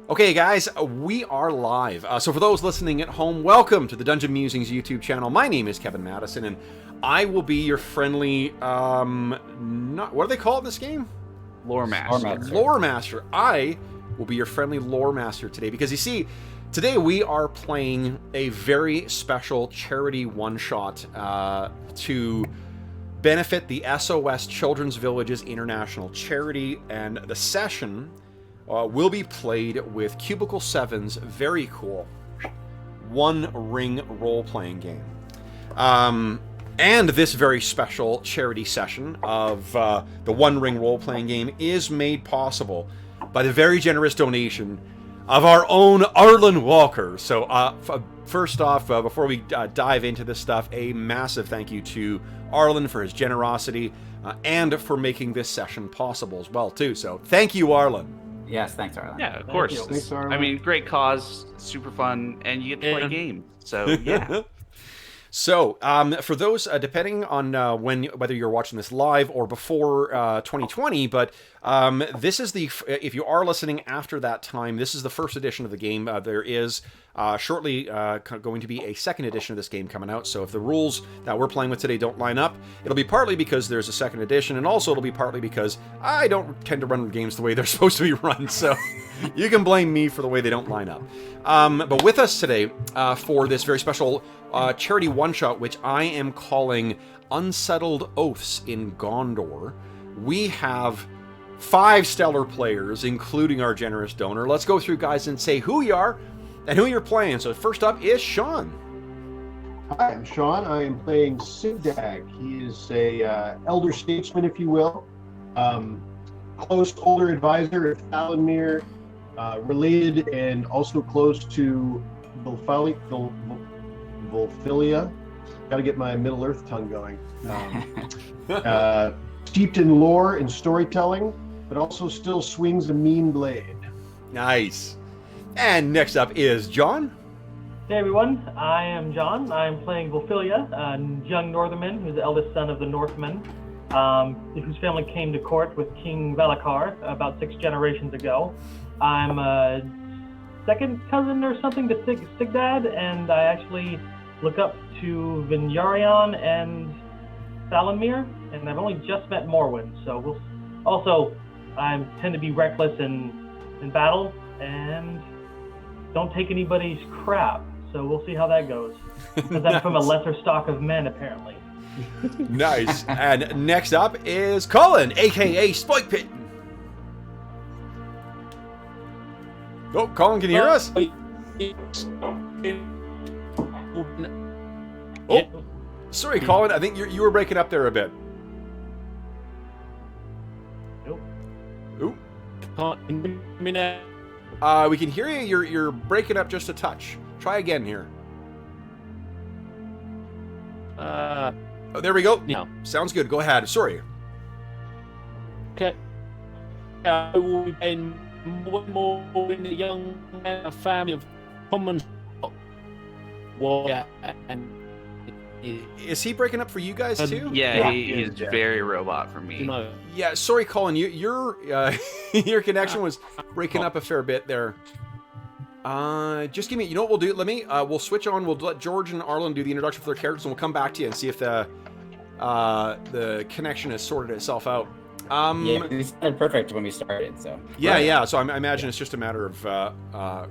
Okay, guys, we are live. So for those listening at home, welcome to the Dungeon Musings YouTube channel. My name is Kevin Madison, and I will be your friendly, what do they call it in this game? Lore Master. Lore Master. I will be your friendly Lore Master today, because you see, today we are playing a very special charity one-shot to benefit the SOS Children's Villages International Charity, and the session will be played with Cubicle 7's very cool One Ring Roleplaying Game. And this very special charity session of the One Ring Roleplaying Game is made possible by the very generous donation of our own Arlen Walker. So first off, before we dive into this stuff, a massive thank you to Arlen for his generosity and for making this session possible as well, too. So thank you, Arlen. Yes, thanks, Arlen. Yeah, of course. Thanks, Arlen. I mean, great cause, super fun, and you get to play games. So, yeah. So, for those, depending on whether you're watching this live or before 2020, but this is if you are listening after that time, this is the first edition of the game. There is shortly going to be a second edition of this game coming out, so if the rules that we're playing with today don't line up, it'll be partly because there's a second edition, and also it'll be partly because I don't tend to run games the way they're supposed to be run, so you can blame me for the way they don't line up. But with us today for this very special charity one-shot, which I am calling Unsettled Oaths in Gondor, we have 5 stellar players, including our generous donor. Let's go through, guys, and say who you are and who you're playing. So first up is Sean. Hi, I'm Sean. I am playing Sigdag. He is a elder statesman, if you will. Close older advisor at Thalanmere, related and also close to Belfalia. Got to get my Middle Earth tongue going. Steeped in lore and storytelling, but also still swings a mean blade. Nice. And next up is John. Hey everyone, I am John. I'm playing Belfalia, a young Northerman who's the eldest son of the Northmen, whose family came to court with King Valacar about 6 generations ago. I'm a second cousin or something to Sigdad, and I actually look up to Vinyarion and Thalanmere, and I've only just met Morwen, so I tend to be reckless in battle, and don't take anybody's crap, so we'll see how that goes. Because I'm from a lesser stock of men, apparently. Nice. And next up is Colin, a.k.a. Spike Pit. Oh, Colin, can you hear us? Oh, sorry, Colin. I think you were breaking up there a bit. Nope. Ooh. We can hear you. You're breaking up just a touch. Try again here. Oh, there we go. Yeah. Sounds good. Go ahead. Sorry. Okay. I will be playing more in the young family of common warrior, and is he breaking up for you guys too? Yeah, he's very robot for me. No. Yeah, sorry, Colin. Your your connection was breaking up a fair bit there. Just give me. You know what we'll do? Let me. We'll switch on. We'll let George and Arlen do the introduction for their characters, and we'll come back to you and see if the connection has sorted itself out. Yeah, it sounded perfect when we started. So yeah. So I imagine it's just a matter of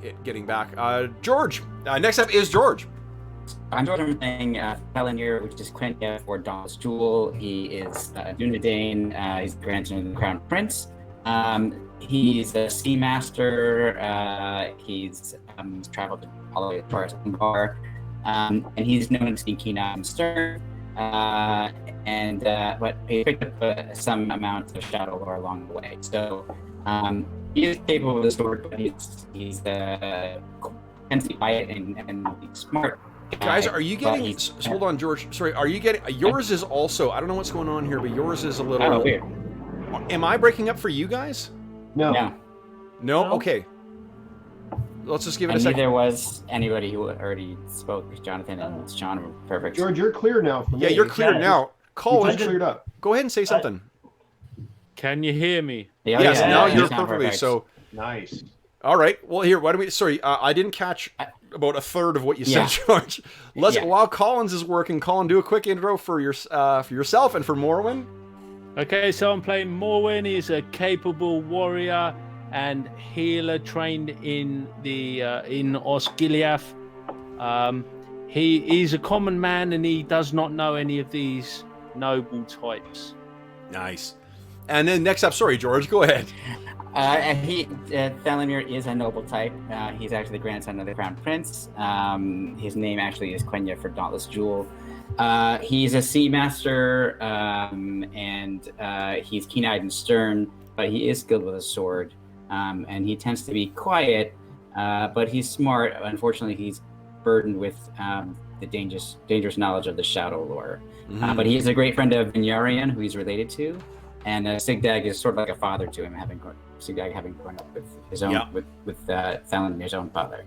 it getting back. George. Next up is George. I'm George. I'm playing Thalanmere, which is Quenya for Donald's Jewel. He is Dunedain. He's the grandson of the Crown Prince. He's a sea master. He's traveled all the way as far as Umbar. And he's known to be keen and stern. But he picked up some amount of shadow lore along the way. So he is capable with the sword, but he's tends to be quiet and smart. Guys, are you getting? Hold on, George. Sorry, are you getting? Yours is also. I don't know what's going on here, but yours is a little. Oh, weird. Am I breaking up for you guys? No. No. Okay. Let's just give it a second. Neither was anybody who already spoke. Jonathan and Sean were perfect. George, you're clear now for me. Yeah, you're clear now. Colin, just cleared up. Go ahead and say something. Can you hear me? Yes, now you're sound perfectly. perfect. So Nice. All right. Well, here, why don't we? Sorry, I didn't catch about a third of what you said, George. While Collins is working, Colin, do a quick intro for yourself and for Morwen. Okay, so I'm playing Morwen. He's a capable warrior and healer trained in Osgiliath. He's a common man and he does not know any of these noble types. Nice. And then next up, sorry, George, go ahead. Thalamir is a noble type. He's actually the grandson of the Crown Prince. His name actually is Quenya for Dauntless Jewel. He's a sea master, and he's keen-eyed and stern, but he is skilled with a sword. And he tends to be quiet, but he's smart. Unfortunately, he's burdened with the dangerous knowledge of the Shadow Lore. But he is a great friend of Vinyarian, who he's related to. And Sigdag is sort of like a father to him, having grown up with his own with Thalamir's own father.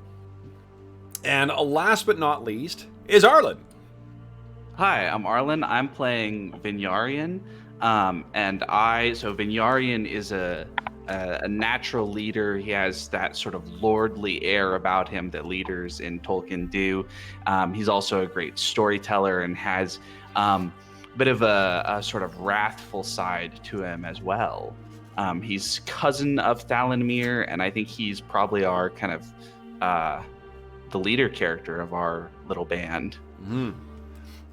And last but not least is Arlen. Hi, I'm Arlen. I'm playing Vinyarian, so Vinyarian is a natural leader. He has that sort of lordly air about him that leaders in Tolkien do. He's also a great storyteller and has bit of a sort of wrathful side to him as well. He's cousin of Thalamir, and I think he's probably our kind of the leader character of our little band.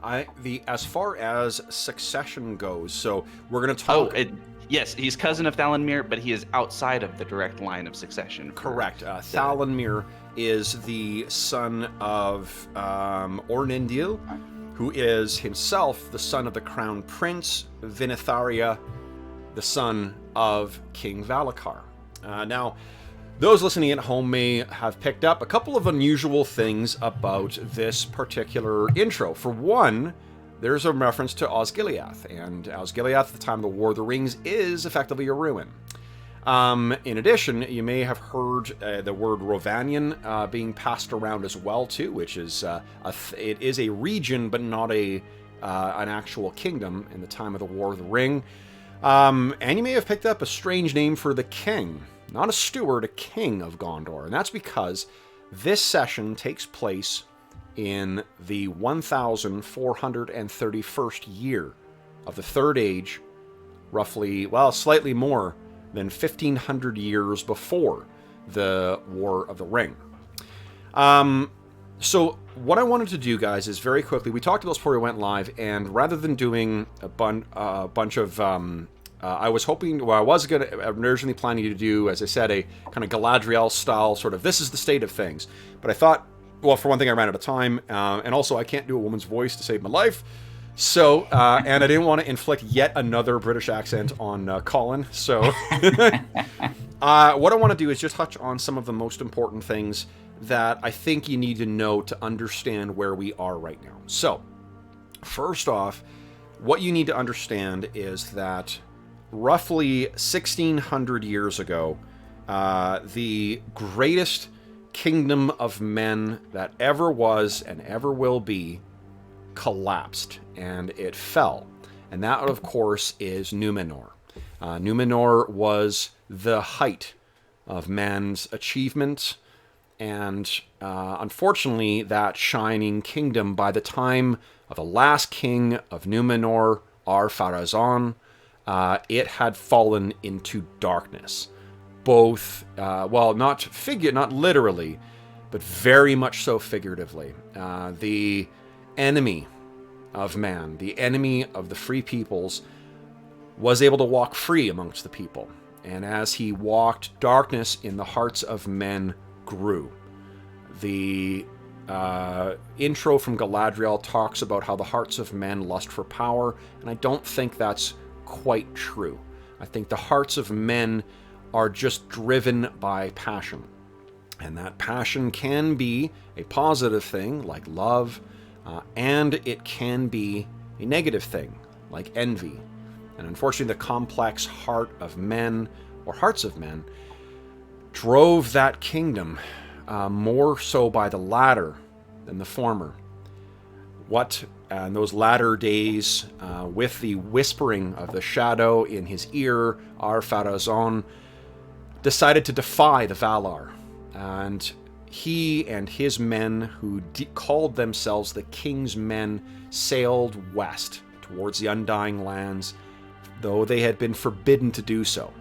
As far as succession goes, so we're going to talk. Yes, he's cousin of Thalamir, but he is outside of the direct line of succession. Correct. Thalamir is the son of Ornindil, who is himself the son of the Crown Prince, Vinitharia, the son of King Valacar. Now, those listening at home may have picked up a couple of unusual things about this particular intro. For one, there's a reference to Osgiliath, and Osgiliath at the time of the War of the Rings is effectively a ruin. In addition, you may have heard the word Rovanian being passed around as well too, which is it is a region but not an actual kingdom in the time of the War of the Ring. And you may have picked up a strange name for the king, not a steward, a king of Gondor, and that's because this session takes place in the 1431st year of the Third Age, slightly more than 1,500 years before the War of the Ring. So what I wanted to do, guys, is very quickly, we talked about this before we went live, and rather than doing a bunch of, I was originally planning to do, as I said, a kind of Galadriel style sort of, this is the state of things. But I thought, well, for one thing, I ran out of time, and also I can't do a woman's voice to save my life. So, and I didn't want to inflict yet another British accent on Colin. So, what I want to do is just touch on some of the most important things that I think you need to know to understand where we are right now. So, first off, what you need to understand is that roughly 1,600 years ago, the greatest kingdom of men that ever was and ever will be collapsed, and it fell. And that, of course, is Numenor. Numenor was the height of man's achievement, and unfortunately, that shining kingdom, by the time of the last king of Numenor, Ar-Pharazôn, it had fallen into darkness. Both, not literally, but very much so figuratively. The enemy of man, the enemy of the free peoples, was able to walk free amongst the people. And as he walked, darkness in the hearts of men grew. The intro from Galadriel talks about how the hearts of men lust for power, and I don't think that's quite true. I think the hearts of men are just driven by passion. And that passion can be a positive thing, like love, and it can be a negative thing, like envy. And unfortunately, the complex heart of men, or hearts of men, drove that kingdom more so by the latter than the former. What in those latter days, with the whispering of the shadow in his ear, Ar-Pharazôn decided to defy the Valar. And he and his men, who called themselves the King's Men, sailed west towards the Undying Lands, though they had been forbidden to do so.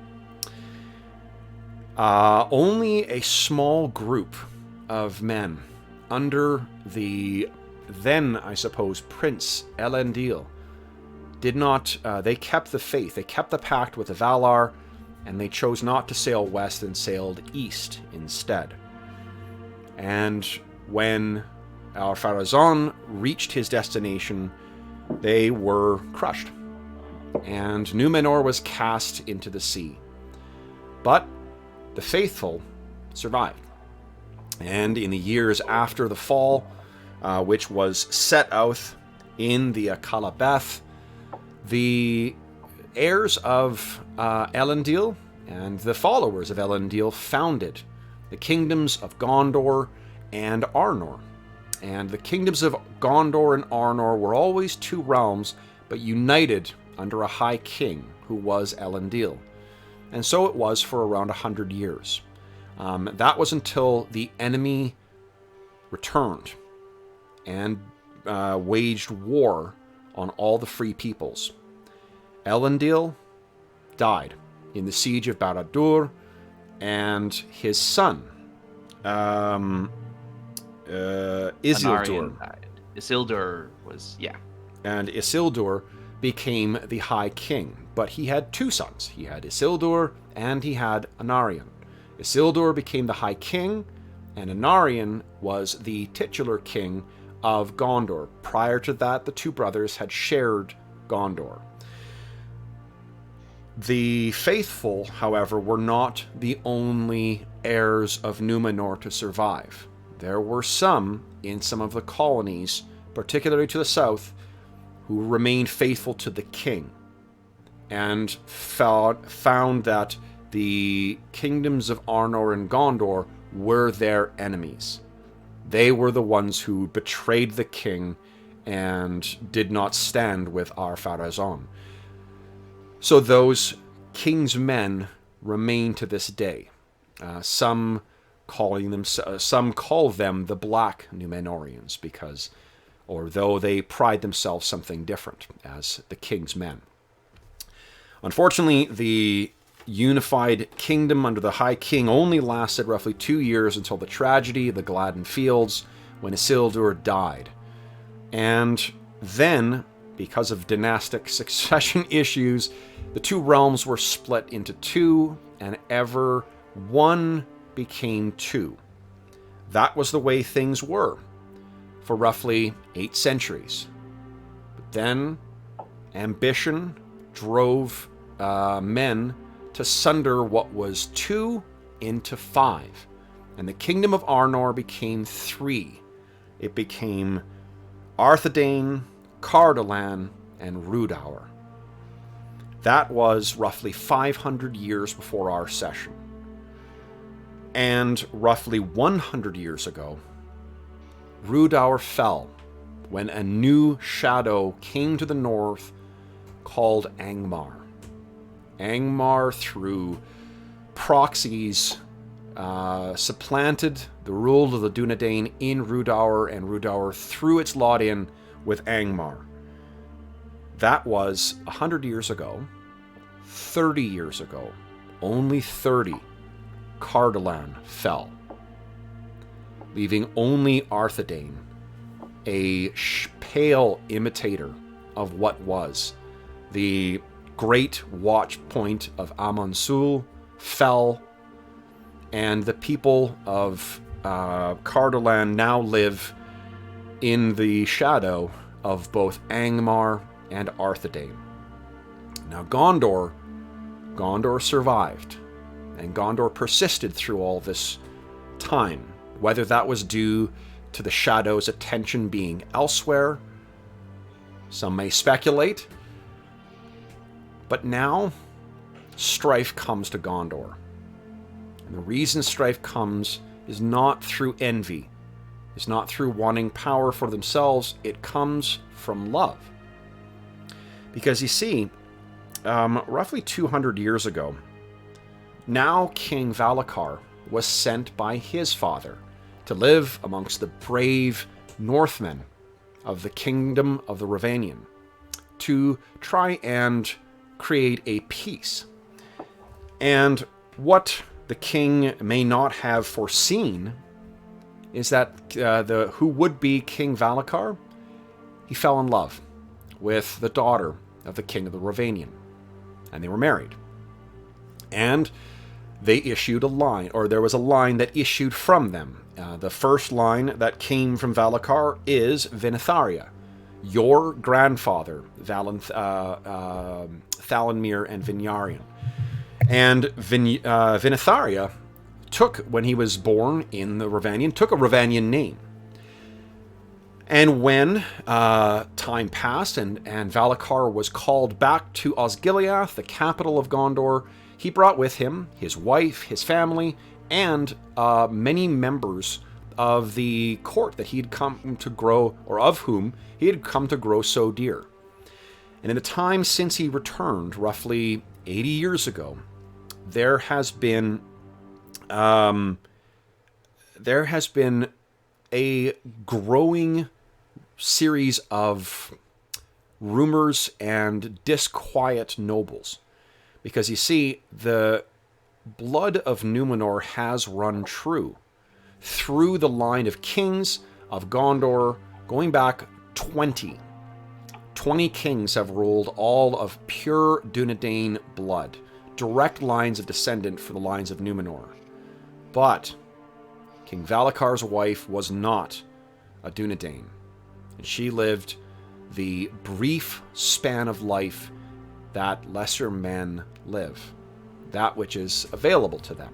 Only a small group of men under the then, I suppose, Prince Elendil did not, they kept the faith, they kept the pact with the Valar, and they chose not to sail west and sailed east instead. And when Ar-Pharazôn reached his destination, they were crushed, and Númenor was cast into the sea. But the faithful survived. And in the years after the fall, which was set out in the Akalabeth, the heirs of Elendil and the followers of Elendil founded the kingdoms of Gondor and Arnor. And the kingdoms of Gondor and Arnor were always two realms, but united under a high king who was Elendil. And so it was for around 100 years. That was until the enemy returned and waged war on all the free peoples. Elendil died in the siege of Barad-dûr, and his son, Isildur. Anarion died. Isildur was, yeah. And Isildur became the High King. But he had two sons. He had Isildur and he had Anarion. Isildur became the High King, and Anarion was the titular king of Gondor. Prior to that, the two brothers had shared Gondor. The faithful, however, were not the only heirs of Númenor to survive. There were some in some of the colonies, particularly to the south, who remained faithful to the king and found that the kingdoms of Arnor and Gondor were their enemies. They were the ones who betrayed the king and did not stand with Ar-Pharazôn. So those king's men remain to this day. Some call them the Black Númenorians because, or though they pride themselves something different as the king's men. Unfortunately, the unified kingdom under the High King only lasted roughly 2 years until the tragedy of the Gladden Fields, when Isildur died. And then, because of dynastic succession issues, the two realms were split into two, and ever one became two. That was the way things were for roughly 8 centuries. But then, ambition drove men to sunder what was 2 into 5, and the kingdom of Arnor became 3. It became Arthedain, Cardolan, and Rhudaur. That was roughly 500 years before our session. And roughly 100 years ago, Rhudaur fell when a new shadow came to the north called Angmar. Angmar, through proxies, supplanted the rule of the Dunedain in Rhudaur, and Rhudaur threw its lot in with Angmar. That was 100 years ago. 30 years ago, only 30, Cardolan fell, leaving only Arthedain, a pale imitator of what was. The great watch point of Amansul fell, and the people of Cardolan now live in the shadow of both Angmar and Arthedain. Now Gondor survived, and Gondor persisted through all this time, whether that was due to the Shadow's attention being elsewhere. Some may speculate, but now strife comes to Gondor. And the reason strife comes is not through envy, is not through wanting power for themselves, it comes from love. Because you see, roughly 200 years ago, now King Valacar was sent by his father to live amongst the brave Northmen of the Kingdom of the Ravanian to try and create a peace. And what the king may not have foreseen is that who would be King Valacar, he fell in love with the daughter of the King of the Ravanian, and they were married. And they issued a line, or there was a line that issued from them. The first line that came from Valacar is Vinitharia, your grandfather, Thalanmir and Vinyarian. And Vinitharia took, when he was born in the Ravanian, took a Ravanian name. And when time passed and Valacar was called back to Osgiliath, the capital of Gondor, he brought with him his wife, his family, and many members of the court that he'd come to grow, or of whom he had come to grow so dear. And in the time since he returned, roughly 80 years ago, there has been a growing series of rumors and disquiet nobles. Because you see, the blood of Numenor has run true through the line of kings of Gondor, going back 20. 20 kings have ruled, all of pure Dunedain blood, direct lines of descendant for the lines of Numenor. But King Valacar's wife was not a Dunedain, and she lived the brief span of life that lesser men live, that which is available to them.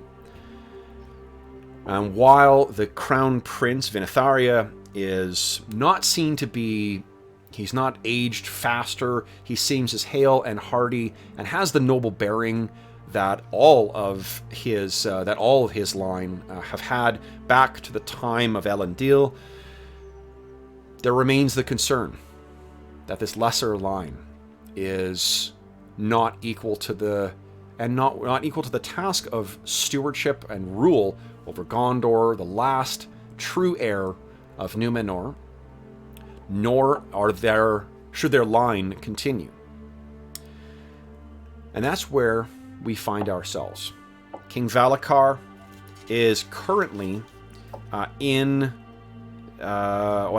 And while the crown prince, Vinitharia, is not seen to be, he's not aged faster, he seems as hale and hearty, and has the noble bearing that all of his line have had back to the time of Elendil, there remains the concern that this lesser line is not equal to the task of stewardship and rule over Gondor, the last true heir of Numenor, nor should their line continue. And that's where we find ourselves. King Valacar is currently I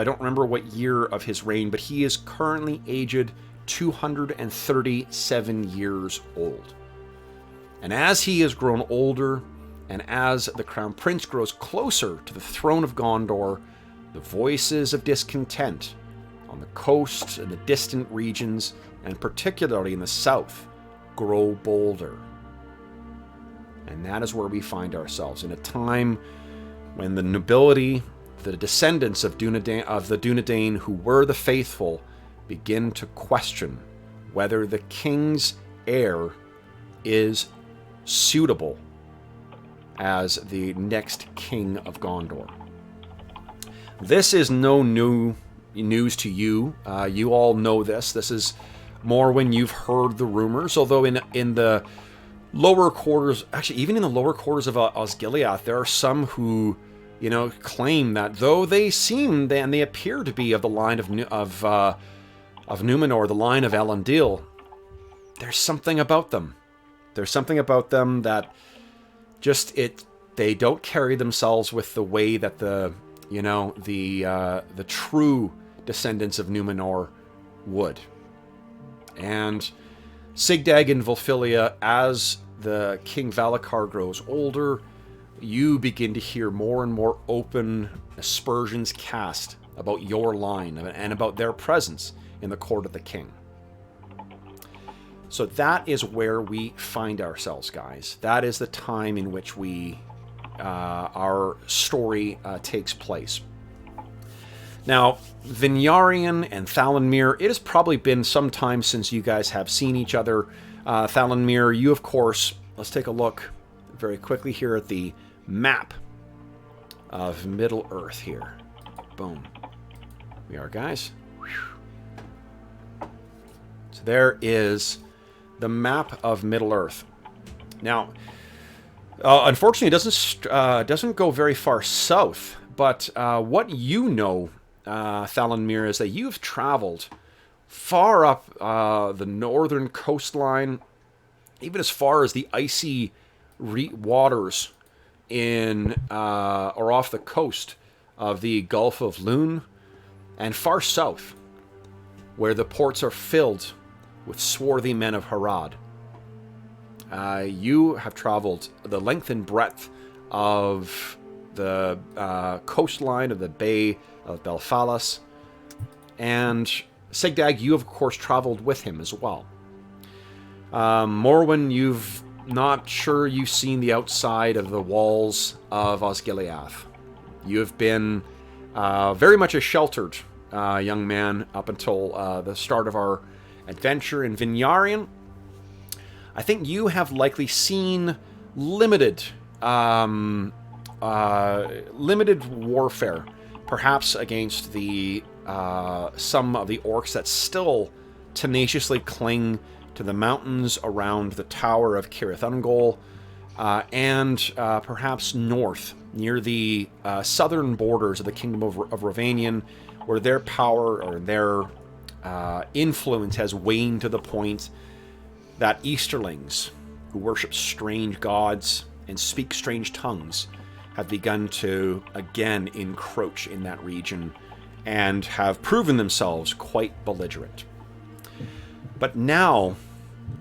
don't remember what year of his reign, but he is currently aged 237 years old. And as he has grown older, and as the Crown Prince grows closer to the throne of Gondor, the voices of discontent on the coasts and the distant regions, and particularly in the south, grow bolder. And that is where we find ourselves, in a time when the nobility, the descendants of the Dunedain who were the faithful, begin to question whether the king's heir is suitable as the next king of Gondor. This is no new news to you. You all know this. This is more when you've heard the rumors, although in the lower quarters, actually even in the lower quarters of Osgiliath, there are some who claim that though they seem and they appear to be of the line of Numenor, the line of Elendil, there's something about them. There's something about them that they don't carry themselves with the way that the true descendants of Numenor would. And Sigdag and Volfilia, as the King Valacar grows older, you begin to hear more and more open aspersions cast about your line and about their presence in the court of the king. So that is where we find ourselves, guys. That is the time in which our story takes place. Now, Vinyarian and Thalanmir, it has probably been some time since you guys have seen each other. Thalanmir, you, of course, let's take a look very quickly here at the map of Middle-earth here. Boom. We are, guys. So there is the map of Middle-earth. Now, Unfortunately, it doesn't go very far south. But what you know, Thalanmir, is that you've traveled far up the northern coastline, even as far as the icy waters in or off the coast of the Gulf of Lune, and far south, where the ports are filled with swarthy men of Harad. You have traveled the length and breadth of the coastline of the Bay of Belfalas, and Sigdag, you have, of course, traveled with him as well. Morwen, you've not sure you've seen the outside of the walls of Osgiliath. You have been very much a sheltered young man up until the start of our adventure in Vinyarian. I think you have likely seen limited warfare, perhaps against the some of the orcs that still tenaciously cling to the mountains around the Tower of Cirith Ungol, and perhaps north, near the southern borders of the Kingdom of Rovanian, where their power or their influence has waned to the point that Easterlings, who worship strange gods and speak strange tongues, have begun to again encroach in that region and have proven themselves quite belligerent. But now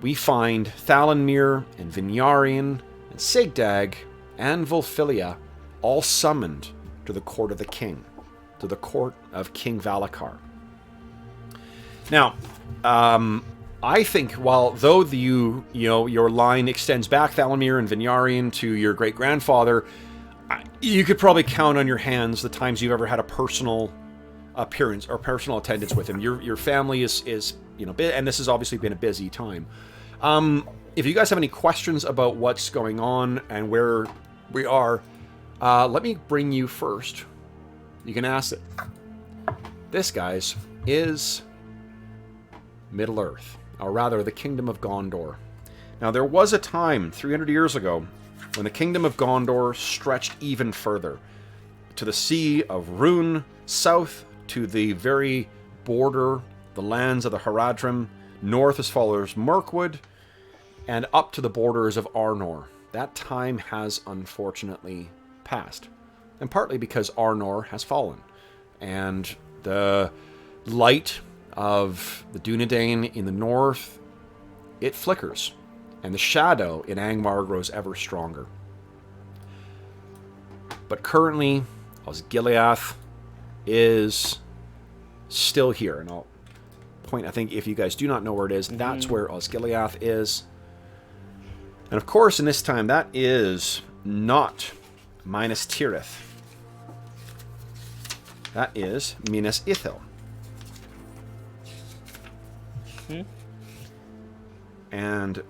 we find Thalanmir and Vinyarian and Sigdag and Volfilia all summoned to the court of the king, to the court of King Valacar. Now, I think though your line extends back, Thalanmir and Vinyarian, to your great grandfather, you could probably count on your hands the times you've ever had a personal appearance or personal attendance with him. Your family is and this has obviously been a busy time. If you guys have any questions about what's going on and where we are, let me bring you first. You can ask it. This, guys, is Middle-earth, or rather the Kingdom of Gondor. Now, there was a time 300 years ago when the Kingdom of Gondor stretched even further to the Sea of Rhûn, south to the very border, the lands of the Haradrim, north as far as Mirkwood, and up to the borders of Arnor. That time has unfortunately passed, and partly because Arnor has fallen, and the light of the Dunedain in the north, it flickers, and the shadow in Angmar grows ever stronger. But currently, Osgiliath is still here, and I'll point, I think if you guys do not know where it is, that's where Osgiliath is. And of course, in this time, that is not Minas Tirith. That is Minas Ithil. And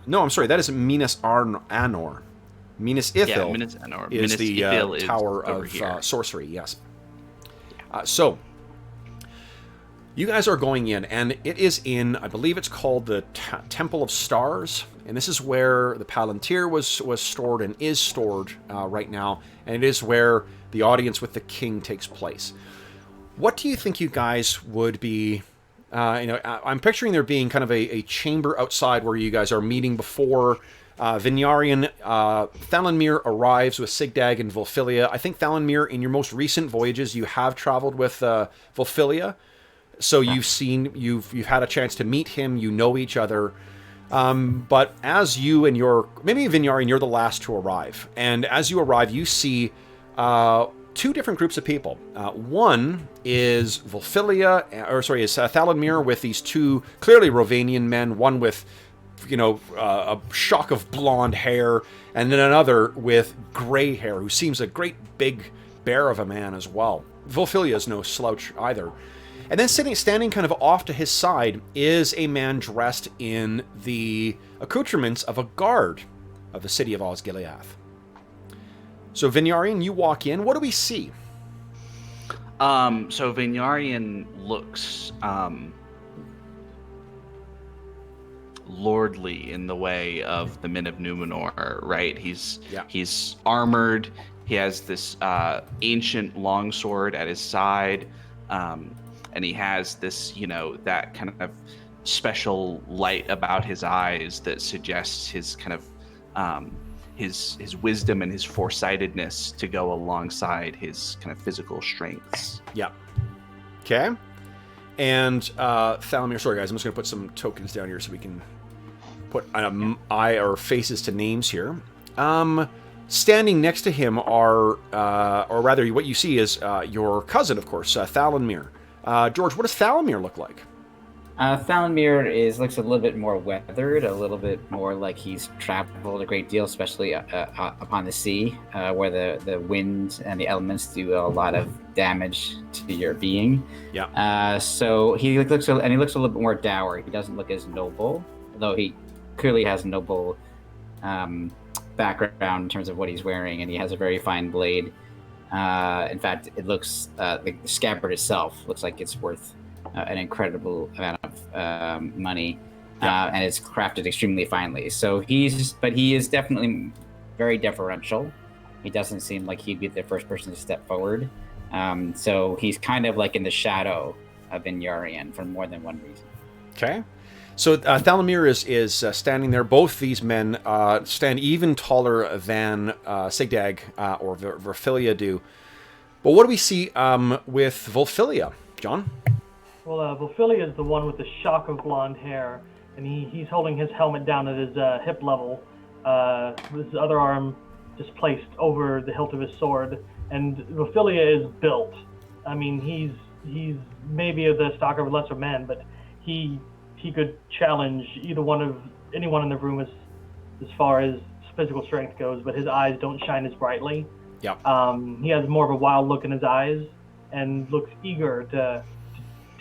no, I'm sorry, that is Minas Anor. Minas Ithil, Minas Anor. is Minas the Ithil is Tower of Sorcery, yes. So, you guys are going in, and it is in, I believe it's called the Temple of Stars, and this is where the Palantir was stored and is stored right now, and it is where the audience with the king takes place. What do you think you guys would be... I'm picturing there being kind of a chamber outside where you guys are meeting before Vinyarian. Thalanmir arrives with Sigdag and Volfilia. I think, Thalanmir, in your most recent voyages, you have traveled with Volfilia. So you've had a chance to meet him, you know each other. But as you and maybe Vinyarian, you're the last to arrive. And as you arrive, you see two different groups of people. One is Thalanmir with these two clearly Rovanian men, one with, a shock of blonde hair, and then another with gray hair, who seems a great big bear of a man as well. Volfilia is no slouch either. And then standing kind of off to his side is a man dressed in the accoutrements of a guard of the city of Osgiliath. So, Vinyarian, you walk in. What do we see? So Vinyarian looks lordly in the way of the men of Numenor, right? He's Yeah. he's armored. He has this ancient longsword at his side, and he has this, that kind of special light about his eyes that suggests his kind of his wisdom and his foresightedness to go alongside his kind of physical strengths. Yeah. Okay. And Thalamir, sorry guys, I'm just going to put some tokens down here so we can put eye or faces to names here. Standing next to him are, or rather, what you see is your cousin, of course, Thalamir. George, what does Thalamir look like? Thalamir looks a little bit more weathered, a little bit more like he's traveled a great deal, especially upon the sea, where the wind and the elements do a lot of damage to your being. Yeah. So he looks a little bit more dour. He doesn't look as noble, though he clearly has a noble background in terms of what he's wearing, and he has a very fine blade. In fact, it looks like the scabbard itself looks like it's worth an incredible amount of money, and it's crafted extremely finely. So he is definitely very deferential. He doesn't seem like he'd be the first person to step forward. So he's kind of like in the shadow of Vinyarian for more than one reason. Okay. So Thalamir is standing there. Both these men stand even taller than Sigdag or Volfilia do. But what do we see with Volfilia, John? Well, Volfilia is the one with the shock of blonde hair, and he's holding his helmet down at his hip level, with his other arm just placed over the hilt of his sword. And Volfilia is built. I mean, he's maybe of the stock of lesser men, but he could challenge anyone in the room as far as physical strength goes, but his eyes don't shine as brightly. Yeah. He has more of a wild look in his eyes and looks eager to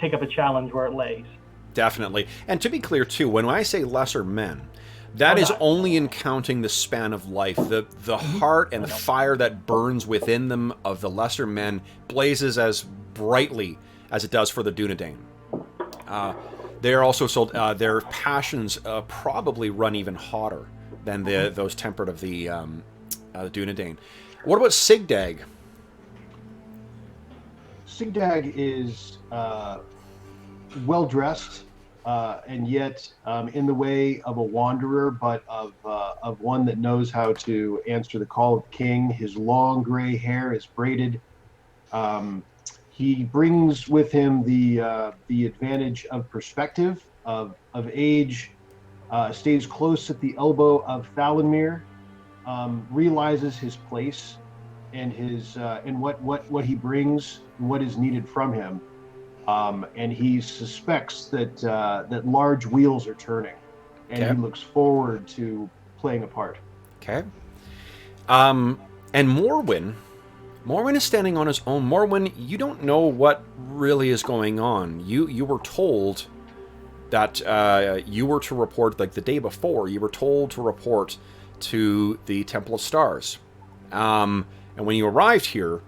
take up a challenge where it lays. Definitely. And to be clear, too, when I say lesser men, that is only in counting the span of life. The heart and the fire that burns within them of the lesser men blazes as brightly as it does for the Dunedain. They are also sold. Their passions probably run even hotter than those tempered of the Dunedain. What about Sigdag? Sigdag is well dressed, and yet in the way of a wanderer, but of one that knows how to answer the call of the king. His long gray hair is braided. He brings with him the advantage of perspective, of age. Stays close at the elbow of Thalamir. Realizes his place and his and what he brings, and what is needed from him. And he suspects that large wheels are turning, and he looks forward to playing a part. Okay. And Morwen is standing on his own. Morwen, you don't know what really is going on. You were told that you were to report, like the day before, you were told to report to the Temple of Stars. And when you arrived here,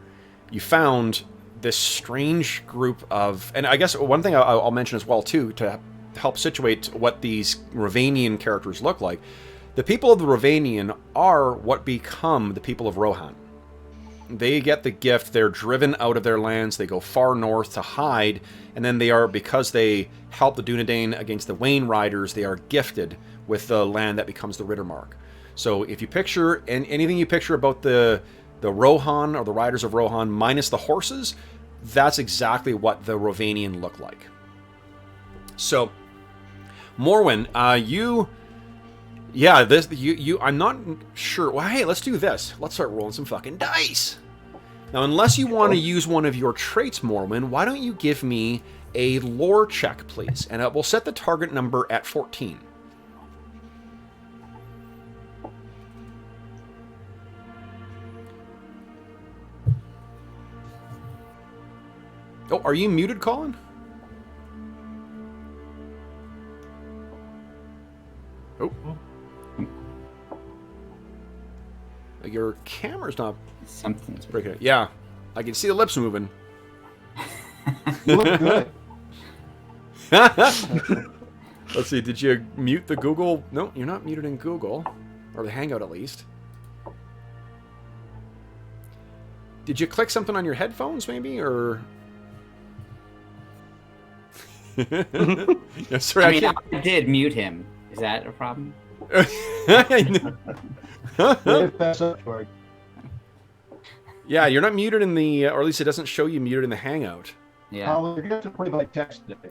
you found this strange group of... And I guess one thing I'll mention as well, too, to help situate what these Ravanian characters look like. The people of the Ravanian are what become the people of Rohan. They get the gift, they're driven out of their lands, they go far north to hide, and then they are, because they help the Dunedain against the Wayne Riders, they are gifted with the land that becomes the Rittermark. So if you picture, and anything you picture about the Rohan, or the Riders of Rohan, minus the horses, that's exactly what the Rovanian look like. So, Morwen, I'm not sure. Well, hey, let's do this. Let's start rolling some fucking dice. Now, unless you want to use one of your traits, Morwen, why don't you give me a lore check, please? And we'll set the target number at 14. Oh, are you muted, Colin? Oh. Your camera's not... Something's breaking it. Yeah. I can see the lips moving. You look good. Let's see. Did you mute the Google? No, you're not muted in Google, or the Hangout at least. Did you click something on your headphones, maybe, or? Yeah, sorry, I did mute him. Is that a problem? Yeah, you're not muted in the, or at least it doesn't show you muted in the Hangout. Yeah. You're going to have to play by text today.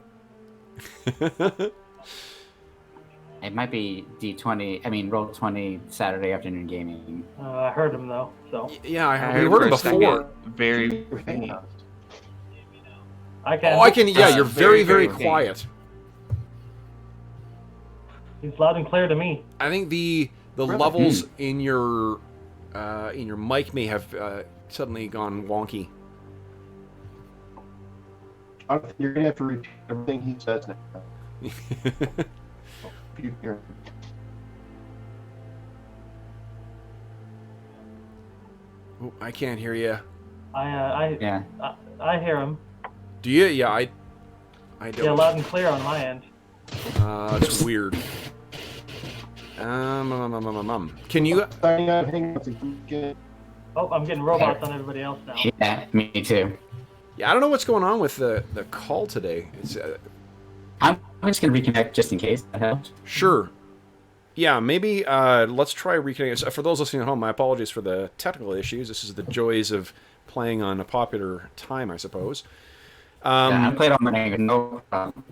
It might be Roll20 Saturday afternoon gaming. I heard him though, so Yeah, I we heard him for a second, before. Very. I can. Oh, I can. Yeah, you're very, very very quiet. He's loud and clear to me. I think the levels in your mic may have suddenly gone wonky. You're going to have to repeat everything he says now. Oh, I can't hear you. I hear him. Do you? Yeah, I don't. Yeah, loud and clear on my end. It's weird. Can you? Oh, I'm getting robots on everybody else now. Yeah, me too. Yeah, I don't know what's going on with the call today. It's I'm just gonna reconnect just in case that helps. sure. Yeah, maybe let's try reconnecting. So for those listening at home, my apologies for the technical issues. This is the joys of playing on a popular time, I suppose. Yeah, I played on my no problem.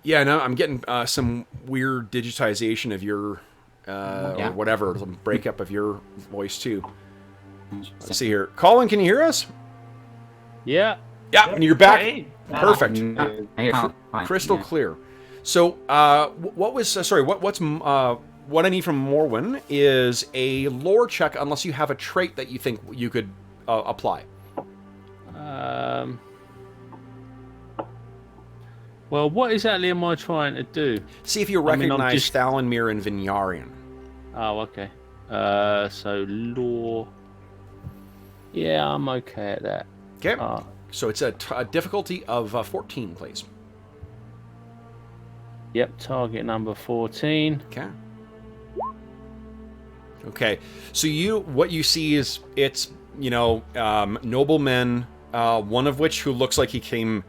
Yeah, no, I'm getting some weird digitization of your or whatever, some breakup of your voice too. Let's see here, Colin, can you hear us? Yeah. Yeah, and you're back. Hey. Perfect. Fine, Crystal yeah. clear. So, what was what I need from Morwen is a lore check, unless you have a trait that you think you could apply. Well, what exactly am I trying to do? See if you I mean, I'm recognize just- Thalanmir and Vinyarian. Oh, okay. So lore. Yeah, I'm okay at that. Okay. So it's a difficulty of 14, please. Yep, target number 14. Okay. Okay. So what you see is it's noblemen, one of which who looks like he came,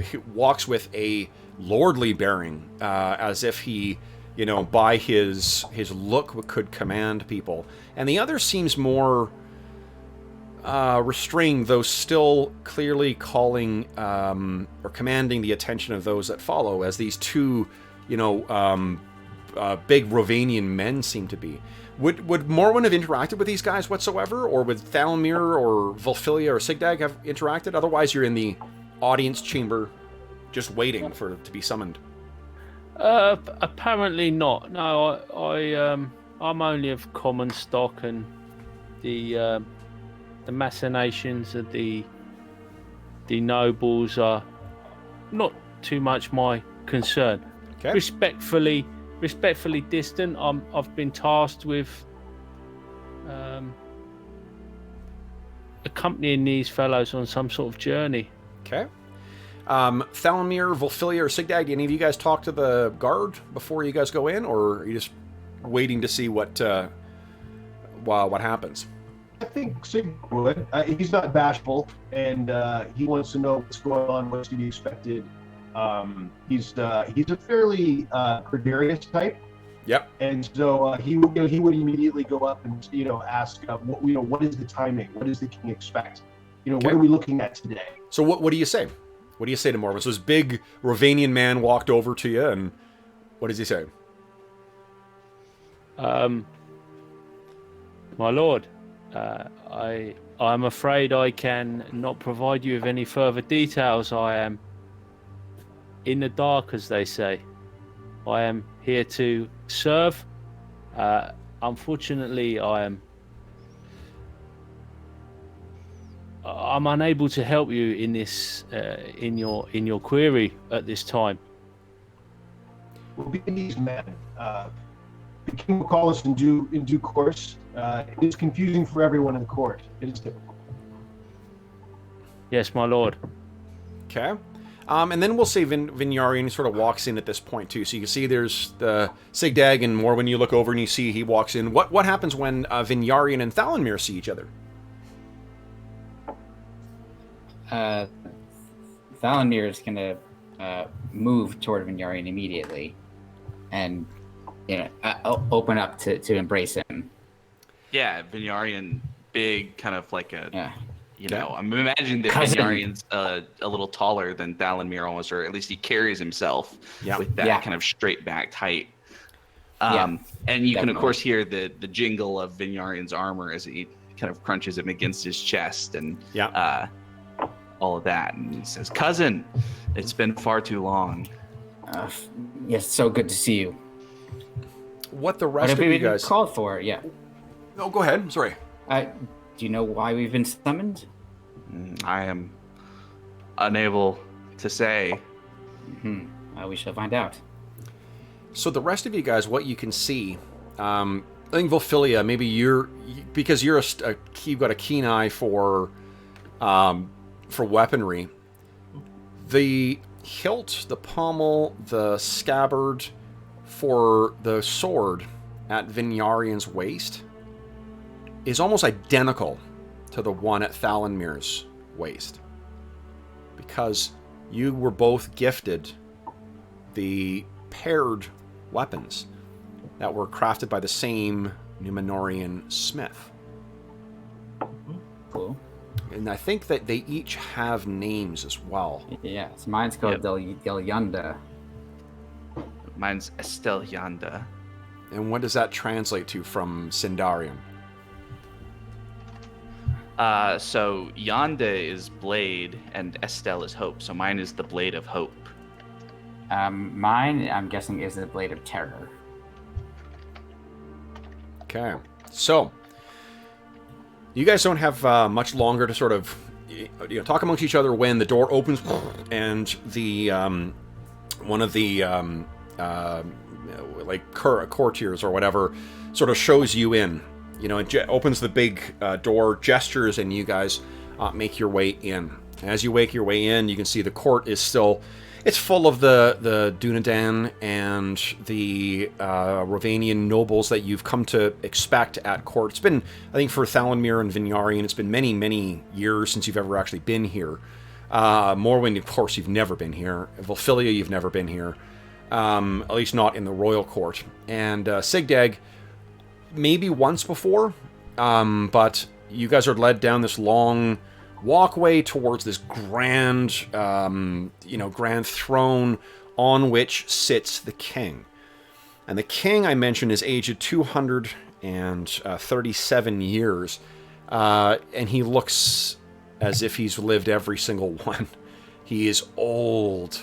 he walks with a lordly bearing, as if he, by his look could command people, and the other seems more restrained, though still clearly calling or commanding the attention of those that follow, as these two, big Rovanian men seem to be. Would Morwen have interacted with these guys whatsoever, or would Thalamir or Volfilia or Sigdag have interacted? Otherwise, you're in the audience chamber, just waiting to be summoned. Apparently not. No, I'm only of common stock, and the machinations of the nobles are not too much my concern. Okay. Respectfully distant. I've been tasked with accompanying these fellows on some sort of journey. Okay. Thalamir, Volfilia, or Sigdag, do any of you guys talk to the guard before you guys go in, or are you just waiting to see what happens? I think Sig would. He's not bashful, and he wants to know what's going on, what's to be expected. He's a fairly gregarious type. Yep. And so he would immediately go up and ask what is the timing? What does the king expect? What are we looking at today? So what do you say? What do you say to Morwen? So this big Rovanian man walked over to you, and what does he say? My lord, I'm afraid I can not provide you with any further details. I am in the dark, as they say. I am here to serve. Unfortunately, I'm unable to help you in this in your query at this time. We'll be these men. The king will call us in due course. It is confusing for everyone in the court. It is typical. Yes, my lord. Okay. And then we'll say Vinyarian sort of walks in at this point too. So you can see there's the Sigdag and more when you look over and you see he walks in. What happens when Vinyarian and Thalanmir see each other? Valanmir is gonna move toward Vinyarian immediately, and open up to embrace him. Yeah, Vinyarian, big, kind of like a. Yeah. I'm imagining that Vinyarian's a little taller than Thalanmir almost, or at least he carries himself with that kind of straight backed height. And you can of course hear the jingle of Vinyarian's armor as he kind of crunches him against his chest and all of that. And he says, "Cousin, it's been far too long." Yes, so good to see you. What the rest of you guys called for? Yeah. No, go ahead. Sorry. Do you know why we've been summoned? I am unable to say. We shall find out. So the rest of you guys, what you can see, I think Volfilia, maybe because you've got a keen eye for weaponry. The hilt, the pommel, the scabbard for the sword at Vinyarian's waist is almost identical to the one at Thalanmir's waist, because you were both gifted the paired weapons that were crafted by the same Numenorian smith. Cool. And I think that they each have names as well. Yes, mine's called Del Yanda. Mine's Estel Yanda. And what does that translate to from Sindarian? So Yanda is blade and Estel is hope. So mine is the blade of hope. Mine, I'm guessing, is the blade of terror. Okay, so you guys don't have much longer to sort of talk amongst each other when the door opens and the one of the courtiers or whatever sort of shows you in. It opens the big door, gestures, and you guys make your way in. As you make your way in, you can see the court is still... It's full of the Dunedain and the Rovanian nobles that you've come to expect at court. It's been, I think, for Thalanmir and Vinyarian, it's been many, many years since you've ever actually been here. Morwen, of course, you've never been here. Volfilia, you've never been here. At least not in the royal court. And Sigdag, maybe once before, but you guys are led down this long walkway towards this grand, grand throne on which sits the king. And the king, I mentioned, is aged 237 years, and he looks as if he's lived every single one. He is old.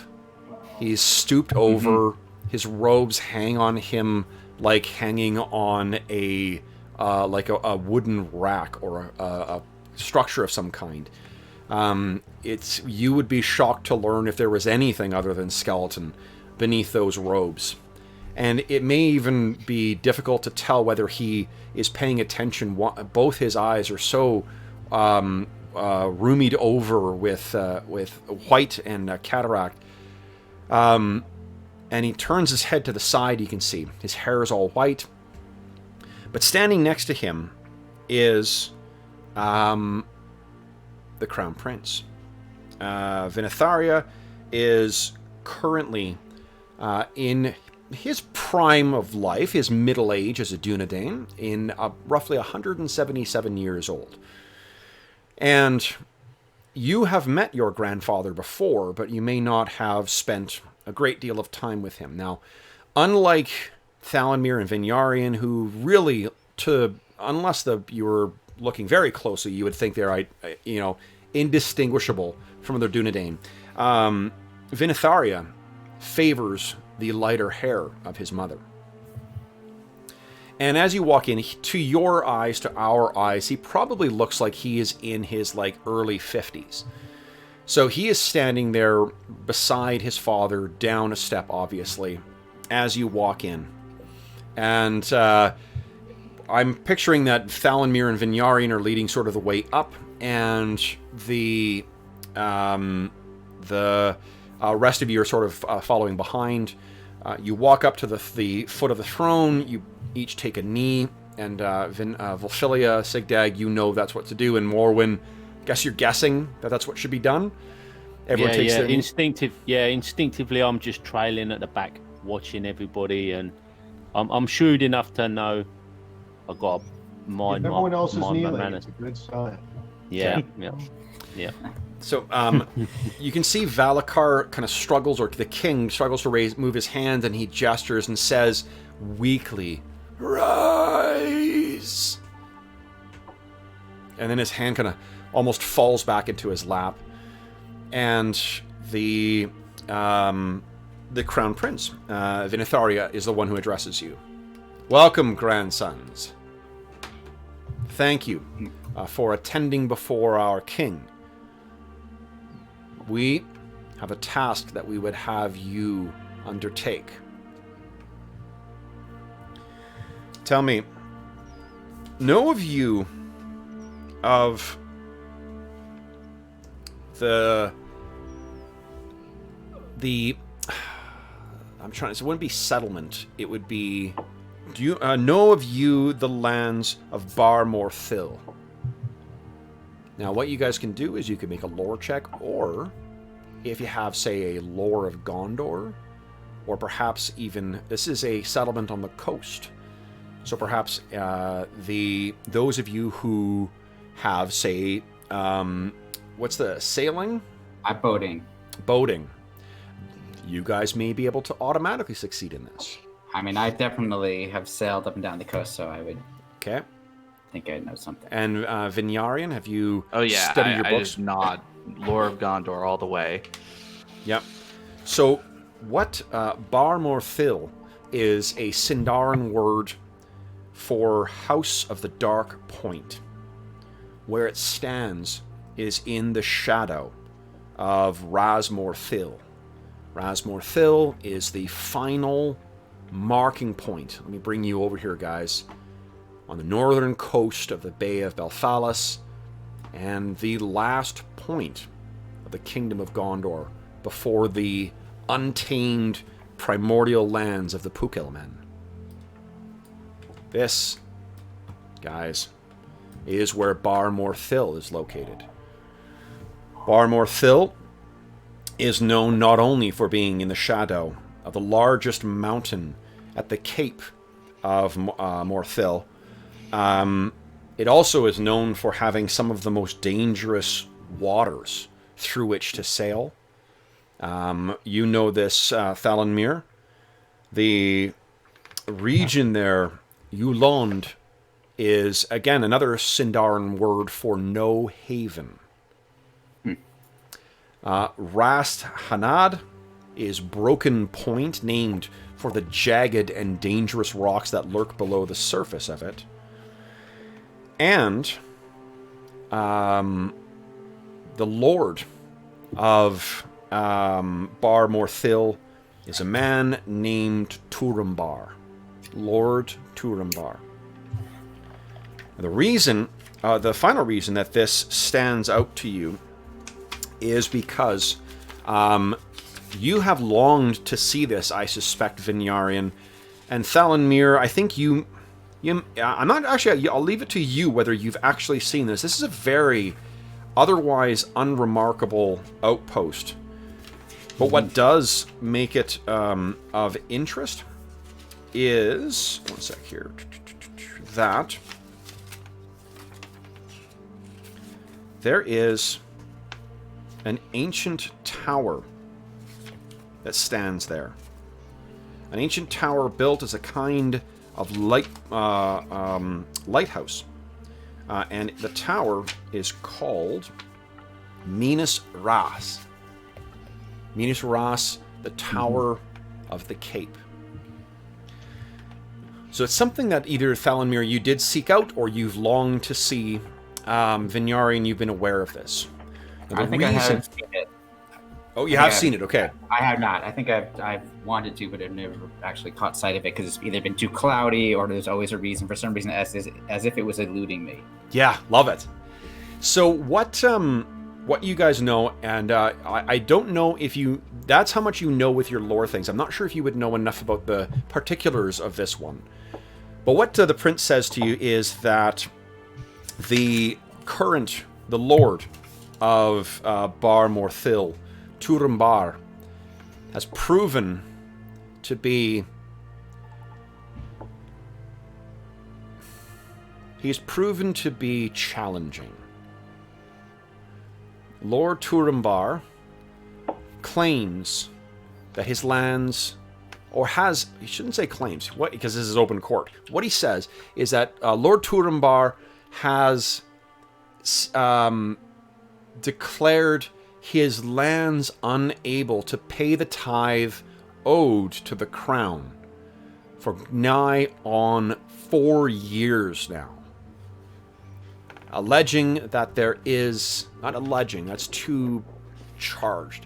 He's stooped over. His robes hang on him like hanging on a wooden rack or a structure of some kind. You would be shocked to learn if there was anything other than skeleton beneath those robes. And it may even be difficult to tell whether he is paying attention. Both his eyes are so roomied over with white and cataract. And he turns his head to the side, you can see. His hair is all white. But standing next to him is the Crown Prince. Vinitharia is currently in his prime of life, his middle age as a Dunedain, in roughly 177 years old. And you have met your grandfather before, but you may not have spent a great deal of time with him. Now, unlike Thalanmir and Vinyarian, who really, unless you were looking very closely, you would think they're, indistinguishable from other Dunedain. Vinitharia favors the lighter hair of his mother. And as you walk in, to your eyes, to our eyes, he probably looks like he is in his early 50s. So he is standing there beside his father, down a step, obviously, as you walk in. And I'm picturing that Thalanmir and Vinyarian are leading sort of the way up, and the Rest of you are sort of following behind. You walk up to the foot of the throne. You each take a knee, and Volfilia, Sigdag, you know that's what to do. And Morwyn, guess you're guessing that that's what should be done. Everyone takes their instinctively, I'm just trailing at the back, watching everybody, and I'm shrewd enough to know I got to mind If everyone else is my kneeling, manners. it's a good sign. Yeah. So you can see Valacar kind of struggles, or the king struggles to move his hand, and he gestures and says weakly, "Rise!" And then his hand kind of almost falls back into his lap. And the crown prince, Vinitharia, is the one who addresses you. Welcome, grandsons. Thank you for attending before our king. We have a task that we would have you undertake. Tell me, know of you of the I'm trying to, so it wouldn't be settlement, it would be, do you know of you the lands of Bar Morthil? Now what you guys can do is you can make a lore check, or if you have, say, a lore of Gondor, or perhaps even, this is a settlement on the coast, so perhaps those of you who have, say, what's the sailing? Boating. Boating. You guys may be able to automatically succeed in this. I mean, I definitely have sailed up and down the coast, so I would think I know something. And Vinyarian, have you studied your I books? just nod. Lore of Gondor all the way. Yep. So what Bar Morthil is a Sindarin word for House of the Dark Point. Where it stands is in the shadow of Ras Morthil. Ras Morthil is the final marking point. Let me bring you over here, guys. On the northern coast of the Bay of Belfalas, and the last point of the Kingdom of Gondor before the untamed primordial lands of the Cubicle men. This, guys, is where Bar Morthil is located. Bar Morthil is known not only for being in the shadow of the largest mountain at the Cape of Morthil, it also is known for having some of the most dangerous waters through which to sail. You know this, Thalanmir. The region there, Yulond, is, again, another Sindarin word for no haven. Rast Hanad is Broken Point, named for the jagged and dangerous rocks that lurk below the surface of it. And the Lord of Bar Morthil is a man named Turambar. Lord Turambar. The reason, the final reason that this stands out to you is because you have longed to see this, I suspect, Vinyarian. And Thalanmir, I think I'm not actually, I'll leave it to you whether you've actually seen this. This is a very otherwise unremarkable outpost. But what does make it of interest is, one sec here, that there is an ancient tower that stands there. An ancient tower built as a kind of lighthouse. And the tower is called Minas Ras. Minas Ras, the Tower of the Cape. So it's something that either, Thalanmir, you did seek out, or you've longed to see. Vinyarian, you've been aware of this. I think I have seen it. Oh, you have seen it, okay. I have not. I think I've wanted to, but I've never actually caught sight of it because it's either been too cloudy or there's always a reason, for some reason, as if it was eluding me. Yeah, love it. So what what you guys know, and I don't know if you... That's how much you know with your lore things. I'm not sure if you would know enough about the particulars of this one. But what the prince says to you is that the Lord of Bar Morthil, Turambar, has proven to be... He's proven to be challenging. Lord Turambar claims that his lands, or has, he shouldn't say claims, because this is open court. What he says is that Lord Turambar has declared his lands unable to pay the tithe owed to the crown for nigh on 4 years now. Alleging that there is, not alleging, that's too charged,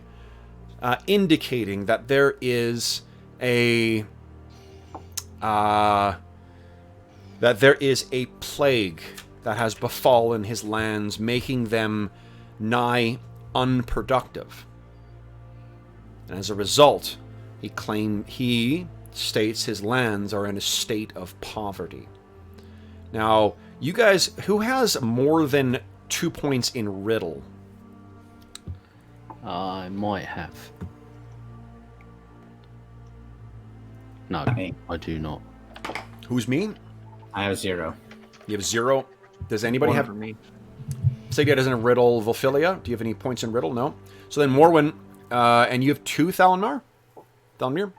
indicating that there is a plague that has befallen his lands, making them nigh unproductive. And as a result, he states his lands are in a state of poverty. Now, you guys, who has more than 2 points in riddle? I might have. No, Me. I do not. Who's me? I have 0. You have 0. Does anybody One have... for me. Sigda doesn't have riddle. Volfilia, do you have any points in riddle? No. So then Morwen, and you have 2, Thalanmir? Thalanmir?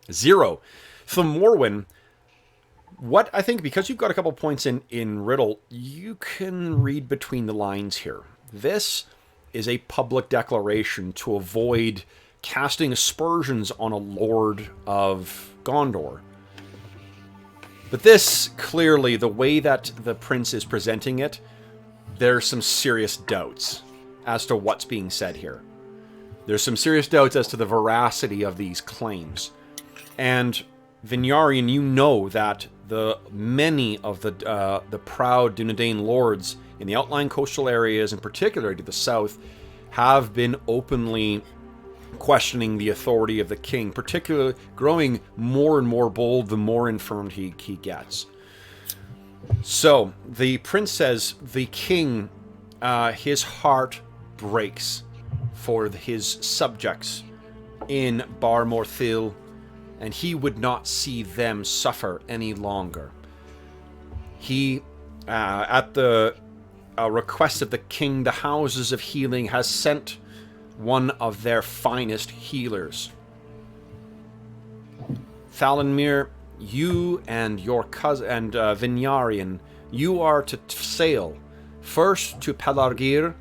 0. So Morwen... What I think, because you've got a couple points in riddle, you can read between the lines here. This is a public declaration to avoid casting aspersions on a Lord of Gondor. But this, clearly, the way that the prince is presenting it, there's some serious doubts as to what's being said here. There's some serious doubts as to the veracity of these claims. And Vinyarian, you know that many of the proud Dunedain lords in the outlying coastal areas, in particular to the south, have been openly questioning the authority of the king, particularly growing more and more bold the more infirmed he gets. So the prince says the king, his heart breaks for his subjects in Bar Morthil, and he would not see them suffer any longer. He, at the request of the king, the Houses of Healing has sent one of their finest healers. Thalanmir, you and your cousin, and Vinyarian, you are to sail first to Pelargir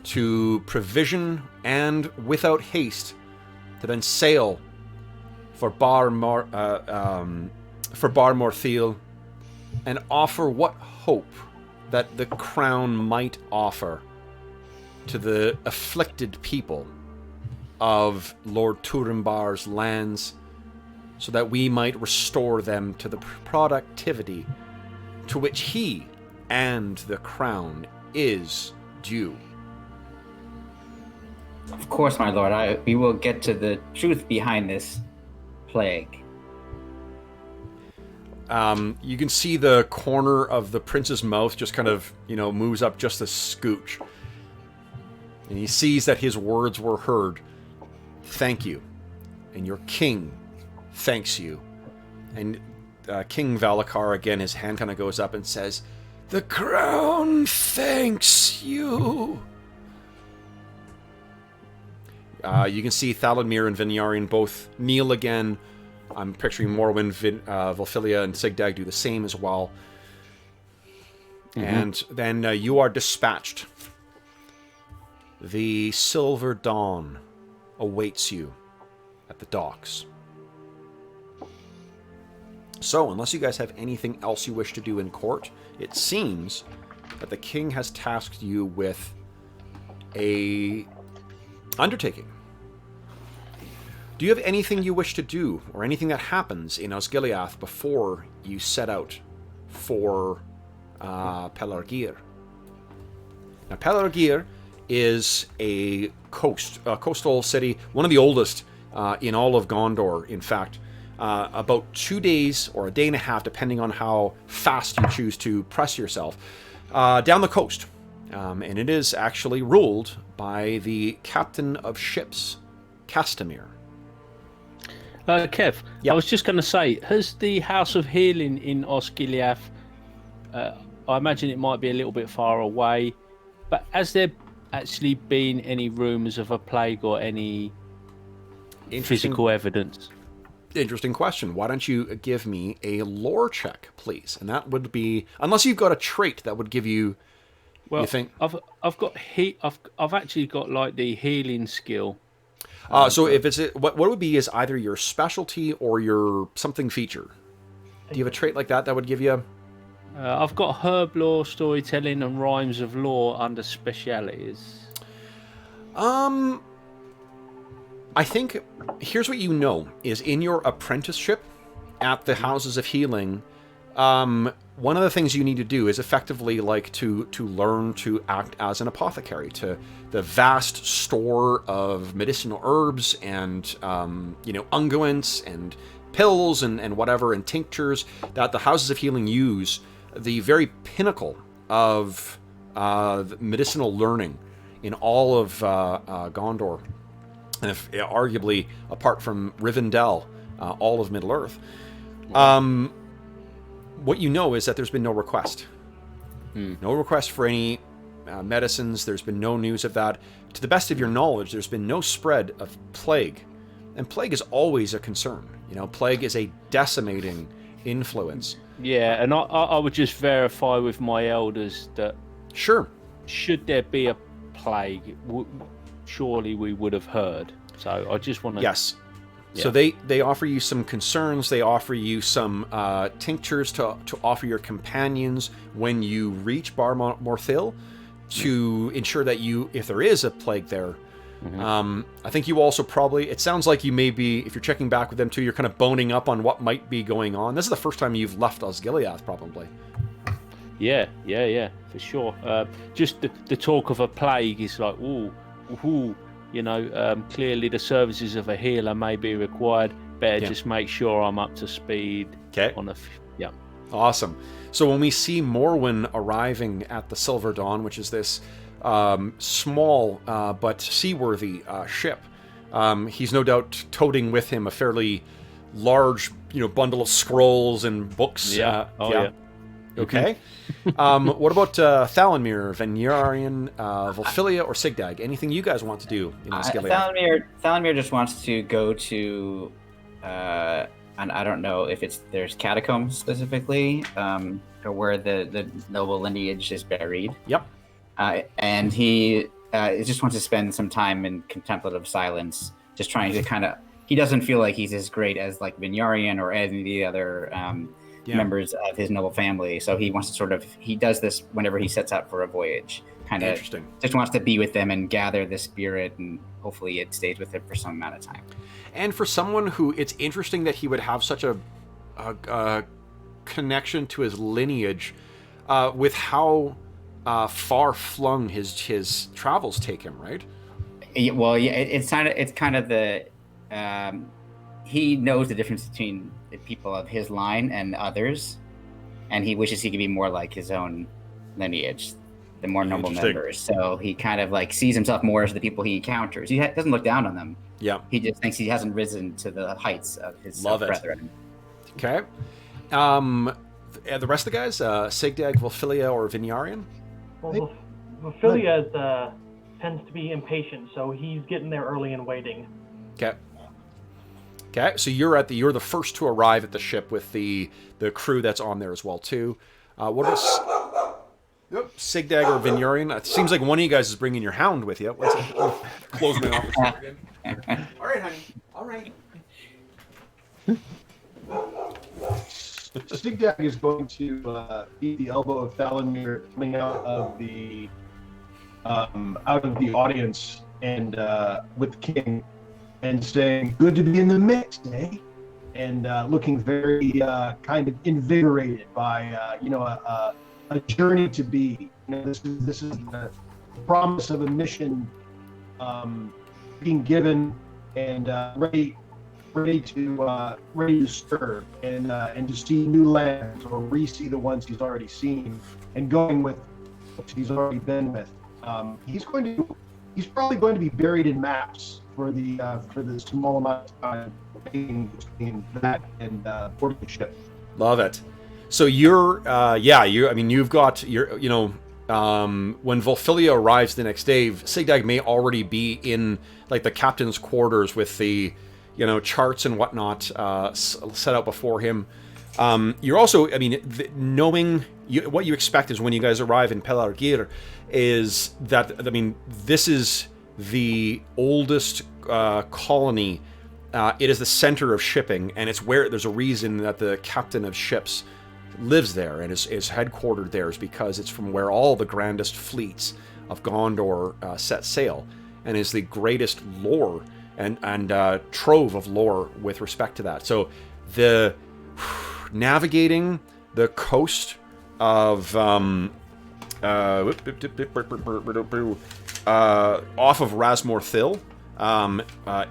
to provision, and without haste to then sail for Bar Morthil, and offer what hope that the crown might offer to the afflicted people of Lord Turambar's lands, so that we might restore them to the productivity to which he and the crown is due. Of course, my lord. We will get to the truth behind this plague. You can see the corner of the prince's mouth just kind of, moves up just a scooch. And he sees that his words were heard. Thank you. And your king thanks you. And King Valacar, again, his hand kind of goes up and says, "The crown thanks you." You can see Thalanmir and Vinyarian both kneel again. I'm picturing Morwen, Volfilia, and Sigdag do the same as well. Mm-hmm. And then you are dispatched. The Silver Dawn awaits you at the docks. So, unless you guys have anything else you wish to do in court, it seems that the king has tasked you with a undertaking. Do you have anything you wish to do, or anything that happens in Osgiliath before you set out for Pelargir? Now, Pelargir is a coastal city, one of the oldest in all of Gondor, in fact. About 2 days or a day and a half, depending on how fast you choose to press yourself, down the coast. And it is actually ruled by the captain of ships, Castamir. Kev, Yep. I was just going to say, has the House of Healing in Osgiliath, I imagine it might be a little bit far away, but has there actually been any rumours of a plague or any physical evidence? Interesting question. Why don't you give me a lore check, please? And that would be, unless you've got a trait that would give you. Well, you think? I've actually got like the healing skill. So if it's what would be is either your specialty or your something feature. Do you have a trait like that would give you? I've got herb lore, storytelling, and rhymes of lore under specialities. I think here's what you know is in your apprenticeship at the Houses of Healing. One of the things you need to do is effectively like to learn to act as an apothecary to the vast store of medicinal herbs and unguents and pills and whatever and tinctures that the Houses of Healing use. The very pinnacle of medicinal learning in all of Gondor, and if, arguably apart from Rivendell, all of Middle Earth. What you know is that there's been no request. No request for any medicines. There's been no news of that. To the best of your knowledge, there's been no spread of plague. And plague is always a concern. Plague is a decimating influence. Yeah, and I would just verify with my elders that Sure. should there be a plague, surely we would have heard. So I just want to... Yes. Yeah. So they offer you some concerns. They offer you some tinctures to offer your companions when you reach Bar Morthil to ensure that if there is a plague there. I think you also probably, it sounds like you may be, if you're checking back with them too, you're kind of boning up on what might be going on. This is the first time you've left Osgiliath, probably. Yeah, for sure. Just the talk of a plague is like, clearly the services of a healer may be required. Better just make sure I'm up to speed. Okay. Yeah. Awesome. So when we see Morwen arriving at the Silver Dawn, which is this small but seaworthy ship, he's no doubt toting with him a fairly large, bundle of scrolls and books. Yeah. Okay. What about Thalanmir, Venyarian, Volfilia, or Sigdag? Anything you guys want to do in Osgiliath? Thalanmir just wants to go to, and I don't know if there's catacombs specifically, or where the noble lineage is buried. Yep. And he just wants to spend some time in contemplative silence, just trying to he doesn't feel like he's as great as like Venyarian or any of the other members of his noble family. So he wants to he does this whenever he sets out for a voyage, Interesting. Just wants to be with them and gather the spirit, and hopefully it stays with him for some amount of time. And for someone who, it's interesting that he would have such a connection to his lineage, with how far flung his travels take him, right? Well, yeah, it's kind of the he knows the difference between the people of his line and others, and he wishes he could be more like his own lineage, the more noble members. So he kind of like sees himself more as the people he encounters. He doesn't look down on them. Yeah. He just thinks he hasn't risen to the heights of his brethren. Okay. The rest of the guys, Sigdag, Volfilia, or Venyarian? Well, Ophelia tends to be impatient, so he's getting there early and waiting. Okay, so you're the first to arrive at the ship with the crew that's on there as well too. What about Sigdag or Venyarian? It seems like one of you guys is bringing your hound with you. Close my office door again. All right, honey. All right. Sigdag is going to beat the elbow of Thalanmir coming out of the audience and with the king, and saying, "Good to be in the mix, eh?" And looking very kind of invigorated by a journey to be. This is promise of a mission being given and ready to serve and to see new lands or re-see the ones he's already seen and going with what he's already been with. He's probably going to be buried in maps for the small amount of time between that and boarding ship. Love it. So you've got when Volfilia arrives the next day, Sigdag may already be in like the captain's quarters with the, charts and whatnot set out before him. You're also, knowing what you expect is when you guys arrive in Pelargir is that, this is the oldest colony. It is the center of shipping, and it's where there's a reason that the captain of ships lives there and is headquartered there, is because it's from where all the grandest fleets of Gondor set sail, and is the greatest lore and trove of lore with respect to that. So the navigating the coast of off of Rasmor Thil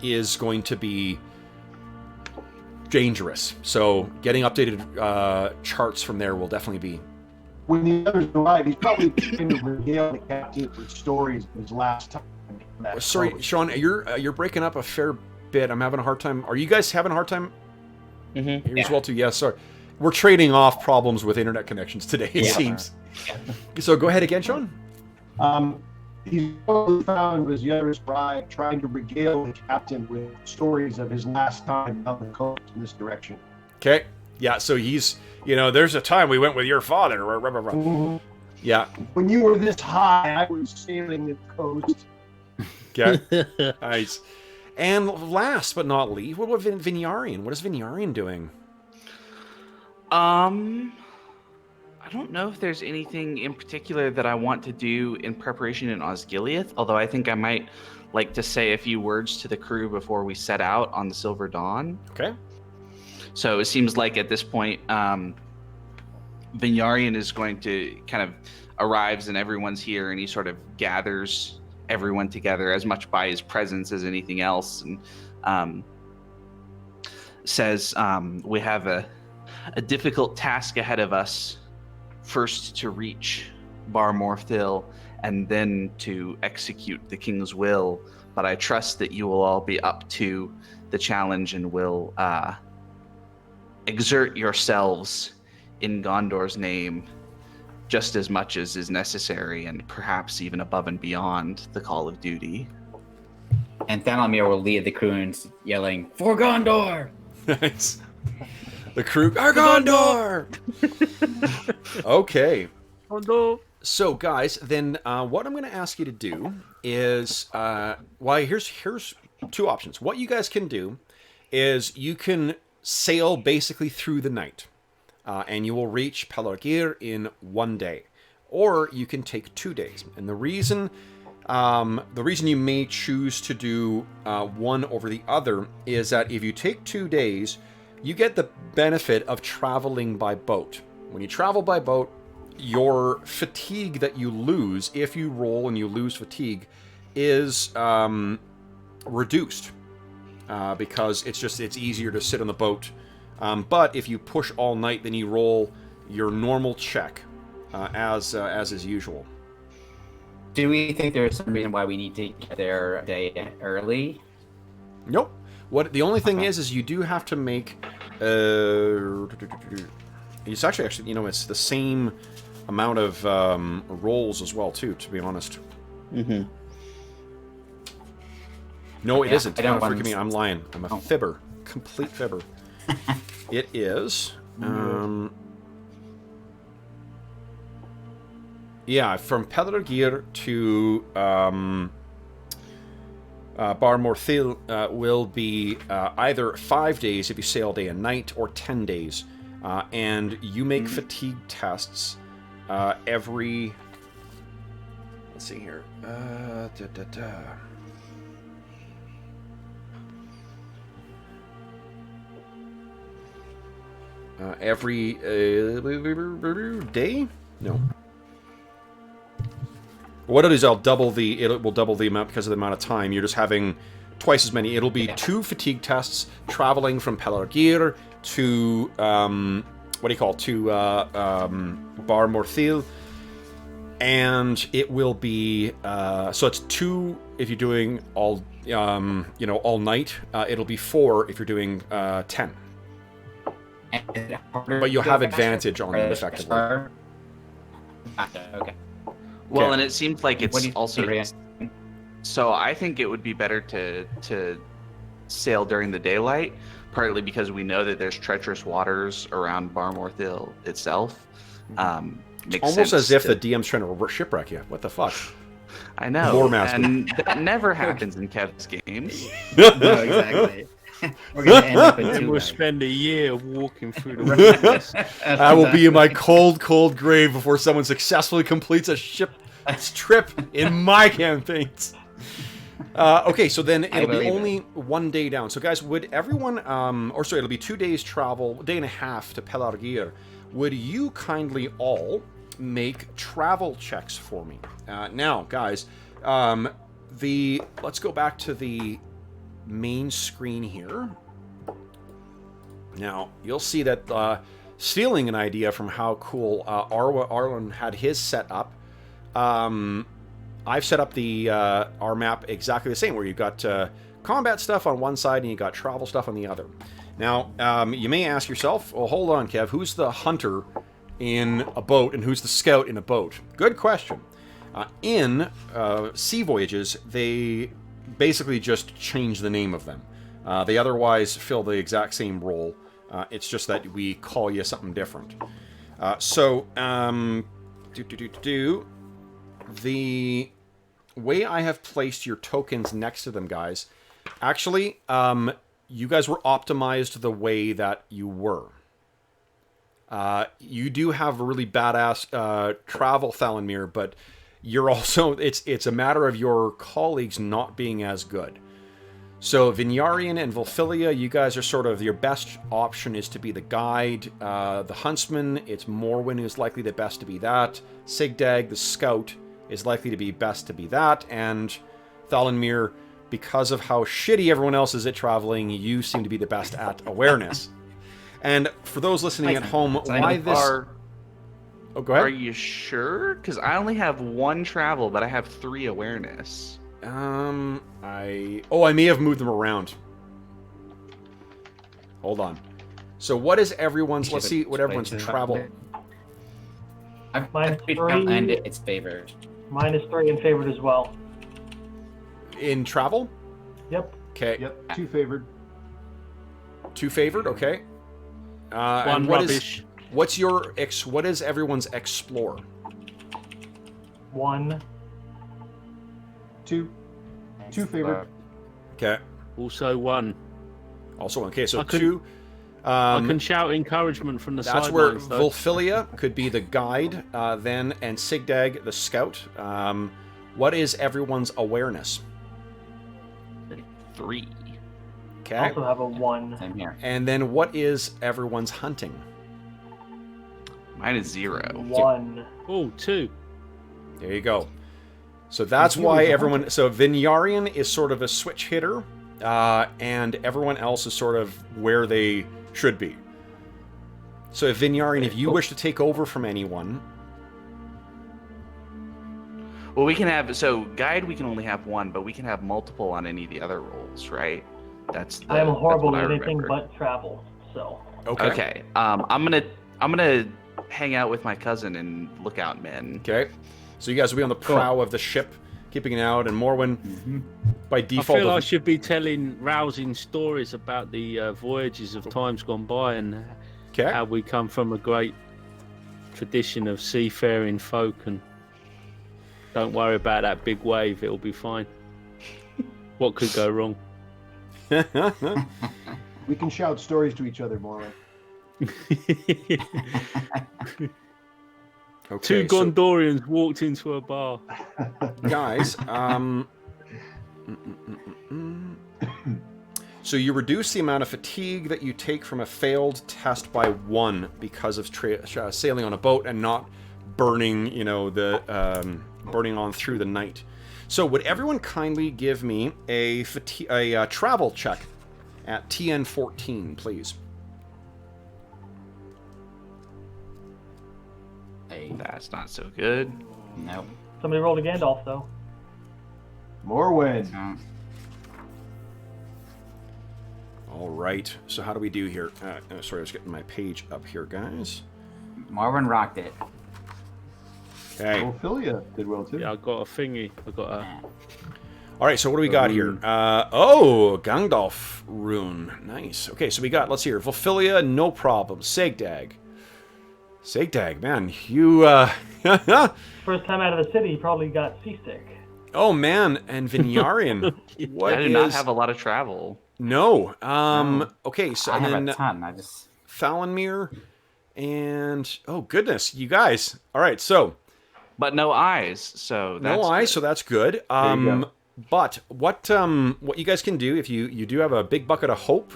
is going to be dangerous. So getting updated charts from there will definitely be. When the others arrive, he's probably trying to regale the captain with stories of his last time. Sorry, Sean, you're breaking up a fair bit. I'm having a hard time. Are you guys having a hard time? Mm-hmm. Here as well too. Yes, sorry. We're trading off problems with internet connections today, it seems. So go ahead again, Sean. He's probably found as the others arrive trying to regale the captain with stories of his last time down the coast in this direction. Okay. Yeah, so he's, there's a time we went with your father. Mm-hmm. Yeah. When you were this high, I was sailing the coast. Okay. Nice. And last but not least, what about Vinyarian? What is Vinyarian doing? I don't know if there's anything in particular that I want to do in preparation in Osgiliath, although I think I might like to say a few words to the crew before we set out on the Silver Dawn. Okay. So it seems like at this point, Vinyarian is going to kind of arrives and everyone's here, and he sort of gathers everyone together as much by his presence as anything else, and says, we have a difficult task ahead of us. First to reach Bar Morthil, and then to execute the king's will. But I trust that you will all be up to the challenge and will exert yourselves in Gondor's name just as much as is necessary, and perhaps even above and beyond the call of duty. And Thalamir will lead the crew in yelling, "For Gondor!" Nice. The crew, Gondor! Okay. Gondor. So, guys, then what I'm going to ask you to do is, here's two options. What you guys can do is you can sail basically through the night, and you will reach Pelargir in 1 day, or you can take 2 days. And the reason you may choose to do one over the other is that if you take 2 days, you get the benefit of traveling by boat. When you travel by boat, your fatigue that you lose, if you roll and you lose fatigue, is reduced because it's easier to sit on the boat. But if you push all night, then you roll your normal check as is usual. Do we think there's some reason why we need to get there a day early? Nope. The only thing is you do have to make. It's actually it's the same amount of rolls as well too. To be honest. Mm-hmm. No, it isn't. Forgive me, I'm lying. I'm a fibber, complete fibber. It is. From Pelargir to Bar Morthil will be either 5 days if you sail day and night, or 10 days. And you make fatigue tests every... Let's see here. Every day? No. What it is, it will double the amount because of the amount of time. You're just having twice as many. It'll be 2 fatigue tests traveling from Pelargir to Bar Morthil, and it will be so it's 2 if you're doing all all night. It'll be 4 if you're doing 10. But you'll have advantage on them effectively. Okay. Well, Okay. and it seems like What do it's you also. think, So I think it would be better to sail during the daylight, partly because we know that there's treacherous waters around Bar Morthil itself. Makes Almost sense as if to- the DM's trying to shipwreck you. What the fuck? I know, Lore master. and that never happens in Kev's games. No, exactly. We're gonna end up in And 2 we'll bags. spend a year walking through the wilderness. I will be in my cold, cold grave before someone successfully completes a ship's trip in my campaigns. Okay, so then it'll be believe only 1 day down. So guys, would everyone, it'll be 2 days travel, day and a half to Pelargir. Would you kindly all make travel checks for me? Now, guys, let's go back to the main screen here. Now, you'll see that stealing an idea from how cool Arlen had his set up, I've set up the our map exactly the same, where you've got combat stuff on one side and you got travel stuff on the other. Now, you may ask yourself, well, hold on, Kev, who's the hunter in a boat and who's the scout in a boat? Good question. In sea voyages, they basically just change the name of them. They otherwise fill the exact same role. It's just that we call you something different. The way I have placed your tokens next to them, guys, actually, you guys were optimized the way that you were. You do have a really badass travel, Thalanmir, but you're also, it's a matter of your colleagues not being as good. So Vinyarian and Volfilia, you guys are sort of, your best option is to be the guide. The huntsman, it's Morwen who's likely the best to be that. Sigdag, the scout, is likely to be best to be that. And Thalanmir, because of how shitty everyone else is at traveling, you seem to be the best at awareness. And for those listening at home, why this... Oh, go ahead. Are you sure? Because I only have 1 travel, but I have 3 awareness. I may have moved them around. Hold on. So what is everyone's... Let's see what everyone's travel... Mine's 3. And it's favored. Mine is 3 and favored as well. In travel? Yep. Okay. Yep, 2 favored. 2 favored, okay. 1 and what rubbish. what is everyone's explore? 1. 2 favored. Okay. Also 1. Also, okay, so I can- 2. I can shout encouragement from the That's where sidelines, though. Volfilia could be the guide, then, and Sigdag the scout. What is everyone's awareness? 3. Okay. Also have a 1. Same here. And then what is everyone's hunting? Mine is 0. 1. Oh, 2. There you go. So that's He why was a everyone... hunter. So Vinyarian is sort of a switch hitter, and everyone else is sort of where they should be. So if Vinyarian, if you wish to take over from anyone... Well, we can have... So, guide, we can only have 1, but we can have multiple on any of the other roles, right? That's I am horrible that's at what I anything remember. but travel, so. Okay. Okay. I'm gonna hang out with my cousin and look out men. Okay. So you guys will be on the prow of the ship, keeping it out, and Morwen, by I default... feel I should be telling rousing stories about the voyages of times gone by and Okay. how we come from a great tradition of seafaring folk, and don't worry about that big wave, it'll be fine. What could go wrong? We can shout stories to each other more. Okay, 2 Gondorians walked into a bar. guys, so you reduce the amount of fatigue that you take from a failed test by 1 because of sailing on a boat and not burning, the burning on through the night. So would everyone kindly give me a travel check at TN 14, please? That's not so good. Nope. Somebody rolled a Gandalf, though. Morwen. All right. So how do we do here? Sorry, I was getting my page up here, guys. Marvin rocked it. Okay. Ophelia did well too. Yeah, I got a thingy. I got a. All right, so what do we got here? Gandalf rune. Nice. Okay, so we got, let's hear, Ophelia, no problem. Segdag. Segdag, man, you, First time out of the city, he probably got seasick. Oh, man, and Vinyarian. What I do not have a lot of travel. No. Okay, so I have then a ton. I just... Falenmir and... Oh, goodness, you guys. All right, so... But no eyes, so that's no eyes, good. so that's good. But what you guys can do, if you do have a big bucket of hope,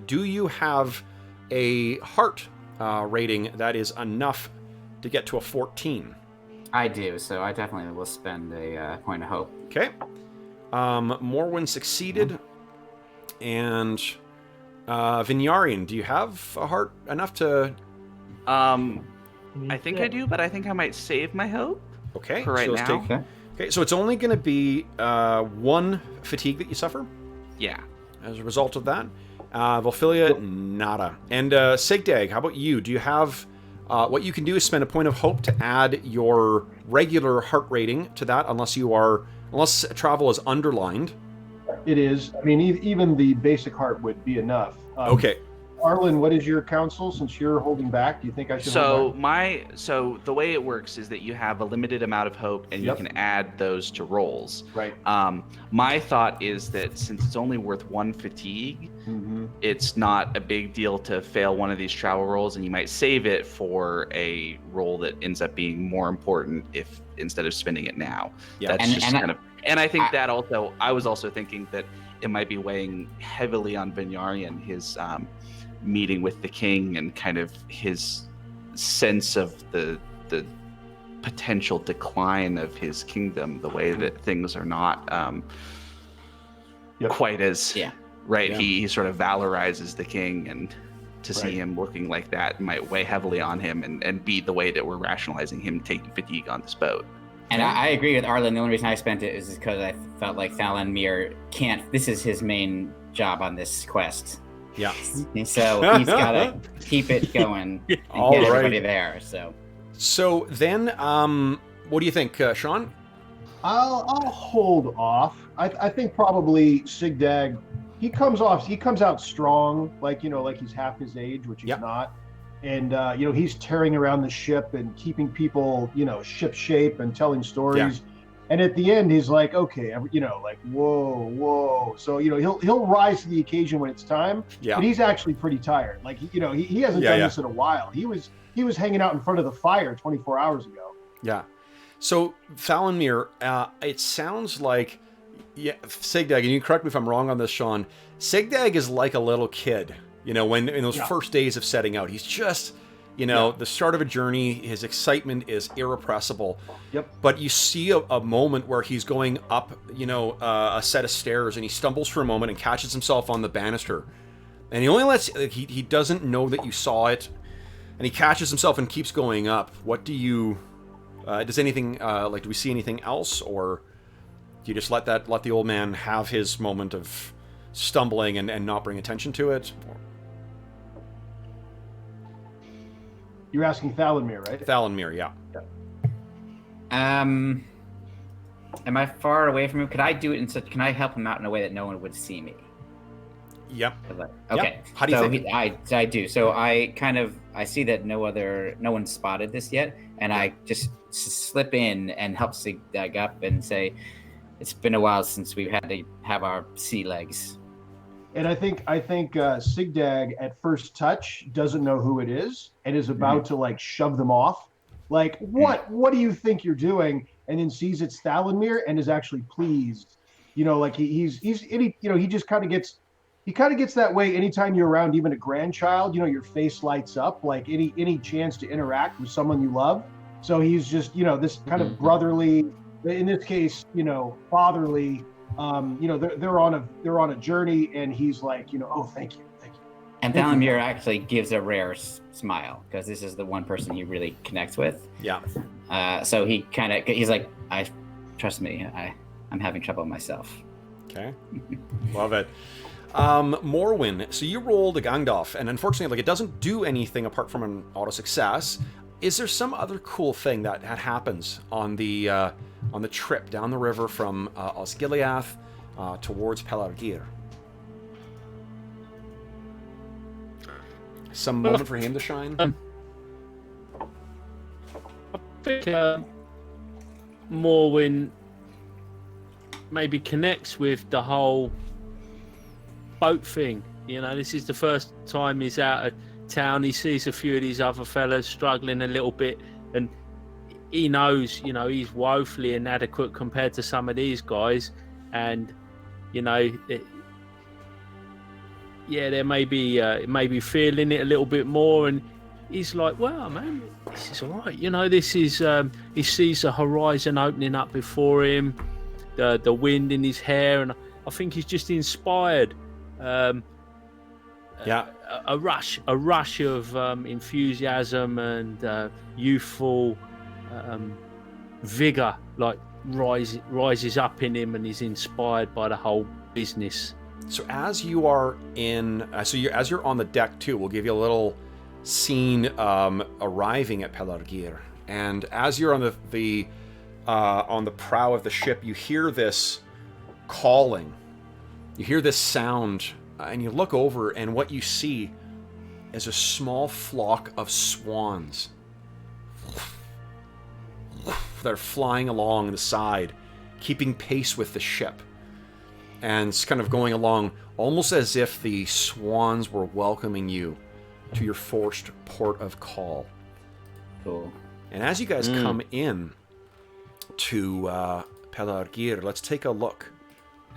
do you have a heart rating that is enough to get to a 14? I do, so I definitely will spend a point of hope. Okay. Morwen succeeded. And Vinyarian, do you have a heart enough to... I think I do, but I think I might save my hope. Okay. For right so let's now. Okay, so it's only going to be 1 fatigue that you suffer Yeah. as a result of that. Ophelia, nada. And Sigdag, how about you? Do you have... what you can do is spend a point of hope to add your regular heart rating to that, unless travel is underlined. It is. I mean, even the basic heart would be enough. Okay. Arlen, what is your counsel since you're holding back? Do you think I should hold back? So the way it works is that you have a limited amount of hope and you can add those to rolls. Right. My thought is that since it's only worth 1 fatigue, it's not a big deal to fail one of these travel rolls, and you might save it for a roll that ends up being more important if instead of spending it now. Yeah. And I think that also, I was also thinking that it might be weighing heavily on Vinyarian, his meeting with the king and kind of his sense of the potential decline of his kingdom, the way that things are not quite as right. Yeah. He sort of valorizes the king, and to see him looking like that might weigh heavily on him and be the way that we're rationalizing him taking fatigue on this boat. And I agree with Arlen. The only reason I spent it is because I felt like Falenmir can't. This is his main job on this quest. Yeah. And so he's got to keep it going and get everybody there. So then, what do you think, Sean? I'll hold off. I think probably Sigdag. He comes out strong, like he's half his age, which he's not. And he's tearing around the ship and keeping people, ship shape and telling stories. Yeah. And at the end, he's like, okay, like, whoa. So, he'll rise to the occasion when it's time. Yeah. But he's actually pretty tired. Like, he hasn't done this in a while. He was hanging out in front of the fire 24 hours ago. Yeah. So, Falenmir, it sounds like, Sigdag, and you correct me if I'm wrong on this, Sean. Sigdag is like a little kid. When in those first days of setting out, he's just, the start of a journey, his excitement is irrepressible. Yep. But you see a moment where he's going up, a set of stairs, and he stumbles for a moment and catches himself on the banister. And he only he doesn't know that you saw it, and he catches himself and keeps going up. What do you, does anything, do we see anything else, or do you just let the old man have his moment of stumbling and not bring attention to it? You're asking Falenmir, right? Falenmir, yeah. Am I far away from him? Could I do it can I help him out in a way that no one would see me? Yep. Okay. Yep. How do you think? I do. So I see that no one spotted this yet, and I just slip in and help Sigdag up and say, it's been a while since we've had to have our sea legs. And I think Sigdag at first touch doesn't know who it is and is about to like shove them off. Like, what do you think you're doing? And then sees it's Falenmir and is actually pleased. Like he just kind of gets that way anytime you're around even a grandchild. Your face lights up like any chance to interact with someone you love. So he's just this kind of brotherly, in this case, fatherly. They're on a journey, and he's like, oh, thank you. And Valamir actually gives a rare smile because this is the one person he really connects with. Yeah. So he's like, trust me, I'm having trouble myself. Okay. Love it. Morwin, so you rolled a Gangdoff, and unfortunately, it doesn't do anything apart from an auto success. Is there some other cool thing that happens on the trip down the river from Osgiliath towards Pelargir? Some moment for him to shine? I think Morwin maybe connects with the whole boat thing. This is the first time he's out of town. He sees a few of these other fellas struggling a little bit, and he knows, he's woefully inadequate compared to some of these guys, and there may be feeling it a little bit more, and he's like, well, man, this is all right. This is he sees the horizon opening up before him, the wind in his hair, and I think he's just inspired. A rush of enthusiasm and youthful vigor rises up in him, and he's inspired by the whole business. So as you are as you're on the deck too, we'll give you a little scene arriving at Pelargir, and as you're on the prow of the ship, you hear this calling, you hear this sound, and you look over, and what you see is a small flock of swans. They're flying along the side, keeping pace with the ship. And it's kind of going along almost as if the swans were welcoming you to your forced port of call. Cool. And as you guys come in to Pelargir, let's take a look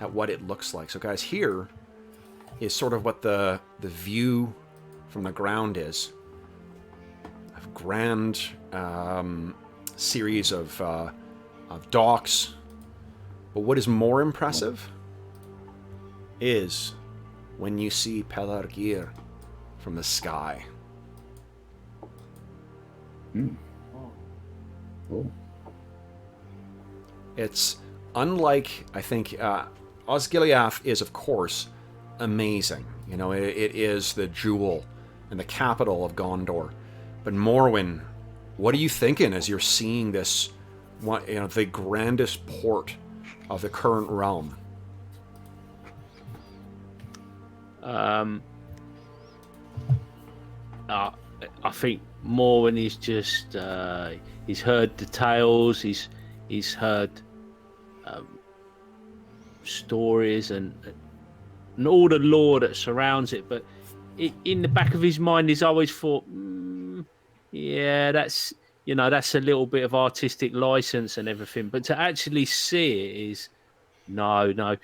at what it looks like. So guys, here is sort of what the view from the ground is. A grand series of docks. But what is more impressive is when you see Pelargir from the sky. Cool. It's unlike, I think, Osgiliath is, of course, amazing. It is the jewel and the capital of Gondor. But Morwin, what are you thinking as you're seeing this, the grandest port of the current realm? I think Morwin is just he's heard the tales, he's heard stories and all the lore that surrounds it, but in the back of his mind he's always thought, that's a little bit of artistic license and everything, but to actually see it is I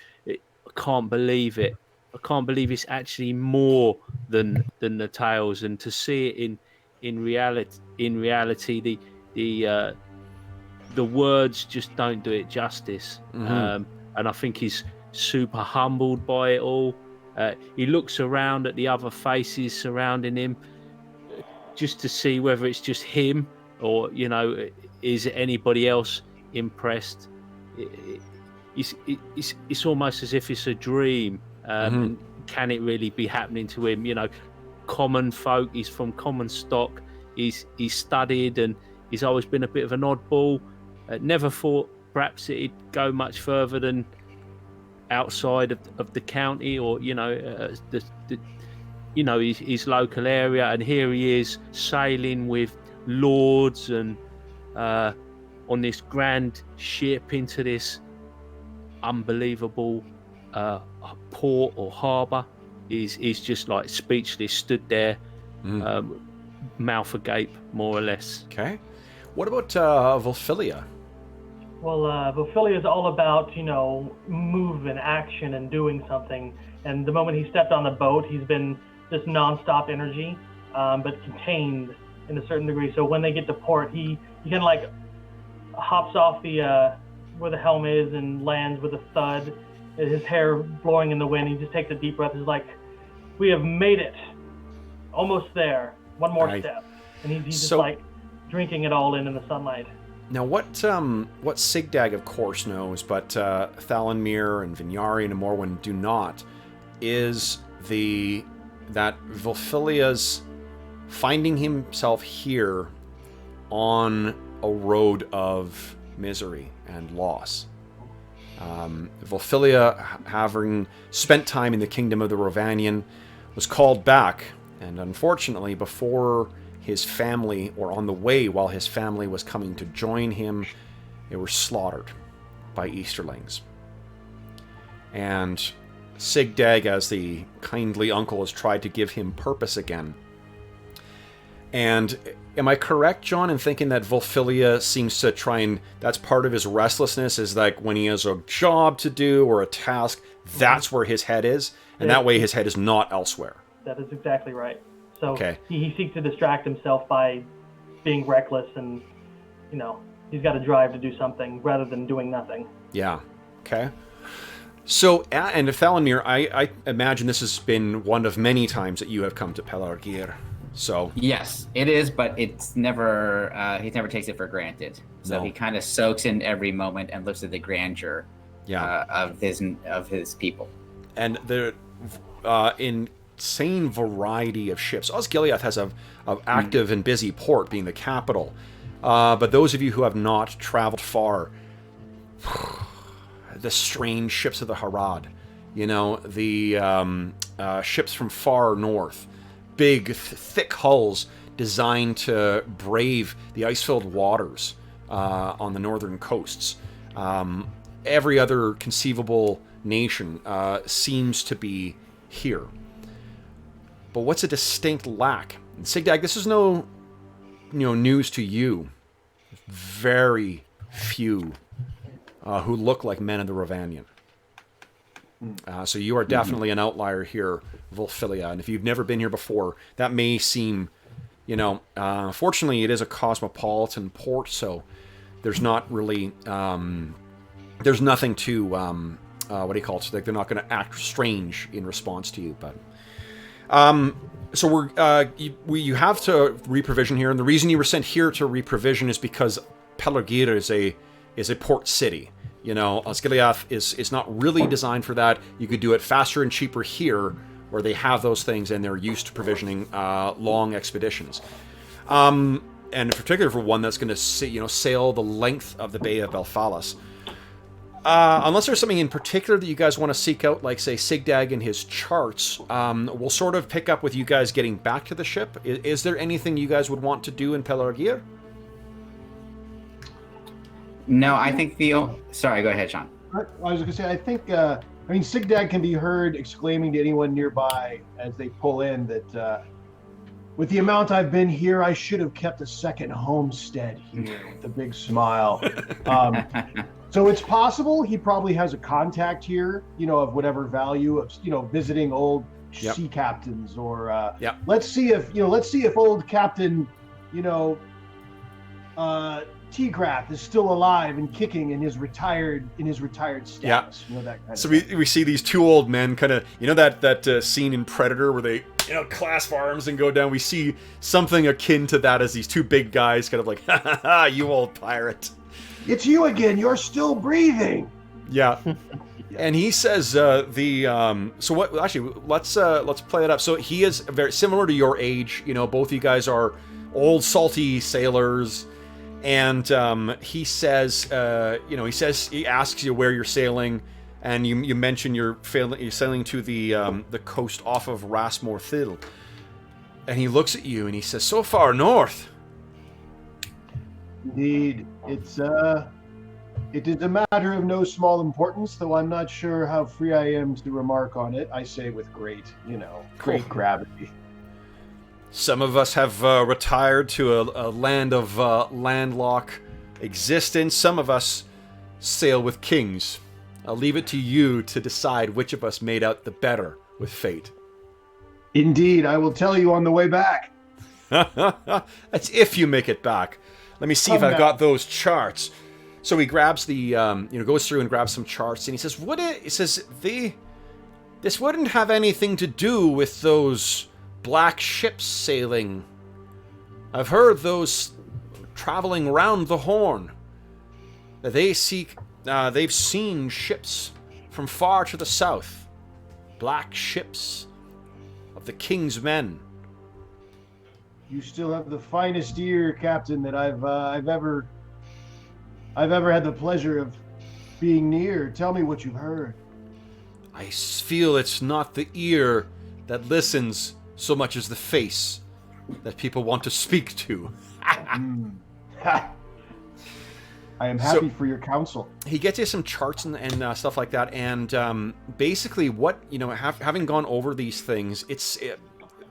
can't believe it. I can't believe it's actually more than the tales, and to see it in reality, the words just don't do it justice. Mm-hmm. And I think he's super humbled by it all. He looks around at the other faces surrounding him, just to see whether it's just him or is anybody else impressed. It's almost as if it's a dream. And can it really be happening to him? Common folk, he's from common stock, he's studied, and he's always been a bit of an oddball. Never thought perhaps it'd go much further than outside of the county, or his local area, and here he is sailing with lords and on this grand ship into this unbelievable port or harbour. He's just like speechless, stood there, mouth agape, more or less. Okay. What about Volfilia? Well, Volfilia is all about, movement, action, and doing something. And the moment he stepped on the boat, he's been just non-stop energy, but contained in a certain degree. So when they get to port, he kind of like hops off the where the helm is and lands with a thud. His hair blowing in the wind. He just takes a deep breath. He's like, "We have made it. Almost there. One more step." And he's just like drinking it all in the sunlight. Now, what Sigdag, of course, knows, but Thalanmir and Vinyari and Morwen do not, is that Volfilia's finding himself here on a road of misery and loss. Volfilia, having spent time in the kingdom of the Rovanian, was called back, and unfortunately, before his family, or on the way while his family was coming to join him, they were slaughtered by Easterlings. And Sigdag, as the kindly uncle, has tried to give him purpose again. And am I correct, John, in thinking that Volfilia seems to try and, that's part of his restlessness, is like when he has a job to do or a task, that's where his head is, and that way his head is not elsewhere. That is exactly right. So he seeks to distract himself by being reckless, and, he's got a drive to do something rather than doing nothing. Yeah. Okay. So, and Thalanmir, I imagine this has been one of many times that you have come to Pelargir. So yes, it is, but it's never. He never takes it for granted. So he kind of soaks in every moment and looks at the grandeur of his people. And the insane variety of ships. Osgiliath has an active and busy port, being the capital. But those of you who have not traveled far, the strange ships of the Harad, the ships from far north, big, thick hulls designed to brave the ice-filled waters on the northern coasts. Every other conceivable nation seems to be here. But what's a distinct lack? And Sigdag, this is no news to you. Very few who look like men of the Rovanian. So you are definitely an outlier here, Volfilia. And if you've never been here before, that may seem, fortunately it is a cosmopolitan port, so there's not really, there's nothing to, what do you call it? Like, they're not going to act strange in response to you, but... So you have to reprovision here, and the reason you were sent here to reprovision is because Pelargir is a port city. Osgiliath is not really designed for that. You could do it faster and cheaper here, where they have those things and they're used to provisioning long expeditions. And in particular for one that's going to sail the length of the Bay of Belfalas. Unless there's something in particular that you guys want to seek out, like, say, Sigdag and his charts, we'll sort of pick up with you guys getting back to the ship. Is there anything you guys would want to do in Pelargir? No, I think Sorry, go ahead, Sean. I was going to say, I think, Sigdag can be heard exclaiming to anyone nearby as they pull in that, with the amount I've been here, I should have kept a second homestead here with a big smile. So it's possible he probably has a contact here, of whatever value of, visiting old sea captains, or let's see if old Captain, Teagrath is still alive and kicking in his retired status. That kind so of we see these two old men kind of, that scene in Predator where they, clasp arms and go down. We see something akin to that as these two big guys kind of like, ha ha ha, you old pirate. It's you again. You're still breathing. Yeah. And he says so what? Actually, let's play it up. So he is very similar to your age. Both of you guys are old salty sailors, and he says, he asks you where you're sailing, and you mention you're sailing to the coast off of Rasmorthil, and he looks at you and he says, "So far north." Indeed, it is a matter of no small importance, though I'm not sure how free I am to remark on it. I say with great gravity. Some of us have retired to a land of landlocked existence. Some of us sail with kings. I'll leave it to you to decide which of us made out the better with fate. Indeed, I will tell you on the way back. That's if you make it back. Let me see if I've got those charts. So he grabs the, goes through and grabs some charts, and he says, this wouldn't have anything to do with those black ships sailing. I've heard those traveling round the Horn, that they've seen ships from far to the south, black ships of the King's men. You still have the finest ear, Captain, that I've ever had the pleasure of being near. Tell me what you've heard. I feel it's not the ear that listens so much as the face that people want to speak to. I am happy for your counsel. He gets you some charts and stuff like that, and basically what, having gone over these things,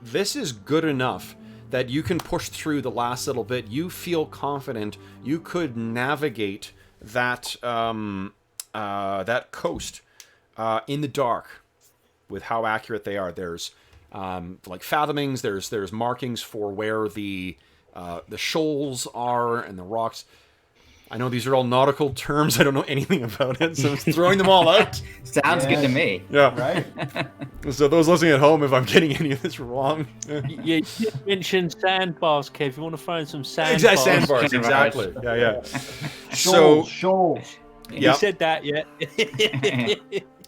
this is good enough that you can push through the last little bit. You feel confident you could navigate that that coast in the dark with how accurate they are. There's like fathomings, there's markings for where the shoals are and the rocks. I know these are all nautical terms. I don't know anything about it, so I'm throwing them all out. Sounds good to me. Yeah. Right? So those listening at home, if I'm getting any of this wrong. You mentioned sandbars, Kev. You want to find some sandbars? Exactly, sandbars, exactly. Yeah. Shoals. You Yep. said that, yeah.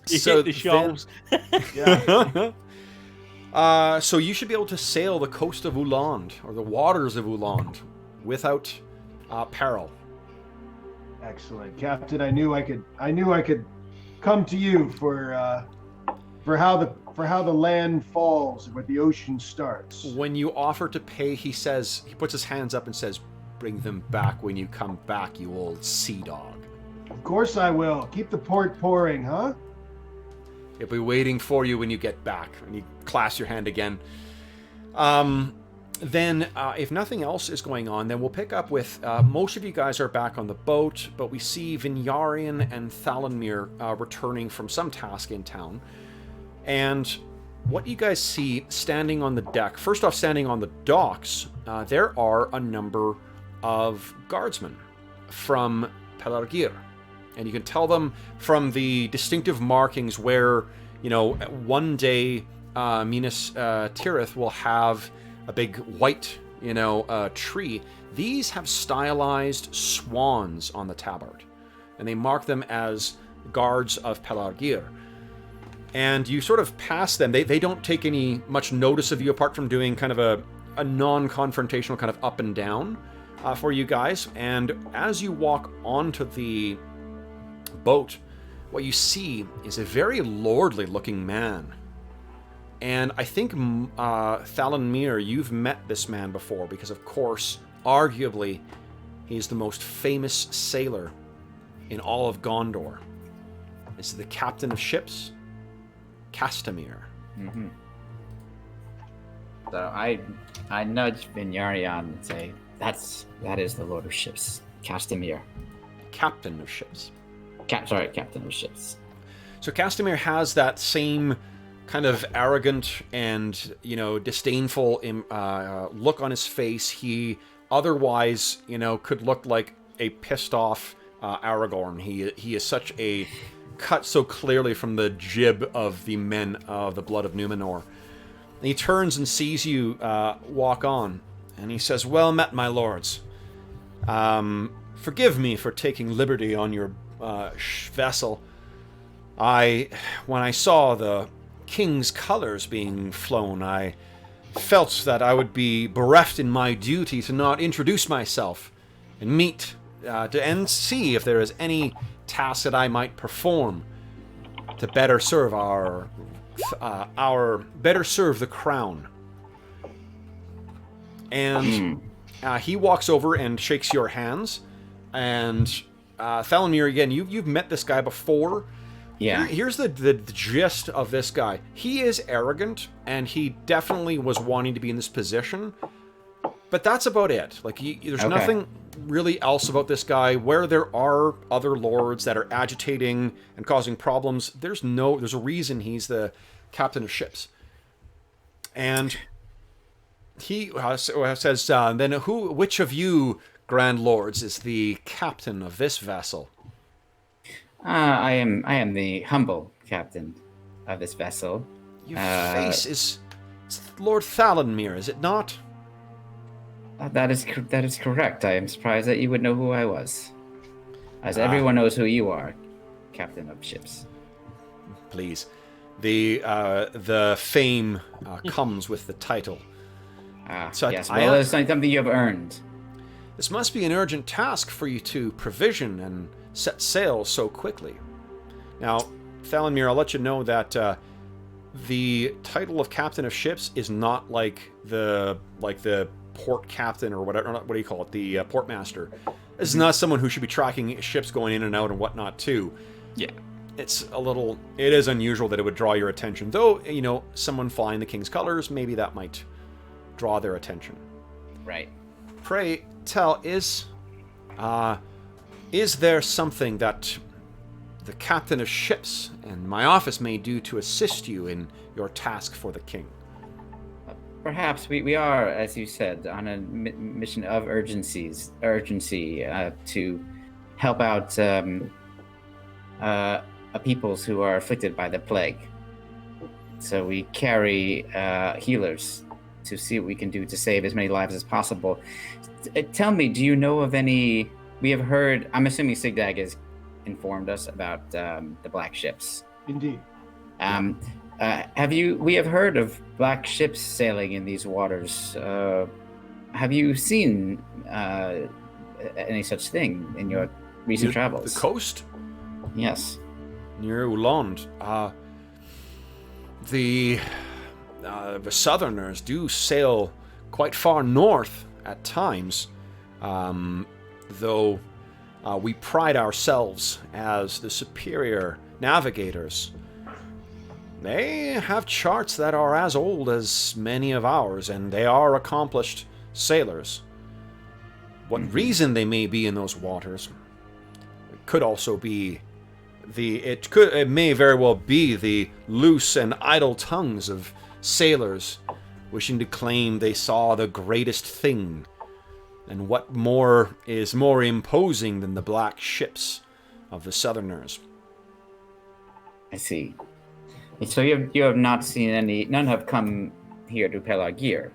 You So hit the shoals. So you should be able to sail the coast of Uland, or the waters of Uland, without peril. Excellent, Captain. I knew I could come to you for how the land falls and where the ocean starts. When you offer to pay, he puts his hands up and says, "Bring them back when you come back, you old sea dog." Of course I will. Keep the port pouring, huh? He'll be waiting for you when you get back. And you clasp your hand again. Then, if nothing else is going on, then we'll pick up with most of you guys are back on the boat, but we see Vinyarian and Thalanmir returning from some task in town. And what you guys see standing on the deck, first off, standing on the docks, there are a number of guardsmen from Pelargir. And you can tell them from the distinctive markings where, one day Minas Tirith will have a big white, tree. These have stylized swans on the tabard, and they mark them as guards of Pelargir. And you sort of pass them. They don't take any much notice of you, apart from doing kind of a non-confrontational kind of up and down for you guys. And as you walk onto the boat, what you see is a very lordly-looking man. And I think, Thalanmir, you've met this man before, because, of course, arguably, he's the most famous sailor in all of Gondor. This is the captain of ships, Castamir. Mm-hmm. So I nudge Vinyarion and say, that is the Lord of Ships, Castamir. Captain of ships. Captain of Ships. So Castamir has that same kind of arrogant and, disdainful look on his face. He otherwise, could look like a pissed off Aragorn. He is such a cut so clearly from the jib of the men of the blood of Numenor. And he turns and sees you walk on, and he says, "Well met, my lords. Forgive me for taking liberty on your vessel. When I saw the King's colors being flown, I felt that I would be bereft in my duty to not introduce myself and meet and see if there is any task that I might perform to better serve better serve the crown." And he walks over and shakes your hands. And Thalanmir, again, you've met this guy before. Yeah. Here's the gist of this guy. He is arrogant, and he definitely was wanting to be in this position. But that's about it. Like, there's nothing really else about this guy. Where there are other lords that are agitating and causing problems, there's a reason he's the captain of ships. And he says, then which of you Grand Lords, is the captain of this vessel? I am the humble captain of this vessel. Your face is it's Lord Thalanmere, is it not? That is correct. I am surprised that you would know who I was, as everyone knows who you are, captain of ships. Please. The fame comes with the title. So yes, well, it's something you have earned. This must be an urgent task for you to provision and set sail so quickly. Now, Thalanmere, I'll let you know that the title of captain of ships is not like the port captain or whatever. What do you call it? The port master. This is not someone who should be tracking ships going in and out and whatnot too. Yeah. It is unusual that it would draw your attention. Though, someone flying the king's colors, maybe that might draw their attention. Right. Pray tell, is there something that the captain of ships and my office may do to assist you in your task for the king? Perhaps we are, as you said, on a mission of urgency to help out peoples who are afflicted by the plague. So we carry healers to see what we can do to save as many lives as possible. Tell me, do you know of any? We have heard. I'm assuming Sigdag has informed us about the black ships. Indeed. We have heard of black ships sailing in these waters. Have you seen any such thing in your recent travels? The coast? Yes. Near Uland. The Southerners do sail quite far north at times, though we pride ourselves as the superior navigators. They have charts that are as old as many of ours, and they are accomplished sailors. What reason they may be in those waters could also be it may very well be the loose and idle tongues of sailors wishing to claim they saw the greatest thing, and what more is more imposing than the black ships of the Southerners. I see. So you have not seen any. None have come here to Pelargir.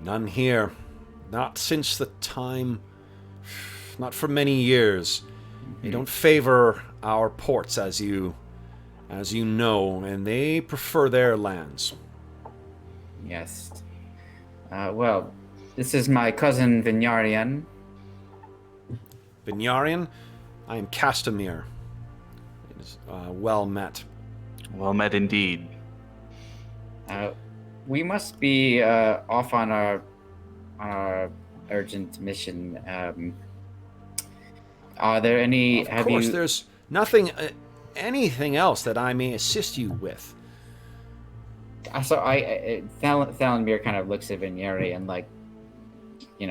None here, not since the time. Not for many years. They don't favor our ports, as you know, and they prefer their lands. Yes. Well, this is my cousin Vinyarian. Vinyarian? I am Castamere. It is well met. Well met indeed. We must be off on our urgent mission. Are there any? Of course, there's nothing, anything else that I may assist you with. So Thalanmere kind of looks at Vinyari and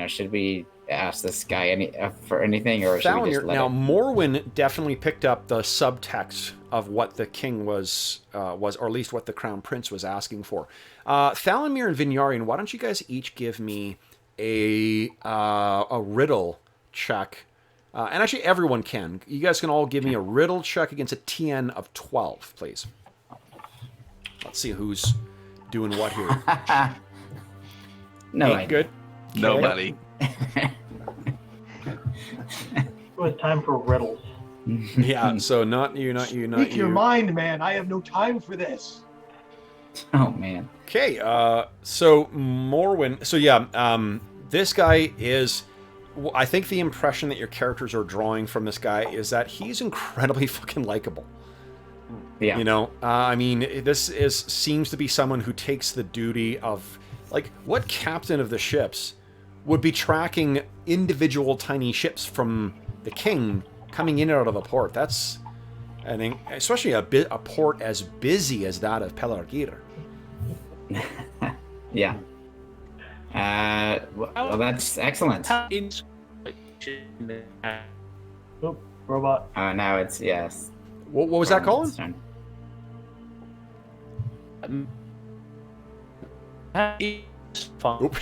should we ask this guy for anything, or should we just let now, it? Morwen definitely picked up the subtext of what the king was, or at least what the crown prince was asking for. Thalanmere and Vinyarian, why don't you guys each give me a riddle check? And actually, everyone can. You guys can all give me a riddle check against a TN of 12, please. Let's see who's doing what here. No, Ain't good. Nobody. It was time for riddles. Yeah, so not you, not you, not Speak you. your mind, man. I have no time for this. Oh man. Okay, so Morwen. So yeah, this guy is. I think the impression that your characters are drawing from this guy is that he's incredibly fucking likable. Yeah. I mean, seems to be someone who takes the duty of, what captain of the ships would be tracking individual tiny ships from the king coming in and out of a port? That's, I think, especially a port as busy as that of Pelargir. Yeah. Well, that's excellent. Oop, robot. Now it's yes. What was that, Colin? Fine. Oop.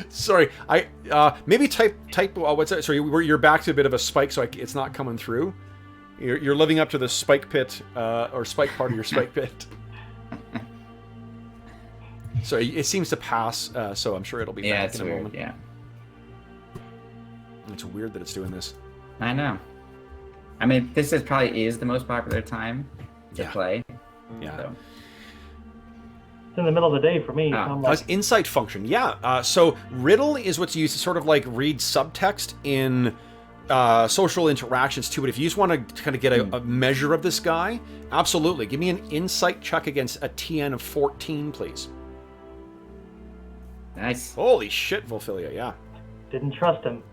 Sorry, I maybe type. What's that? Sorry, you're back to a bit of a spike, so it's not coming through. You're living up to the spike pit or spike part of your spike pit. So it seems to pass. So I'm sure it'll be back in a moment. Yeah, It's weird that it's doing this. I know. I mean, this probably is the most popular time to play. Yeah. So. It's in the middle of the day for me. Ah. So I'm like, Insight function, yeah. So riddle is what's used to sort of like read subtext in social interactions too. But if you just want to kind of get a measure of this guy, absolutely. Give me an insight check against a TN of 14, please. Nice. Holy shit, Volfilia, yeah. didn't trust him.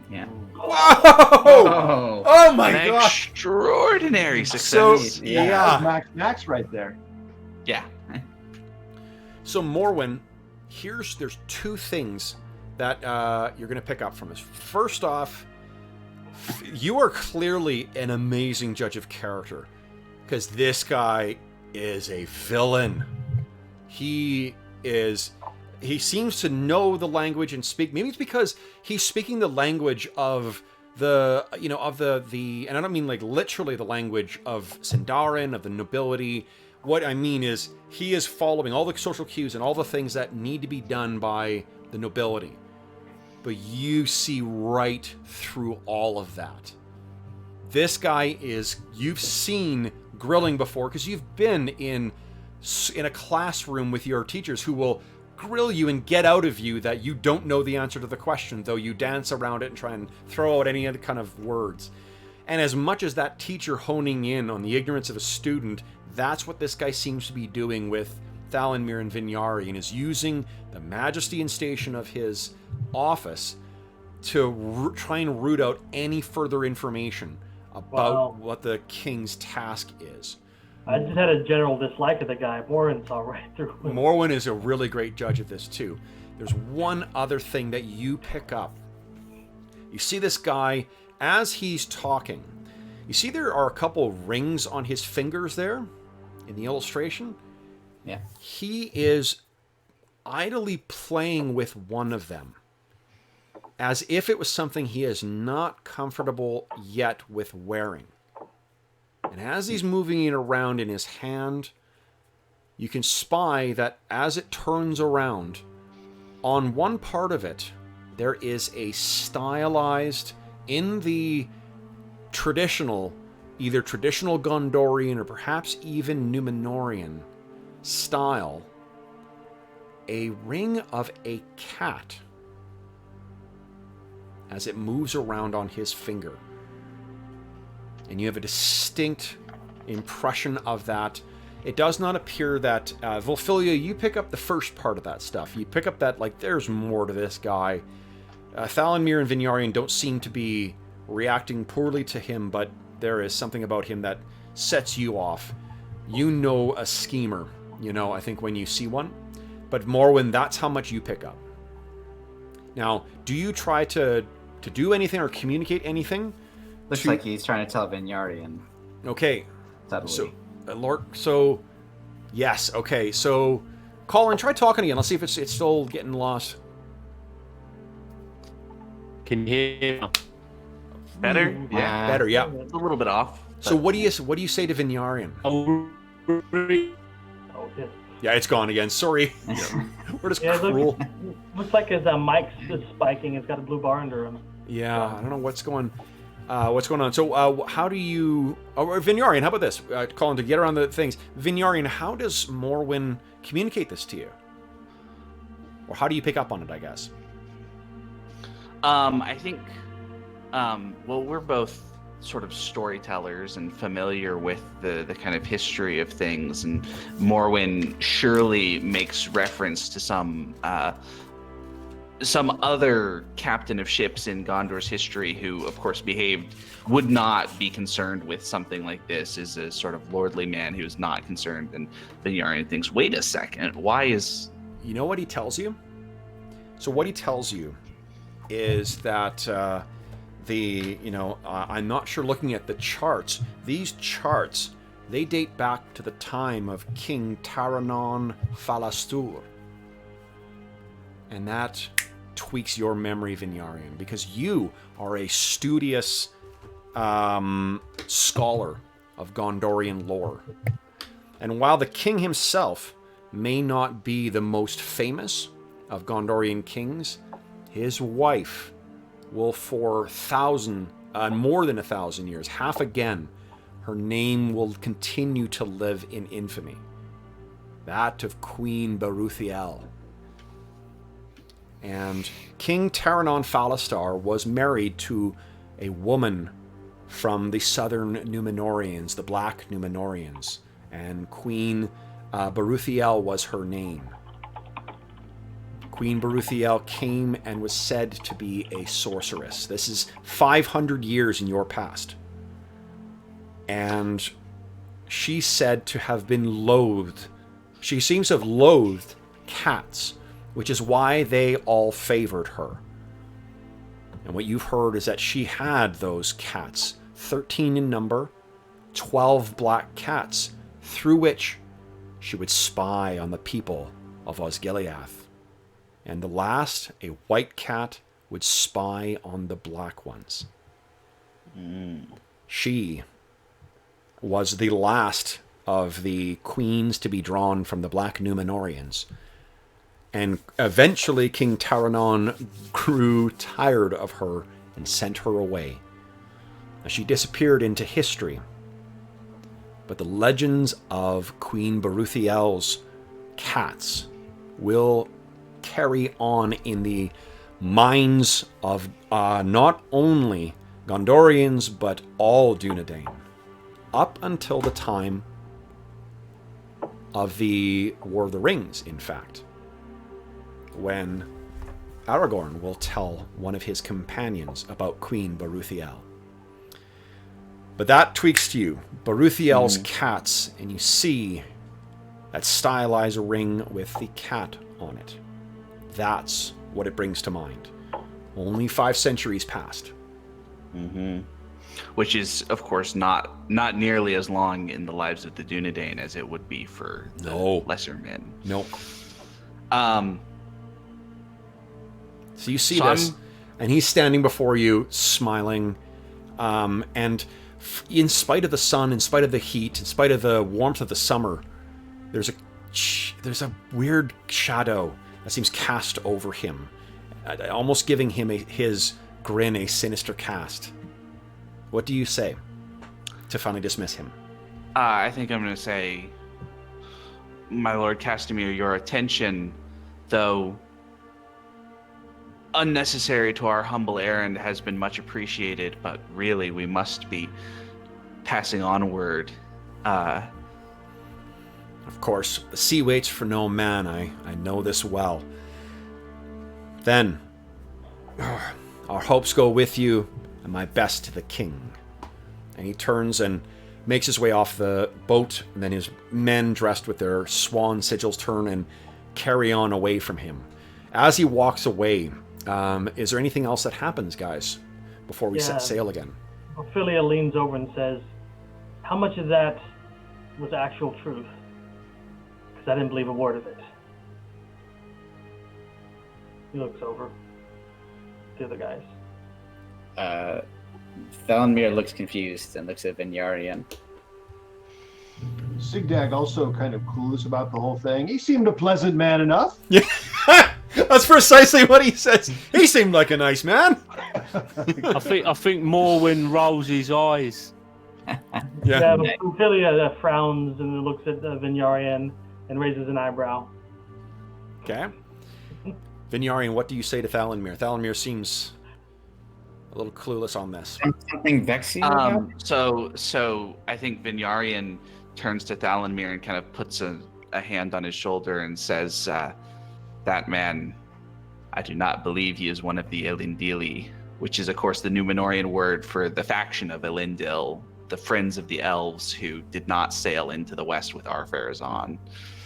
Yeah. Whoa! Oh my An gosh! extraordinary So success. yeah. Max right there. Yeah. So Morwen, there's two things that you're going to pick up from this. First off, you are clearly an amazing judge of character, because this guy is a villain. He seems to know the language and speak. Maybe it's because he's speaking the language of the and I don't mean like literally the language of Sindarin, of the nobility. What I mean is he is following all the social cues and all the things that need to be done by the nobility. But you see right through all of that. This guy you've seen grilling before, because you've been in a classroom with your teachers who will grill you and get out of you that you don't know the answer to the question, though you dance around it and try and throw out any other kind of words. And as much as that teacher honing in on the ignorance of a student, that's what this guy seems to be doing with Thalanmir and Vinyari, and is using the majesty and station of his office to try and root out any further information about what the king's task is. I just had a general dislike of the guy. Warren saw right through him. Morwen is a really great judge of this too. There's one other thing that you pick up. You see this guy as he's talking. You see there are a couple rings on his fingers there in the illustration. Yeah. He is idly playing with one of them, as if it was something he is not comfortable yet with wearing. And as he's moving it around in his hand, you can spy that as it turns around, on one part of it, there is a stylized, in the traditional, either traditional Gondorian or perhaps even Numenorian style, a ring of a cat as it moves around on his finger. And you have a distinct impression of that. It does not appear that... Volfilia, you pick up the first part of that stuff. You pick up that, like, there's more to this guy. Thalanmir and Vinyarian don't seem to be reacting poorly to him, but there is something about him that sets you off. You know a schemer, I think, when you see one. But Morwen, that's how much you pick up. Now, do you try to do anything or communicate anything? Looks like he's trying to tell Vinyarian. Okay. Subtly. So, yes. Okay. So, Colin, try talking again. Let's see if it's still getting lost. Can you hear me? Better? Yeah. Better. Yeah. It's a little bit off. So, what do you say to Vinyarian? Oh, yes. Yeah, it's gone again. Sorry. We're just Yeah, cruel. Looks like his mic's just spiking. It's got a blue bar under him. Yeah, I don't know what's going on. So, how do you... Vinyarian, how about this? Colin, to get around the things. Vinyarian, how does Morwen communicate this to you? Or how do you pick up on it, I guess? I think, well, we're both sort of storytellers and familiar with the kind of history of things, and Morwen surely makes reference to some other captain of ships in Gondor's history who, of course, would not be concerned with something like this, is a sort of lordly man who is not concerned. And Vinyarian thinks, wait a second, why is... You know what he tells you? So what he tells you is that I'm not sure, looking at the charts, these charts, they date back to the time of King Taranon Falastur. And that tweaks your memory, Vinyarian, because you are a studious scholar of Gondorian lore. And while the king himself may not be the most famous of Gondorian kings, his wife will for more than 1,000 years, half again, her name will continue to live in infamy. That of Queen Baruthiel. And King Taranon Falastar was married to a woman from the southern Númenóreans, the Black Númenóreans, and Queen Baruthiel was her name. Queen Baruthiel came and was said to be a sorceress. This is 500 years in your past. And she's said to have been loathed. She seems to have loathed cats, which is why they all favored her. And what you've heard is that she had those cats, 13 in number, 12 black cats, through which she would spy on the people of Osgiliath. And the last, a white cat, would spy on the black ones. She was the last of the queens to be drawn from the Black Númenóreans. And eventually King Taranon grew tired of her and sent her away. She disappeared into history. But the legends of Queen Baruthiel's cats will carry on in the minds of not only Gondorians, but all Dunedain, up until the time of the War of the Rings, in fact, when Aragorn will tell one of his companions about Queen Baruthiel. But that tweaks to you. Baruthiel's cats, and you see that stylized ring with the cat on it. That's what it brings to mind. Only 5 centuries passed. Which is, of course, not nearly as long in the lives of the Dunedain as it would be for the lesser men. Nope. So you see So this, and he's standing before you, smiling, and in spite of the sun, in spite of the heat, in spite of the warmth of the summer, there's a weird shadow that seems cast over him, almost giving him his grin a sinister cast. What do you say to finally dismiss him? I think I'm going to say, my Lord Castamere, your attention, though unnecessary to our humble errand, has been much appreciated, but really we must be passing on word. Of course, the sea waits for no man. I know this well. Then, our hopes go with you, and my best to the king. And he turns and makes his way off the boat, and then his men dressed with their swan sigils turn and carry on away from him. As he walks away, is there anything else that happens, guys, before we set sail again? Ophelia leans over and says, how much of that was actual truth? Because I didn't believe a word of it. He looks over to the other guys. Thalanmir looks confused and looks at Vinyarian. Sigdag also kind of clueless about the whole thing. He seemed a pleasant man enough. Yeah, that's precisely what he says. He seemed like a nice man. I think Morwen rolls his eyes. Yeah, but Ophelia frowns and looks at Vinyarian and raises an eyebrow. Okay. Vinyarian, what do you say to Thalanmir? Thalanmir seems a little clueless on this. Something vexing? So I think Vinyarian turns to Thalanmir and kind of puts a hand on his shoulder and says, that man, I do not believe he is one of the Elendili, which is, of course, the Númenórean word for the faction of Elendil, the friends of the elves who did not sail into the west with Ar-Pharazôn.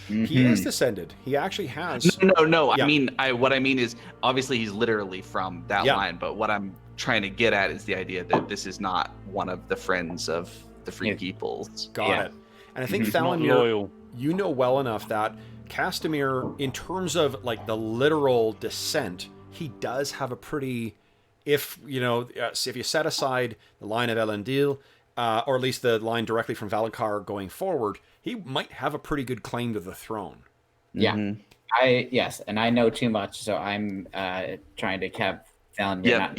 He is descended. He actually has. No. Yeah. I mean, what I mean is, obviously, he's literally from that line. But what I'm trying to get at is the idea that this is not one of the friends of the Free Peoples. Got it. And I think Thalanmir, you know well enough that Castamere, in terms of like the literal descent, he does have a pretty, if if you set aside the line of Elendil, or at least the line directly from Valacar going forward, he might have a pretty good claim to the throne. Yeah. Yes, and I know too much, so I'm trying to cap down. Yeah.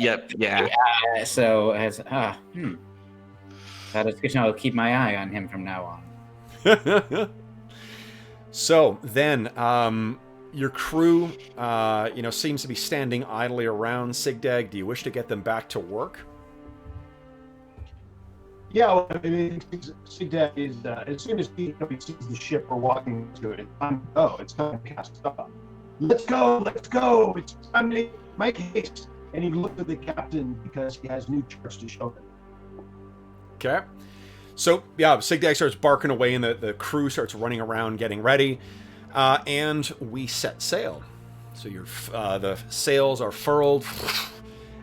So as that is good to know. Keep my eye on him from now on. So then, your crew, seems to be standing idly around. Sigdag, do you wish to get them back to work? Yeah, well, I mean, Sigdag is, as soon as he sees the ship or walking to it, it's time to cast off. Let's go, it's time to make haste. And he looked at the captain because he has new charts to show him. Okay. So, yeah, Sigdag starts barking away, and the crew starts running around getting ready, and we set sail. So the sails are furled,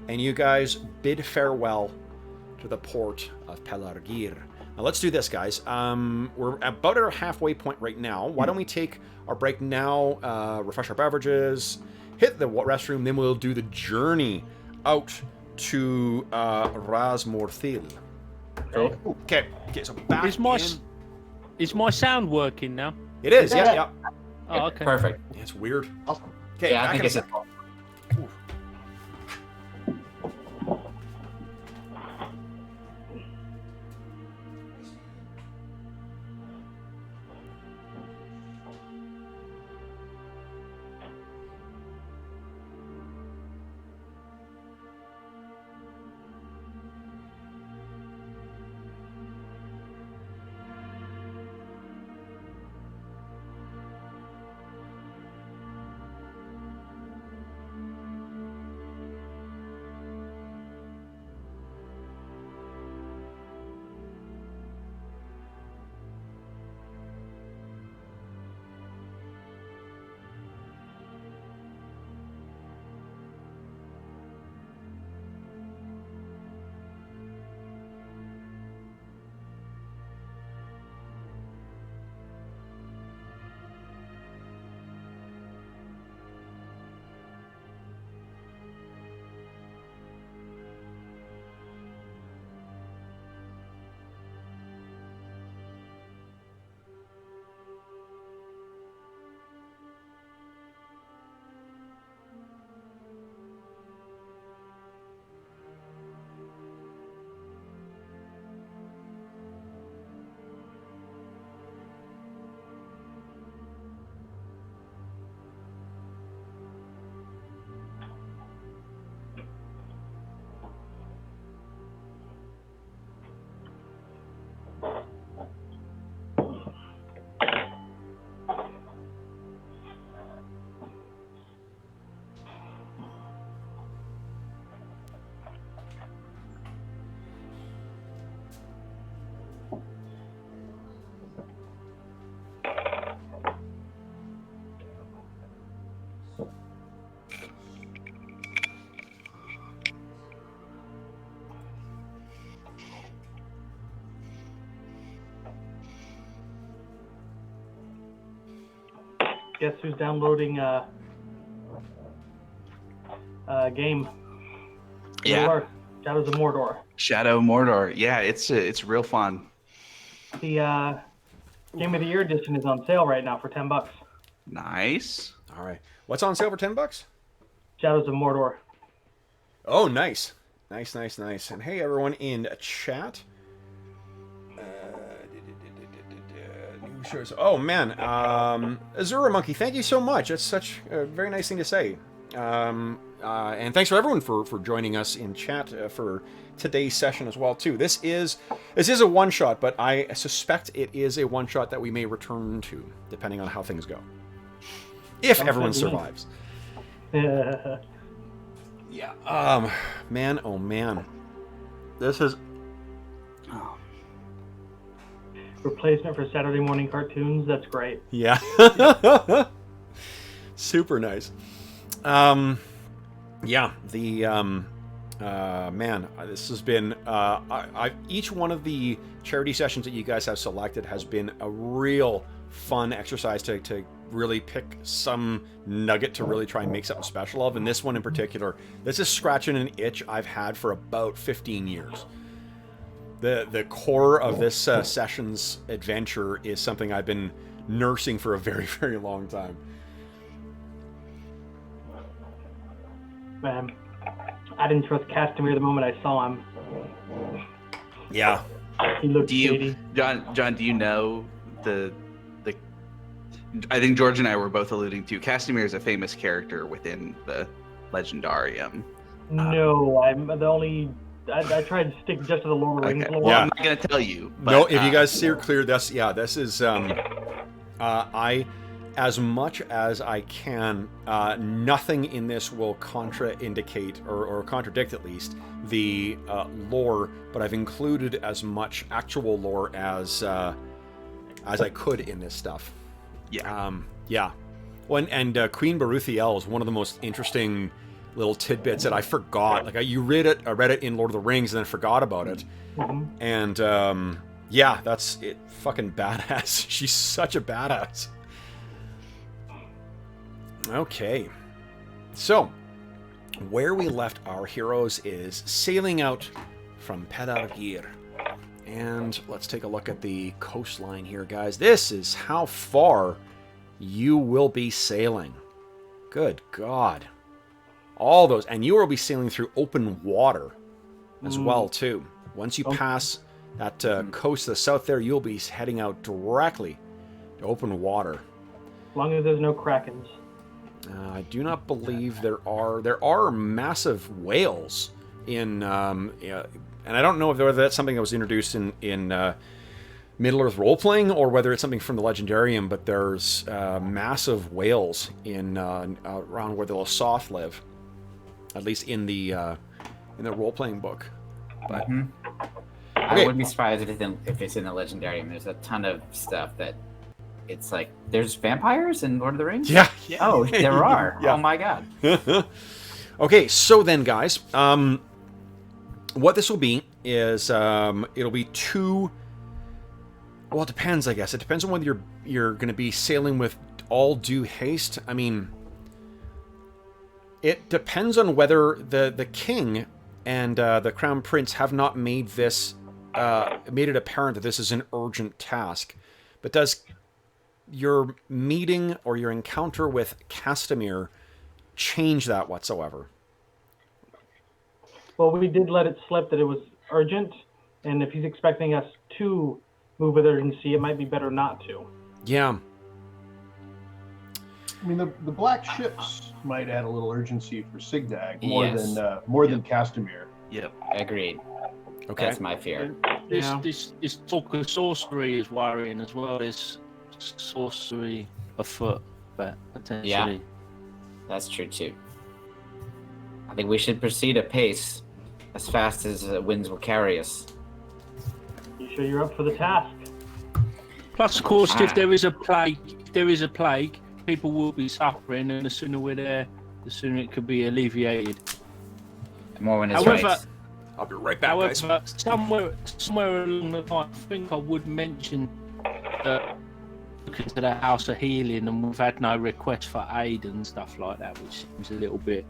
and you guys bid farewell to the port of Pelargir. Now, let's do this, guys. We're about at our halfway point right now. Why don't we take our break now, refresh our beverages, hit the restroom, then we'll do the journey out to Ras Morthil. Okay, so back Is my sound working now? It is, yeah. Oh, okay. Perfect. It's weird. Awesome. Okay, Yeah, I back think in a it's sec. Guess who's downloading game? Yeah. Mordor, Shadows of Mordor. Shadow Mordor. Yeah, it's real fun. The Game of the Year edition is on sale right now for $10. Nice. All right. What's on sale for $10? Shadows of Mordor. Oh, nice. Nice. And hey, everyone in chat. New shows. Oh, man. Azura Monkey, thank you so much. That's such a very nice thing to say. And thanks for everyone for joining us in chat for today's session as well, too. This is a one-shot, but I suspect it is a one-shot that we may return to, depending on how things go. If everyone survives. Yeah. Man, oh man. This is Replacement for Saturday morning cartoons. That's great. yeah. Super nice. Yeah, the man, this has been each one of the charity sessions that you guys have selected has been a real fun exercise to really pick some nugget to really try and make something special of. And this one in particular, this is scratching an itch I've had for about 15 years. The core of this session's adventure is something I've been nursing for a very, very long time. Man, I didn't trust Castamere the moment I saw him. Yeah. He looked shady. John, do you know the I think George and I were both alluding to Castamere is a famous character within the Legendarium. No, I'm the only. I tried to stick just to the Lord of the Rings. Okay. lore. Well, I'm not going to tell you. But, No, if you guys steer clear, this is I, as much as I can, nothing in this will contraindicate or contradict at least the lore, but I've included as much actual lore as I could in this stuff. Yeah. Yeah. Well, and Queen Baruthiel is one of the most interesting little tidbits that I forgot. Like I read it in Lord of the Rings and then forgot about it. Mhm. And yeah, that's it. Fucking badass. She's such a badass. Okay. So, where we left our heroes is sailing out from Pedargir. And let's take a look at the coastline here, guys. This is how far you will be sailing. Good God. All those. And you will be sailing through open water as well, too. Once you pass that coast to the south there, you'll be heading out directly to open water. As long as there's no krakens. I do not believe there are massive whales in and I don't know whether that's something that was introduced in Middle-earth role-playing or whether it's something from the Legendarium, but there's massive whales in around where the Losoth live, at least in the role-playing book. But I okay. wouldn't be surprised if it's in the Legendarium. There's a ton of stuff that it's like there's vampires in Lord of the Rings. Yeah. Oh, there are. Yeah. Oh my God. Okay, so then, guys, what this will be is it'll be two. Well, it depends, I guess. It depends on whether you're going to be sailing with all due haste. I mean, it depends on whether the king and the crown prince have not made this made it apparent that this is an urgent task. But does your meeting or your encounter with Castamere change that whatsoever? Well, we did let it slip that it was urgent, and if he's expecting us to move with urgency, it might be better not to. Yeah. I mean, the black ships might add a little urgency for Sigdag Yes. more than Castamere. Yep. Agreed. Okay. That's my fear. This talk of sorcery is worrying as well. There's sorcery afoot, but potentially. Yeah. That's true too. I think we should proceed apace, as fast as the winds will carry us. You sure you're up for the task? Plus, of course, if there is a plague, people will be suffering, and the sooner we're there, the sooner it could be alleviated. More when it's However, right. I'll be right back, guys. However, somewhere along the line, I think I would mention looking to the House of Healing, and we've had no request for aid and stuff like that, which seems a little bit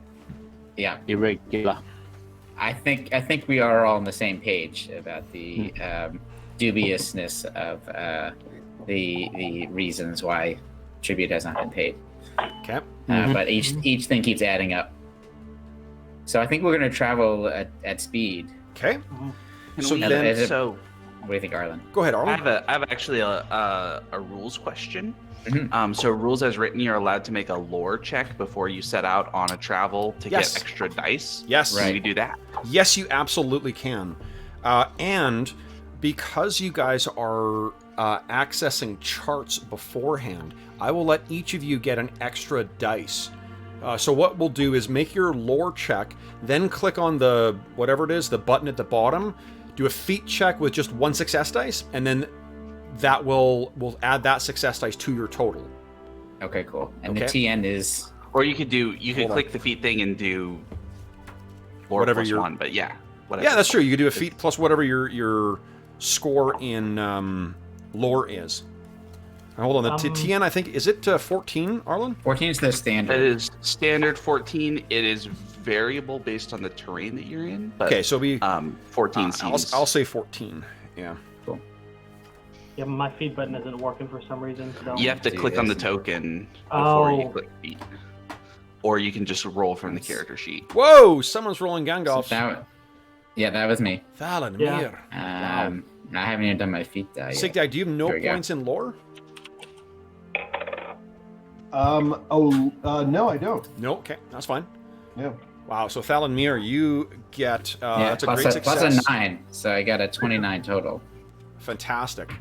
irregular. I think we are all on the same page about the dubiousness of the reasons why tribute has not been paid. Okay. But each thing keeps adding up. So I think we're going to travel at speed. Okay. So What do you think, Arlen? Go ahead, Arlen. I have actually a rules question. Mhm. So rules as written, you're allowed to make a lore check before you set out on a travel to Yes. get extra dice. Yes. Can you do that? Yes, you absolutely can. And because you guys are accessing charts beforehand, I will let each of you get an extra dice. So what we'll do is make your lore check, then click on the, whatever it is, the button at the bottom, do a feat check with just one success dice, and then that will add that success dice to your total. Okay, cool. And Okay. the TN is Or you could Hold on. click the feat thing and do lore Whatever plus your- one, but yeah. Whatever. Yeah, that's true. You could do a feat plus whatever your score in lore is. Hold on, the TN, I think, is it 14, Arlen? 14 is the standard. It is standard 14. It is variable based on the terrain that you're in. But, Okay, so 14 seems... I'll say 14. Yeah. Cool. Yeah, my feed button isn't working for some reason. So. You have to click on the token before Oh. you click feet. Or you can just roll from the character sheet. Whoa! Someone's rolling So Gandalf. that was me. Thalen Yeah. Mir. I haven't even done my feet die yet. Sigdag, do you have no There we go. points in lore? No, I don't. No? Okay, that's fine. Yeah. Wow, so Thalen Mir, you get... that's a plus great success. plus a 9, so I got a 29 total. Fantastic.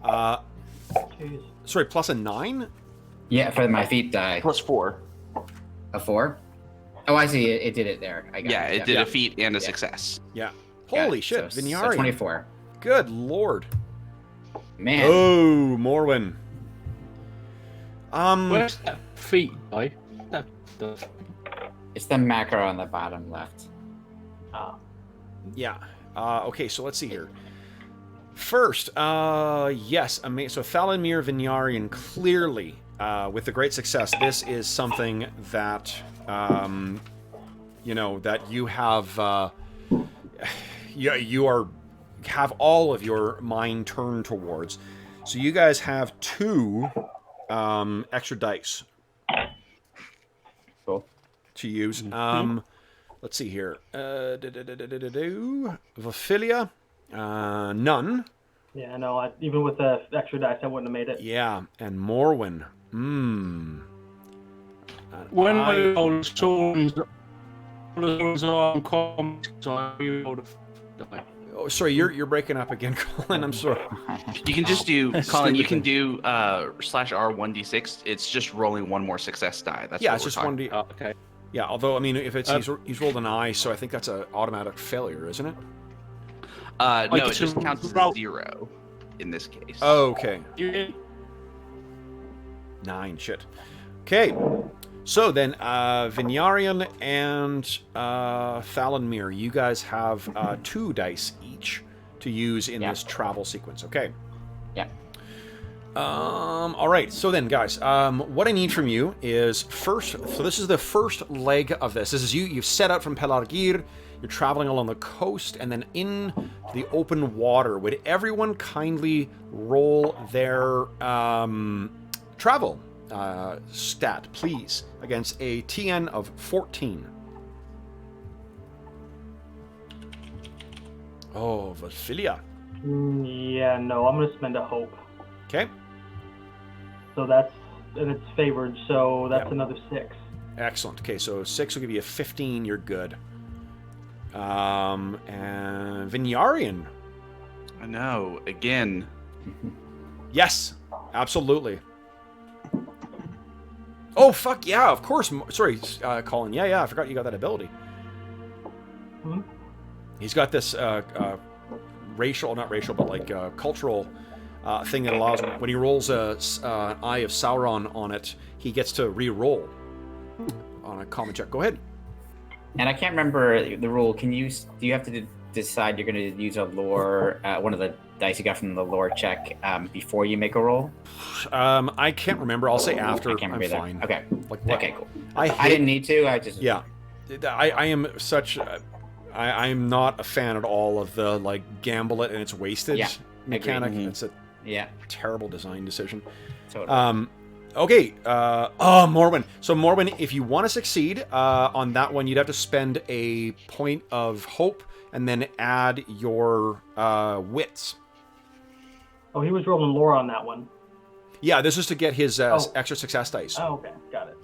Jeez. Sorry, plus a 9? Yeah, for my feet die. Plus 4. A 4? Oh, I see. It did it there. I got Yeah, it did Yeah. a feat and a success. Yeah. Got Holy it. shit, So Vinyarian. 24. Good lord. Man. Oh, Morwen. Where's that feet die? It's the macro on the bottom left. Yeah. Okay, so let's see here. First, yes, so Thalanmir Vinyarian, clearly, with the great success, this is something that, that you have, you have all of your mind turned towards. So you guys have 2 extra dice. Cool. To use. Let's see here. Vophilia, none. Yeah, no, even with the extra dice, I wouldn't have made it. Yeah, and Morwen. When I roll swords are uncommon, so I roll the die. Oh, sorry, you're breaking up again, Colin. I'm sorry. You can just do, Colin, you can Stupid. do /R1d6. It's just rolling one more success die. That's Yeah, what it's we're just talking 1d. Oh, okay. Yeah, although I mean, if it's he's rolled an eye, so I think that's an automatic failure, isn't it? No, Like it just to counts as roll- a 0 in this case. Oh, okay. You 9, shit. Okay, so then Vinyarian and Thalanmir, you guys have 2 dice each to use in this travel sequence. Okay. Yeah. All right. So then, guys, what I need from you is first. So this is the first leg of this. This is you. You've set out from Pelargir. You're traveling along the coast and then in the open water. Would everyone kindly roll their travel stat, please, against a TN of 14? Oh, Vasilia. Yeah, no, I'm gonna spend a hope. Okay. So and it's favored, so that's Yeah. another 6. Excellent. Okay, so 6 will give you a 15. You're good. And Vinyarian. I know. Again, Yes, absolutely. Oh, fuck yeah, of course. Sorry, Colin. Yeah, I forgot you got that ability. Hmm? He's got this racial, not racial, but like cultural thing that allows him, when he rolls an Eye of Sauron on it, he gets to re-roll on a common check. Go ahead. And I can't remember the rule. Do you have to decide you're going to use a lore, one of the dice you got from the lore check before you make a roll? I can't remember. I'll say after. I can't I'm remember fine. either. Okay. Like what? Okay, cool. I I didn't need to. I just Yeah, I am such. I'm not a fan at all of the like gamble it and it's wasted mechanic. Agreed. It's a yeah, terrible design decision. totally. Okay. Morwen. So Morwen, if you want to succeed on that one, you'd have to spend a point of hope and then add your wits. Oh, he was rolling lore on that one. Yeah, this is to get his Oh. extra success dice. Oh, okay, got it.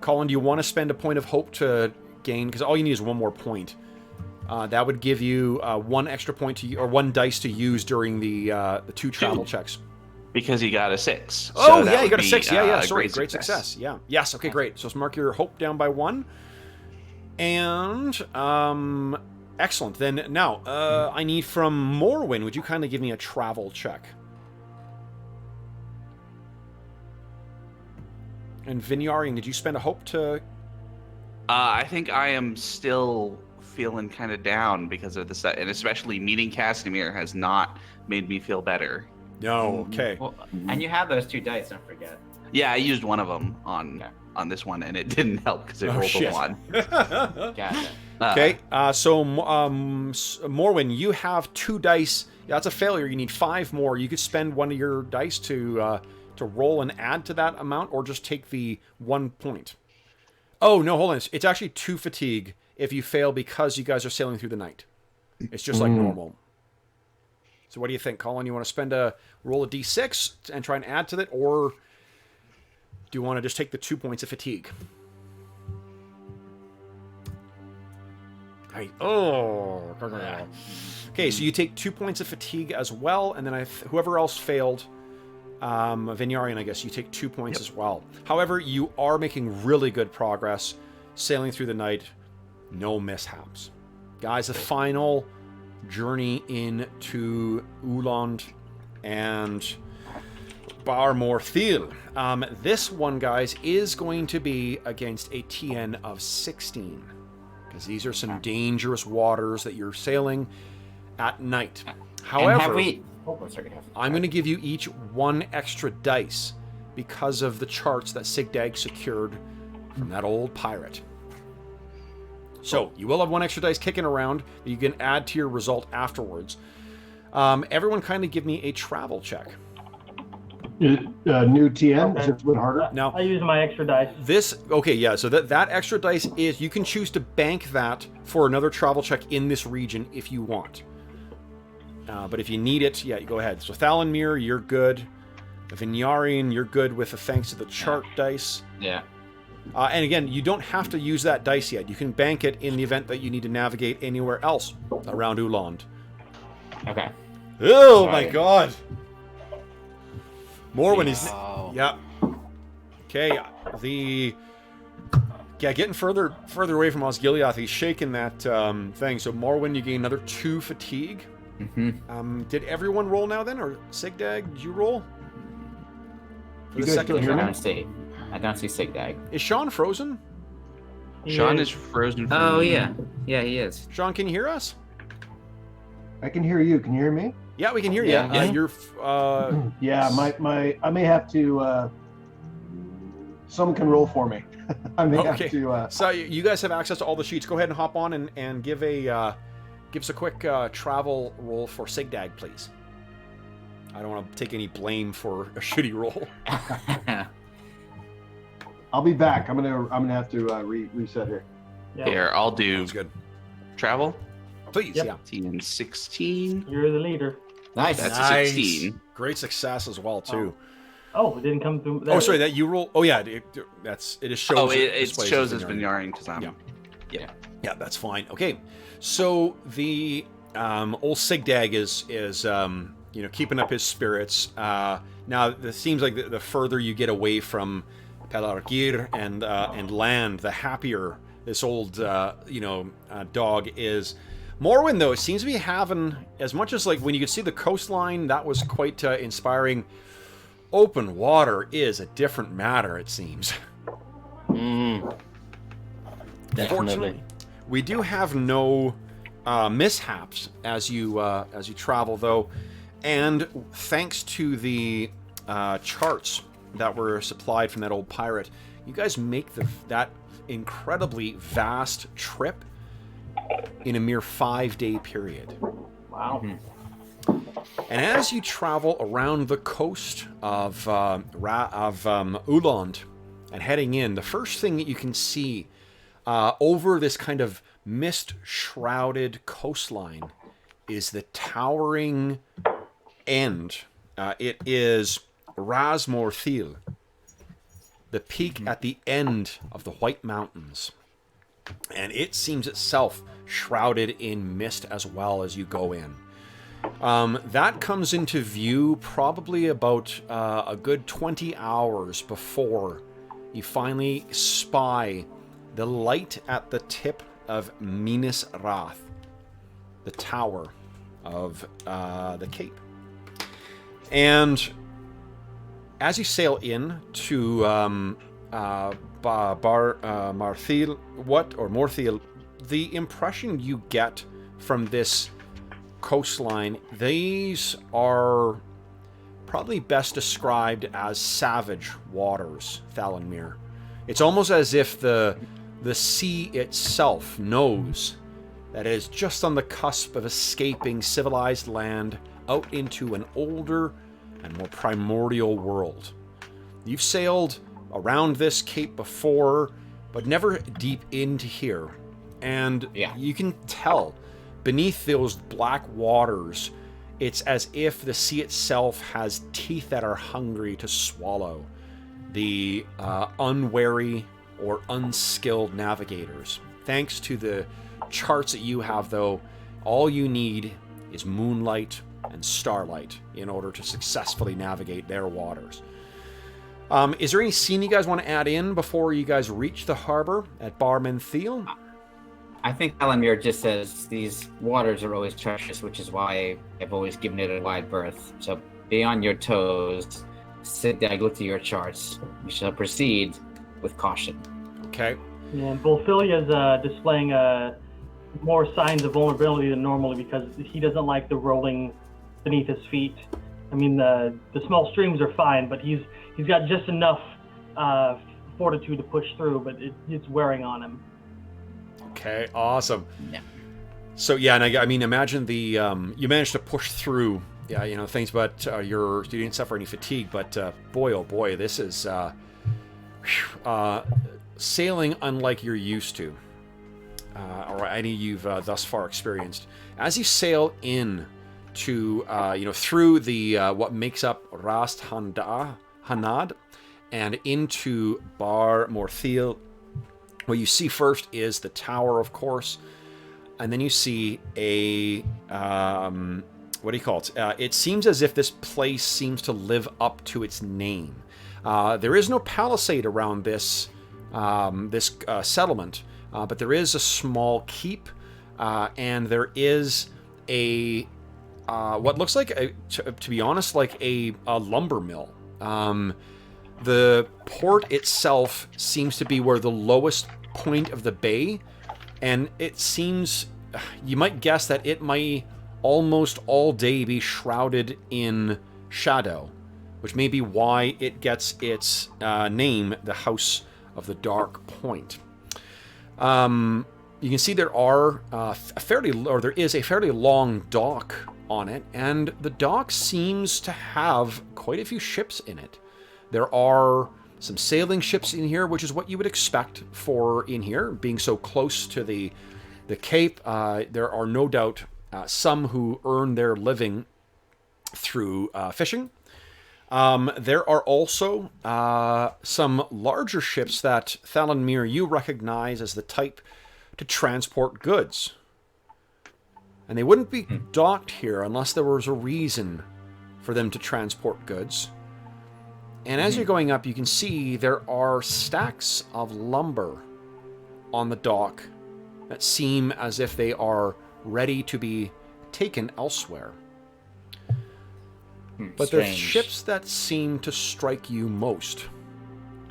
Colin, do you want to spend a point of hope to gain? Because all you need is one more point. That would give you 1 extra point or 1 dice to use during the 2 travel checks. because he got a 6. Oh, So that yeah, you would got a be, 6. Yeah, a sorry, great success. Yeah. Yes, okay, great. So let's mark your hope down by 1. And, excellent. Then now, I need from Morwen, would you kindly give me a travel check? And Vinyarian, did you spend a hope to... I think I am still feeling kind of down because of this, and especially meeting Casimir has not made me feel better. No. Okay. Well, and you have those 2 dice, don't forget. Yeah, I used one of them on this one, and it didn't help because it rolled shit. a 1. Gotcha. Okay. So Morwen, you have 2 dice. Yeah, that's a failure. You need 5 more. You could spend one of your dice to roll and add to that amount, or just take the 1 point. Oh no, hold on. It's actually 2 fatigue if you fail because you guys are sailing through the night. It's just like normal. So what do you think, Colin? You want to roll a d6 and try and add to it, or do you want to just take the 2 points of fatigue? Right. Oh. Okay, so you take 2 points of fatigue as well, and then whoever else failed, Vinyarian, I guess, you take 2 points as well. However, you are making really good progress, sailing through the night, no mishaps. Guys, the final journey into Uland and Bar Morthil. This one, guys, is going to be against a TN of 16. Because these are some dangerous waters that you're sailing at night. However, I'm going to give you each 1 extra dice because of the charts that Sigdag secured from that old pirate. So you will have 1 extra dice kicking around that you can add to your result afterwards. Everyone kindly give me a travel check. New TN, is it a bit harder? Now, I use my extra dice. So that extra dice is, you can choose to bank that for another travel check in this region if you want. But if you need it, you go ahead. So Thalanmere, you're good. Vinyarian, you're good with the thanks to the chart dice. Yeah. And again, you don't have to use that dice yet. You can bank it in the event that you need to navigate anywhere else around Uland. Okay. Oh my god! More when he's... Wow. Yeah. Okay, getting further away from Osgiliath, he's shaking that thing. So Morwen, you gain another 2 fatigue. Mm-hmm. Did everyone roll now then, or Sigdag, did you roll? For You the guys second still hear turn? me? I don't see Sigdag. Is Sean frozen? Sean is frozen. Oh yeah, he is. Sean, can you hear us? I can hear you. Can you hear me? Yeah, we can hear you. Yeah. You're. Yeah, I may have to. Someone can roll for me. I may have to. So you guys have access to all the sheets. Go ahead and hop on and give us a quick travel roll for Sigdag, please. I don't want to take any blame for a shitty roll. I'll be back. I'm gonna have to reset here. Yeah. Here, I'll do Sounds good. travel. Please, Yep. yeah. 18, 16. You're the leader. Nice. That's Nice. a 16. Great success as well too. Oh, it didn't come through. Oh, sorry, that you roll. Oh yeah, it is shows. Oh, it displays shows as Vinyarian. Vinyarian because I'm. Yeah. Yeah, that's fine. Okay, so the old Sigdag is keeping up his spirits. Now it seems like the further you get away from Pelargir and land, the happier this old dog is. Morwen, though, seems to be having, as much as like when you could see the coastline, that was quite inspiring. Open water is a different matter, it seems. Definitely. We do have no mishaps as you travel, though, and thanks to the charts that were supplied from that old pirate, you guys make that incredibly vast trip in a mere 5-day period. Wow. And as you travel around the coast of Uland and heading in, the first thing that you can see over this kind of mist-shrouded coastline is the towering end. It is Ras Morthil, the peak at the end of the White Mountains. And it seems itself shrouded in mist as well as you go in. That comes into view probably about a good 20 hours before you finally spy the light at the tip of Minas Rath, the tower of the Cape. And as you sail in to Morthil, the impression you get from this coastline, these are probably best described as savage waters, Thalanmere. It's almost as if the sea itself knows that it is just on the cusp of escaping civilized land out into an older and more primordial world. You've sailed around this cape before, but never deep into here. And you can tell beneath those black waters, it's as if the sea itself has teeth that are hungry to swallow the unwary or unskilled navigators. Thanks to the charts that you have, though, all you need is moonlight and starlight in order to successfully navigate their waters. Is there any scene you guys want to add in before you guys reach the harbor at Bar Menthil? I think Alamir just says these waters are always treacherous, which is why I've always given it a wide berth. So be on your toes, sit down, look to your charts. We shall proceed with caution. Okay. Yeah, and Bolfilia's displaying more signs of vulnerability than normally because he doesn't like the rolling beneath his feet. I mean, the small streams are fine, but he's got just enough fortitude to push through, but it's wearing on him. Okay, awesome. Yeah. So yeah, and I mean, imagine the you managed to push through, things, but you didn't suffer any fatigue. But boy, oh boy, this is sailing unlike you're used to, or any you've thus far experienced. As you sail in to through the what makes up Rast Hanad and into Bar Morthil. What you see first is the tower, of course, and then you see a, what do you call it? It seems as if this place seems to live up to its name. There is no palisade around this settlement, but there is a small keep, and there is a, what looks like, to be honest, like a lumber mill. The port itself seems to be where the lowest point of the bay, and it seems, you might guess that it might almost all day be shrouded in shadow, which may be why it gets its name, the House of the Dark Point. You can see there is a fairly long dock on it, and the dock seems to have quite a few ships in it. There are some sailing ships in here, which is what you would expect for in here, being so close to the Cape. There are no doubt some who earn their living through fishing. There are also some larger ships that Thalanmere you recognize as the type to transport goods. And they wouldn't be docked here unless there was a reason for them to transport goods. And as you're going up, you can see there are stacks of lumber on the dock that seem as if they are ready to be taken elsewhere. But the ships that seem to strike you most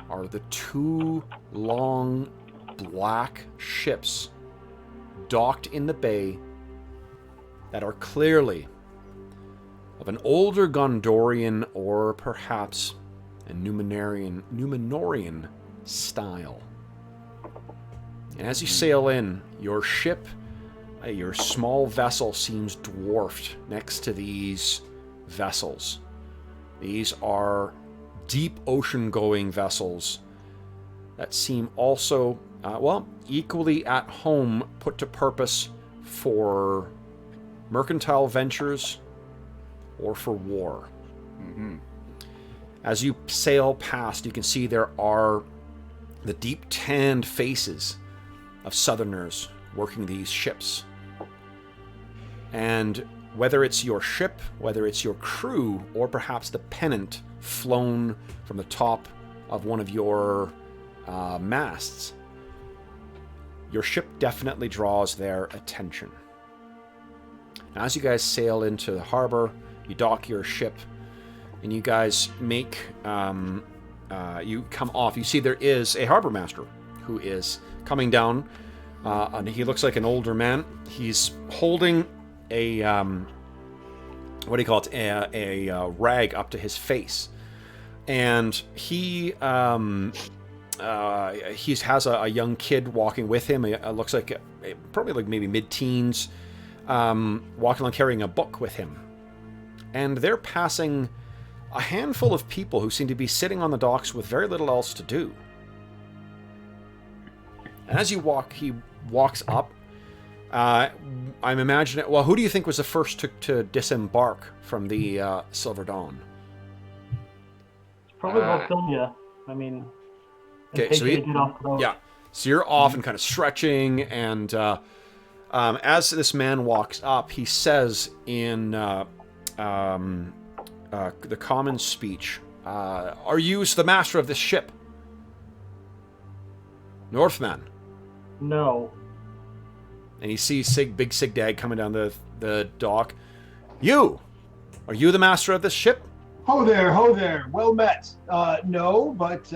are the two long black ships docked in the bay that are clearly of an older Gondorian or perhaps a Numenorian style. And as you sail in, your ship, your small vessel seems dwarfed next to these vessels. These are deep ocean-going vessels that seem also, equally at home, put to purpose for mercantile ventures or for war. As you sail past, you can see there are the deep tanned faces of Southerners working these ships. And whether it's your ship, whether it's your crew, or perhaps the pennant flown from the top of one of your masts, your ship definitely draws their attention. Now, as you guys sail into the harbor, you dock your ship, and you guys make, you come off. You see there is a harbor master who is coming down, and he looks like an older man. He's holding a what do you call it, a rag up to his face, and he has a young kid walking with him. It looks like probably like maybe mid-teens, walking along carrying a book with him, and they're passing a handful of people who seem to be sitting on the docks with very little else to do. And as you walk, he walks up. I'm imagining... Well, who do you think was the first to disembark from the Silver Dawn? It's probably Volfilia. I mean... Okay, so so you're off and kind of stretching, and as this man walks up, he says in the common speech, "Are you the master of this ship, Northman?" No. And you see Big Sigdag coming down the dock. Are you the master of this ship? Ho there. Well met. No, but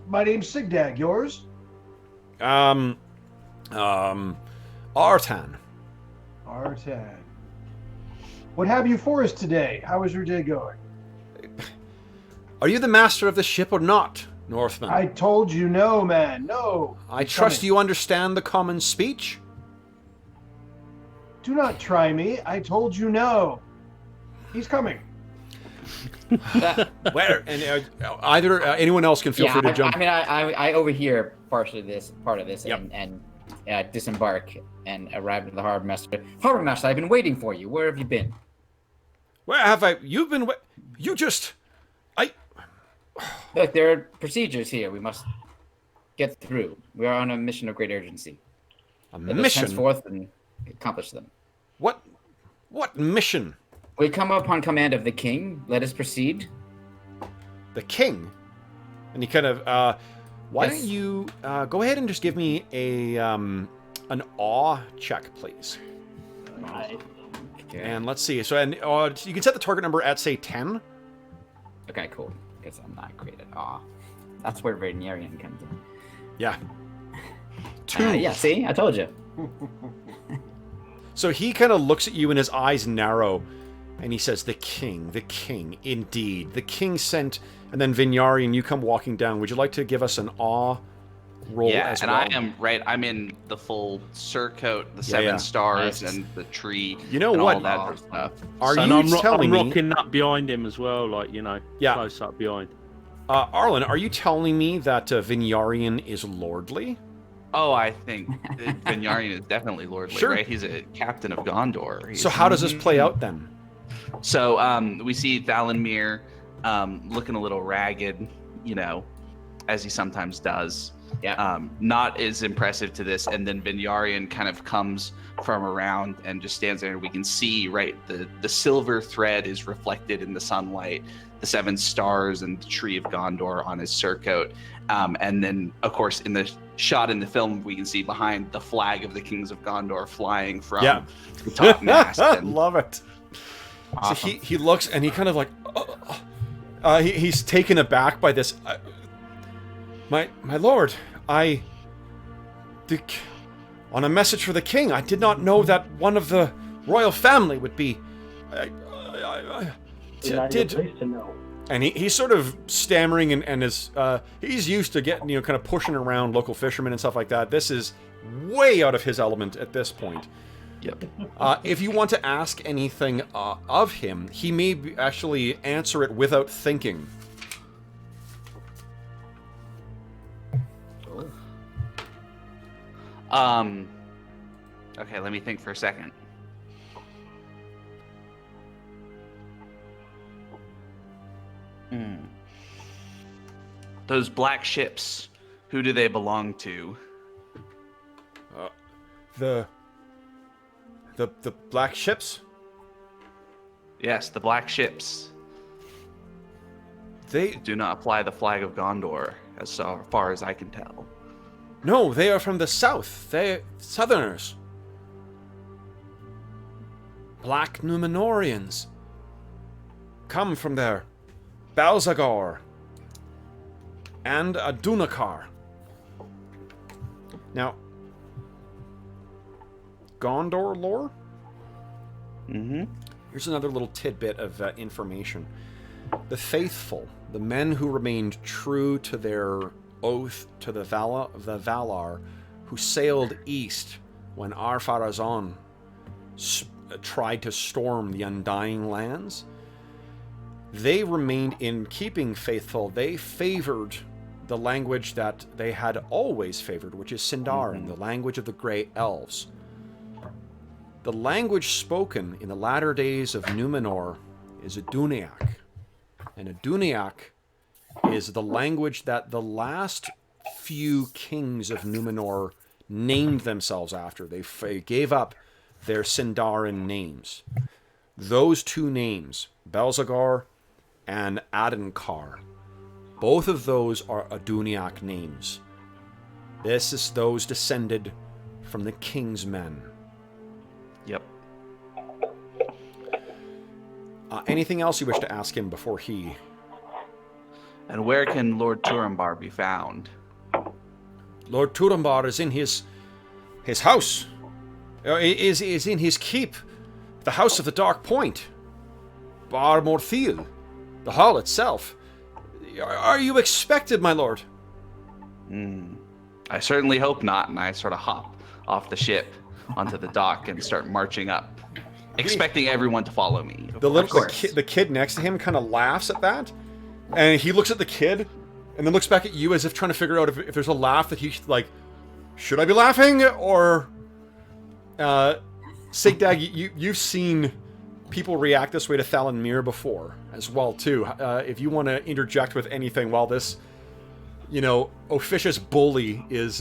my name's Sigdag. Yours? Artan. Artan. What have you for us today? How is your day going? Are you the master of the ship or not, Northman? I told you no, man. No. I trust you understand the common speech? Do not try me. I told you no. He's coming. Where? And either anyone else can feel free to jump. I mean, I overhear part of this, Yep. and disembark and arrive at the harbor master. Harbor master, I've been waiting for you. Where have you been? Where have I? You've been. You just. Look, there are procedures here. We must get through. We are on a mission of great urgency. Let us Mission. henceforth and accomplish them. What mission? We come upon command of the king. Let us proceed. The king. And he kind of. Why Yes. don't you go ahead and just give me an awe check, please? Right. Okay. And let's see. So, and you can set the target number at say 10. Okay, cool. Guess I'm not great at awe. That's where Vaynarian comes in. Yeah. 2. Yeah, see? I told you. So he kind of looks at you and his eyes narrow, and he says, the king, indeed. The king sent, and then Vinyarian, you come walking down. Would you like to give us an awe roll as and well? I am right. I'm in the full surcoat, the Yeah, 7 stars, Nice. and the tree. You know and what? all that sort of stuff. Are And you I'm telling me... rocking up behind him as well, like, Yeah. close up behind. Arlen, are you telling me that Vinyarian is lordly? Oh, I think Vinyarian is definitely lordly, Sure. right? He's a captain of Gondor. So how does this play out then? So we see Thalanmir looking a little ragged, as he sometimes does. Yeah. Not as impressive to this, and then Vinyarian kind of comes from around and just stands there, and we can see, right, the silver thread is reflected in the sunlight, the 7 stars and the tree of Gondor on his surcoat. And then, of course, in the shot in the film, we can see behind the flag of the Kings of Gondor flying from the top mast. And Love it. Awesome. So he looks and he kind of like, he's taken aback by this. My lord, on a message for the king, I did not know that one of the royal family would be. Not your place to know. And he's sort of stammering and is he's used to getting kind of pushing around local fishermen and stuff like that. This is way out of his element at this point. Yep. If you want to ask anything of him, he may actually answer it without thinking. Okay, let me think for a second. Those black ships, who do they belong to? The black ships? Yes, the black ships. They Do not fly the flag of Gondor, as far as I can tell. no, they are from the south. They're southerners. Black Numenorians. Come from there. Balzagar. And Adunakar. Now, Gondor lore? Mm-hmm. Here's another little tidbit of information. The faithful, the men who remained true to their oath to the Valar, who sailed east when Ar-Pharazôn tried to storm the Undying Lands, they remained in keeping faithful. They favored the language that they had always favored, which is Sindarin, the language of the Grey Elves. The language spoken in the latter days of Númenor is Aduniac. And Aduniac is the language that the last few kings of Númenor named themselves after. They gave up their Sindarin names. Those two names, Belzagar and Adenkar, both of those are Aduniac names. This is those descended from the king's men. Yep. Anything else you wish to ask him before he... And where can Lord Turambar be found? Lord Turambar is in his house. Is in his keep. The House of the Dark Point. Bar Morthil. The hall itself. Are you expected, my lord? I certainly hope not, and I sort of hop off the ship onto the dock and start marching up, expecting everyone to follow me. The kid next to him kind of laughs at that, and he looks at the kid, and then looks back at you as if trying to figure out if there's a laugh that he's like, should I be laughing, or... Sigdag, you've seen people react this way to Thalan Mir before, as well, too. If you want to interject with anything while this, officious bully is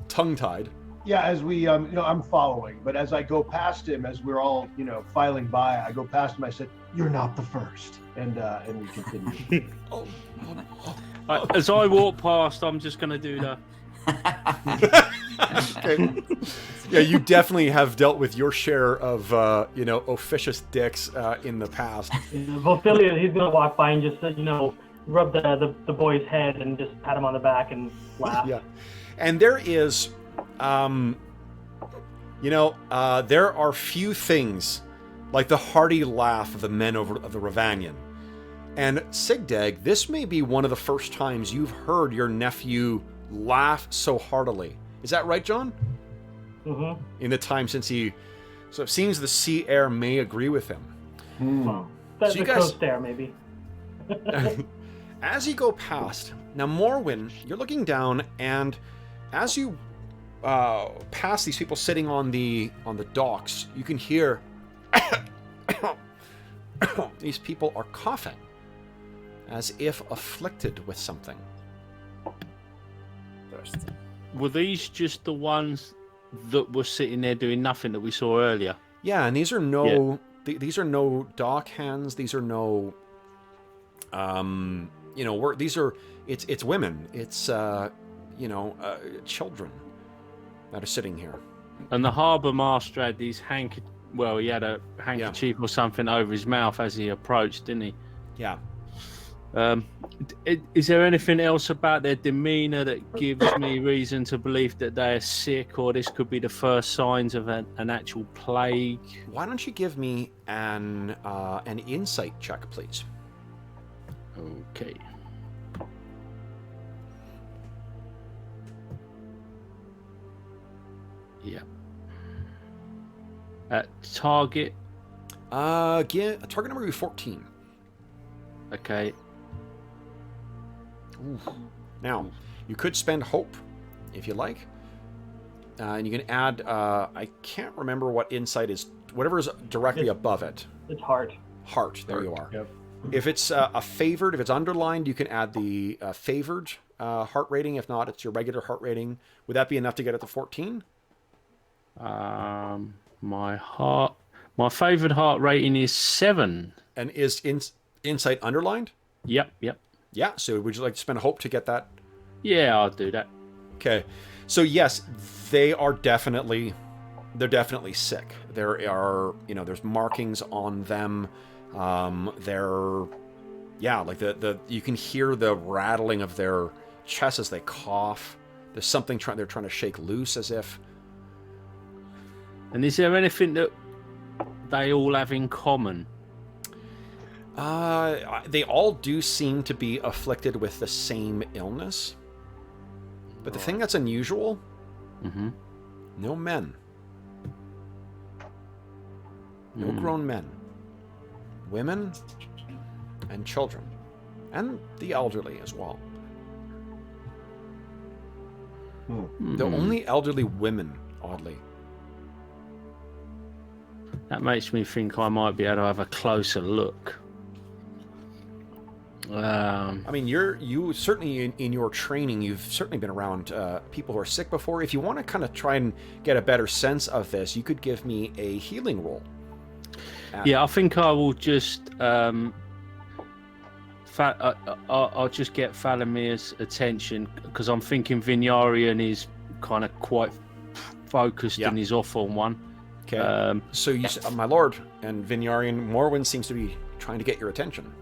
tongue-tied. Yeah, as we, I'm following, but as I go past him, as we're all, filing by, I go past him, I said, "You're not the first," and we continue. As I walk past, I'm just going to do that. Okay. Yeah, you definitely have dealt with your share of, officious dicks in the past. Ophelia, he's going to walk by and just, rub the boy's head and just pat him on the back and laugh. Yeah. And there is... there are few things like the hearty laugh of the men of the Ravanian. And Sigdag, this may be one of the first times you've heard your nephew laugh so heartily. Is that right, John? Mm-hmm. In the time since he... So it seems the sea air may agree with him. Well, that's the coast air, maybe. As you go past... Now, Morwen, you're looking down, and as you past these people sitting on the docks, you can hear these people are coughing as if afflicted with something. Were these just the ones that were sitting there doing nothing that we saw earlier? Yeah, and these are no these are no dock hands. These are no these are it's women. It's children that are sitting here. And the harbour master had his he had a handkerchief or something over his mouth as he approached, didn't he? Yeah. Is there anything else about their demeanour that gives me reason to believe that they are sick, or this could be the first signs of an actual plague? Why don't you give me an insight check, please? Okay. Yeah. Target. Target number would be 14. Okay. Ooh. Now, you could spend hope, if you like. And you can add, I can't remember what insight is, whatever is directly above it. It's heart. Heart, there you are. Yep. If it's a favored, if it's underlined, you can add the favored heart rating. If not, it's your regular heart rating. Would that be enough to get it to 14? My favored heart rating is 7. And is insight underlined? Yep. Yeah, so would you like to spend hope to get that? Yeah, I'll do that. Okay. So yes, they're definitely sick. There are, there's markings on them. You can hear the rattling of their chests as they cough. There's something they're trying to shake loose as if. And is there anything that they all have in common? They all do seem to be afflicted with the same illness. But the thing that's unusual, no men. No grown men. Women and children. And the elderly as well. The only elderly women, oddly. That makes me think I might be able to have a closer look. I mean, you certainly in your training, you've certainly been around people who are sick before. If you want to kind of try and get a better sense of this, you could give me a healing roll. Yeah, I think I will just I'll just get Thalamir's attention because I'm thinking Vignarian is kind of quite focused and he's off on one. Okay. So you, my lord, and Vignarian, Morwen seems to be trying to get your attention.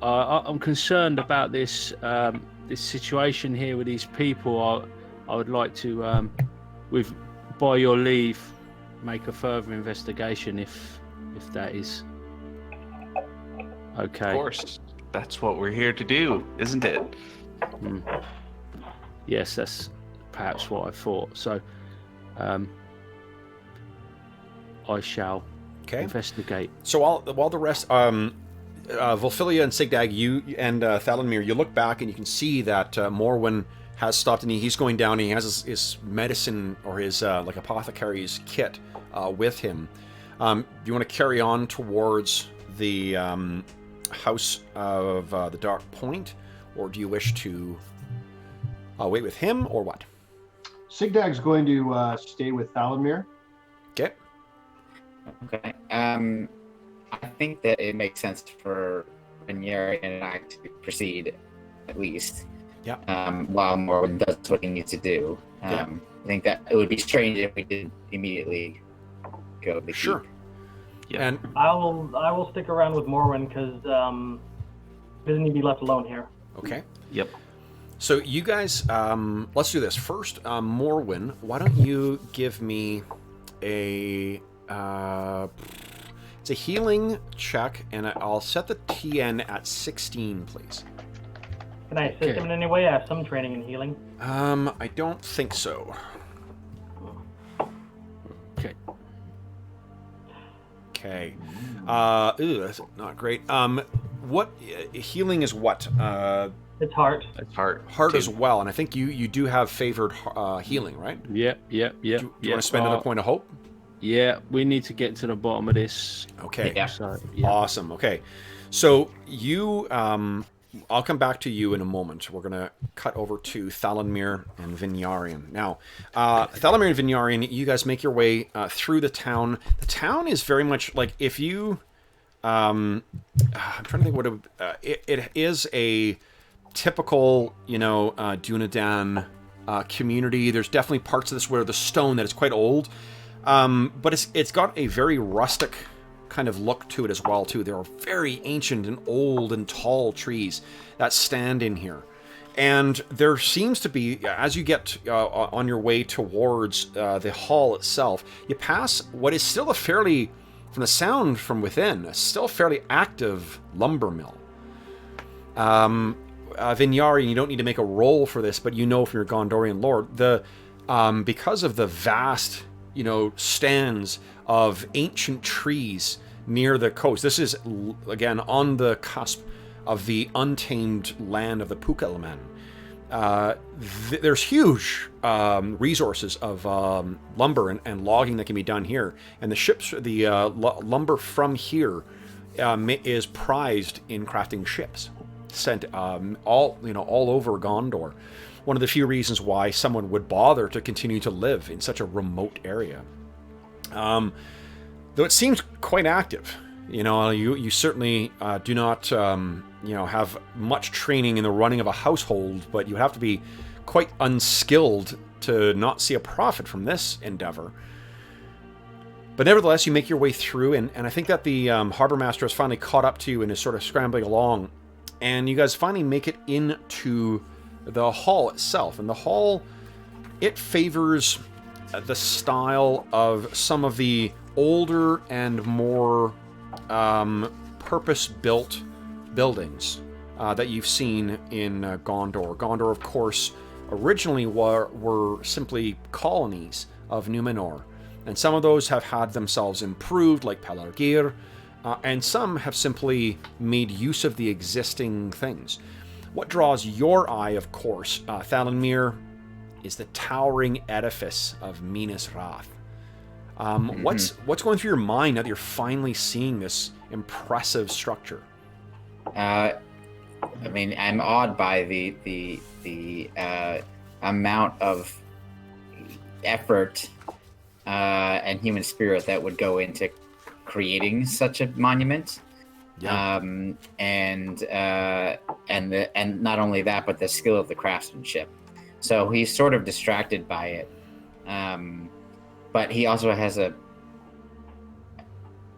I'm concerned about this this situation here with these people. I would like to, by your leave, make a further investigation if that is okay. Of course, that's what we're here to do, isn't it? Yes, that's perhaps what I thought. So, I shall investigate. So while the rest, Volfilia and Sigdag, you and Thalanmir, you look back and you can see that Morwen has stopped and he's going down. And he has his medicine or his like apothecary's kit with him. Do you want to carry on towards the House of the Dark Point, or do you wish to wait with him, or what? Sigdag's going to stay with Thalanmir. Okay. Okay. I think that it makes sense for Vignari and I to proceed, at least. Yeah. While Morwen does what he needs to do. I think that it would be strange if we did immediately go to the keep. Yeah. And I will stick around with Morwen because doesn't need to be left alone here. Okay. Yep. So you guys, let's do this first. Morwen, why don't you give me a it's a healing check, and I'll set the TN at 16, please. Can I assist him in any way? I have some training in healing. I don't think so. Okay. Okay. That's not great. What healing is what? It's heart. It's heart. Heart as well, and I think you do have favored healing, right? Yep. Do you want to spend another point of hope? Yeah, we need to get to the bottom of this. Okay. Yeah. So, Awesome. Okay. So you, I'll come back to you in a moment. We're going to cut over to Thalanmir and Vignarian. Now, Thalanmir and Vignarian, you guys make your way through the town. The town is very much like if you, I'm trying to think what it is a typical, Dunedain community. There's definitely parts of this where the stone that is quite old. But it's got a very rustic kind of look to it as well too. There are very ancient and old and tall trees that stand in here, and there seems to be, as you get on your way towards the hall itself, you pass what is still a fairly, from the sound from within, a still fairly active lumber mill. Vignari, you don't need to make a roll for this, but you know from your Gondorian lore, because of the vast stands of ancient trees near the coast. This is, again, on the cusp of the untamed land of the Pukelman. There's huge resources of lumber and logging that can be done here. And the lumber from here is prized in crafting ships, sent all over Gondor. One of the few reasons why someone would bother to continue to live in such a remote area. Though it seems quite active. You certainly do not, have much training in the running of a household, but you have to be quite unskilled to not see a profit from this endeavor. But nevertheless, you make your way through, and I think that the harbor master has finally caught up to you and is sort of scrambling along, and you guys finally make it into the hall itself. And the hall, it favors the style of some of the older and more purpose-built buildings that you've seen in Gondor. Gondor, of course, originally were simply colonies of Numenor, and some of those have had themselves improved, like Pelargir, and some have simply made use of the existing things. What draws your eye, of course, Thalanmere, is the towering edifice of Minas Wrath. What's going through your mind now that you're finally seeing this impressive structure? I mean, I'm awed by the amount of effort and human spirit that would go into creating such a monument. Yeah. And not only that, but the skill of the craftsmanship. So he's sort of distracted by it, but he also has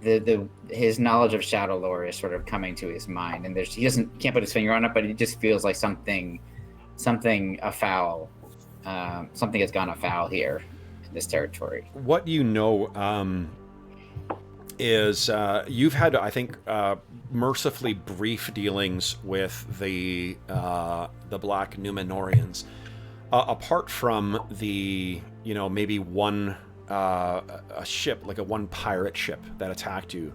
his knowledge of shadow lore is sort of coming to his mind, and he can't put his finger on it, but it just feels like something afoul, something has gone afoul here in this territory. What you know is you've had, I think, mercifully brief dealings with the Black Numenorians. Apart from the, maybe one a ship, like one pirate ship that attacked you,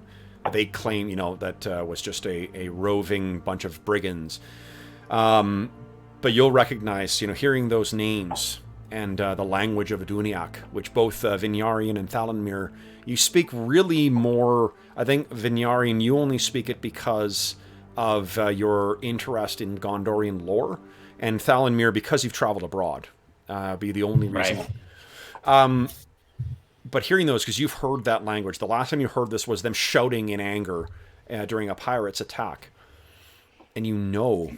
they claim, that was just a roving bunch of brigands. But you'll recognize, hearing those names and the language of Aduniac, which both Vinyarian and Thalanmere, you speak really more. I think Vinyarian, you only speak it because of your interest in Gondorian lore, and Thalanmere because you've traveled abroad. Be the only reason. Right. But hearing those, because you've heard that language, the last time you heard this was them shouting in anger during a pirate's attack. And you know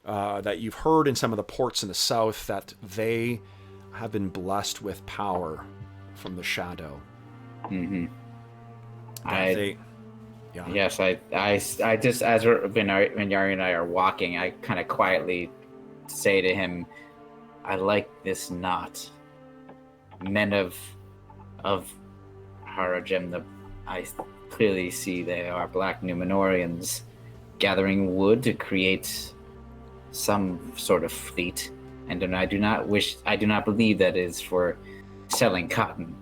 that you've heard in some of the ports in the south that they have been blessed with power from the shadow. Mm-hmm. Yeah. Yes, I just, as Vinyari and I are walking, I kind of quietly say to him, I like this knot. Men of Harajem, I clearly see they are Black Numenorians gathering wood to create some sort of fleet, and I do not believe that is for selling cotton.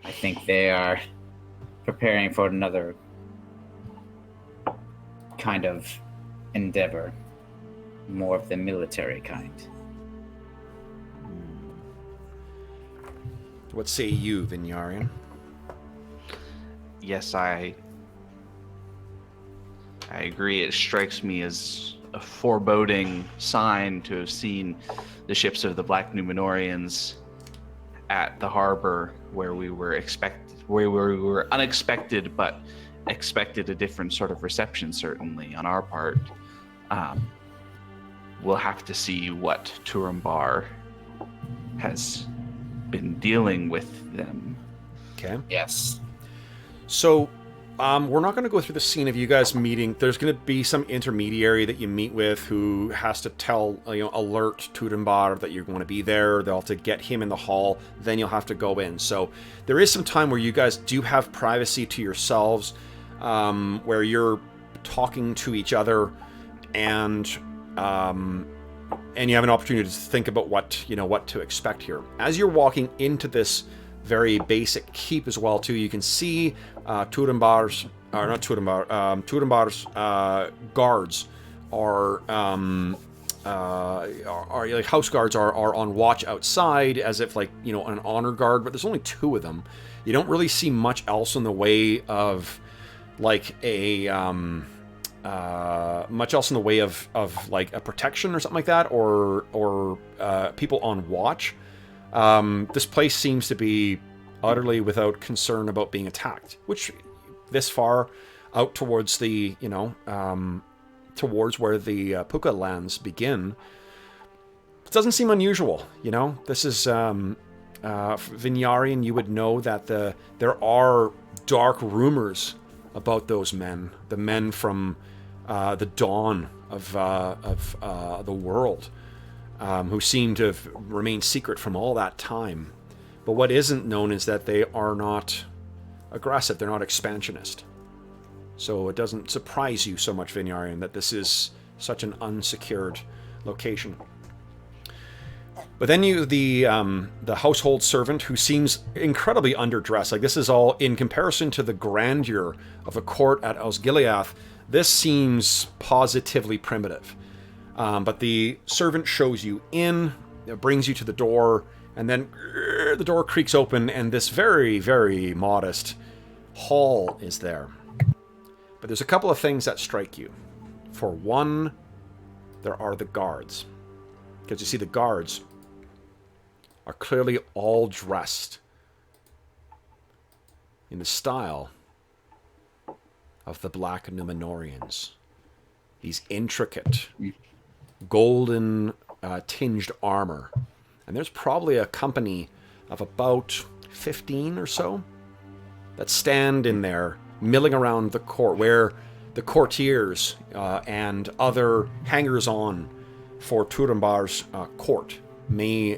I think they are preparing for another kind of endeavor, more of the military kind. What say you, Vinyarian? Yes, I agree. It strikes me as a foreboding sign to have seen the ships of the Black Numenorians at the harbor where we were unexpected, but expected a different sort of reception, certainly on our part. We'll have to see what Turambar has been dealing with them. Okay. Yes. So, we're not going to go through the scene of you guys meeting. There's going to be some intermediary that you meet with who has to tell, alert Turambar that you're going to be there. They'll have to get him in the hall. Then you'll have to go in. So there is some time where you guys do have privacy to yourselves, where you're talking to each other, and you have an opportunity to think about what to expect here. As you're walking into this very basic keep as well, too, you can see Turambar's guards are like house guards are on watch outside, as if like an honor guard, but there's only two of them. You don't really see much else in the way of like a much else in the way of like a protection or something like that, or people on watch. This place seems to be utterly without concern about being attacked, which this far out towards the towards where the Puka lands begin, it doesn't seem unusual. This is Vinyarian. You would know that there are dark rumors about those men, the men from the dawn of the world, who seem to have remained secret from all that time. But what isn't known is that they are not aggressive. They're not expansionist. So it doesn't surprise you so much, Vinyarian, that this is such an unsecured location. But then the household servant, who seems incredibly underdressed. Like, this is all, in comparison to the grandeur of a court at Osgiliath, this seems positively primitive. But the servant shows you in, brings you to the door, and then the door creaks open, and this very, very modest hall is there. But there's a couple of things that strike you. For one, there are the guards. Because you see, the guards are clearly all dressed in the style of the Black Numenorians. These intricate, golden tinged armor. And there's probably a company of about 15 or so that stand in there, milling around the court, where the courtiers and other hangers-on for Turambar's court may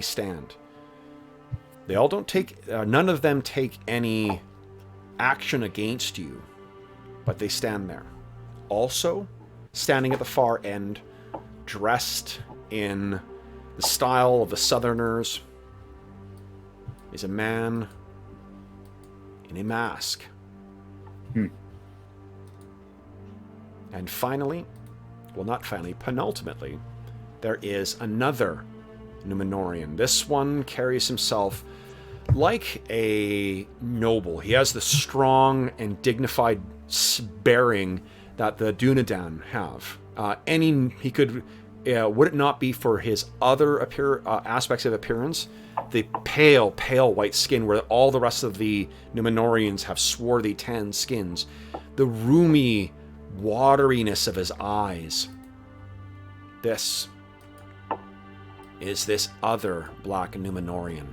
stand. They all don't take, none of them take any action against you, but they stand there. Also, standing at the far end, dressed in the style of the Southerners, is a man in a mask. And finally, well, not finally, penultimately, there is another Numenorian. This one carries himself like a noble. He has the strong and dignified bearing that the Dunedain have. Would it not be for his other aspects of appearance, the pale, pale white skin, where all the rest of the Numenorians have swarthy tan skins, the roomy wateriness of his eyes. This is this other Black Numenorian.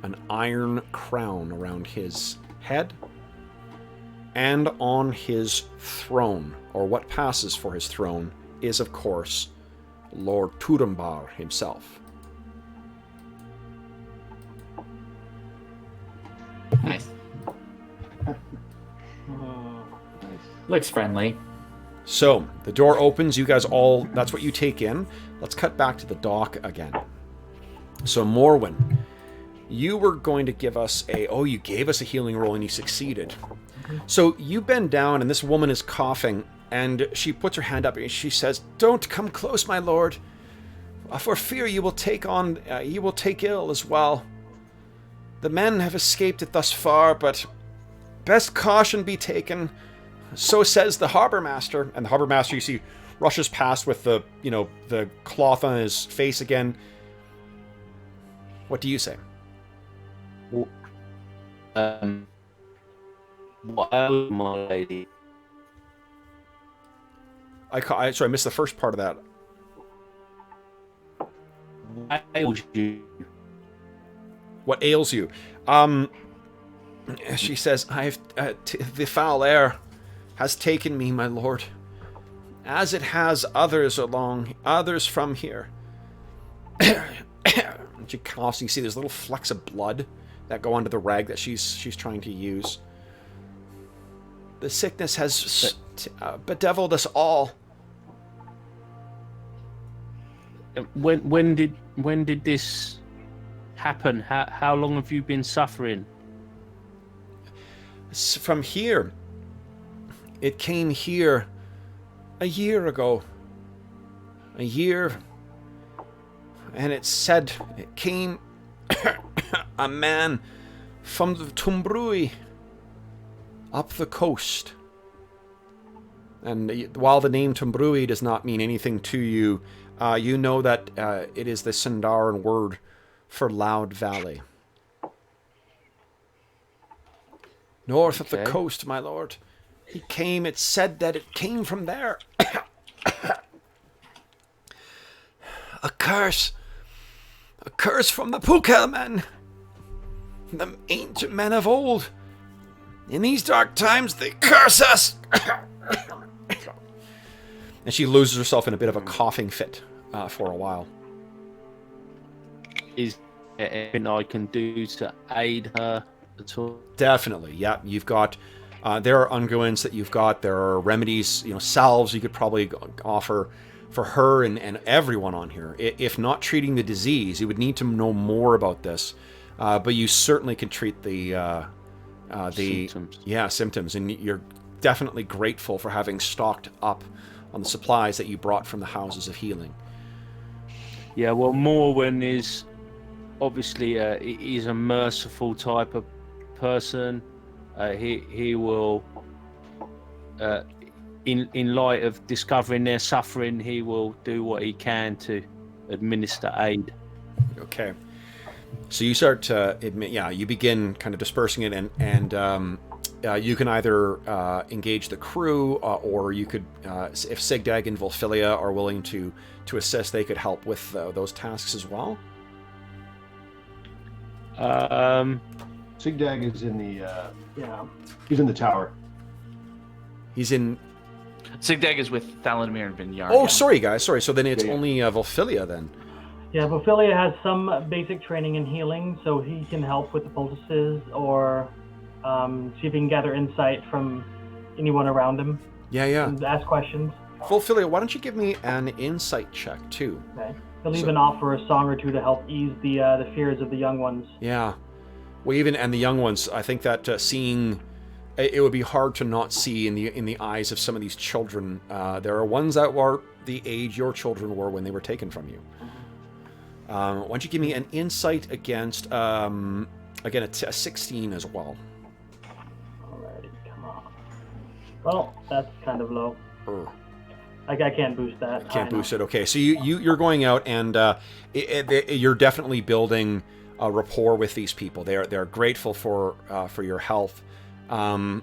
An iron crown around his head, and on his throne, or what passes for his throne, is, of course, Lord Turambar himself. Nice. Looks friendly. So, the door opens, you guys all, that's what you take in. Let's cut back to the dock again. So, Morwen, you were going to give us you gave us a healing roll and you succeeded. So, you bend down and this woman is coughing, and she puts her hand up and she says, "Don't come close, my lord. For fear you will take ill as well. The men have escaped it thus far, but best caution be taken. So says the harbor master." And the harbor master, you see, rushes past with the cloth on his face again. What do you say? What ails my lady? I missed the first part of that. What ails you? What ails you? She says, the foul air has taken me, my lord, as it has others from here. She coughs, and you see there's little flecks of blood that go onto the rag that she's trying to use. The sickness has bedeviled us all. When did this happen? How long have you been suffering? From here. It came here a year ago. A year. And it said it came a man from the Tumbrui up the coast. And while the name Tumbrui does not mean anything to you, you know that it is the Sindarin word for loud valley. North of the coast, my lord. He came, it said that it came from there. A curse. A curse from the Pukel men. The ancient men of old. In these dark times, they curse us. And she loses herself in a bit of a coughing fit for a while. is there anything I can do to aid her at all? Definitely, yeah. You've got there are unguents that you've got. There are remedies, salves you could probably offer for her and everyone on here. If not treating the disease, you would need to know more about this. But you certainly can treat the Symptoms. symptoms, and you're definitely grateful for having stocked up on the supplies that you brought from the houses of healing. Yeah, well, Morwen is obviously he's a merciful type of person. He will, in light of discovering their suffering, he will do what he can to administer aid. Okay. So you start to you begin kind of dispersing it, and you can either engage the crew, or you could, if Sigdag and Volfilia are willing to assist, they could help with those tasks as well. Sigdag is in the he's in the tower. He's in. Sigdag is with Thalanmir and Vinyar. Oh, sorry guys, sorry. So then it's Yeah. only Volfilia then. Yeah, Ophelia has some basic training in healing, so he can help with the poultices or see if he can gather insight from anyone around him Yeah. and ask questions. Volfilia, why don't you give me an insight check too? Okay. He'll even offer a song or two to help ease the fears of the young ones. Yeah. Well, and the young ones, I think that seeing, it would be hard to not see in the eyes of some of these children. There are ones that were the age your children were when they were taken from you. Why don't you give me an insight against, again, a 16 as well. Alrighty, come on. Well, that's kind of low. I can't boost that. Can't boost it. Okay, so you're going out, and you're definitely building a rapport with these people. They're grateful for your health, and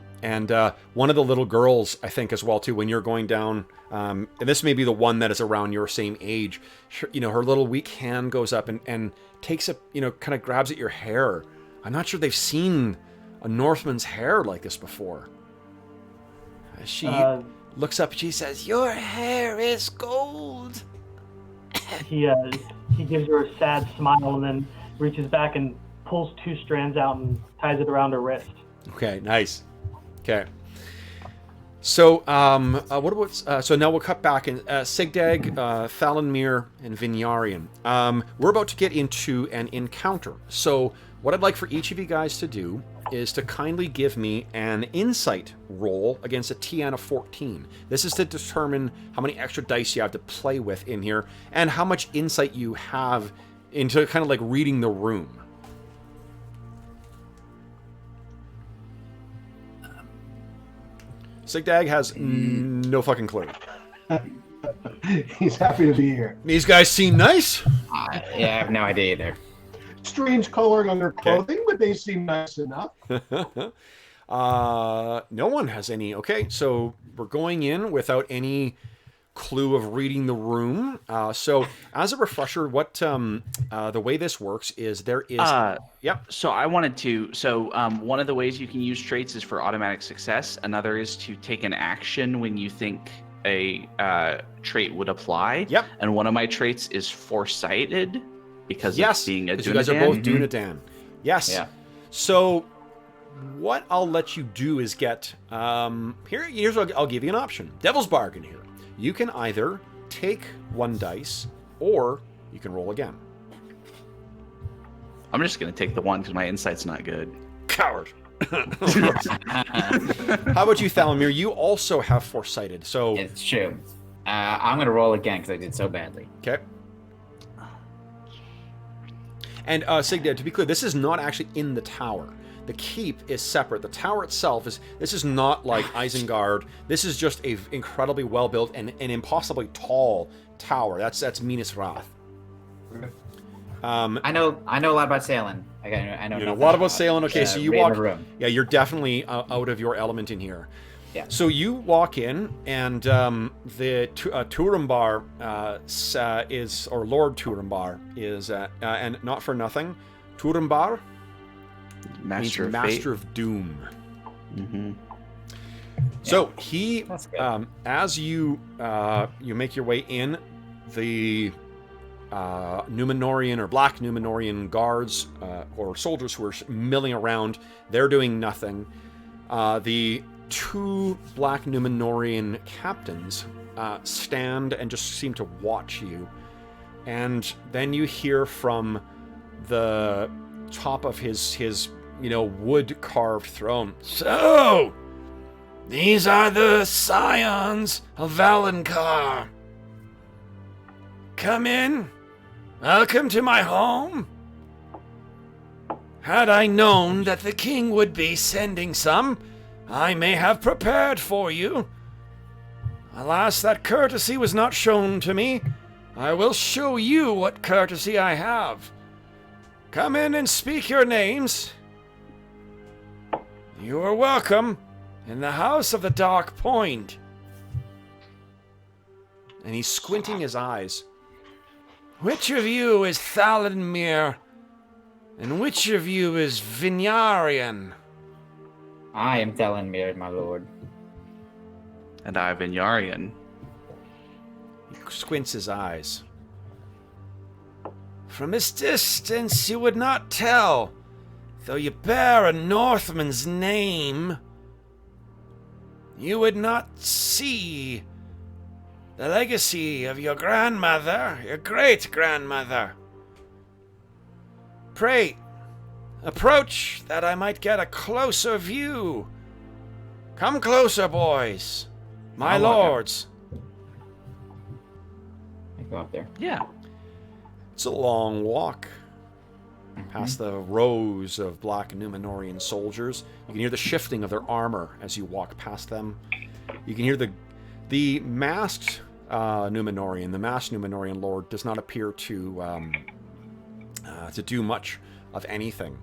one of the little girls, I think as well too, when you're going down, and this may be the one that is around your same age. Her little weak hand goes up and takes a kind of grabs at your hair. I'm not sure they've seen a Northman's hair like this before. She looks up and she says, "Your hair is gold." He gives her a sad smile and then reaches back and pulls 2 strands out and ties it around her wrist. Okay, nice. Okay. So, what about? So now we'll cut back and Sigdag, Thalanmir, and Vinyarian. We're about to get into an encounter. So, what I'd like for each of you guys to do is to kindly give me an insight roll against a TN of 14. This is to determine how many extra dice you have to play with in here and how much insight you have into kind of like reading the room. Sigdag has no fucking clue. He's happy to be here. These guys seem nice. I have no idea either. Strange coloring on their clothing, but they seem nice enough. No one has any. Okay, so we're going in without any clue of reading the room. So as a refresher, what the way this works is there is. Yep. So I wanted to. So one of the ways you can use traits is for automatic success. Another is to take an action when you think a trait would apply. Yep. And one of my traits is foresighted because Yes. of being a You guys are both Dunedain. Yes. Yeah. So what I'll let you do is get here's what I'll give you an option. Devil's bargain here. You can either take 1 dice or you can roll again. I'm just going to take the 1 because my insight's not good. Coward. How about you, Thalamir? You also have foresighted. So It's true. I'm going to roll again because I did so badly. okay. And Sigdad, to be clear, this is not actually in the tower. The keep is separate. The tower itself is not like Isengard. This is just a incredibly well built and an impossibly tall tower. That's Minas Wrath. I know a lot about sailing. I know You know a nothing lot about sailing. Okay, so you reading walk. the room. Yeah, you're definitely out of your element in here. Yeah. So you walk in, and the Turumbar is, or Lord Turumbar is, and not for nothing, Turumbar means Master of Master of Doom. Mm-hmm. So he, That's good. as you make your way in, the Numenorian or black Numenorian guards or soldiers who are milling around. They're doing nothing. The 2 black Numenorian captains stand and just seem to watch you. And then you hear from the top of his wood-carved throne. So, these are the scions of Valacar. Come in. Welcome to my home. Had I known that the king would be sending some, I may have prepared for you. Alas, that courtesy was not shown to me. I will show you what courtesy I have. Come in and speak your names. You are welcome in the House of the Dark Point. And he's squinting his eyes. Which of you is Thalanmir? And which of you is Vinyarian? I am Thalanmir, my lord. And I, Vinyarian. He squints his eyes. From this distance you would not tell, though you bear a Northman's name. You would not see the legacy of your grandmother, your great-grandmother. Pray, approach that I might get a closer view. Come closer, boys, my lords. I go up there. Yeah. It's a long walk past the rows of black Numenorian soldiers. You can hear the shifting of their armor as you walk past them. You can hear the masked Numenorian, the masked Numenorian lord, does not appear to do much of anything,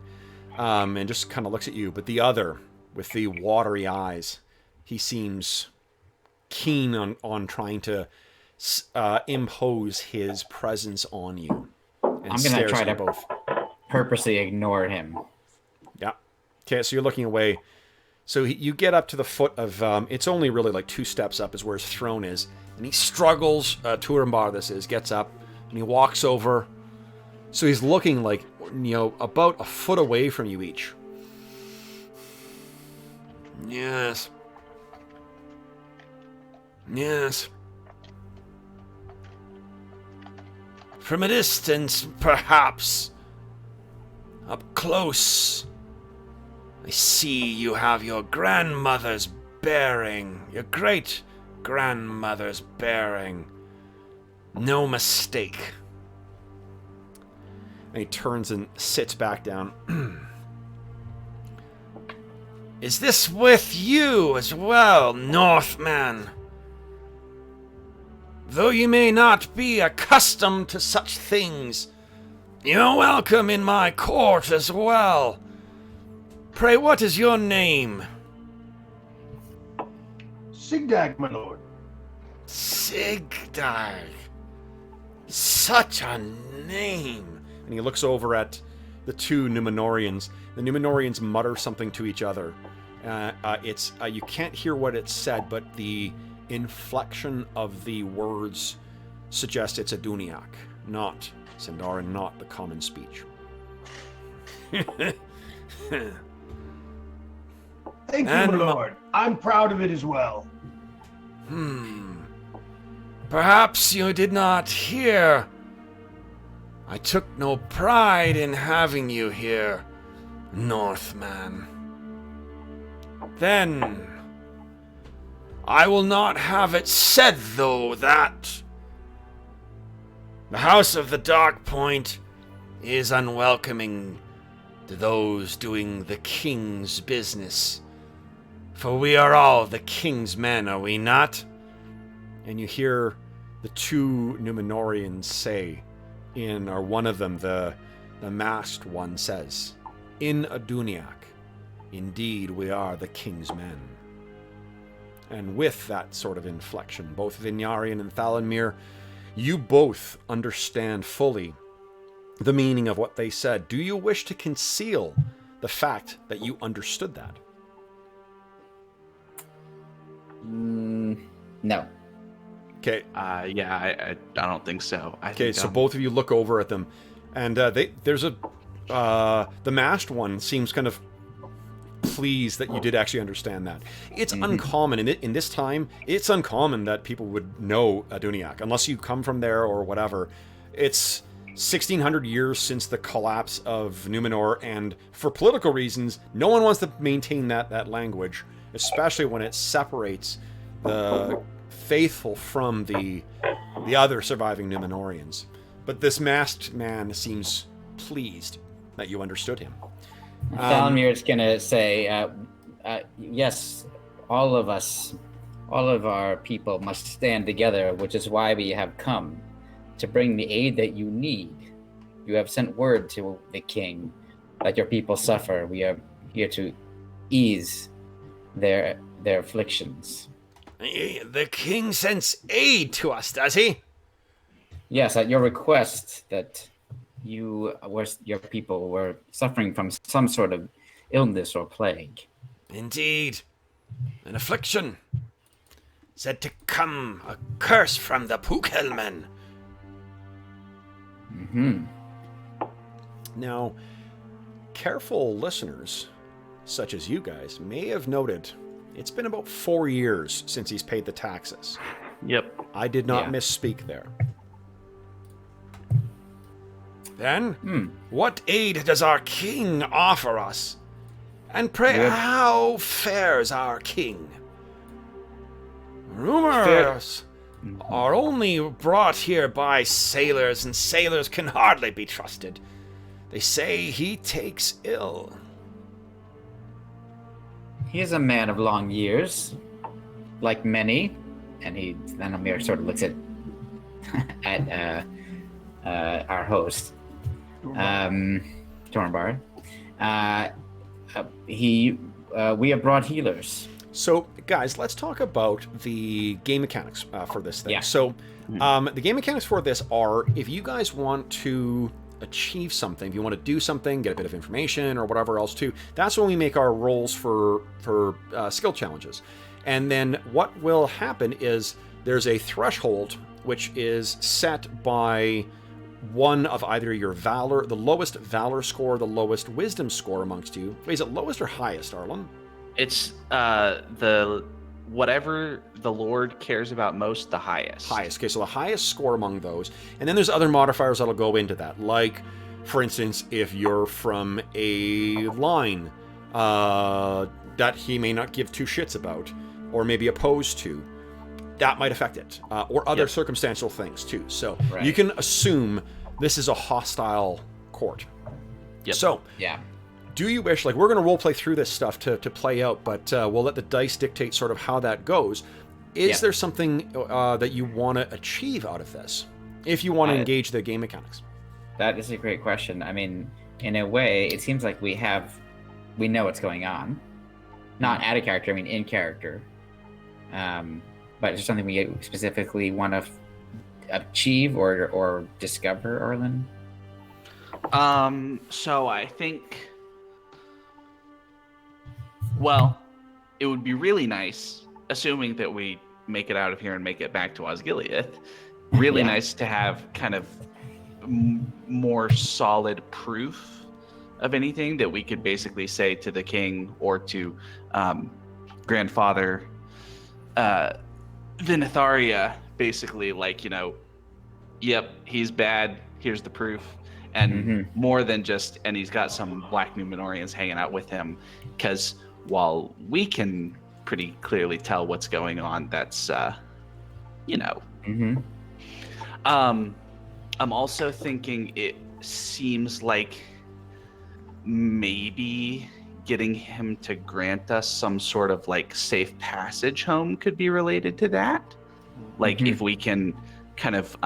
and just kind of looks at you. But the other, with the watery eyes, he seems keen on trying to impose his presence on you. And I'm gonna try to both. purposely ignore him. Yeah. Okay, so you're looking away. So you get up to the foot of, it's only really like 2 steps up is where his throne is. And he struggles, Turambar this is, gets up, and he walks over. So he's looking like, about a foot away from you each. Yes. Yes. From a distance, perhaps. Up close, I see you have your grandmother's bearing, your great-grandmother's bearing. No mistake. And he turns and sits back down. Is this with you as well, Northman? Though you may not be accustomed to such things, you're welcome in my court as well. Pray, what is your name? Sigdag, my lord. Sigdag. Such a name. And he looks over at the 2 Numenorians. The Numenorians mutter something to each other. You can't hear what it's said, but the inflection of the words suggest it's a Duniak, not Sindarin, not the common speech. Thank you, my lord. I'm proud of it as well. Perhaps you did not hear. I took no pride in having you here, Northman. Then, I will not have it said, though, that the House of the Dark Point is unwelcoming to those doing the king's business. For we are all the king's men, are we not? And you hear the 2 Numenorians say, or one of them, the masked one says, in Aduniac, indeed we are the king's men. And with that sort of inflection, both Vinyarian and Thalanmir, you both understand fully the meaning of what they said. Do you wish to conceal the fact that you understood that? No. Okay. I don't think so. Okay, so both of you look over at them, and there's a the masked one seems kind of pleased that you did actually understand that. It's uncommon in this time. It's uncommon that people would know Aduniac unless you come from there or whatever. It's 1600 years since the collapse of Numenor, and for political reasons, no one wants to maintain that language, especially when it separates the faithful from the other surviving Numenorians. But this masked man seems pleased that you understood him. Thalmir's gonna say, yes, all of us, all of our people must stand together, which is why we have come to bring the aid that you need. You have sent word to the king that your people suffer. We are here to ease their afflictions. The king sends aid to us, does he? Yes, at your request that your people were suffering from some sort of illness or plague. Indeed. An affliction. Said to come a curse from the Pukhelmen. Now, careful listeners, such as you guys, may have noted it's been about 4 years since he's paid the taxes. Yep. I did not misspeak there. Then, what aid does our king offer us? And pray, how fares our king? Rumors are only brought here by sailors, and sailors can hardly be trusted. They say he takes ill. He is a man of long years, like many, and then Amir sort of looks at our host, Tornbar. We have brought healers. So, guys, let's talk about the game mechanics for this thing. Yeah. So, the game mechanics for this are, if you guys want to achieve something, if you want to do something, get a bit of information or whatever else too, that's when we make our rolls for skill challenges. And then what will happen is there's a threshold which is set by one of either your valor, the lowest valor score, the lowest wisdom score amongst you. Wait, is it lowest or highest, Arlen? It's the whatever the Lord cares about most, the highest. Highest. Okay, so the highest score among those. And then there's other modifiers that'll go into that. Like, for instance, if you're from a line that he may not give two shits about, or maybe opposed to, that might affect it. Or other circumstantial things, too. So you can assume this is a hostile court. Yep. So, do you wish, like, we're going to roleplay through this stuff to play out, but we'll let the dice dictate sort of how that goes. Is there something that you want to achieve out of this, if you want to engage the game mechanics? That is a great question. I mean, in a way, it seems like we know what's going on. Not out of character, I mean in character. But is there something we specifically want to achieve or discover, Arlen? So I think, well, it would be really nice, assuming that we make it out of here and make it back to Osgiliath, really nice to have kind of more solid proof of anything that we could basically say to the king or to grandfather Vinatharia, basically, like, yep, he's bad, here's the proof. And more than just, and he's got some black Numenorians hanging out with him, because while we can pretty clearly tell what's going on, that's, I'm also thinking it seems like maybe getting him to grant us some sort of like safe passage home could be related to that. Like if we can kind of,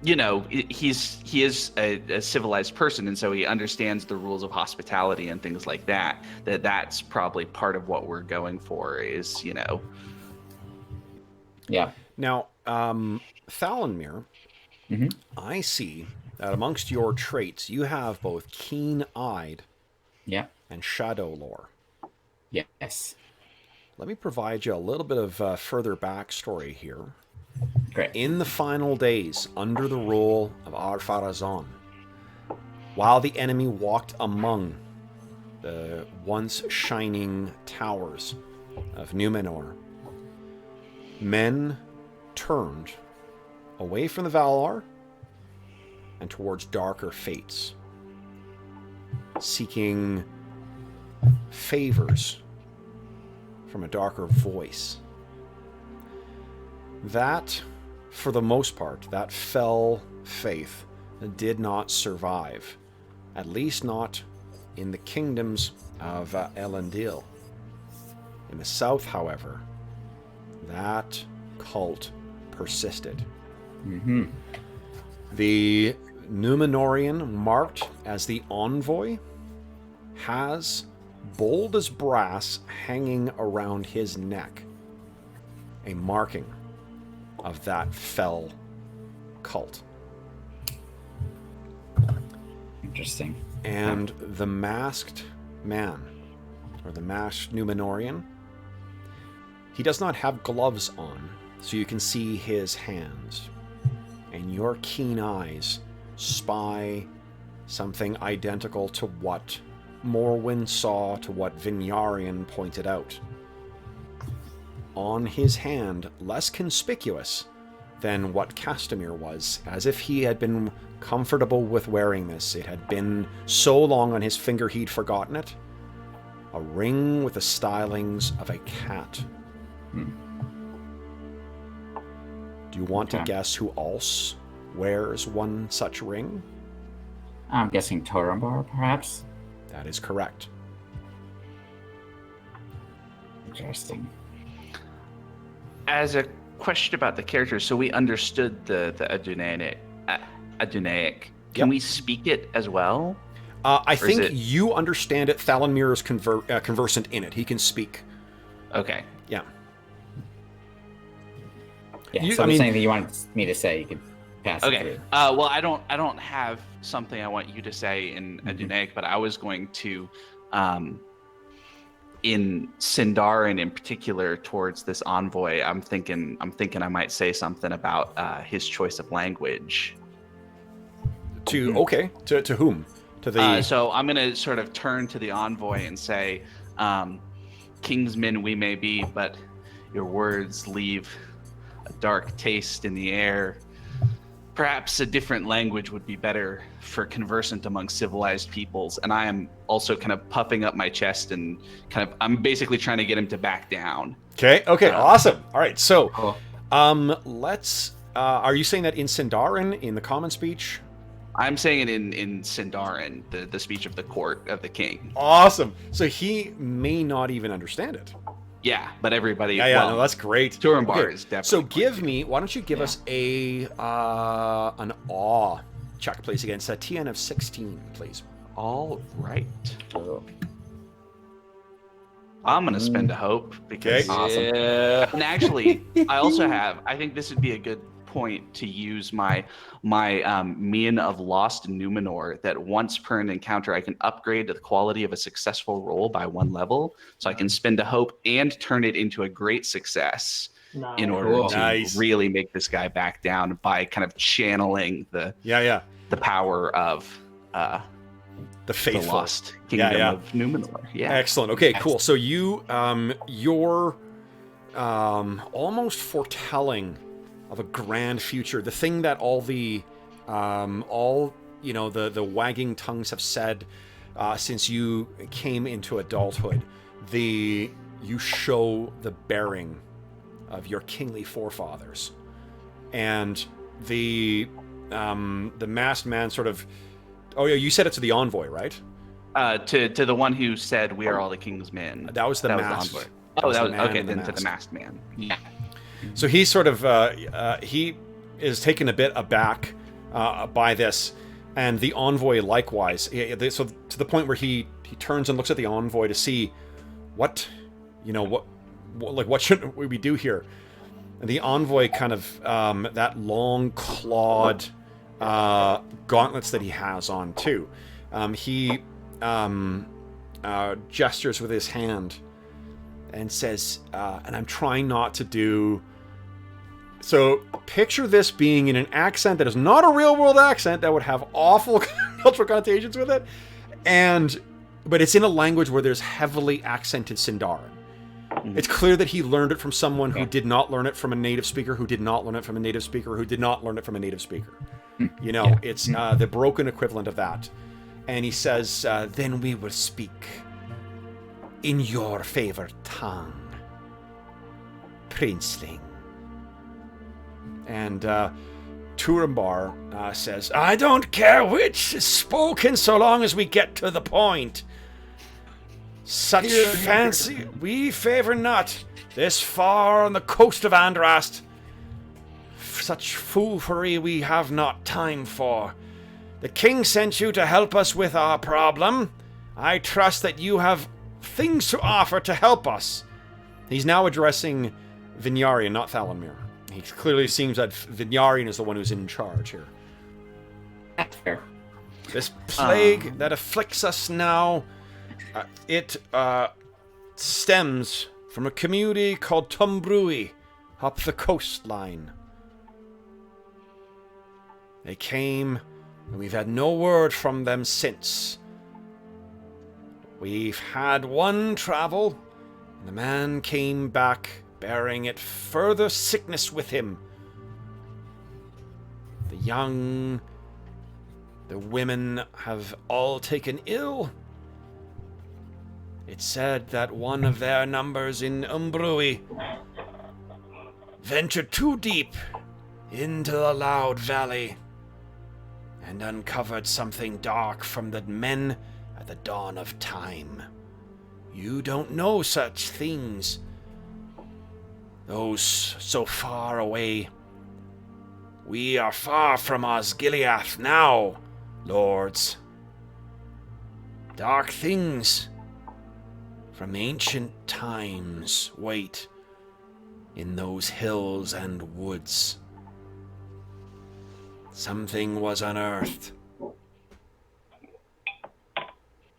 he is a civilized person, and so he understands the rules of hospitality and things like that. That's probably part of what we're going for is, Yeah. Now, Thalanmir, I see that amongst your traits, you have both keen-eyed and shadow lore. Yes. let me provide you a little bit of further backstory here. Great. In the final days, under the rule of Ar-Pharazôn, while the enemy walked among the once shining towers of Numenor, men turned away from the Valar and towards darker fates, seeking favors from a darker voice. That, for the most part, that fell faith did not survive, at least not in the kingdoms of Elendil. In the south, however, that cult persisted. Mm-hmm. The Númenórean, marked as the envoy, has bold as brass hanging around his neck, a marking of that fell cult. Interesting. And the masked man, or the masked Númenórean, he does not have gloves on, so you can see his hands. And your keen eyes spy something identical to what Morwen saw, to what Vinyarian pointed out. On his hand, less conspicuous than what Castamir was, as if he had been comfortable with wearing this. It had been so long on his finger he'd forgotten it. A ring with the stylings of a cat. Do you want to guess who else wears one such ring? I'm guessing Torumbar, perhaps? That is correct. Interesting. As a question about the characters, so we understood the Adunaic. Can we speak it as well? I think you understand it. Thalanmir is conversant in it. He can speak. Okay. Yeah. Yeah, so anything that you wanted me to say, you could pass it Okay. through. Well, I don't have something I want you to say in Adunaic, but I was going to, in Sindarin in particular, towards this envoy. I'm thinking I might say something about his choice of language. To whom? To the. So I'm gonna sort of turn to the envoy and say, "Kingsmen we may be, but your words leave a dark taste in the air. Perhaps a different language would be better for conversant among civilized peoples." And I am also kind of puffing up my chest and I'm basically trying to get him to back down. Okay. Awesome. All right. So, Cool. let's. Are you saying that in Sindarin, in the common speech? I'm saying it in Sindarin, the speech of the court of the king. Awesome. So he may not even understand it. Yeah, but everybody. Yeah. well, No, that's great. Turambar is definitely. So why don't you give us an awe check, please, against a TN of 16, please. All right. I'm gonna spend a hope because. Okay. Awesome. And actually, I think this would be a good point to use my Mien of Lost Numenor, that once per an encounter I can upgrade the quality of a successful roll by 1 level, so I can spend a hope and turn it into a great success in order to really make this guy back down by kind of channeling the power of the faithful, the lost kingdom of Numenor. Yeah. Excellent. Okay, cool. So you you're almost foretelling of a grand future, the thing that all the the wagging tongues have said since you came into adulthood. You show the bearing of your kingly forefathers, and the masked man sort of. Oh yeah, you said it to the envoy, right? To the one who said, "We are all the king's men." That was the masked. envoy. Okay. Then to the masked man. Yeah. So he sort of he is taken a bit aback by this, and the envoy likewise. So to the point where he turns and looks at the envoy to see what should we do here. And the envoy kind of that long clawed gauntlets that he has on too. He gestures with his hand, and says, and I'm trying not to do... So, picture this being in an accent that is not a real-world accent that would have awful cultural connotations with it, but it's in a language where there's heavily accented Sindarin. It's clear that he learned it from someone who did not learn it from a native speaker, who did not learn it from a native speaker, who did not learn it from a native speaker. You know, it's the broken equivalent of that. And he says, then we will speak in your favorite tongue, Princeling. And Turambar says, I don't care which is spoken so long as we get to the point. Such fancy we favor not, this far on the coast of Andrast. Such foolery we have not time for. The king sent you to help us with our problem. I trust that you have things to offer to help us. He's now addressing Vinyarian, not Thalanmir. He clearly seems that Vinyarian is the one who's in charge here. That's fair. This plague that afflicts us now, it stems from a community called Tumbrui up the coastline. They came, and we've had no word from them since. We've had one travel, and the man came back bearing it further sickness with him. The young, the women have all taken ill. It's said that one of their numbers in Umbrui ventured too deep into the Loud Valley and uncovered something dark from the men at the dawn of time. You don't know such things. Those so far away. We are far from Osgiliath now, lords. Dark things from ancient times wait in those hills and woods. Something was unearthed.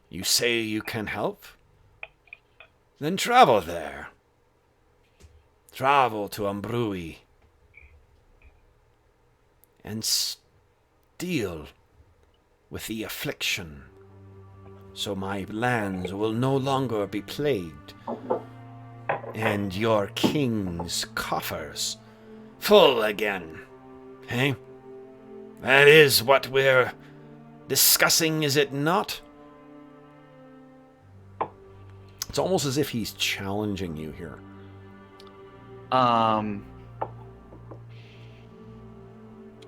You say you can help? Then travel there. Travel to Umbrui and deal with the affliction, so my lands will no longer be plagued, and your king's coffers full again. Eh? That is what we're discussing, is it not? It's almost as if he's challenging you here.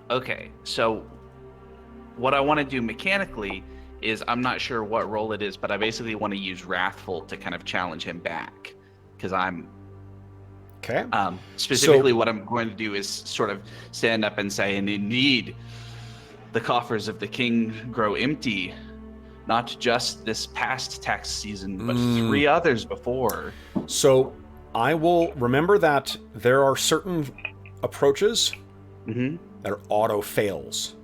Okay, so what I want to do mechanically is, I'm not sure what role it is, but I basically want to use Wrathful to kind of challenge him back, because I'm... Okay. Specifically, what I'm going to do is sort of stand up and say, and indeed, the coffers of the king grow empty, not just this past tax season, but 3 others before. So I will remember that there are certain approaches that are auto fails.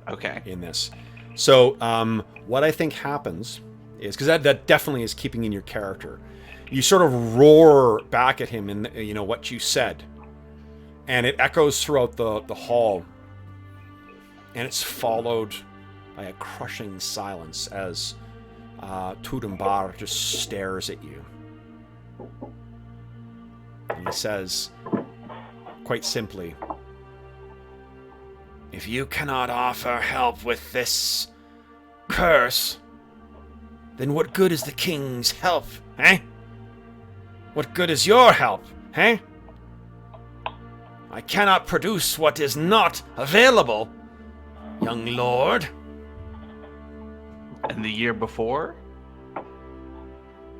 Okay. In this. So what I think happens is, because that definitely is keeping in your character, you sort of roar back at him in what you said, and it echoes throughout the hall, and it's followed by a crushing silence as Tudumbar just stares at you. And he says, quite simply, if you cannot offer help with this curse, then what good is the king's help, eh? What good is your help, eh? I cannot produce what is not available, young lord. And the year before?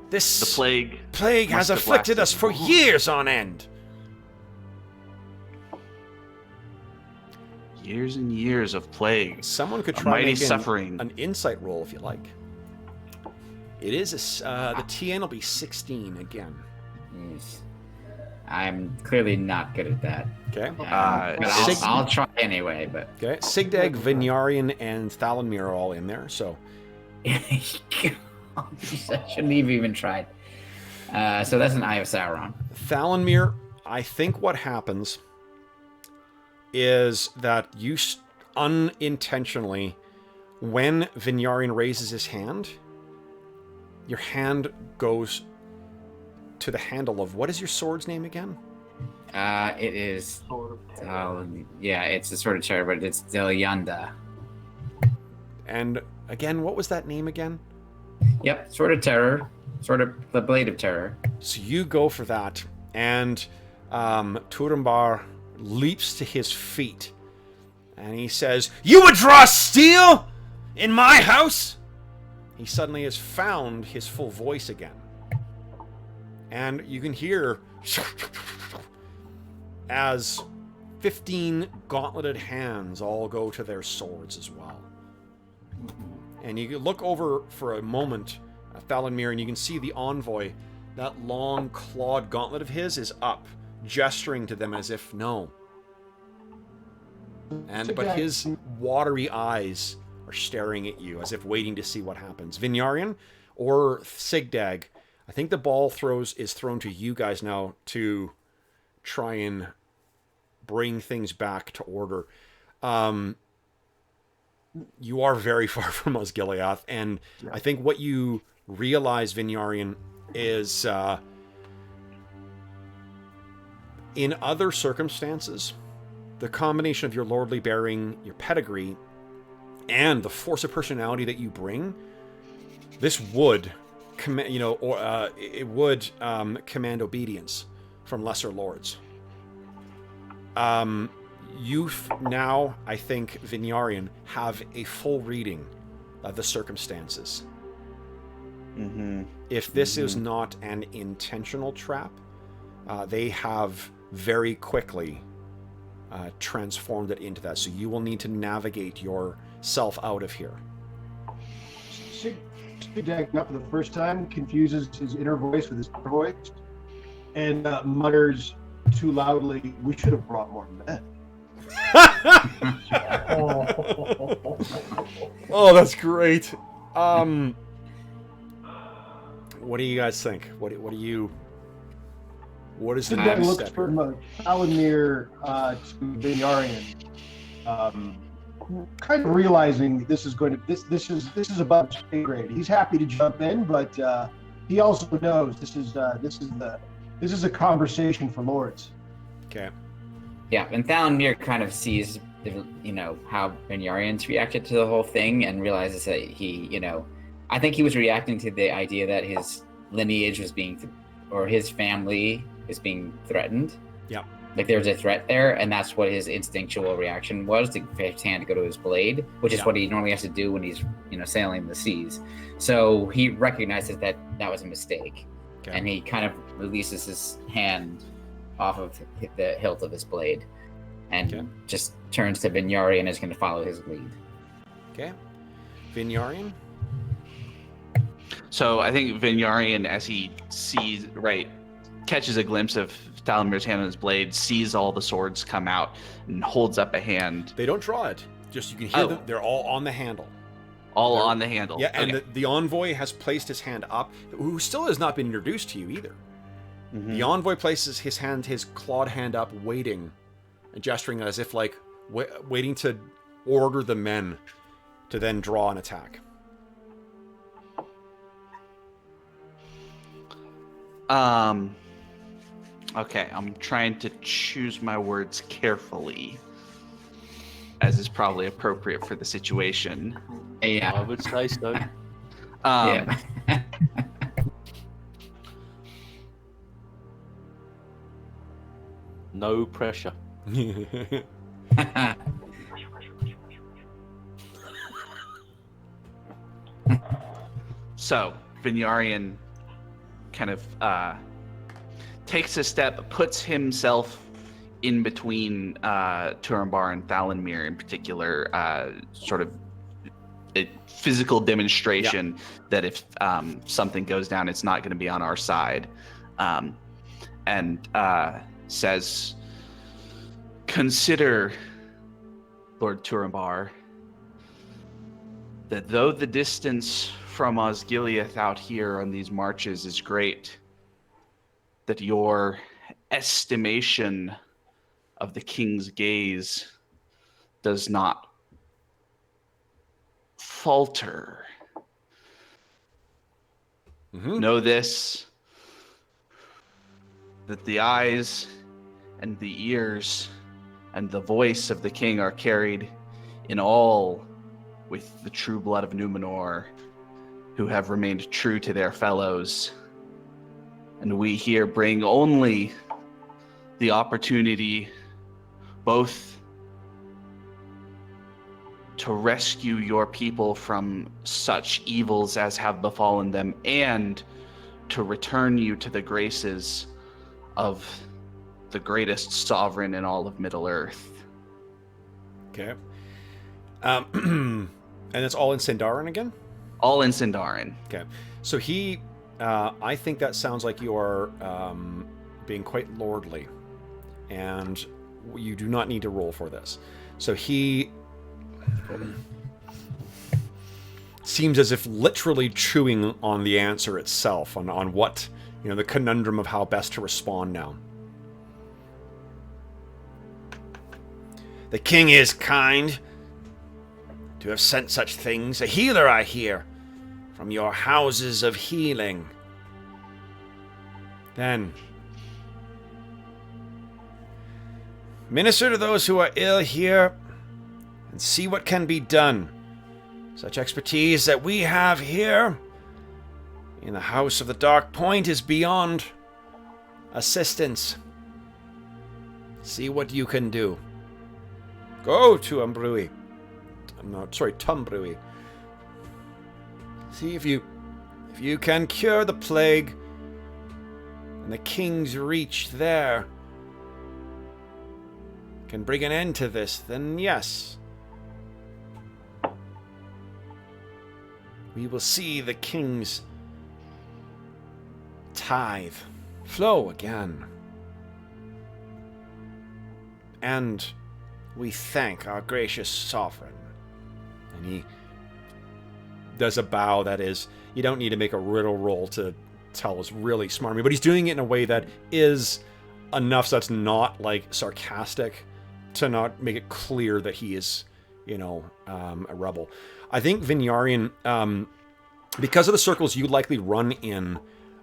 This the plague has afflicted us for years on end. Years and years of plague. Someone could try mighty making suffering. An insight roll if you like. It is the TN will be 16 again. Yes. I'm clearly not good at that. Okay. But I'll try anyway. But okay, Sigdag, Vinyarian, and Thalanmir are all in there. So I shouldn't have even tried. So that's an Eye of Sauron. Thalanmir, I think what happens is that you unintentionally, when Vinyarian raises his hand, your hand goes to the handle of, what is your sword's name again? It is. Yeah, it's a Sword of Terror, but it's Delyanda. And again, what was that name again? Yep, Sword of Terror, sort of the Blade of Terror. So you go for that, and Turambar leaps to his feet, and he says, "You would draw steel in my house?" He suddenly has found his full voice again, and you can hear as 15 gauntleted hands all go to their swords as well. And you look over for a moment at Thalanmir, and you can see the envoy, that long clawed gauntlet of his is up, gesturing to them as if no. But his watery eyes are staring at you as if waiting to see what happens. Vinyarian or Sigdag, I think the ball is thrown to you guys now to try and bring things back to order. You are very far from Osgiliath, and I think what you realize, Vinyarian, is in other circumstances, the combination of your lordly bearing, your pedigree, and the force of personality that you bring, this would command, it would command obedience from lesser lords. You now, I think, Vinyarian, have a full reading of the circumstances. Mm-hmm. If this is not an intentional trap, they have very quickly transformed it into that. So you will need to navigate yourself out of here. Sigdag, not for the first time, confuses his inner voice with his outer voice and mutters too loudly, "We should have brought more men." Oh, that's great. What do you guys think? What is the Sigdag next looks step from here? Thalanmir to Vinyarian, kind of realizing this is above his pay grade. He's happy to jump in, but he also knows this is a conversation for lords. Okay. Yeah, and Thalanmir kind of sees, how Vinyarian's reacted to the whole thing and realizes that I think he was reacting to the idea that his lineage was or his family is being threatened. Yeah. Like there's a threat there, and that's what his instinctual reaction was, to for his hand to go to his blade, which is what he normally has to do when he's, sailing the seas. So he recognizes that was a mistake, and he kind of releases his hand off of the hilt of his blade, and just turns to Vinyarian and is going to follow his lead. Okay. Vinyarian? So I think Vinyarian, as he catches a glimpse of Thalanmir's hand on his blade, sees all the swords come out, and holds up a hand. They don't draw it. Just you can hear them. They're all on the handle. They're on the handle. Yeah, and the envoy has placed his hand up, who still has not been introduced to you either. Mm-hmm. The envoy places his clawed hand up, waiting, and gesturing as if waiting to order the men to then draw an attack. Okay, I'm trying to choose my words carefully, as is probably appropriate for the situation. Yeah, I would say so. yeah. No pressure. So, Vinyarian kind of takes a step, puts himself in between Turambar and Thalanmir in particular, sort of a physical demonstration that if something goes down, it's not going to be on our side. And says, "Consider, Lord Turambar, that though the distance from Osgiliath out here on these marches is great, that your estimation of the king's gaze does not falter. Know this, that the eyes and the ears and the voice of the king are carried in all with the true blood of Numenor, who have remained true to their fellows. And we here bring only the opportunity both to rescue your people from such evils as have befallen them, and to return you to the graces of the greatest sovereign in all of Middle-earth. Okay. And it's all in Sindarin again? All in Sindarin. Okay. So he, I think that sounds like you are being quite lordly, and you do not need to roll for this. So he seems as if literally chewing on the answer itself, on what, the conundrum of how best to respond now. The king is kind to have sent such things. A healer, I hear, from your houses of healing. Then, minister to those who are ill here, and see what can be done. Such expertise that we have here in the House of the Dark Point is beyond assistance. See what you can do. Go to Tumbrui. See if you can cure the plague and the king's reach there can bring an end to this, then yes, we will see the king's tithe flow again. And we thank our gracious sovereign. And he does a bow that is, you don't need to make a riddle roll to tell is really smarmy, but he's doing it in a way that is enough so that's not like sarcastic, to not make it clear that he is, a rebel. I think Vinyarian, because of the circles you likely run in,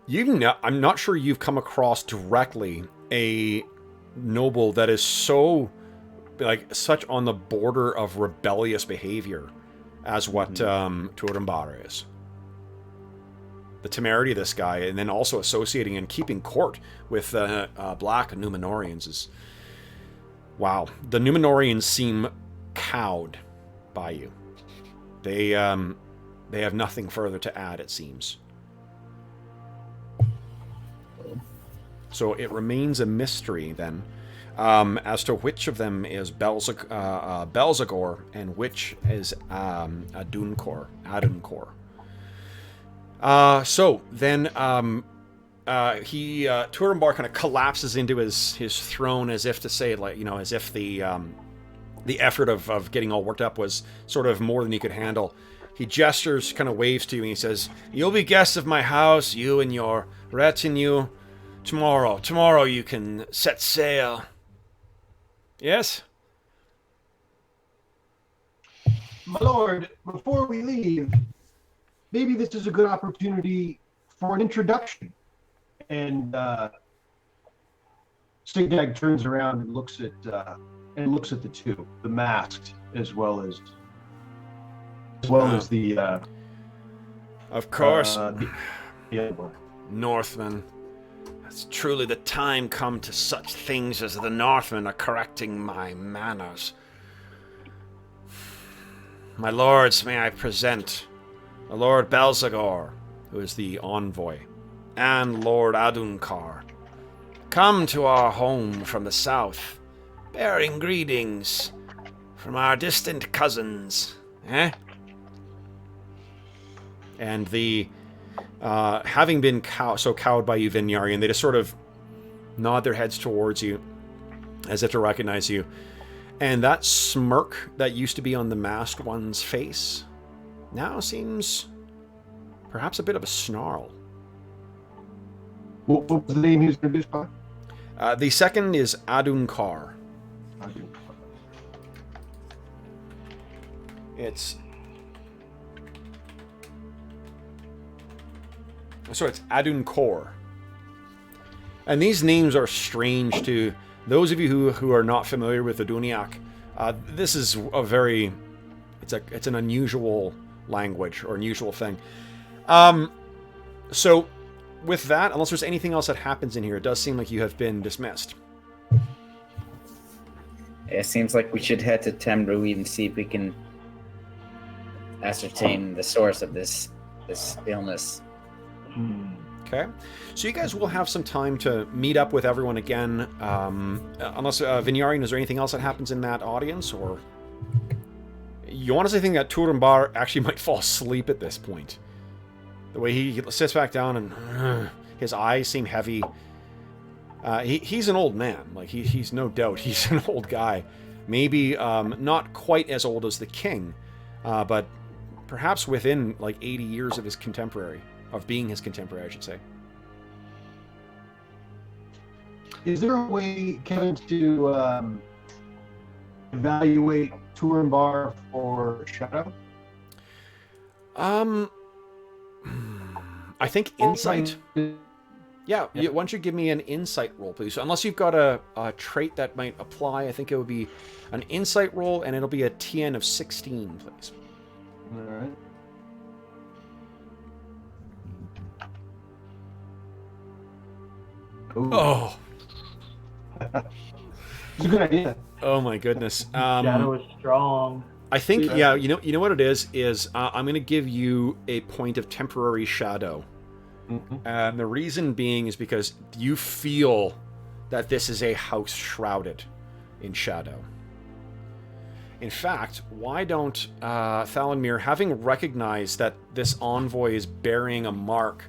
I'm not sure you've come across directly a noble that is so, such on the border of rebellious behavior as what Turambar is. The temerity of this guy, and then also associating and keeping court with black Numenorians is... Wow. The Numenorians seem cowed by you. They have nothing further to add, it seems. So it remains a mystery, then, as to which of them is Belzagor and which is Adunkor. So then Turambar kind of collapses into his throne as if to say, as if the effort of getting all worked up was sort of more than he could handle. He gestures, kind of waves to you, and he says, "You'll be guests of my house, you and your retinue. Tomorrow you can set sail." Yes? My lord, before we leave, maybe this is a good opportunity for an introduction. And Sigdag turns around and looks at the two, the masked as well as the. Of course, the other one. Northmen. It's truly the time come to such things as the Northmen are correcting my manners. My lords, may I present the Lord Belzagor, who is the envoy, and Lord Adunkar, come to our home from the south, bearing greetings from our distant cousins, And the, having been so cowed by you, Vinyarian, they just sort of nod their heads towards you, as if to recognize you. And that smirk that used to be on the masked one's face now seems perhaps a bit of a snarl. What was the name he was introduced by? The second is Adunkar. It's Adunkor. And these names are strange to those of you who are not familiar with the Duniak. This is a very, it's an unusual language or unusual thing. So with that, unless there's anything else that happens in here, it does seem like you have been dismissed. It seems like we should head to Temruid and see if we can ascertain the source of this illness. Okay, so you guys will have some time to meet up with everyone again, unless Vinyarian, is there anything else that happens in that audience, or you honestly think that Turambar actually might fall asleep at this point? The way he sits back down and his eyes seem heavy. He's an old man, like he's no doubt he's an old guy, maybe not quite as old as the king, but perhaps within like 80 years of his contemporary. Of being his contemporary, I should say. Is there a way, Kevin, to evaluate Turambar for Shadow? I think insight. Yeah, why don't you give me an insight roll, please? So unless you've got a trait that might apply, I think it would be an insight roll, and it'll be a TN of 16, please. All right. Ooh. Oh. It's a good idea. Oh my goodness. Shadow is strong. I think, yeah, you know what it is I'm going to give you a point of temporary shadow. And the reason being is because you feel that this is a house shrouded in shadow. In fact, why don't Thalanmir, having recognized that this envoy is bearing a mark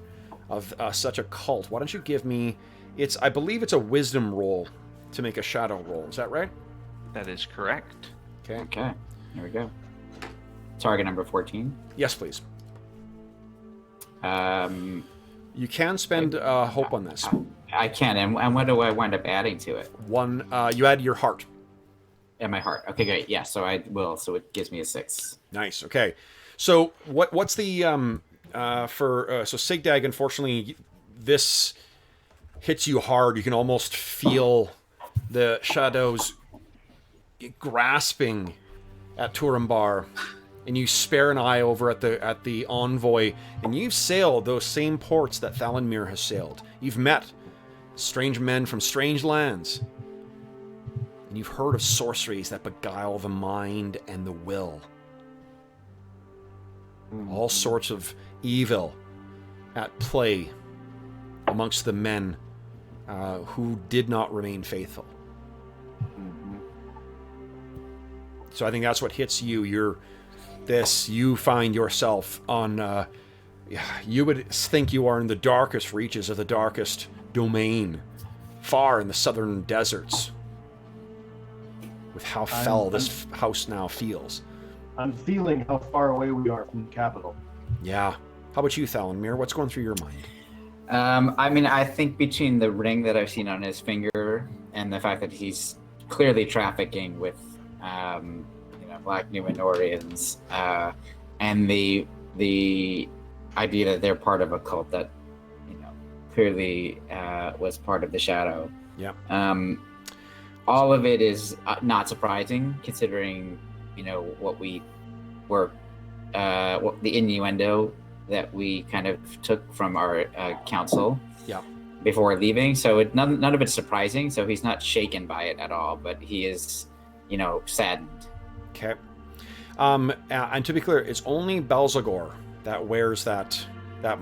of such a cult, why don't you give me, I believe it's a wisdom roll to make a shadow roll. Is that right? That is correct. Okay, here we go. Target number 14. Yes, please. You can spend hope on this. I can, and what do I wind up adding to it? One, you add your heart. And my heart. Okay, great. Yeah, so I will. So it gives me a 6. Nice. Okay. So what's the so Sigdag? Unfortunately, this hits you hard. You can almost feel the shadows grasping at Turambar, and you spare an eye over at the envoy, and you've sailed those same ports that Thalanmir has sailed. You've met strange men from strange lands, and you've heard of sorceries that beguile the mind and the will. All sorts of evil at play amongst the men who did not remain faithful. So I think that's what hits you. You find yourself on, you would think you are in the darkest reaches of the darkest domain, far in the southern deserts, with how fell this house now feels. I'm feeling how far away we are from the capital. Yeah. How about you, Thalanmir? What's going through your mind? I mean, I think between the ring that I've seen on his finger and the fact that he's clearly trafficking with, Black Numenorians, and the idea that they're part of a cult that, clearly was part of the Shadow. Yeah. All of it is not surprising, considering, what we were, what the innuendo that we kind of took from our council. Yeah. Before leaving, so none of it's surprising. So he's not shaken by it at all, but he is, saddened. Okay. And to be clear, it's only Belzagor that wears that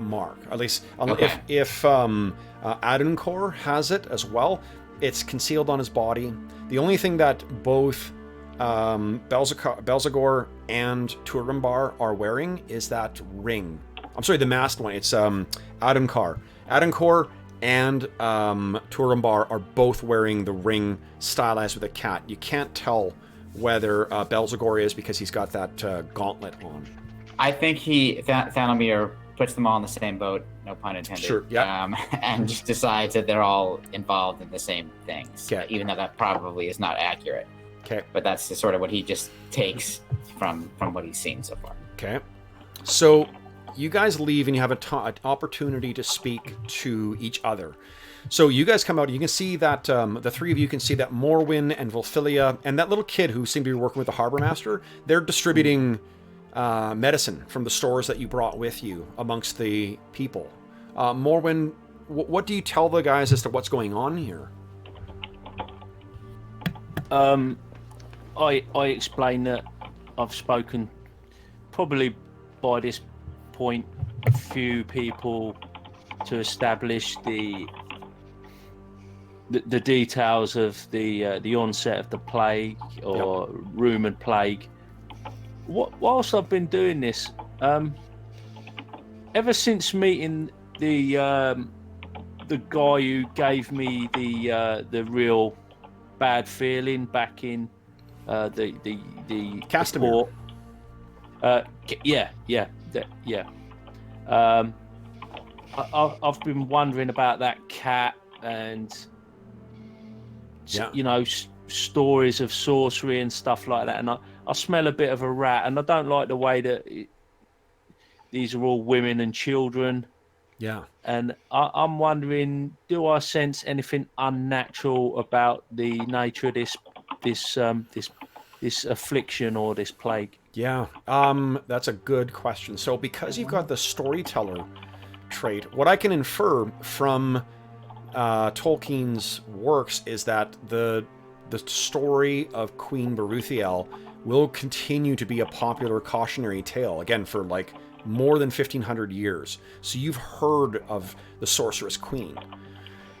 mark. At least, okay. if Adunkor has it as well, it's concealed on his body. The only thing that both Belzagor and Turambar are wearing is that ring. I'm sorry, the masked one. It's Adunkar. Adunkor and Turambar are both wearing the ring stylized with a cat. You can't tell whether Belzagor is because he's got that gauntlet on. I think Thanomir puts them all in the same boat, no pun intended. Sure, yeah. And just decides that they're all involved in the same things, Okay. even though that probably is not accurate. Okay. But that's just sort of what he just takes from what he's seen so far. Okay. So you guys leave and you have an opportunity to speak to each other. So you guys come out, you can see that the three of you can see that Morwen and Volfilia and that little kid who seemed to be working with the harbor master, they're distributing medicine from the stores that you brought with you amongst the people. Morwen, what do you tell the guys as to what's going on here? I explain that I've spoken probably by this point a few people to establish the details of the onset of the plague or rumored plague. Whilst I've been doing this, ever since meeting the guy who gave me the real bad feeling back in the Castamere. I've been wondering about that cat and stories of sorcery and stuff like that, and I smell a bit of a rat, and I don't like the way that these are all women and children. Yeah. And I'm wondering, do I sense anything unnatural about the nature of this affliction or this plague? Yeah. That's a good question. So because you've got the storyteller trait, what I can infer from Tolkien's works is that the story of Queen Beruthiel will continue to be a popular cautionary tale, again, for like more than 1,500 years. So you've heard of the Sorceress Queen,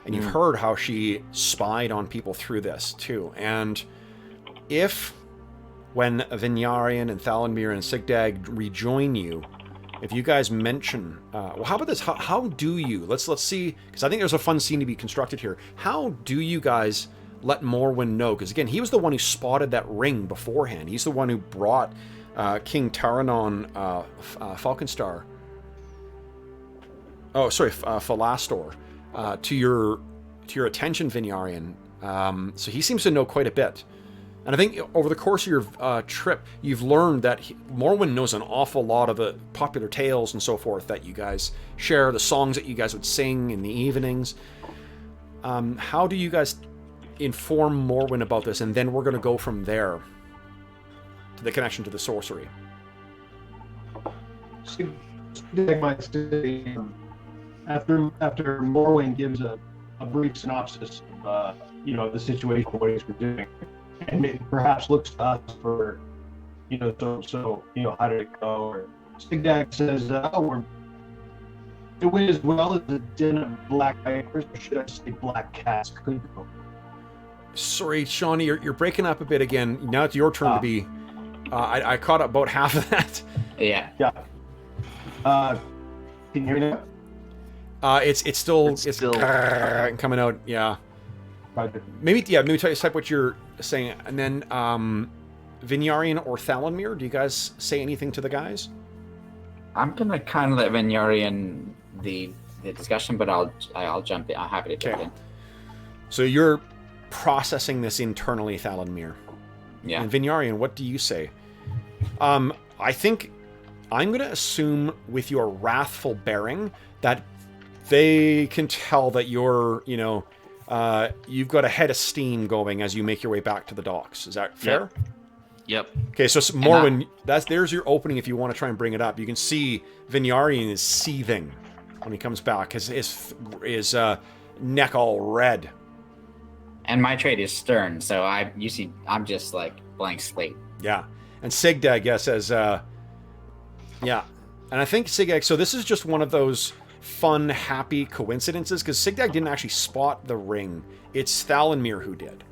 and you've heard how she spied on people through this too. And if, when Vinyarian and Thalanmir and Sigdag rejoin you, if you guys mention, well, how about this? How do you? Let's see, because I think there's a fun scene to be constructed here. How do you guys let Morwen know? Because again, he was the one who spotted that ring beforehand. He's the one who brought King Taranon Falconstar. Oh, sorry, Falastor to your attention, Vinyarian. So he seems to know quite a bit. And I think over the course of your trip, you've learned that Morwen knows an awful lot of the popular tales and so forth that you guys share, the songs that you guys would sing in the evenings. How do you guys inform Morwen about this? And then we're going to go from there to the connection to the sorcery. Sigdag might say, after Morwen gives a brief synopsis of the situation, what he's been doing, and it perhaps looks to us for how did it go? Or Sigdag says, it went as well as the den of black vipers, or should I say black cats could go. Sorry, Shawnee, you're breaking up a bit again. Now it's your turn to be. I caught about half of that. Yeah. Yeah. Can you hear me now? It's still still coming out. Yeah. Maybe type what you're saying, and then Vinyarian or Thalanmir. Do you guys say anything to the guys? I'm gonna kind of let Vinyarian the discussion, but I'll jump in. I'm happy to jump in. So you're processing this internally, Thalanmir. Yeah. And Vinyarian, what do you say? I think I'm going to assume with your wrathful bearing that they can tell that you're, you've got a head of steam going as you make your way back to the docks. Is that fair? Yep. Okay, so Morwen, there's your opening if you want to try and bring it up. You can see Vinyarian is seething when he comes back. His neck all red. And my trait is stern, so I'm just like blank slate. Yeah. And Sigdag, says, yeah. And I think Sigdag, so this is just one of those fun, happy coincidences, because Sigdag didn't actually spot the ring. It's Thalanmir who did.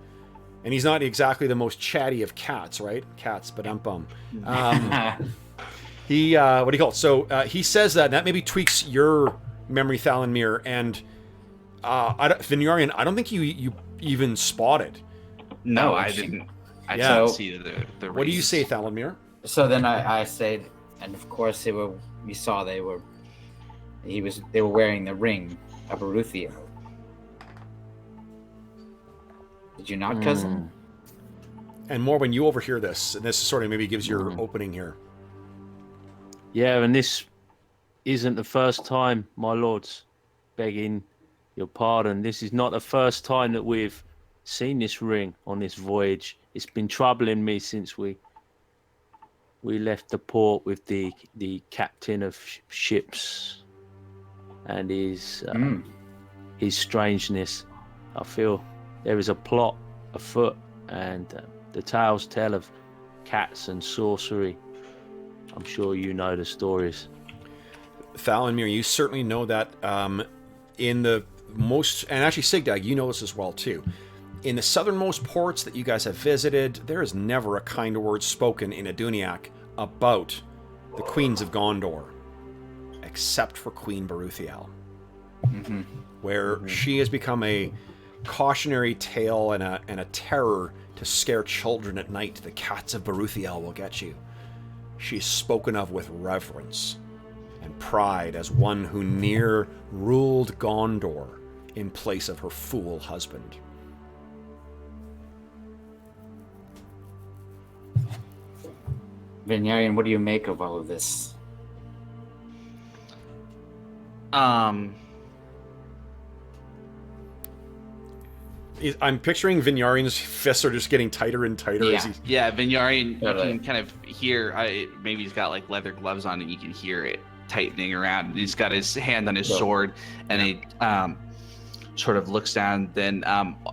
And he's not exactly the most chatty of cats, right? Cats, but he, what do you call it? So he says that maybe tweaks your memory, Thalanmir, and Vinyarian, I don't think you even spotted. No, I didn't. I didn't see the What do you say, Thalanmir? So then I said, and of course we saw they were They were wearing the ring of Eruthiel. Did you not, cousin? And more when you overhear this, and this sort of maybe gives your opening here. Yeah, and this isn't the first time, my lords, begging your pardon. This is not the first time that we've seen this ring on this voyage. It's been troubling me since we left the port with the captain of ships and his strangeness. I feel there is a plot afoot, and the tales tell of cats and sorcery. I'm sure you know the stories. Thalanmir, you certainly know that in the most, and actually Sigdag, you know this as well too. In the southernmost ports that you guys have visited, there is never a kind word spoken in Aduniac about the Queens of Gondor, except for Queen Baruthiel, where she has become a cautionary tale and a terror to scare children at night. The cats of Baruthiel will get you. She is spoken of with reverence and pride as one who near ruled Gondor in place of her fool husband. Vinyarian, what do you make of all of this? I'm picturing Vinyarian's fists are just getting tighter and tighter as he's... Yeah, Vinyarian, you can kind of hear, maybe he's got like leather gloves on and you can hear it tightening around. He's got his hand on his sword and he sort of looks down, then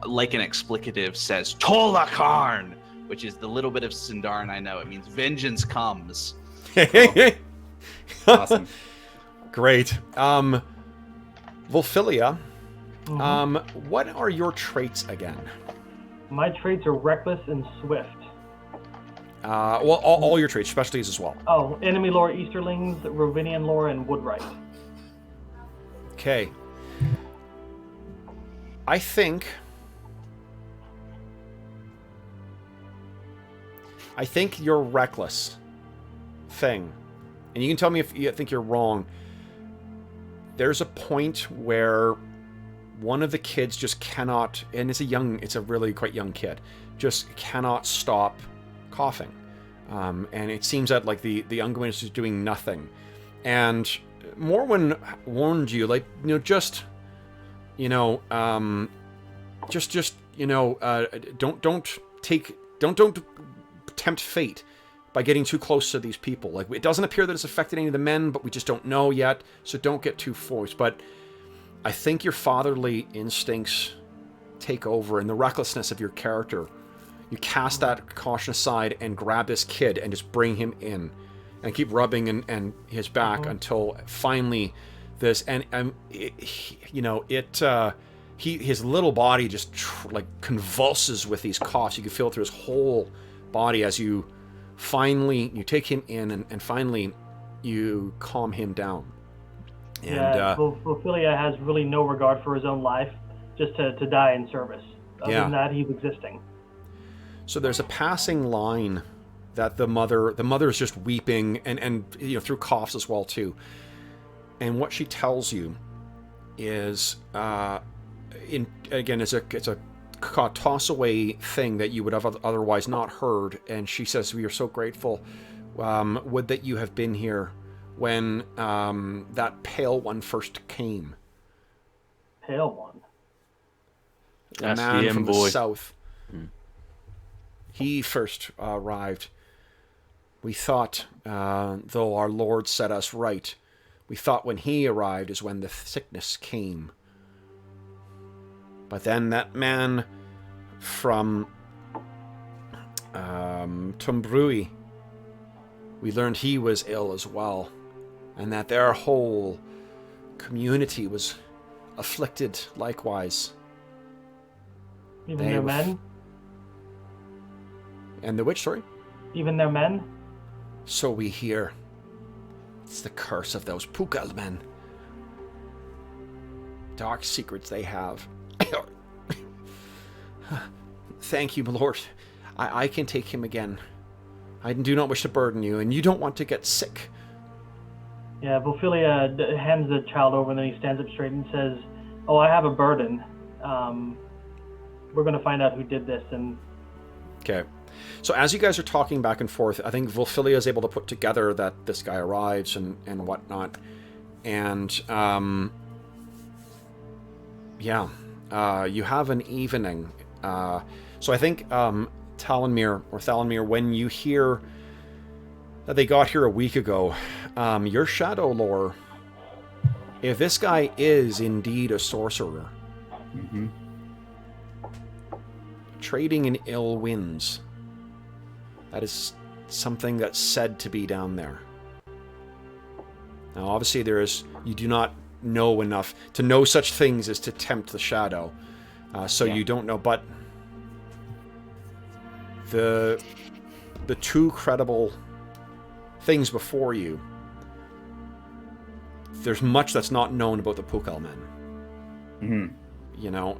like an explicative says, Tolakarn, which is the little bit of Sindarin I know. It means vengeance comes. Awesome. Great. Volfilia, what are your traits again? My traits are reckless and swift. Well, all your traits, specialties as well. Oh, enemy lore, Easterlings, Rovinian lore, and Woodwright. Okay. I think your reckless thing, and you can tell me if you think you're wrong. There's a point where one of the kids just cannot, and it's a really quite young kid, just cannot stop coughing. And it seems that like the young one is just doing nothing. And Morwen warned you, like, don't tempt fate by getting too close to these people. Like, it doesn't appear that it's affected any of the men, but we just don't know yet, so don't get too forced. But I think your fatherly instincts take over, and the recklessness of your character. You cast that caution aside and grab this kid and just bring him in, and keep rubbing and his back until finally this his little body just convulses with these coughs. You can feel it through his whole body as you take him in and finally you calm him down. And Ophelia has really no regard for his own life, just to die in service. Other than that, he's existing. So there's a passing line that the mother is just weeping and through coughs as well too. And what she tells you is it's a toss away thing that you would have otherwise not heard. And she says, "We are so grateful. Would that you have been here when that pale one first came." Pale one. A man from the south. He first arrived. We thought, though our Lord set us right, we thought when he arrived is when the sickness came. But then that man from Tumbrui, we learned he was ill as well, and that their whole community was afflicted likewise. Even their men? And the which, sorry? Even their men? So we hear. It's the curse of those Pukal men. Dark secrets they have. Thank you, my lord. I can take him again. I do not wish to burden you, and you don't want to get sick. Yeah, Ophelia hands the child over, and then he stands up straight and says, "Oh, I have a burden. We're going to find out who did this." And Okay. So as you guys are talking back and forth, I think Volfilia is able to put together that this guy arrives and whatnot. And, you have an evening. So I think Thalanmere, when you hear that they got here a week ago, your shadow lore, if this guy is indeed a sorcerer, trading in ill winds, that is something that's said to be down there. Now, obviously, you do not know enough to know such things as to tempt the shadow, you don't know. But the two credible things before you, there's much that's not known about the Pukal men. You know,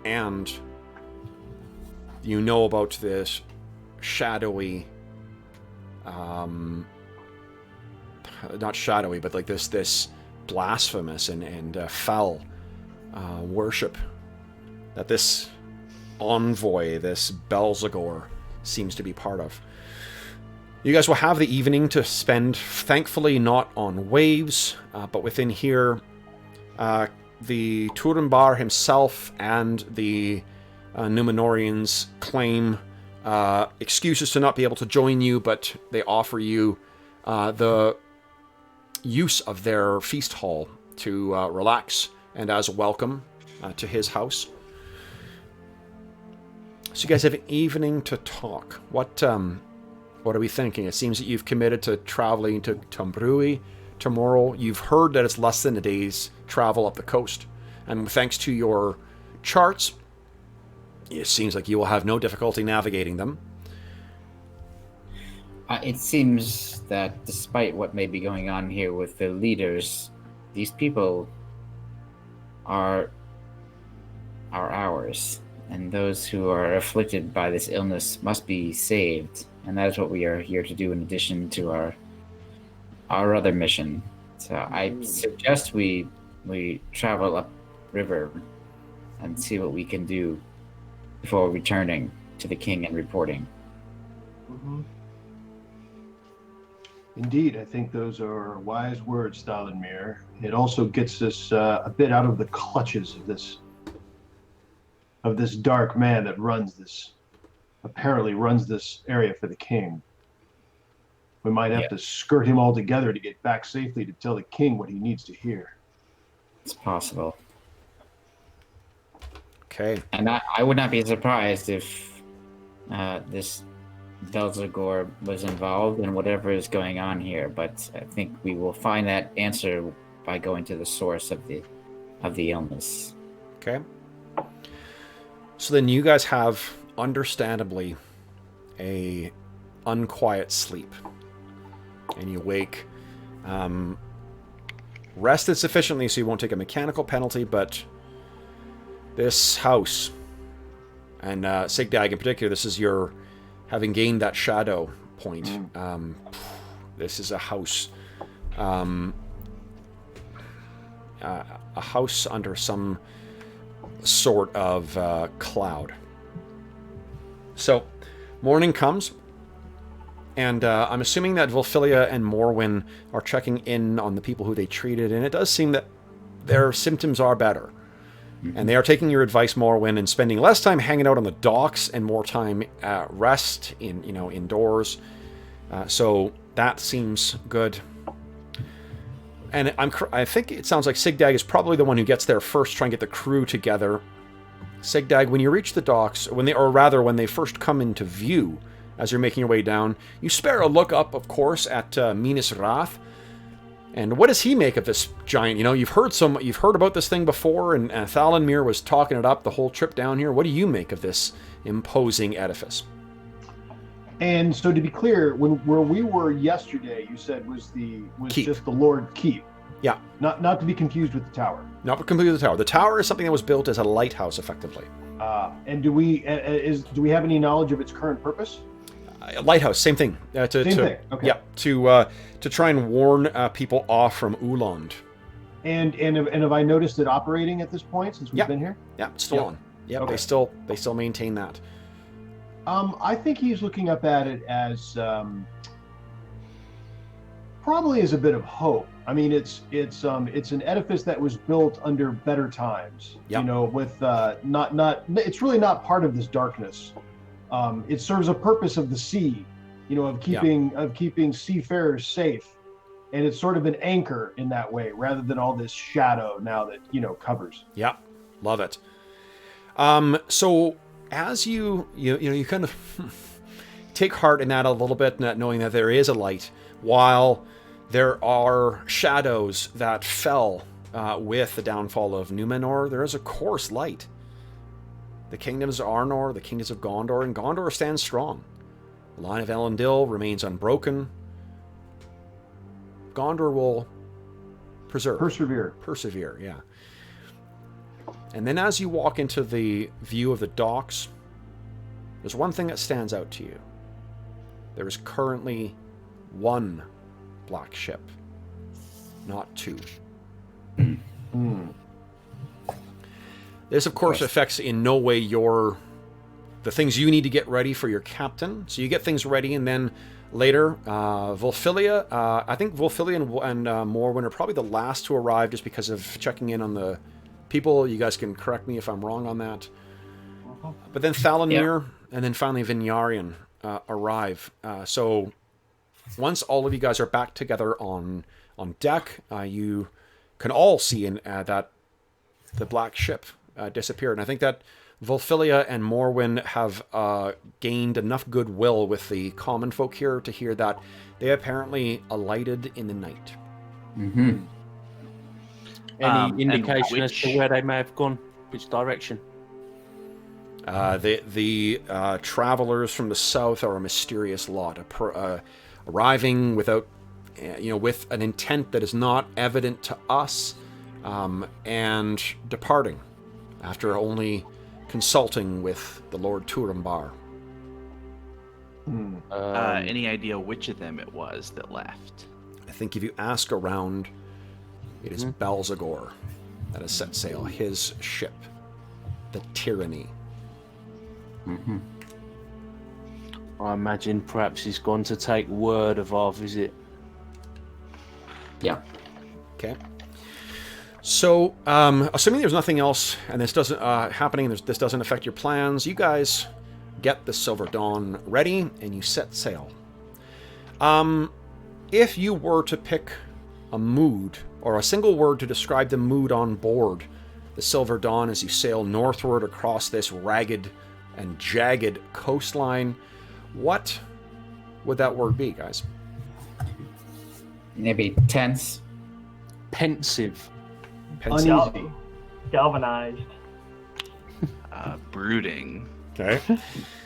and you know about this shadowy, not shadowy, but like this blasphemous and foul worship that this envoy, this Belzagor, seems to be part of. You guys will have the evening to spend, thankfully not on waves, but within here. The Turambar himself and the Numenorians claim excuses to not be able to join you, but they offer you the use of their feast hall to relax and as a welcome to his house. So you guys have an evening to talk. What are we thinking? It seems that you've committed to traveling to Tombrui tomorrow. You've heard that it's less than a day's travel up the coast, and thanks to your charts, it seems like you will have no difficulty navigating them. It seems that despite what may be going on here with the leaders, these people are ours, and those who are afflicted by this illness must be saved, and that is what we are here to do in addition to our other mission. So I suggest we travel up river and see what we can do before returning to the king and reporting. Indeed, I think those are wise words, Thalanmere. It also gets us a bit out of the clutches of this dark man that apparently runs this area for the king. We might have to skirt him altogether to get back safely to tell the king what he needs to hear. It's possible. Okay. And I would not be surprised if this Belzagor was involved in whatever is going on here, but I think we will find that answer by going to the source of the illness. Okay. So then you guys have, understandably, a unquiet sleep. And you wake rested sufficiently so you won't take a mechanical penalty, but this house, and Sigdag in particular, this is your, having gained that shadow point, this is a house, a house under some sort of cloud. So, morning comes, and I'm assuming that Volfilia and Morwen are checking in on the people who they treated, and it does seem that their symptoms are better. And they are taking your advice, Morwen, and spending less time hanging out on the docks and more time at rest indoors. So that seems good. And I think it sounds like Sigdag is probably the one who gets there first, trying to get the crew together. Sigdag, when you reach the docks, when they first come into view, as you're making your way down, you spare a look up, of course, at Minas Wrath. And what does he make of this giant? You've heard about this thing before, and Thalanmere was talking it up the whole trip down here. What do you make of this imposing edifice? And so, to be clear, where we were yesterday, you said was Keep. Just the Lord Keep. Yeah. Not to be confused with the tower. Not completely the tower. The tower is something that was built as a lighthouse, effectively. And do we have any knowledge of its current purpose? Lighthouse, same thing. Same thing. Okay. Yeah, to try and warn people off from Uland. And have I noticed it operating at this point since we've been here? Yeah, it's still Yep. on. Yeah, Okay. they still maintain that. I think he's looking up at it as probably as a bit of hope. I mean, it's an edifice that was built under better times. Yep. You know, with not it's really not part of this darkness. It serves a purpose of the sea, you know, of keeping seafarers safe, and it's sort of an anchor in that way, rather than all this shadow now that covers. Yeah, love it. So as you kind of take heart in that a little bit, not knowing that there is a light, while there are shadows that fell with the downfall of Numenor, there is a course light. The kingdoms of Arnor, the kingdoms of Gondor, and Gondor stands strong. The line of Elendil remains unbroken. Gondor will persevere, yeah. And then as you walk into the view of the docks, there's one thing that stands out to you. There is currently one black ship, not two. This, of course, affects in no way the things you need to get ready for your captain. So you get things ready, and then later, Volfilia, I think Volfilia and Morwen are probably the last to arrive just because of checking in on the people. You guys can correct me if I'm wrong on that. But then Thalanmir and then finally Vinyarian arrive. So once all of you guys are back together on deck, you can all see that the black ship disappeared. And I think that Volfilia and Morwen have gained enough goodwill with the common folk here to hear that they apparently alighted in the night. Mm-hmm. Any indication as to where they may have gone? Which direction? The travelers from the south are a mysterious lot, arriving without, with an intent that is not evident to us, and departing after only consulting with the Lord Turambar. Any idea which of them it was that left? I think if you ask around, it is Balzagor that has set sail, his ship, the Tyranny. Mm-hmm. I imagine perhaps he's gone to take word of our visit. Yeah. Okay. So, assuming there's nothing else, and this doesn't happening, this doesn't affect your plans, you guys get the Silver Dawn ready, and you set sail. If you were to pick a mood, or a single word to describe the mood on board the Silver Dawn as you sail northward across this ragged and jagged coastline, what would that word be, guys? Maybe tense. Pensive. Uneasy. Galvanized. Brooding. Okay.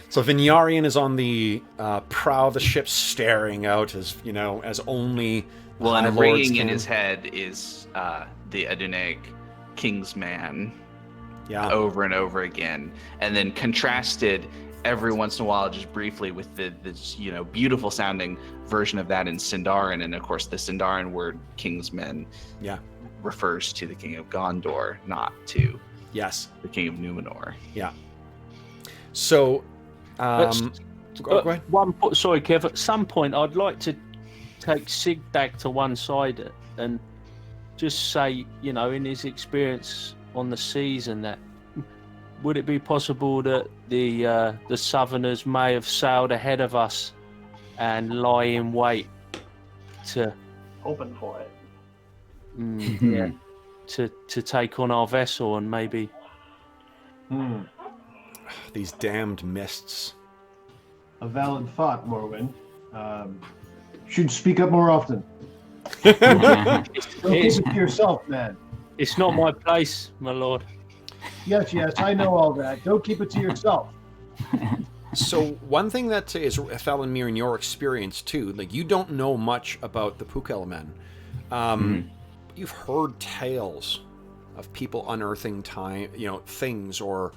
So Vinyarian is on the prow of the ship, staring out as only Well, High and Lords ringing in can. his head is the Aduneg King's Man Yeah. over and over again, and then contrasted every once in a while, just briefly, with this beautiful sounding version of that in Sindarin, and of course the Sindarin word King's Men Yeah. refers to the King of Gondor, not to Yes. the King of Numenor. Yeah. So, go ahead. Sorry, Kev. At some point, I'd like to take Sigdag to one side and just say, in his experience on the seas, and that would it be possible that the Southerners may have sailed ahead of us and lie in wait to Hoping for it. to take on our vessel and maybe These damned mists. A valid thought, Morwen. Should speak up more often. Don't keep it to yourself, man. it's not my place, my lord. Yes, I know all that. Don't keep it to yourself. So one thing that is Thalanmir in your experience too, like you don't know much about the Pukel men. You've heard tales of people unearthing things, or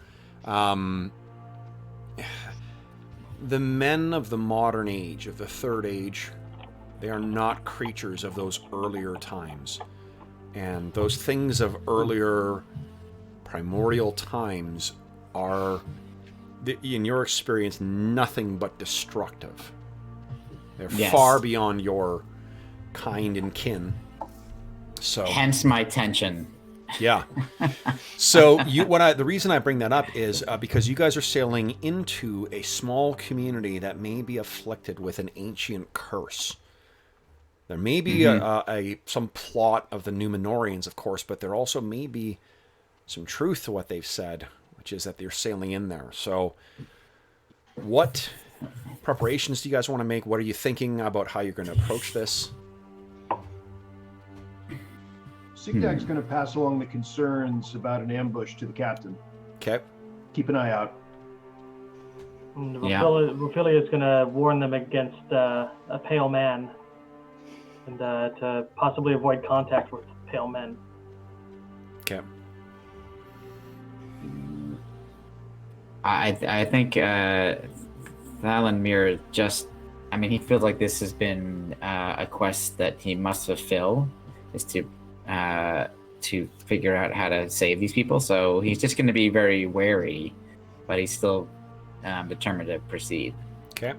the men of the modern age, of the Third Age, they are not creatures of those earlier times. And those things of earlier primordial times are, in your experience, nothing but destructive. They're far beyond your kind and kin. So hence my tension. Yeah. So the reason I bring that up is because you guys are sailing into a small community that may be afflicted with an ancient curse. There may be some plot of the Numenorians, of course, but there also may be some truth to what they've said, which is that they're sailing in there. So what preparations do you guys want to make? What are you thinking about how you're going to approach this? Sigdag's going to pass along the concerns about an ambush to the captain. Okay. Keep an eye out. Ophelia is going to warn them against a pale man, and to possibly avoid contact with pale men. Okay. I think Valenmir he feels like this has been a quest that he must fulfill, is to figure out how to save these people. So he's just going to be very wary, but he's still determined to proceed. Okay.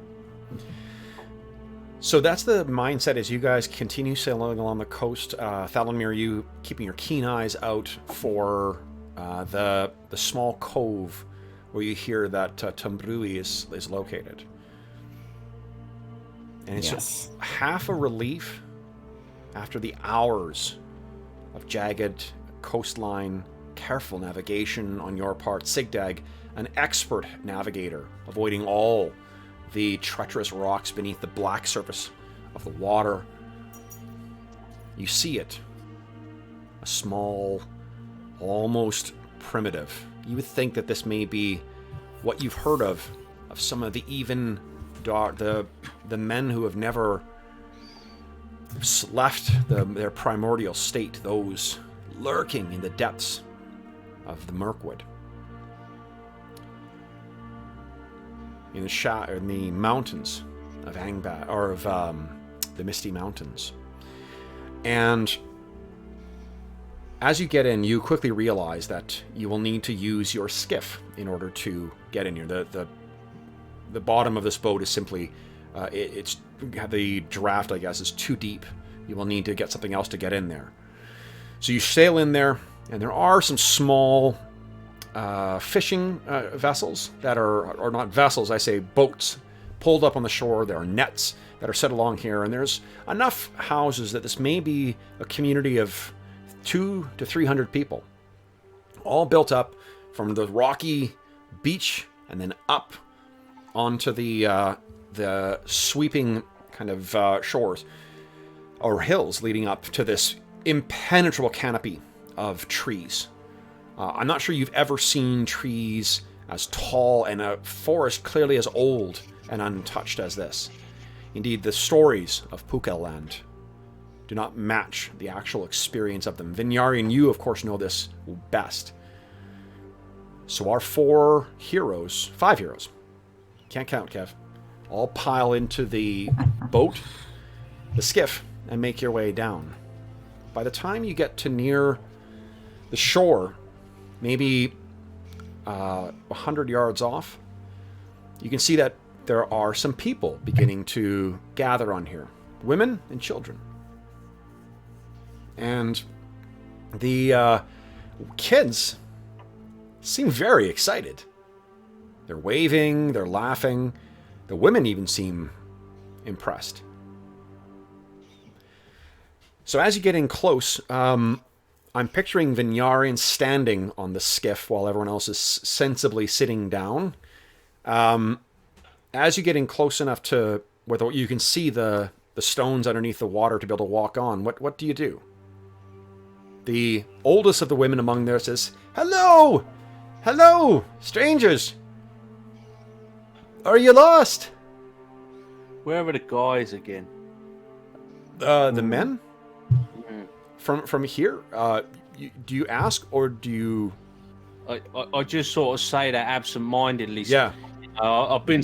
So that's the mindset as you guys continue sailing along the coast. Thalanmir, you keeping your keen eyes out for the small cove where you hear that Tumbrui is located. And it's half a relief after the hours of jagged coastline, careful navigation on your part. Sigdag, an expert navigator, avoiding all the treacherous rocks beneath the black surface of the water. You see it. A small, almost primitive. You would think that this may be what you've heard of some of the even the men who have never left their primordial state, those lurking in the depths of the Mirkwood. In the mountains of Angband, or of the Misty Mountains. And as you get in, you quickly realize that you will need to use your skiff in order to get in here. The bottom of this boat is simply, the draft, I guess, is too deep. You will need to get something else to get in there. So you sail in there, and there are some small fishing vessels that are not vessels, I say boats, pulled up on the shore. There are nets that are set along here, and there's enough houses that this may be a community of 200 to 300 people, all built up from the rocky beach and then up onto the sweeping kind of shores or hills leading up to this impenetrable canopy of trees. I'm not sure you've ever seen trees as tall and a forest clearly as old and untouched as this. Indeed, the stories of Pukel Land do not match the actual experience of them. Vinyarian, you of course know this best. So our 5 heroes, can't count, Kev, all pile into the boat, the skiff, and make your way down. By the time you get to near the shore, maybe 100 yards off, you can see that there are some people beginning to gather on here. Women and children. And the kids seem very excited. They're waving, they're laughing. The women even seem impressed. So as you get in close, I'm picturing Vinyarian standing on the skiff while everyone else is sensibly sitting down. As you get in close enough to where you can see the stones underneath the water to be able to walk on, what do you do? The oldest of the women among there says, "Hello! Hello, strangers! Are you lost?" Where are the guys again? The men? From here? Do you ask, or do you... I just sort of say that absent-mindedly. Yeah. I've been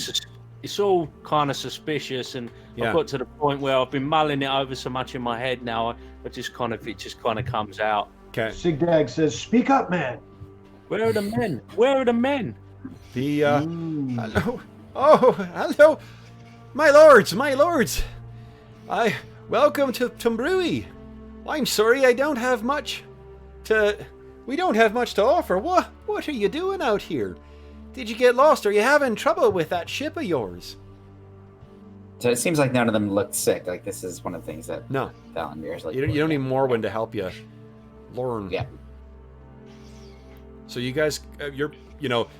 it's all kind of suspicious, and Yeah. I've got to the point where I've been mulling it over so much in my head now. It just kind of comes out. Okay. Sigdag says, "Speak up, man." Where are the men? Where are the men? The hello. Oh, hello, my lords, my lords. Welcome to Tumbrui. I'm sorry, we don't have much to offer. What are you doing out here? Did you get lost? Are you having trouble with that ship of yours? So it seems like none of them looked sick. Like this is one of the things that No, Valandir's like. you don't need Morwen to help you learn. Yeah. So you guys,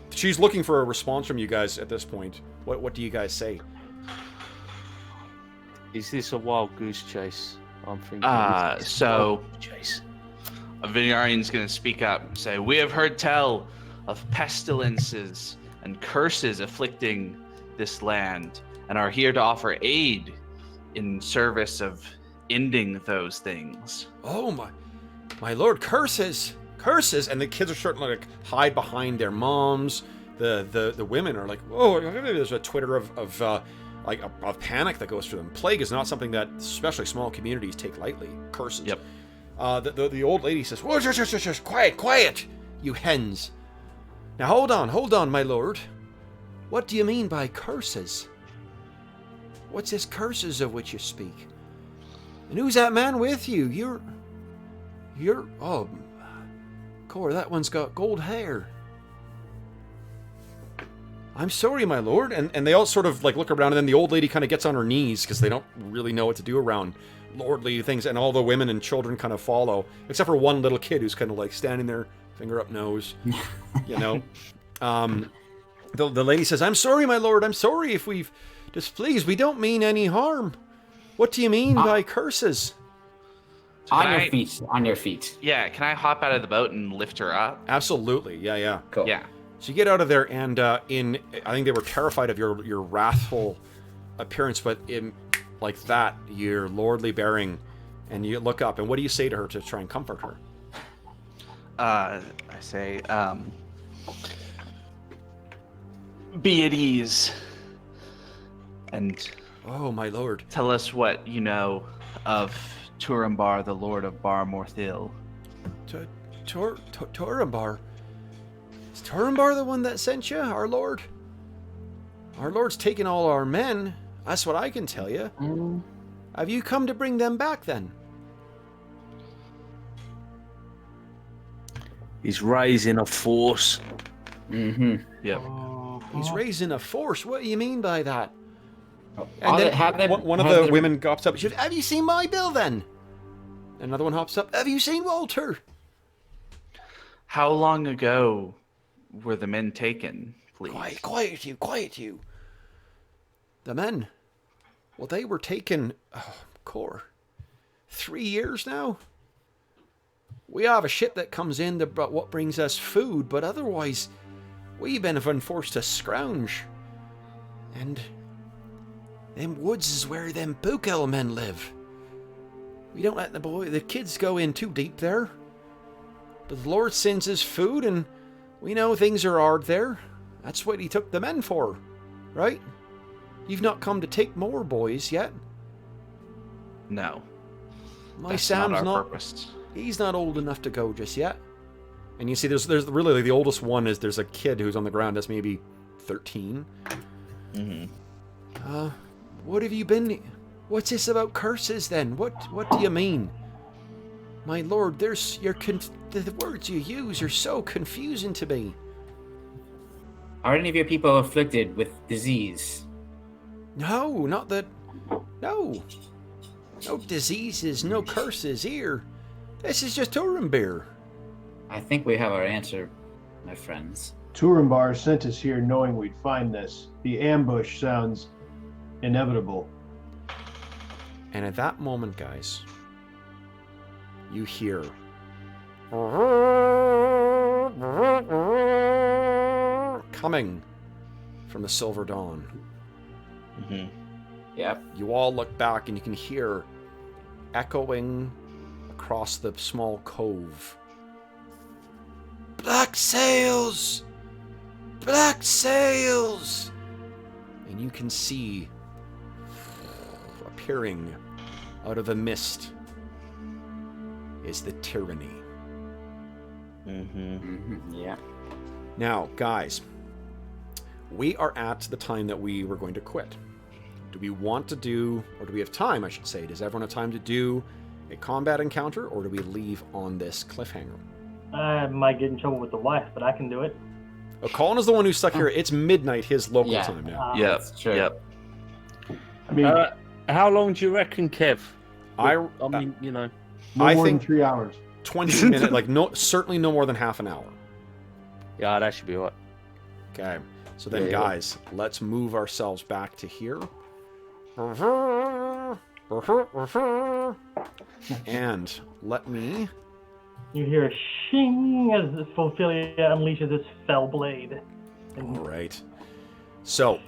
she's looking for a response from you guys at this point. What do you guys say? Is this a wild goose chase? I'm thinking. So Chase. Vinyarian's going to speak up and say, "We have heard tell of pestilences and curses afflicting this land, and are here to offer aid in service of ending those things." Oh my lord, curses, and the kids are starting to like hide behind their moms. The women are like, oh, there's a twitter of panic that goes through them. Plague is not something that especially small communities take lightly. Curses. Yep. The old lady says, whoa, just quiet, you hens. Now hold on, my lord. What do you mean by curses? What's this curses of which you speak? And who's that man with you? Oh, Cor, that one's got gold hair. I'm sorry, my lord. And they all sort of like look around, and then the old lady kind of gets on her knees because they don't really know what to do around lordly things, and all the women and children kind of follow, except for one little kid who's kind of like standing there, finger up nose, The lady says, I'm sorry, my lord. I'm sorry if we've displeased. We don't mean any harm. What do you mean by curses? So On your feet. Yeah, can I hop out of the boat and lift her up? Absolutely. Yeah. Cool. Yeah. So you get out of there, and I think they were terrified of your wrathful appearance, but in like that, your lordly bearing, and you look up, and what do you say to her to try and comfort her? I say, be at ease, and Oh, my lord. tell us what you know of Turambar, the Lord of Bar Morthil. Turambar? Is Turambar the one that sent you, our lord? Our lord's taken all our men. That's what I can tell you. Have you come to bring them back, then? He's raising a force. Mm-hmm. Yep. He's raising a force. What do you mean by that? And then one of the women hops up. She goes, have you seen my bill, then? Another one hops up. Have you seen Walter? How long ago were the men taken, please? Quiet you. The men. Well, they were taken, Cor, 3 years now. We have a ship that comes in what brings us food, but otherwise, we've been forced to scrounge. And them woods is where them Bukel men live. We don't let the kids go in too deep there. But the Lord sends us food, and we know things are hard there. That's what he took the men for, right? You've not come to take more boys yet. No. My That's Sam's not our not. purpose. He's not old enough to go just yet. And you see, there's really like, the oldest one is there's a kid who's on the ground that's maybe 13. Mm-hmm. What have you been? What's this about curses then? What do you mean? My lord, the words you use are so confusing to me. Are any of your people afflicted with disease? No, not that. No diseases, no curses here. This is just Turambar. I think we have our answer, my friends. Turambar sent us here knowing we'd find this. The ambush sounds inevitable. And at that moment, guys, you hear coming from the Silver Dawn. Mm-hmm. Yep. You all look back and you can hear echoing across the small cove. Black sails! Black sails! and you can see appearing out of the mist is the tyranny. Yeah. Now, guys, we are at the time that we were going to quit. Do we want to do, or do we have time, I should say? Does everyone have time to do a combat encounter, or do we leave on this cliffhanger? I might get in trouble with the wife, but I can do it. Oh, Colin is the one who's stuck here. It's midnight his local time now. Yep. That's true. Yep. I mean, How long do you reckon, Kev? I mean, you know. no I more think- than 3 hours. 20 minutes, like certainly no more than half an hour. Yeah, that should be all right. Okay, so then, Yeah. guys, let's move ourselves back to here. And let me... You hear a shing as Fulfilia unleashes its fell blade. All right. So,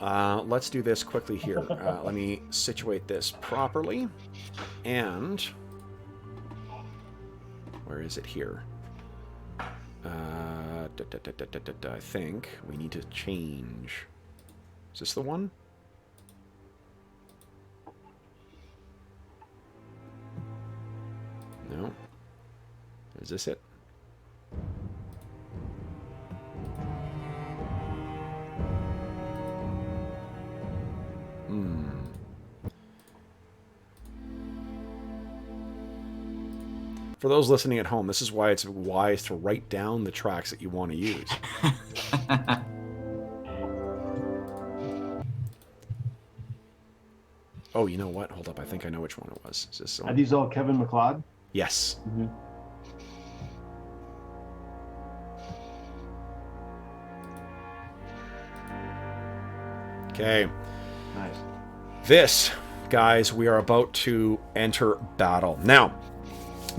let's do this quickly here. Let me situate this properly. And... where is it here? I think we need to change. Is this the one? No. Is this it? For those listening at home, this is why it's wise to write down the tracks that you want to use. Oh, you know what? Hold up. I think I know which one it was. Is this Are these all Kevin MacLeod? Yes. Okay. Nice. This, guys, we are about to enter battle. Now,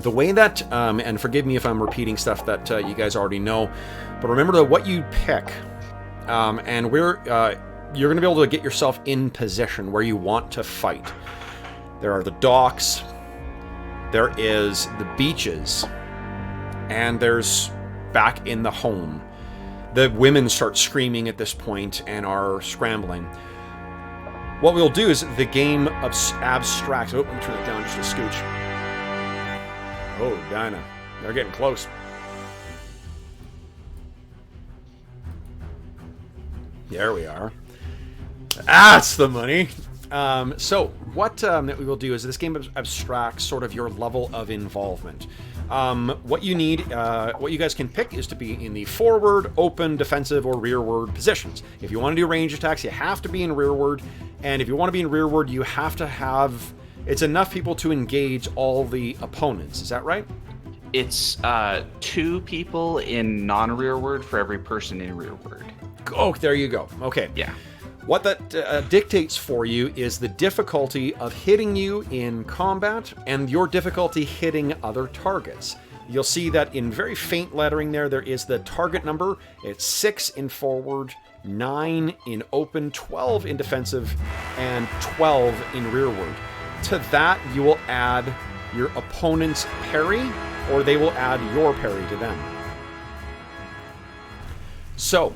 the way that, and forgive me if I'm repeating stuff that you guys already know, but remember that what you pick, and you're going to be able to get yourself in position where you want to fight. There are the docks, there is the beaches, and there's back in the home. The women start screaming at this point and are scrambling. What we'll do is the game abstracts. Oh, let me turn it down just a scooch. Oh, Dinah. They're getting close. There we are. That's the money. So what that we will do is this game abstracts sort of your level of involvement. What you need, what you guys can pick is to be in the forward, open, defensive, or rearward positions. If you want to do range attacks, you have to be in rearward. And if you want to be in rearward, you have to have... It's enough people to engage all the opponents. Is that right? It's 2 people in non-rearward for every person in rearward. Oh, there you go. Okay. Yeah. What that dictates for you is the difficulty of hitting you in combat and your difficulty hitting other targets. You'll see that in very faint lettering there is the target number. It's 6 in forward, 9 in open, 12 in defensive, and 12 in rearward. To that, you will add your opponent's parry, or they will add your parry to them. So,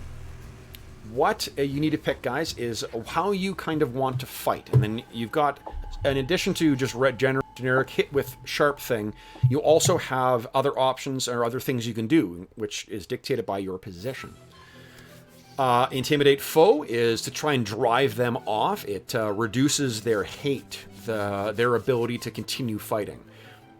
what you need to pick, guys, is how you kind of want to fight. And then you've got, in addition to just generic hit with sharp thing, you also have other options or other things you can do, which is dictated by your position. Intimidate foe is to try and drive them off. It reduces their hate, their ability to continue fighting.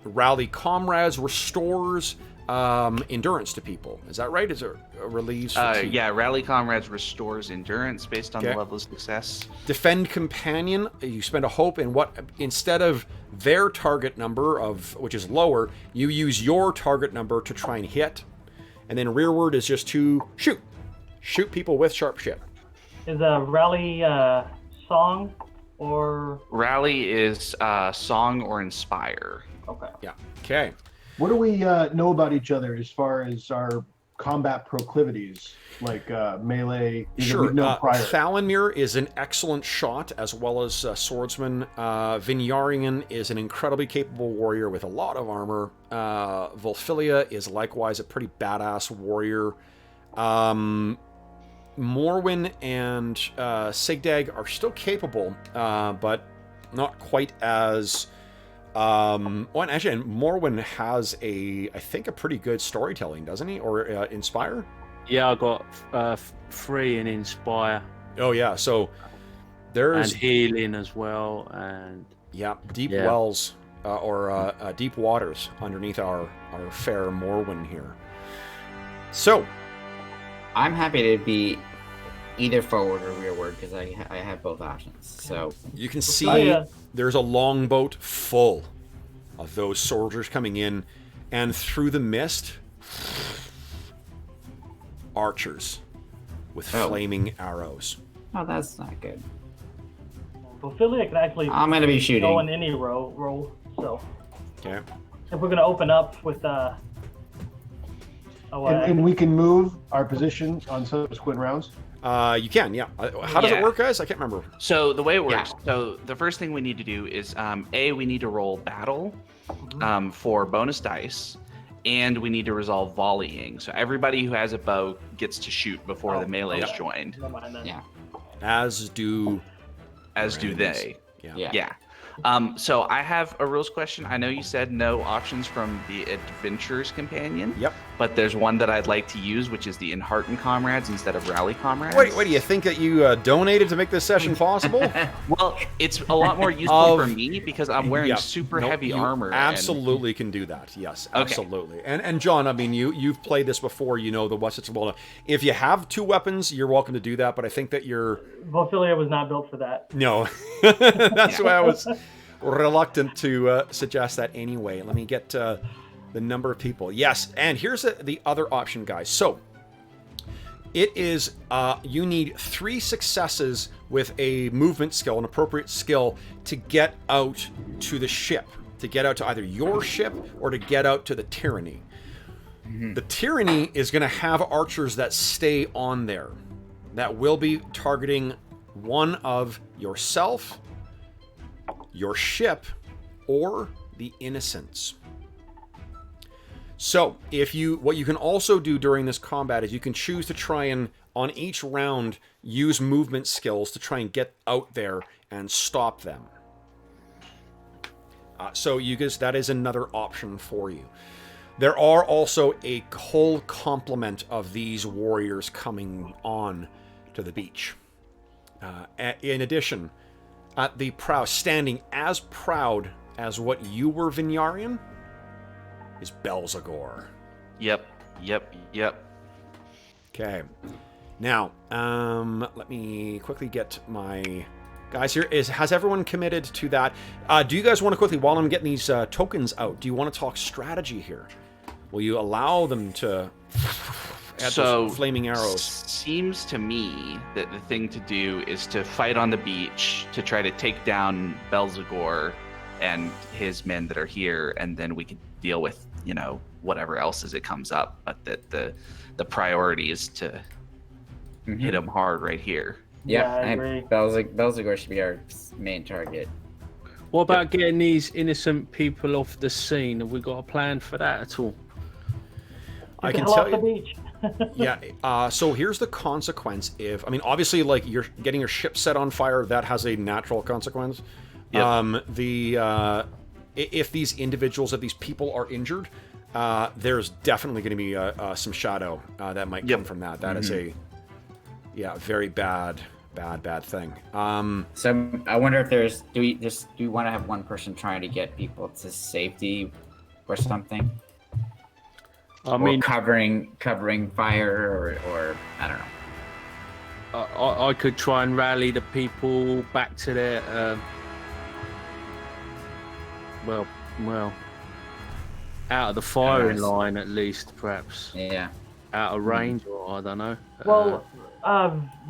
Rally comrades restores endurance to people. Is that right? Is it relieves fatigue? Yeah, Rally Comrades restores endurance based on the level of success. Defend Companion, you spend a hope in what, instead of their target number, which is lower, you use your target number to try and hit. And then Rearward is just to shoot. Shoot people with sharp shit. Is a rally song or... Rally is song or inspire. Okay. Yeah. Okay. What do we know about each other as far as our combat proclivities, like melee? Sure. Prior. Thalanmir is an excellent shot, as well as swordsman. Vinyarian is an incredibly capable warrior with a lot of armor. Volfilia is likewise a pretty badass warrior. Morwen and Sigdag are still capable, but not quite as. Well, and actually, Morwen has I think, a pretty good storytelling, doesn't he? Or Inspire? Yeah, I got 3 in Inspire. Oh yeah, so there's and healing as well, and deep wells or deep waters underneath our fair Morwen here. So I'm happy to be either forward or rearward because I have both options. So you can see there's a longboat full of those soldiers coming in, and through the mist, archers with flaming arrows. Oh, that's not good. Ophelia can actually I'm going to be shooting. go in any roll, so. Okay. If we're going to open up with... and we can move our position on subsequent rounds? You can, yeah. How does it work, guys? I can't remember. So the way it works, so the first thing we need to do is, we need to roll battle for bonus dice, and we need to resolve volleying. So everybody who has a bow gets to shoot before the melee is joined. Yeah. As do they. Yeah. Yeah. So I have a rules question. I know you said no options from the Adventurer's Companion. Yep. But there's one that I'd like to use, which is the Enhearten Comrades instead of Rally Comrades. Wait, do you think that you donated to make this session possible? Well, it's a lot more useful for me because I'm wearing super heavy armor. Absolutely can do that. Yes, absolutely. Okay. And John, I mean, you've played this before. You know the what's it's well. If you have 2 weapons, you're welcome to do that. But I think that you're. Ophelia was not built for that. No, that's why I was reluctant to suggest that anyway. Let me get the number of people. Yes, and here's the other option, guys. So it is you need 3 successes with a movement skill, an appropriate skill, to get out to the ship, to get out to either your ship or to get out to the Tyranny. Mm-hmm. The Tyranny is going to have archers that stay on there, that will be targeting one of yourself, your ship, or the Innocents. So, what you can also do during this combat is you can choose to try and, on each round, use movement skills to try and get out there and stop them. So that is another option for you. There are also a whole complement of these warriors coming on to the beach. In addition, at the prow, standing as proud as what you were, Vinyarian, is Belzagor. Yep. Okay. Now, let me quickly get my guys here. Has everyone committed to that? Do you guys want to quickly, while I'm getting these tokens out, do you want to talk strategy here? Will you allow them to add those flaming arrows? Seems to me that the thing to do is to fight on the beach to try to take down Belzagor and his men that are here, and then we can deal with, whatever else as it comes up. But that the priority is to hit him hard right here. Yeah, I agree. Belzagor should be our main target. What about getting these innocent people off the scene? Have we got a plan for that at all? I can tell you. Yeah. So here's the consequence. Obviously, like, you're getting your ship set on fire, that has a natural consequence. Yep. If these individuals, if these people are injured, there's definitely going to be some shadow that might come from that. That is a very bad thing. So I wonder if do we want to have one person trying to get people to safety or something? Covering fire or I don't know. I could try and rally the people back to their out of the firing line at least, perhaps. Yeah. Out of range, or I don't know. Well,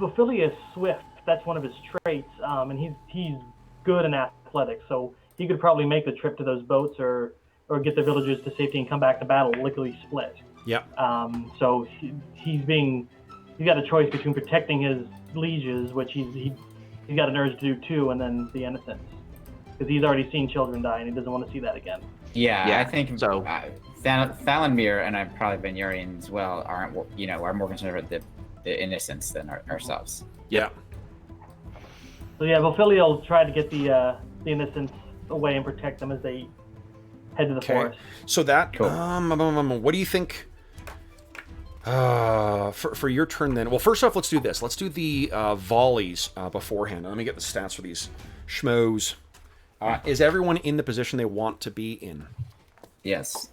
Ophelia is swift. That's one of his traits, and he's good in athletics, so he could probably make the trip to those boats or get the villagers to safety and come back to battle lickety split. Yeah. So he's got a choice between protecting his lieges, which he's got an urge to do too, and then the innocents, because he's already seen children die and he doesn't want to see that again. Yeah, I think so. Thalanmir and I've probably been Urian as well are more concerned about the innocents than ourselves. Yeah. So yeah, Ophelia will try to get the innocents away and protect them as they head to the forest. So that, Cool. what do you think for your turn then? Well, first off, let's do this. Let's do the volleys beforehand. Let me get the stats for these schmoes. Is everyone in the position they want to be in? Yes.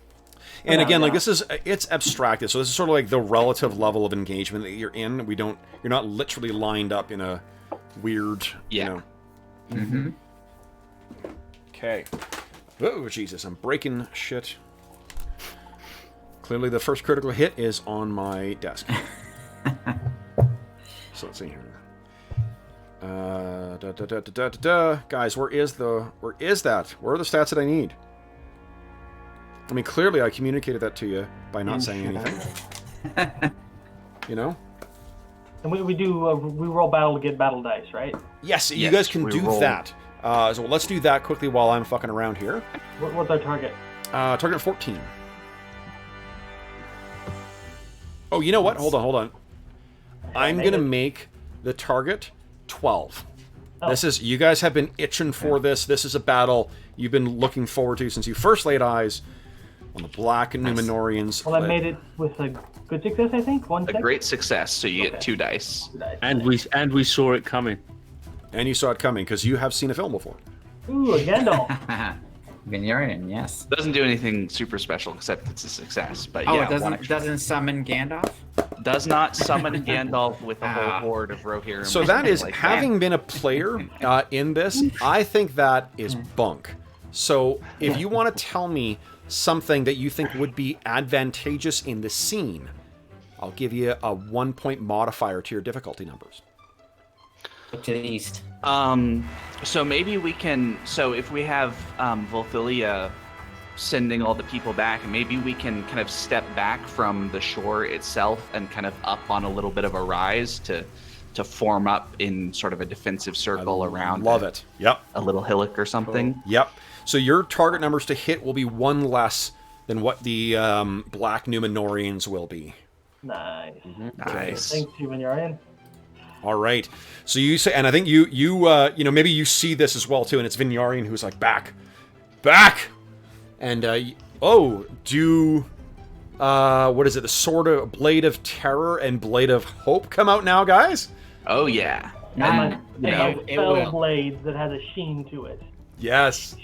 And again, like it's abstracted, so this is sort of like the relative level of engagement that you're in. You're not literally lined up in a weird, you know. Mm-hmm. Okay. Oh, Jesus, I'm breaking shit. Clearly the first critical hit is on my desk. So let's see here. Guys, where is that? Where are the stats that I need? I mean, clearly I communicated that to you by not saying anything. You know? And we roll battle to get battle dice, right? Yes, you Yes, guys can we do roll. that. So let's do that quickly while I'm fucking around here. What's our target? Target 14. Oh, you know what? Hold on. I'm going to make the target 12. Oh. This is, you guys have been itching for this. This is a battle you've been looking forward to since you first laid eyes on the Black Numenorians. Well, I made it with a good success, I think. A great success, so you get 2 dice. And we saw it coming. And you saw it coming because you have seen a film before. Ooh, a Gandalf. Vineyarian, yes. Doesn't do anything super special except it's a success. But Oh, yeah, it doesn't summon Gandalf? does not summon Gandalf with a whole horde of Rohirrim. So or that something is, like having been a player in this, I think that is bunk. So if you want to tell me something that you think would be advantageous in the scene, I'll give you a 1-point modifier to your difficulty numbers. Look to the east. So maybe we can. So if we have Volthilia sending all the people back, maybe we can kind of step back from the shore itself and kind of up on a little bit of a rise to form up in sort of a defensive circle around. Love it. Yep. A little hillock or something. Yep. So your target numbers to hit will be 1 less than what the Black Numenorians will be. Nice. Nice. Thanks, Vineyarian. All right. So you say, and I think you know, maybe you see this as well too, and it's Vineyarian who's like, back, and what is it? The sword of Blade of Terror and Blade of Hope come out now, guys. Oh yeah. And, you know, it spell will. blade that has a sheen to it. Yes.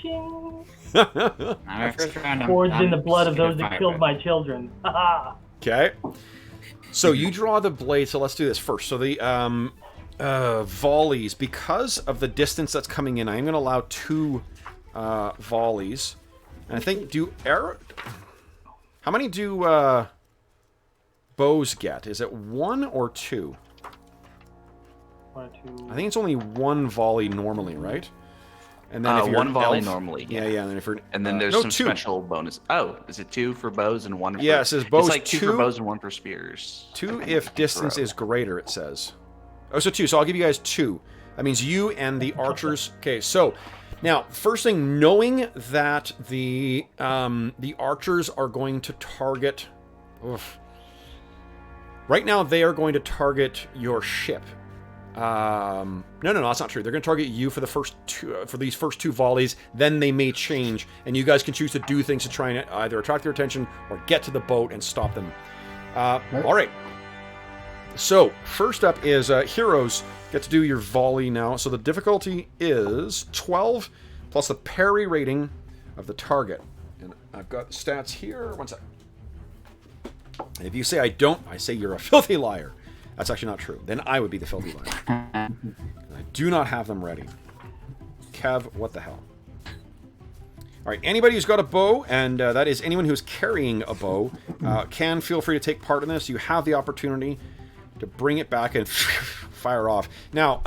Shing. My first round, Forged in the I'm blood of just gonna those that fire killed it. my children. Haha. Okay. So you draw the blade. So let's do this first. So the volleys, because of the distance that's coming in, I'm going to allow 2 volleys. And I think how many do bows get? Is it 1 or 2? 1 or 2. I think it's only 1 volley normally, right? And then if you're 1 an volley elf- normally. Yeah. And then if you're And then there's no, some 2. special bonus. Oh, is it 2 for bows and 1 for... Yeah, it says bows It's like 2 for 2. bows and 1 for spears. 2 if distance throw. is greater, it says. Oh, so 2. So I'll give you guys 2. That means you and the archers. Okay, so now first thing, knowing that the archers are going to target. Right now, they are going to target your ship. No, that's not true. They're going to target you for the first 2 for these first 2 volleys. Then they may change, and you guys can choose to do things to try and either attract their attention or get to the boat and stop them. All right. So first up is heroes get to do your volley now. So the difficulty is 12 plus the parry rating of the target, and I've got stats here. One sec. And if you say I don't, I say you're a filthy liar. That's actually not true. Then I would be the filthy liar. I do not have them ready. Kev, what the hell? All right, anybody who's got a bow, and that is anyone who's carrying a bow, can feel free to take part in this. You have the opportunity to bring it back and fire off. Now,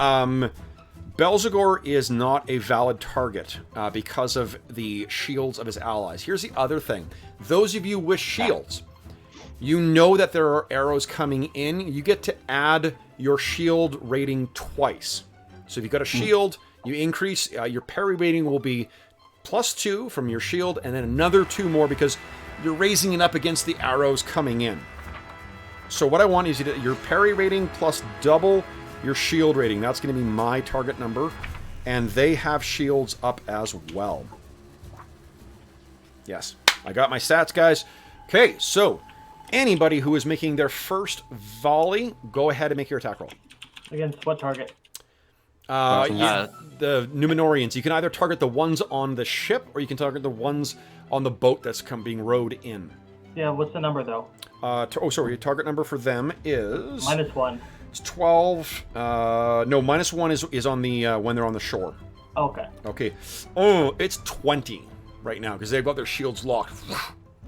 Belzegor is not a valid target because of the shields of his allies. Here's the other thing. Those of you with shields, you know that there are arrows coming in. You get to add your shield rating twice. So if you've got a shield, you increase, your parry rating will be +2 from your shield, and then another 2 more because you're raising it up against the arrows coming in. So what I want is your parry rating plus double your shield rating. That's going to be my target number. And they have shields up as well. Yes. I got my stats, guys. Okay, so anybody who is making their first volley, go ahead and make your attack roll. Against what target? The Numenorians. You can either target the ones on the ship, or you can target the ones on the boat that's being rowed in. Yeah, what's the number, though? Your target number for them is... -1. It's 12. No, -1 is on the when they're on the shore. Okay. Okay. Oh, it's 20 right now, because they've got their shields locked.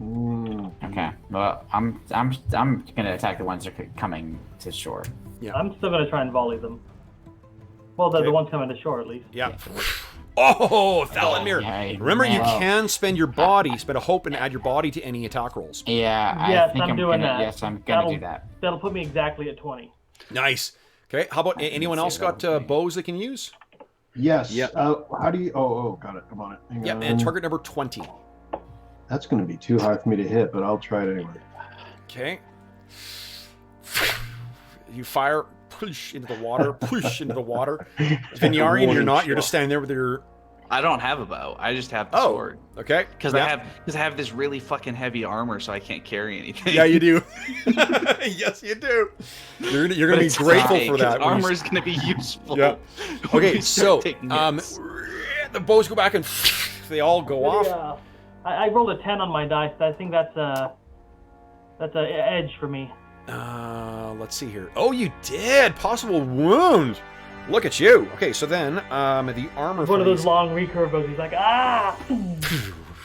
Okay. Well, I'm gonna attack the ones that are coming to shore. Yeah. I'm still going to try and volley them. Well, the Okay. ones coming to shore, at least. Yeah. Oh, Thalanmir. Okay. Remember, you Wow. can spend your body, spend a hope, and add your body to any attack rolls. Yeah, Yes, I think I'm doing gonna, that. Yes, I'm gonna That'll- do that. That'll put me exactly at 20. Nice. Okay. How about anyone else got bows they can use? Yes. Yeah. How do you? Oh, got it. I'm on it. Hang Yeah, on. and target number 20. That's going to be too high for me to hit, but I'll try it anyway. Okay. You fire, push into the water, push into the water. Vinyarian, you're not. You're just standing there with your... I don't have a bow. I just have the Oh, sword. okay. Because Yeah. I have this really fucking heavy armor, so I can't carry anything. Yeah, you do. Yes, you do. You're But gonna be it's grateful fine, for 'cause that. when you- Armor is gonna be useful. Yeah. when Okay, we start so taking hits. the bows go back and they all go off. I rolled a 10 on my dice. I think that's a edge for me. Let's see here. Oh, you did. Possible wound. Look at you. Okay, so then the armor. One of those freeze. long recurve bows. He's like, ah!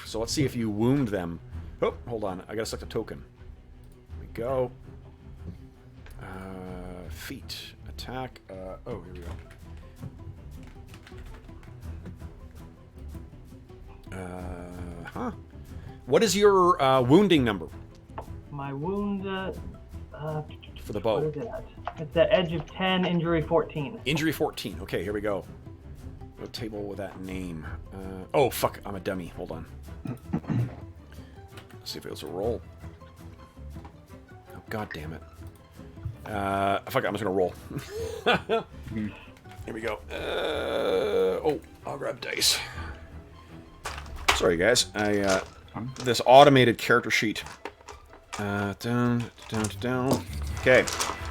So let's see if you wound them. Oh, hold on. I gotta select a token. Here we go. Feat. Attack. Oh, here we go. What is your wounding number My wound, for the what bow? is it? It's the edge of 10, injury 14. Injury 14. Okay, here we go. No table with that name. Oh, fuck. I'm a dummy. Hold on. Let's see if it was a roll. Oh, god damn it. Fuck it. I'm just going to roll. Here we go. Oh, I'll grab dice. Sorry, guys. This automated character sheet. Down. Okay.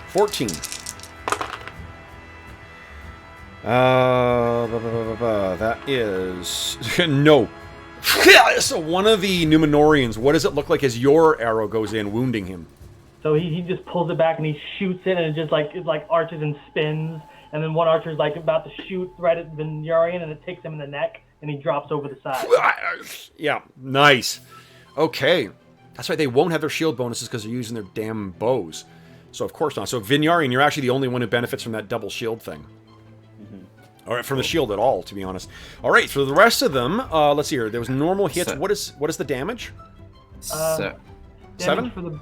14. That is... No. So one of the Numenorians, what does it look like as your arrow goes in, wounding him? So he just pulls it back and he shoots it, and it just like arches and spins. And then one archer's like about to shoot right at Vinyarian, and it takes him in the neck, and he drops over the side. Yeah, nice. Okay. That's right, they won't have their shield bonuses because they're using their damn bows. So of course not. So Vinyarian, you're actually the only one who benefits from that double shield thing. Or from the shield at all, to be honest. All right, for the rest of them, let's see here. There was normal hits. So- What is the damage? So, Damage 7? for the,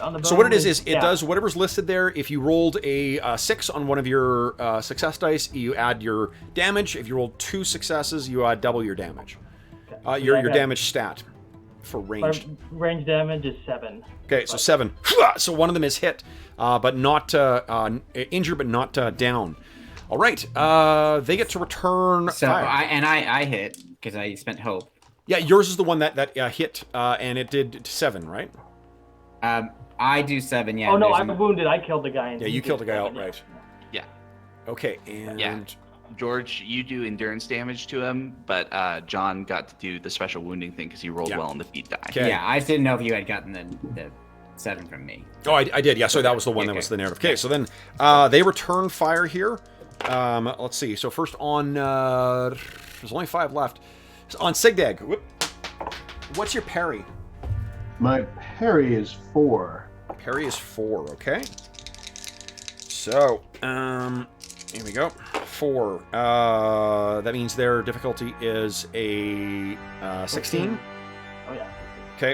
on the So what it bone is it yeah. does whatever's listed there. If you rolled a 6 on one of your success dice, you add your damage. If you roll 2 successes, you add double your damage. Okay. Your Yeah, damage stat for My ranged. range damage is 7. Okay, so 7. So one of them is hit, but not injured, but not down. All right, they get to return. so fire. I hit because I spent hope. Yeah, yours is the one that hit, and it did 7, right? I do 7. Yeah. Oh no, there's I'm a- wounded. I killed the guy. And Yeah, he you did killed the guy 7, outright. Yeah. Okay, and Yeah. George, you do endurance damage to him, but John got to do the special wounding thing because he rolled Yeah. well on the feet die. Okay. Yeah, I just didn't know if you had gotten the 7 from me. Oh, I did. Yeah, so that was the one that was the narrative. Okay, so then they return fire here. Let's see. So first on, there's only 5 left. So on Sigdag, what's your parry? My parry is 4. Parry is 4. Okay. So here we go. 4. That means their difficulty is a 16. Oh yeah. Okay.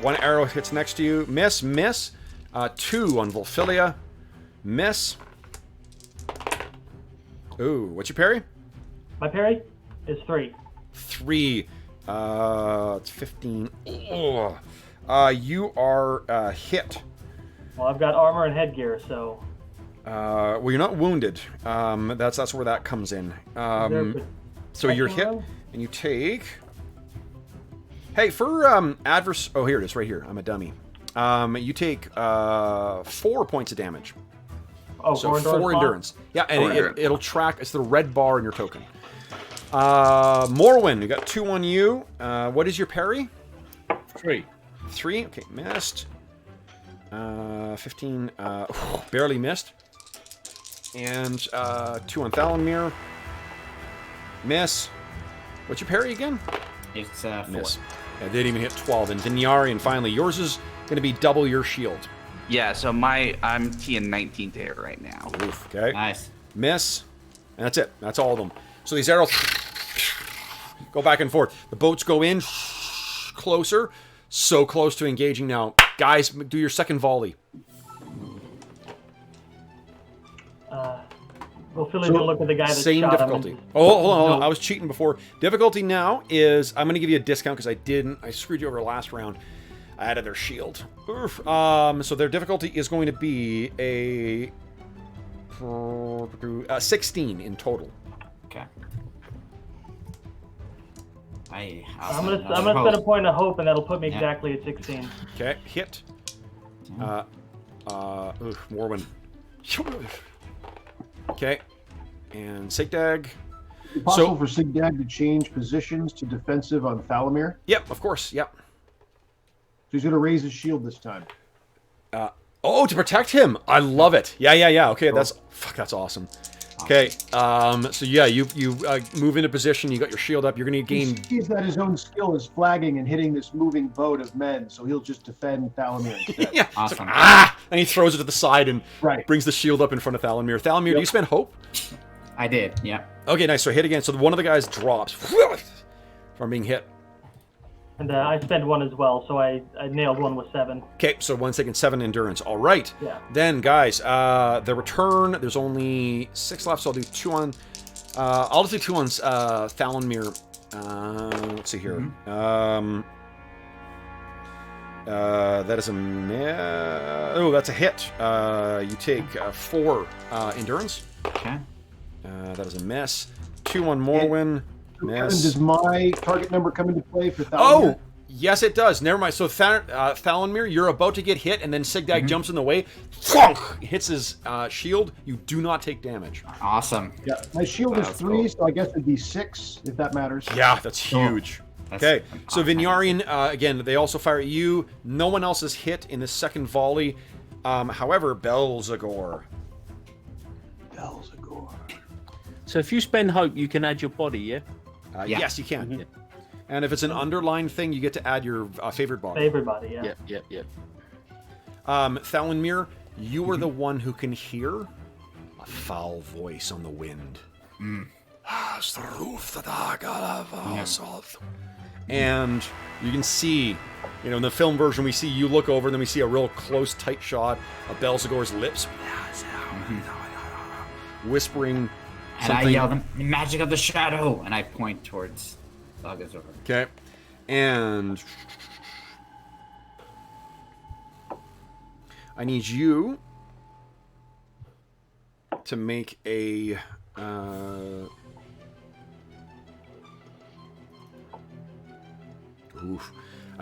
1 arrow hits next to you. Miss. 2 on Volfilia. Miss. Ooh, what's your parry? My parry is 3. 3. It's 15. Ugh. You are hit. Well, I've got armor and headgear, so. Well, you're not wounded. That's where that comes in. So you're hit, and you take. Hey, for adverse. Oh, here it is, right here. I'm a dummy. You take 4 points of damage. Oh, so 4 endurance. Yeah, and it'll track. It's the red bar in your token. Morwen, you got 2 on you. What is your parry? 3. 3. Okay, missed. 15. Barely missed. And 2 on Thalanmere. Miss. What's your parry again? It's 4. Miss. I didn't even hit 12. And Vinyarian, finally, yours is going to be double your shield. Yeah, so I'm T in 19th air right now. Oof, okay. Nice. Miss. And that's it. That's all of them. So these arrows go back and forth. The boats go in closer. So close to engaging now. Guys, do your second volley. Ophelia didn't look at the guy that Same shot difficulty. him. Oh, hold on. I was cheating before. Difficulty now is... I'm going to give you a discount because I screwed you over last round. I added their shield. Oof. So their difficulty is going to be a 16 in total. Okay. I'm gonna spend a point of hope, and that'll put me exactly at 16. Okay, hit. Morwen. Okay, and Sigdag. Is it possible for Sigdag to change positions to defensive on Thalanmere? Yep, of course, yep. So he's going to raise his shield this time. To protect him. I love it. Yeah. Okay, cool. That's awesome. Okay, so yeah, you move into position. You got your shield up. You're going to gain. He sees that his own skill is flagging and hitting this moving boat of men, so he'll just defend Thalanmere instead. Yeah, awesome. Like, and he throws it to the side and brings the shield up in front of Thalanmere. Thalanmere, do you spend hope? I did. Yeah. Okay, nice. So hit again. So one of the guys drops from being hit. And I spent 1 as well, so I nailed 1 with 7. Okay, so 1 second, 7 endurance. All right. Yeah. Then, guys, the return. There's only 6 left, so I'll do 2 on. I'll just do 2 on Thalanmere. Let's see here. Mm-hmm. That is a that's a hit. You take 4 endurance. Okay. That is a miss. 2 on Morwen. Miss. Does my target number come into play for Thalanmere? Oh, yes, it does. Never mind. So Thalanmere, you're about to get hit, and then Sigdag jumps in the way, hits his shield. You do not take damage. Awesome. Yeah, my shield is 3, so I guess it'd be 6 if that matters. Yeah, that's huge. Okay, so Vinyarian, again, they also fire at you. No one else is hit in the second volley. However, Belzagor. So if you spend hope, you can add your body, yeah? Yes, you can. And if it's an underlined thing, you get to add your favorite body. Favorite body, yeah. Yep. Thalanmere, you are the one who can hear a foul voice on the wind. And you can see, in the film version, we see you look over, and then we see a real close, tight shot of Belzagor's lips, whispering. And something. I yell, "The magic of the shadow!" And I point towards Belzagor. Okay. And I need you to make a... I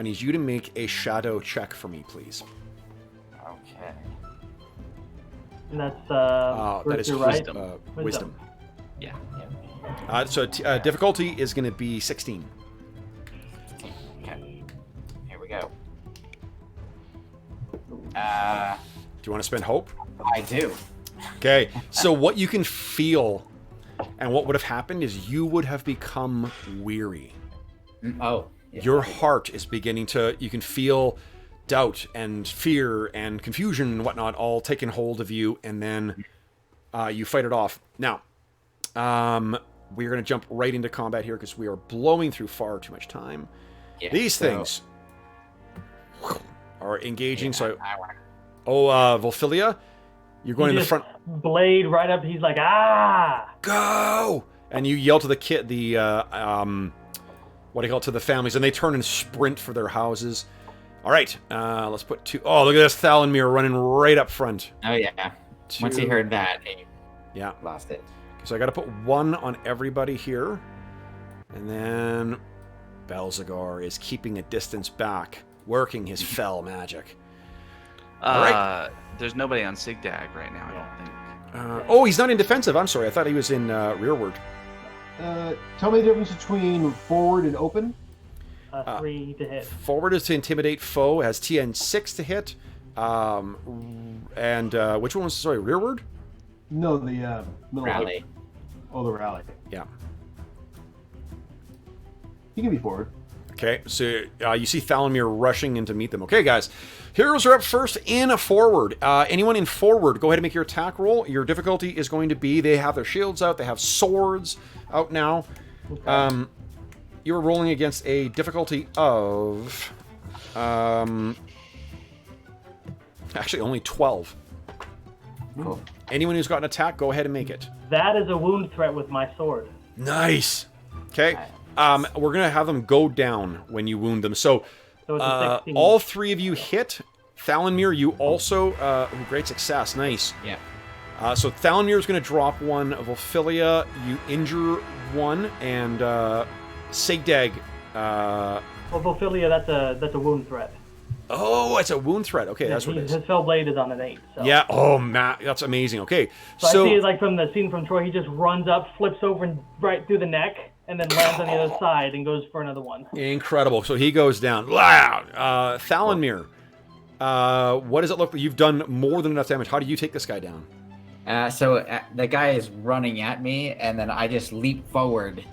need you to make a shadow check for me, please. Okay. And that's that is right? wisdom. Yeah. So difficulty is going to be 16. Okay. Here we go. Do you want to spend hope? I do. Okay. So what you can feel and what would have happened is you would have become weary. Oh. Yeah. Your heart is beginning to... You can feel doubt and fear and confusion and whatnot all taking hold of you, and then you fight it off. Now, we're going to jump right into combat here because we are blowing through far too much time. Yeah, These things are engaging. Volfilia, you're going in the front. Blade right up. He's like, go! And you yell to the kid, to the families, and they turn and sprint for their houses. All right, let's put 2. Oh, look at this Thalanmere running right up front. Oh yeah. 2. Once he heard that, he Yeah. lost it. So I got to put 1 on everybody here. And then Belzagar is keeping a distance back, working his fell magic. All right. There's nobody on Sigdag right now, I don't think. Oh, he's not in defensive. I'm sorry. I thought he was in rearward. Tell me the difference between forward and open. 3 to hit. Forward is to intimidate foe. It has TN 6 to hit. And which one was, sorry, rearward? No, the middle. Rally. Oh, the rally. Yeah. He can be forward. Okay, so you see Thalanmere rushing in to meet them. Okay, guys. Heroes are up first in forward. Anyone in forward, go ahead and make your attack roll. Your difficulty is going to be, they have their shields out, they have swords out now. Okay. You're rolling against a difficulty of... actually, only 12. Cool. Anyone who's got an attack, go ahead and make it. That is a wound threat with my sword. Nice. Okay. We're going to have them go down when you wound them. So So it's a 16. all 3 of you hit. Thalanmere, you also... great success. Nice. Yeah. So Thalanmere is going to drop 1. Volfilia, you injure 1. And Sigdag... Well, Ophelia, that's a wound threat. oh, it's a wound threat. Okay, that's what it is. His fell blade is on an 8. So. Yeah. Oh, man. That's amazing. Okay. So I see, like from the scene from Troy, he just runs up, flips over and right through the neck, and then lands on the other side and goes for another one. Incredible. So he goes down. Loud. Thalanmere, what does it look like? You've done more than enough damage. How do you take this guy down? So the guy is running at me, and then I just leap forward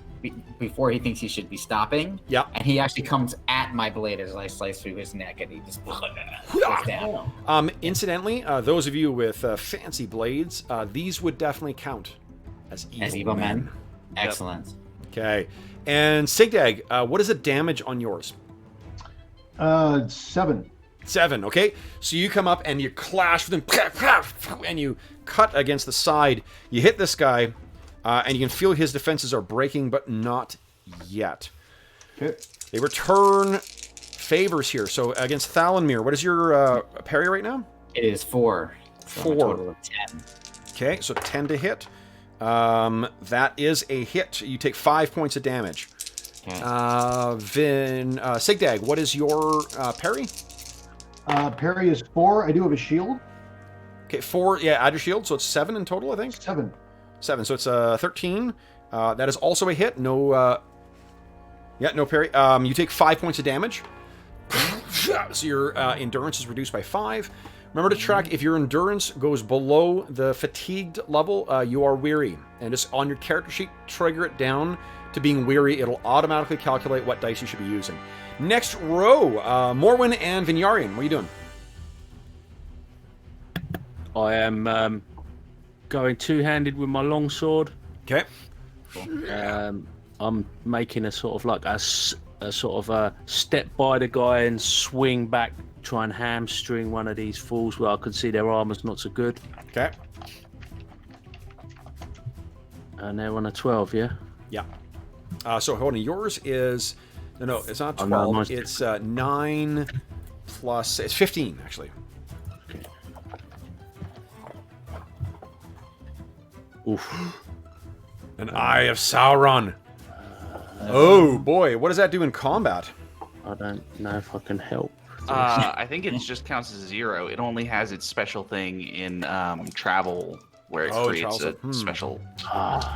before he thinks he should be stopping. Yeah. And he actually comes at my blade as I slice through his neck, and he just goes down. Incidentally, those of you with fancy blades, these would definitely count as evil, men. Excellent. Okay. And Sigdag, what is the damage on yours? 7. 7, okay? So you come up and you clash with him, and you cut against the side. You hit this guy, and you can feel his defenses are breaking, but not yet. Okay. They return favors here. So against Thalanmere, what is your parry right now? It is 4. So 4. a total of 10. Okay, so 10 to hit. That is a hit. You take 5 points of damage. Okay. Sigdag, what is your parry? Parry is 4. I do have a shield. Okay, 4. Yeah, add your shield, so it's 7 in total, I think. 7. 7. So it's 13. That is also a hit. No. No parry. You take 5 points of damage. So your endurance is reduced by 5. Remember to track if your endurance goes below the fatigued level, you are weary. And just on your character sheet, trigger it down to being weary. It'll automatically calculate what dice you should be using. Next row, Morwen and Vinyarian. What are you doing? I am going two-handed with my longsword. Okay. I'm making a sort of like a sort of a step by the guy and swing back, try and hamstring one of these fools where I can see their armor's not so good. Okay. And they're on a 12, yeah? Yeah. So hold on, yours is... No, it's not 12. Oh, no, it's 9 plus... It's 15, actually. Okay. Oof. An Eye of Sauron. Oh, boy. What does that do in combat? I don't know if I can help. I think it just counts as 0. It only has its special thing in travel, where it creates a special.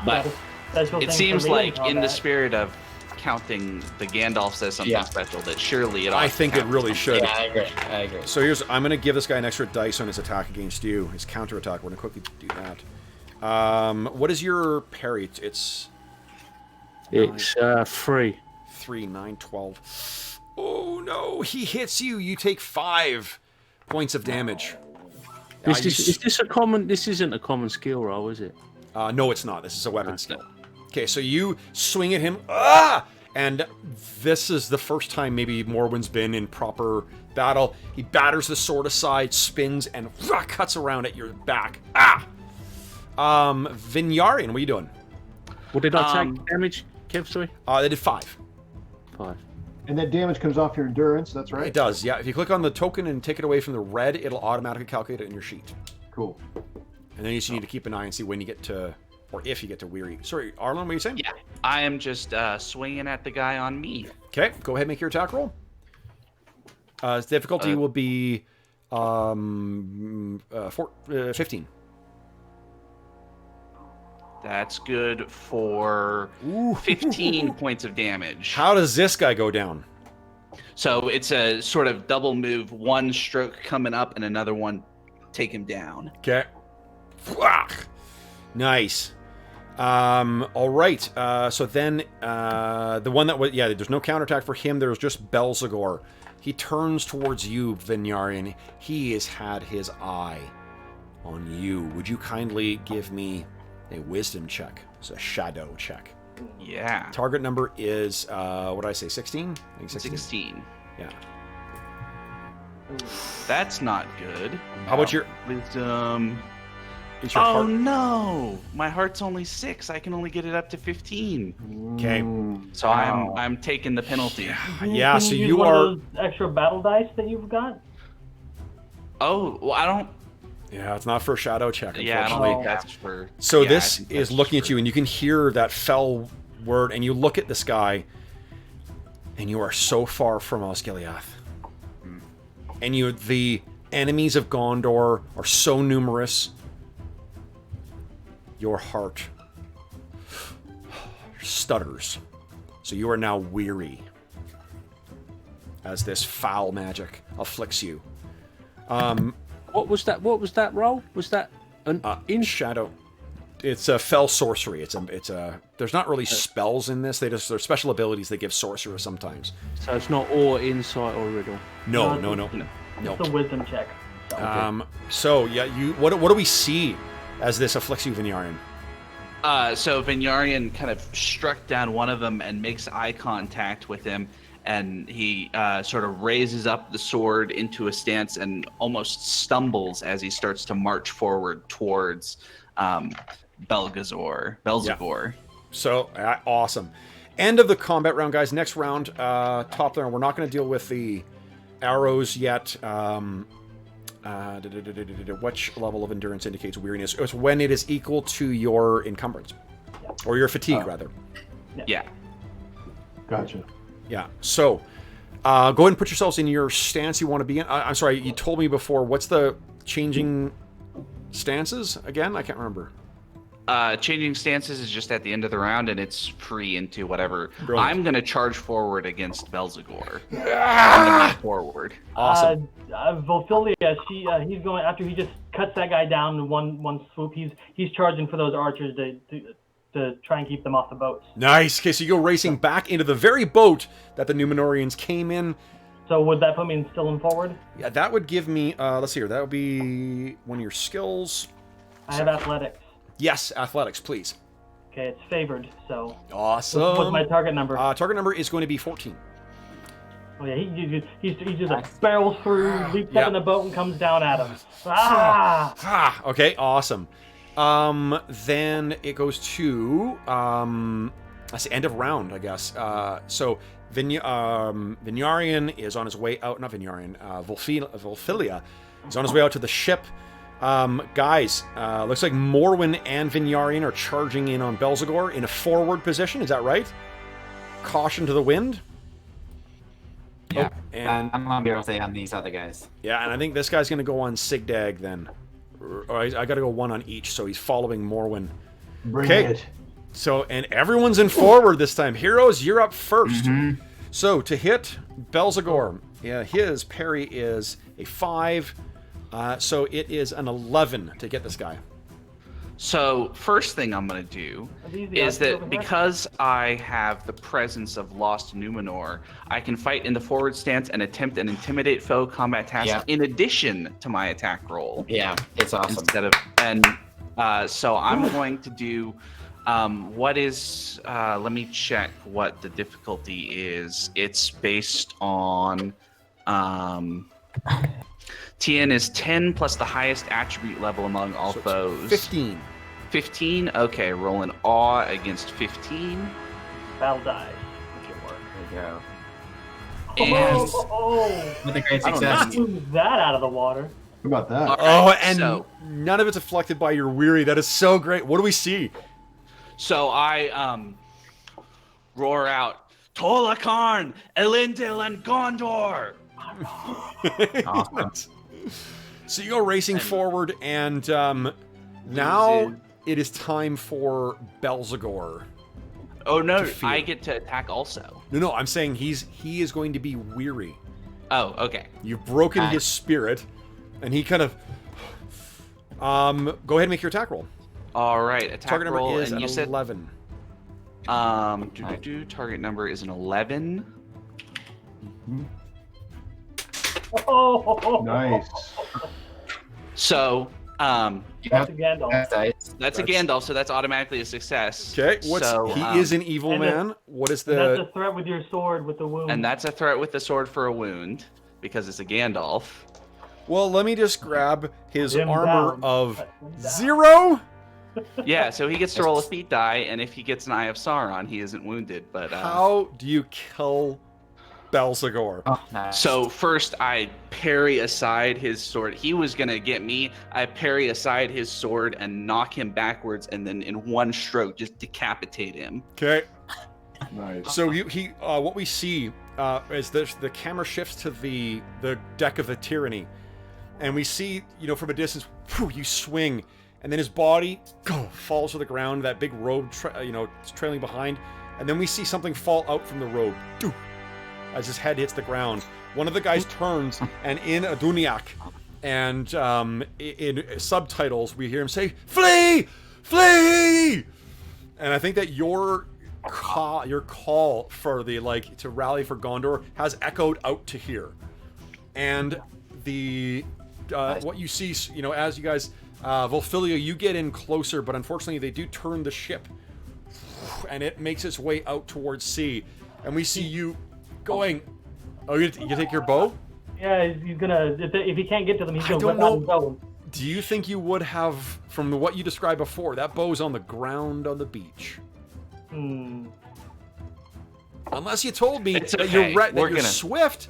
But it seems like, in the spirit of counting, the Gandalf says something special that surely it. I think it really should. Yeah, I agree. So I'm going to give this guy an extra dice on his attack against you, his counter attack. We're going to quickly do that. What is your parry? It's 3. 3, 9, 12. Oh no, he hits you. You take 5 points of damage. Is this a common? This isn't a common skill roll, is it? No, it's not. This is a weapon skill. Okay, so you swing at him, and this is the first time maybe Morwen's been in proper battle. He batters the sword aside, spins, and cuts around at your back. Vinyarian, what are you doing? What did I take damage, Kev? Sorry. They did 5. 5. And that damage comes off your endurance, that's right? It does, yeah. If you click on the token and take it away from the red, it'll automatically calculate it in your sheet. Cool. And then you just need to keep an eye and see when you get to, or if you get to weary. Sorry, Arlen, what are you saying? Yeah, I am just swinging at the guy on me. Okay, go ahead and make your attack roll. Difficulty will be 15. That's good for 15 points of damage. How does this guy go down? So it's a sort of double move, one stroke coming up and another one take him down. Okay. Nice. All right. So then the one that was, yeah, there's no counterattack for him. There's just Belzegor. He turns towards you, Vinyarian. He has had his eye on you. Would you kindly give me a wisdom check? It's a shadow check. Yeah. Target number is, what did I say, 16? I think 16. Yeah. That's not good. How about your wisdom? Is your Oh heart... no! My heart's only 6. I can only get it up to 15. Okay. So I'm taking the penalty. Yeah, Can so use you one are... of those extra battle dice that you've got? Oh, well, I don't. Yeah, it's not for a shadow check, Yeah, I don't unfortunately. think that's for. So yeah, this I think is that's looking for- at you, and you can hear that fell word, and you look at this guy, and you are so far from Osgiliath. And the enemies of Gondor are so numerous, your heart stutters. So you are now weary as this foul magic afflicts you. What was that? What was that roll? Was that an In shadow, it's a fell sorcery. It's a. There's not really spells in this. They're special abilities they give sorcerers sometimes. So it's not or insight or riddle. No. It's a wisdom check. So yeah, what do we see as this afflicts you, Vinyarian? So Vinyarian kind of struck down one of them and makes eye contact with him, and he sort of raises up the sword into a stance and almost stumbles as he starts to march forward towards Belzegor. Yeah. So awesome. End of the combat round, guys. Next round, top there. We're not going to deal with the arrows yet. Which level of endurance indicates weariness? It's when it is equal to your encumbrance. Or your fatigue, rather. Yeah. Gotcha. Yeah. So, go ahead and put yourselves in your stance you want to be in. I'm sorry, you told me before. What's the changing stances again? I can't remember. Changing stances is just at the end of the round, and it's free into whatever. Brilliant. I'm going to charge forward against Belzegor. I'm going to move forward. Awesome. Volfilia, he's going after he just cuts that guy down in one swoop. He's charging for those archers to try and keep them off the boats. Nice. Okay, so you go racing back into the very boat that the Numenorians came in. So would that put me still in forward? Yeah, that would give me. Let's see here. That would be one of your skills. I have athletics. Yes, athletics, please. Okay, it's favored. So Awesome. what's my target number? Target number is going to be 14. Oh yeah, he just barrels through, leaps Yeah. up in the boat, and comes down at him. Ah! Okay, awesome. Then it goes to that's the end of round, I guess. So Vinyarian is on his way out. Not Vinyarian. Volfilia is on his way out to the ship. Guys, looks like Morwen and Vinyarian are charging in on Belzegor in a forward position. Is that right? Caution to the wind. Yeah. And I'm gonna be able to say on these other guys. yeah, and I think this guy's gonna go on Sigdag then. Or I gotta go one on each, so he's following Morwen. Bring Okay. it. So, and everyone's in forward this time. Heroes, you're up first. So, to hit Belzegor, yeah, his parry is a 5. So it is an 11 to get this guy. So first thing I'm going to do Are these the is archers over that here? because I have the presence of Lost Numenor, I can fight in the forward stance and attempt an intimidate foe combat task Yeah. in addition to my attack roll. Yeah, it's awesome. Instead of so I'm going to do what is let me check what the difficulty is. It's based on TN is 10 plus the highest attribute level among all So it's foes. 15. 15? Okay, roll an awe against 15. Battle die. Make it work. There we go. And With a great I don't success. Move that out of the water. How about that? Oh, and so- none of it's afflicted by your weary. That is so great. What do we see? so I roar out, Tolakarn, Elendil, and Gondor. Awesome. So you go racing forward, and now it is time for Belzegor. Oh no, To fear. I get to attack also. No, I'm saying he is going to be weary. Oh, okay. You've broken his spirit, and he kind of. Go ahead and make your attack roll. All right, attack Target roll, number is and an you said 11. target number is an 11. Oh, Nice. So, You That's have a Gandalf. that dice. that's a Gandalf, so that's automatically a success. Okay, what's So, he is an evil and man. What is And that's the a threat with your sword with the wound. and that's a threat with the sword for a wound because it's a Gandalf. Well, let me just grab his Him armor down. of Him down. 0. Yeah, so he gets to roll a feat die, and if he gets an Eye of Sauron, he isn't wounded. But How do you kill Belzegor? Oh, nice. so first I parry aside his sword. He was gonna get me. I parry aside his sword and knock him backwards, and then in one stroke just decapitate him. Okay. Nice. So what we see is the camera shifts to the deck of the Tyranny, and we see, from a distance, you swing, and then his body falls to the ground. That big robe, trailing behind, and then we see something fall out from the robe, as his head hits the ground. One of the guys turns, and in Aduniak, and in subtitles, we hear him say, "Flee, flee!" And I think that your call for the to rally for Gondor has echoed out to here, and the what you see, as you guys, Volfilia, you get in closer, but unfortunately they do turn the ship, and it makes its way out towards sea, and we see you going. Oh, you take your bow? Yeah, he's gonna. If he can't get to them, he's I gonna don't whip out his know. bow. Do you think you would have, from what you described before, that bow's on the ground on the beach? Unless you told me It's that okay. you're We're gonna- swift,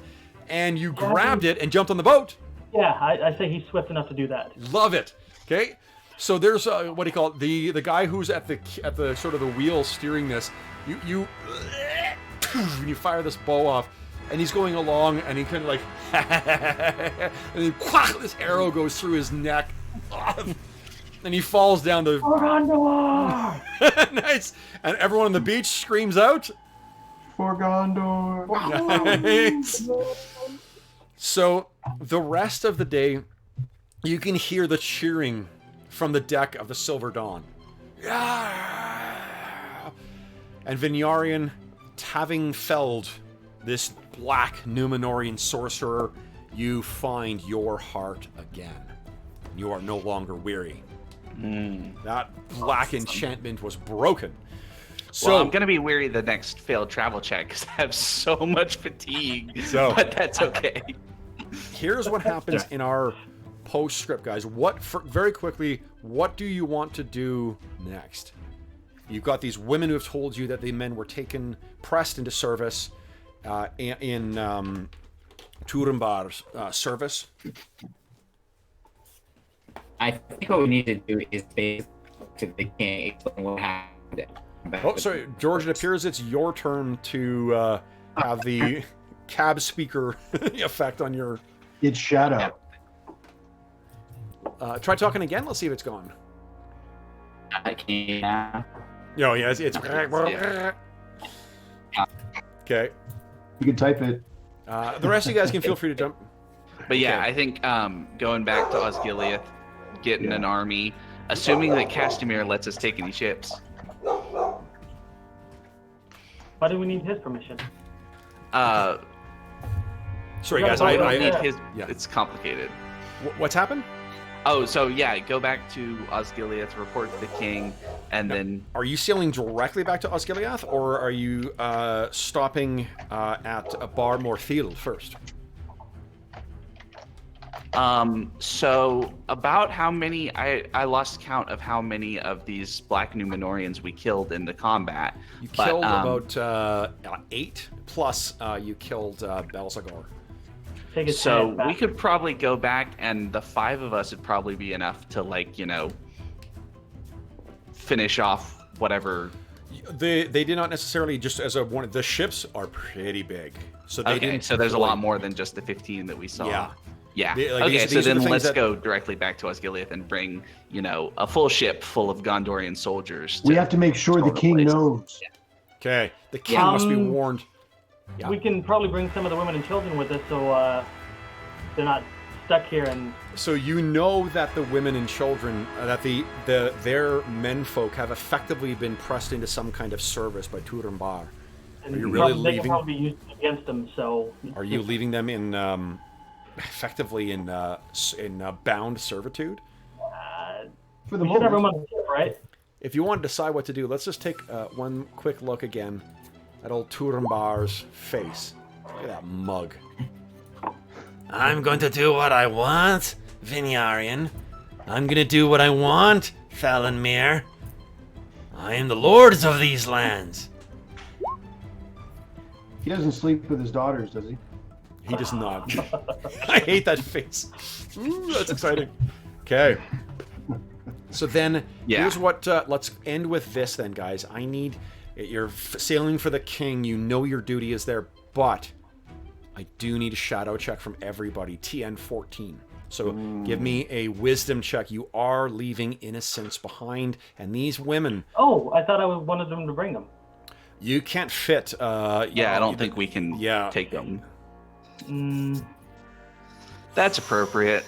and you grabbed it and jumped on the boat. Yeah, I say he's swift enough to do that. Love it. Okay, so there's what do you call it? The guy who's at the sort of the wheel steering this. You fire this bow off, and he's going along, and he kind of like, and then this arrow goes through his neck, and he falls down the. Nice, and everyone on the beach screams out. For Gondor. Nice. So the rest of the day, you can hear the cheering from the deck of the Silver Dawn. And Vinyarian, having felled this black Numenorian sorcerer, you find your heart again. You are no longer weary. That black enchantment was broken. So Well, I'm gonna be weary the next failed travel check because I have so much fatigue. So- but that's okay. here's what happens in our postscript, guys. Very quickly, what do you want to do next? You've got these women who have told you that the men were pressed into service in Turambar's service. I think what we need to do is basically to the king explain what happened. Oh, sorry, George, it appears it's your turn to have the cab speaker effect on your... It's Shadow. Try talking again. Let's see if it's gone. Yeah. No, yeah, it's... Yeah. Okay. You can type it. The rest of you guys can feel free to jump. But yeah, Okay. I think going back to Osgiliath, getting an army, assuming that Castamere lets us take any ships. Why do we need his permission? Sorry, Yeah, guys. but we I don't need Yeah. his. Yeah. It's complicated. What's happened? Oh, so yeah, go back to Osgiliath, report to the king, and then Are you sailing directly back to Osgiliath, or are you stopping at a Bar Morthil first? So about how many I lost count of how many of these black Numenorians we killed in the combat. You killed about 8 plus you killed Belzagar. Take a So chance back. we could probably go back, and the 5 of us would probably be enough to, like, finish off whatever. They did not necessarily just as a one. The ships are pretty big, so they didn't. So there's a deploy. lot more than just the 15 that we saw. Yeah. Yeah. Like, Okay, these are so the then things let's that- go directly back to Osgiliath and bring, a full ship full of Gondorian soldiers. We have to make sure the control king place. knows. Okay, the king must be warned. Yeah. We can probably bring some of the women and children with us, so they're not stuck here. And So you know that the women and children, that their menfolk have effectively been pressed into some kind of service by Turambar. and Are you really they can leaving? probably be used against them. So Are you leaving them in effectively in bound servitude? For the we should have room moment. on the ship, right? If you want to decide what to do, let's just take one quick look again at old Turambar's face. Look at that mug. I'm going to do what I want, Vinyarian. I'm going to do what I want, Falenmir. I am the lords of these lands. He doesn't sleep with his daughters, does he? He does not. I hate that face. Ooh, that's exciting. Okay. So then, here's what. Let's end with this then, guys. I need. You're sailing for the king. You know your duty is there, but I do need a shadow check from everybody. TN 14. So give me a wisdom check. You are leaving innocents behind, and these women. Oh, I thought I wanted them to bring them. You can't fit. Yeah, I don't think we can take them. That's appropriate.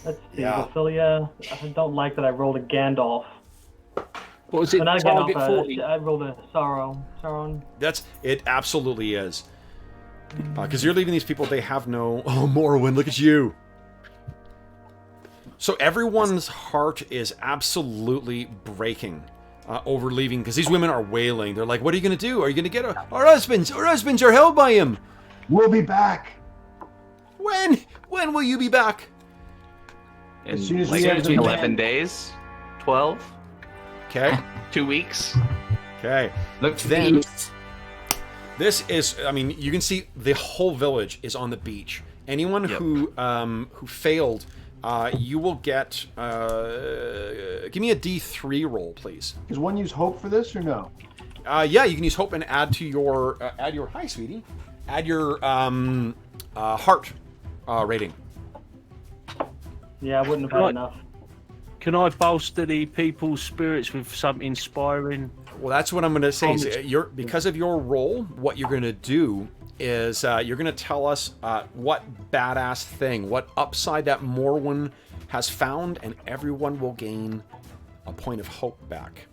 Let's see, Ophelia. I don't like that I rolled a Gandalf. What was it? So not a Target Gandalf, 40. I rolled a Sauron. That's it. Absolutely is. Because you're leaving these people. They have no. Oh, Morrowind, look at you. So everyone's heart is absolutely breaking over leaving because these women are wailing. They're like, "What are you going to do? Are you going to get our husbands? Our husbands are held by him. We'll be back. When? When will you be back? In As soon as like we have the 11 man. days? 12? Okay. 2 weeks? Okay. Look to Then- the east. This is. I mean, you can see the whole village is on the beach. Anyone who failed, you will get. Give me a D3 roll, please. Does one use hope for this or no? Yeah, you can use hope and add to your hi, sweetie. Add your heart rating. Yeah, I wouldn't have had enough. Can I bolster the people's spirits with something inspiring? Well, that's what I'm going to say. So because of your role, what you're going to do is you're going to tell us what badass thing, what upside that Morwen has found, and everyone will gain a point of hope back.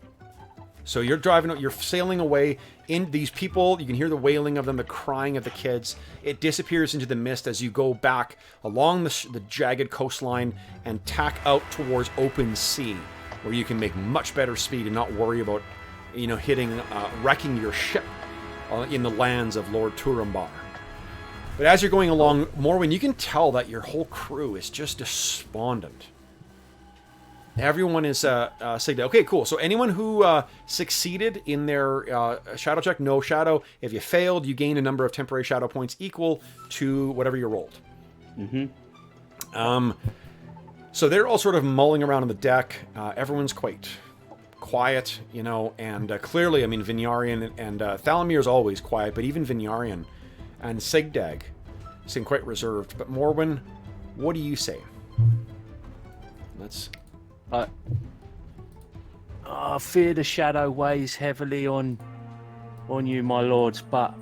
So you're sailing away in these people. You can hear the wailing of them, the crying of the kids. It disappears into the mist as you go back along the jagged coastline and tack out towards open sea, where you can make much better speed and not worry about, wrecking your ship in the lands of Lord Turambar. But as you're going along, Morwen, you can tell that your whole crew is just despondent. Everyone is saying, okay, cool. So anyone who succeeded in their shadow check, no shadow. If you failed, you gain a number of temporary shadow points equal to whatever you rolled. So they're all sort of mulling around on the deck. Everyone's quite quiet, and clearly, I mean, Vinyarian and Thalamir is always quiet, but even Vinyarian and Sigdag seem quite reserved. But Morwen, what do you say? Let's... I fear the shadow weighs heavily on you, my lords, but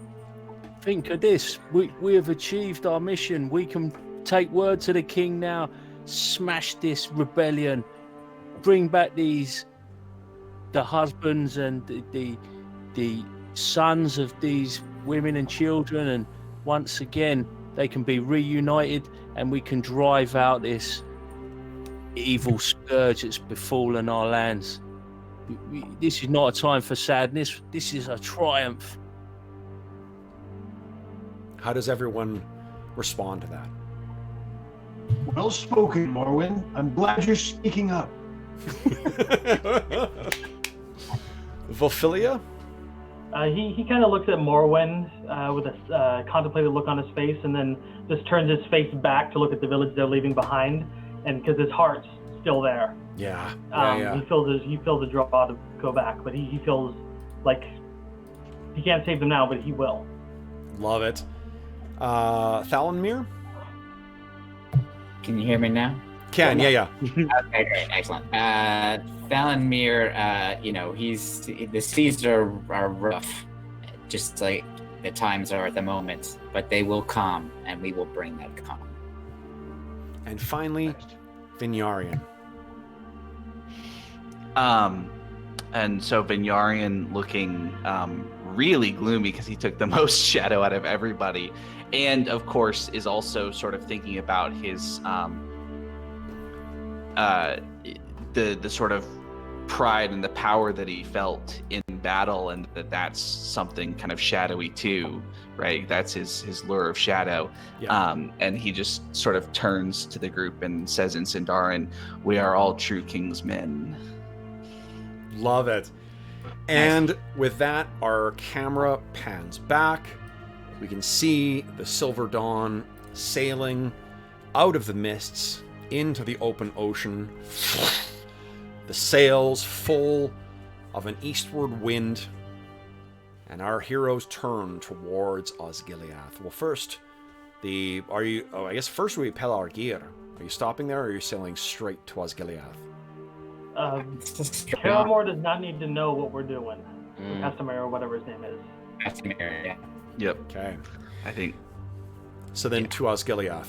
think of this. We have achieved our mission. We can take word to the king now, smash this rebellion, bring back the husbands and the sons of these women and children, and once again they can be reunited and we can drive out this evil scourge that's befallen our lands. This is not a time for sadness. This is a triumph. How does everyone respond to that? Well spoken, Morwen. I'm glad you're speaking up. Volfilia? He kind of looks at Morwen with a contemplative look on his face, and then just turns his face back to look at the village they're leaving behind, and because his heart's still there. Yeah. He feels a draw to go back, but he feels like he can't save them now, but he will. Love it. Thalanmir? Can you hear me now? Can, yeah. Okay, great, excellent. Thalanmir, the seas are rough, just like the times are at the moment, but they will calm, and we will bring that calm. And finally, Vinyarian. And so Vinyarian looking really gloomy because he took the most shadow out of everybody, and of course is also sort of thinking about his the sort of pride and the power that he felt in battle, and that's something kind of shadowy too, right? That's his lure of shadow. Yeah. And he just sort of turns to the group and says in Sindarin, "We are all true king's men." Love it. And with that, our camera pans back. We can see the Silver Dawn sailing out of the mists into the open ocean. The sails full of an eastward wind. And our heroes turn towards Osgiliath. Well, first, first we Pelargir. Are you stopping there, or are you sailing straight to Osgiliath? Caramore does not need to know what we're doing. Castamere, or whatever his name is. Castamere, yeah. Yep. Okay. I think. So then to Osgiliath.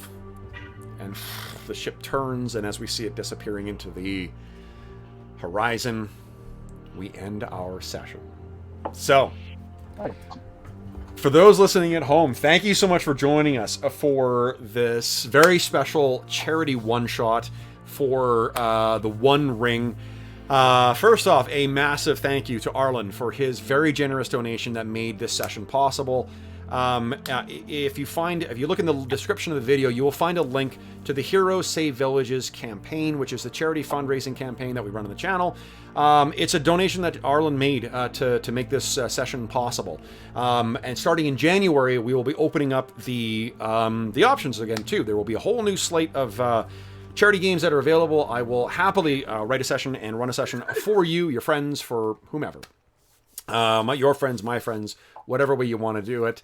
And the ship turns, and as we see it disappearing into the horizon, we end our session. So, for those listening at home, thank you so much for joining us for this very special charity one-shot for the One Ring. First off, a massive thank you to Arlen for his very generous donation that made this session possible. If you look in the description of the video, you will find a link to the Heroes Save Villages campaign, which is the charity fundraising campaign that we run on the channel. It's a donation that Arlen made to make this session possible. And starting in January, we will be opening up the options again too. There will be a whole new slate of charity games that are available. I will happily write a session and run a session for you, your friends, for whomever. Your friends, my friends, whatever way you want to do it.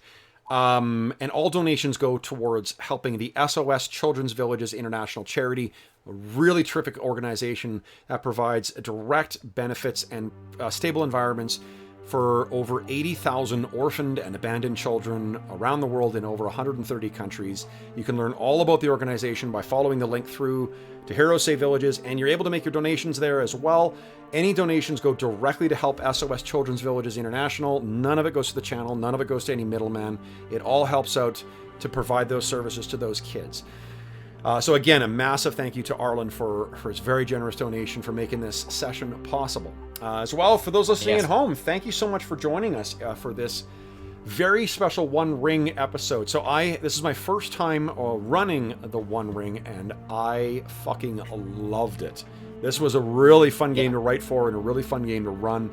And all donations go towards helping the SOS Children's Villages International Charity, a really terrific organization that provides direct benefits and stable environments for over 80,000 orphaned and abandoned children around the world in over 130 countries. You can learn all about the organization by following the link through to Heroes Save Villages, and you're able to make your donations there as well. Any donations go directly to help SOS Children's Villages International. None of it goes to the channel. None of it goes to any middleman. It all helps out to provide those services to those kids. So again, a massive thank you to Arlen for his very generous donation for making this session possible. As well, for those listening at home, thank you so much for joining us for this very special One Ring episode. So this is my first time running the One Ring, and I fucking loved it. This was a really fun game to write for and a really fun game to run.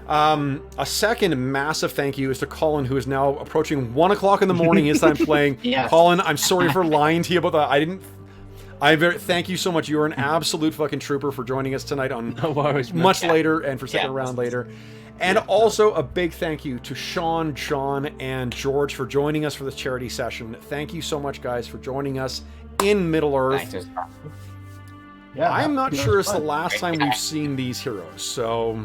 A second massive thank you is to Colin, who is now approaching 1 o'clock in the morning his time playing. Colin, I'm sorry for lying to you about that. Thank you so much. You're an absolute fucking trooper for joining us tonight on much later and for sticking around later. And also a big thank you to Sean, John, and George for joining us for this charity session. Thank you so much, guys, for joining us in Middle-earth. Yeah, I'm not sure it's the last time we've seen these heroes, so...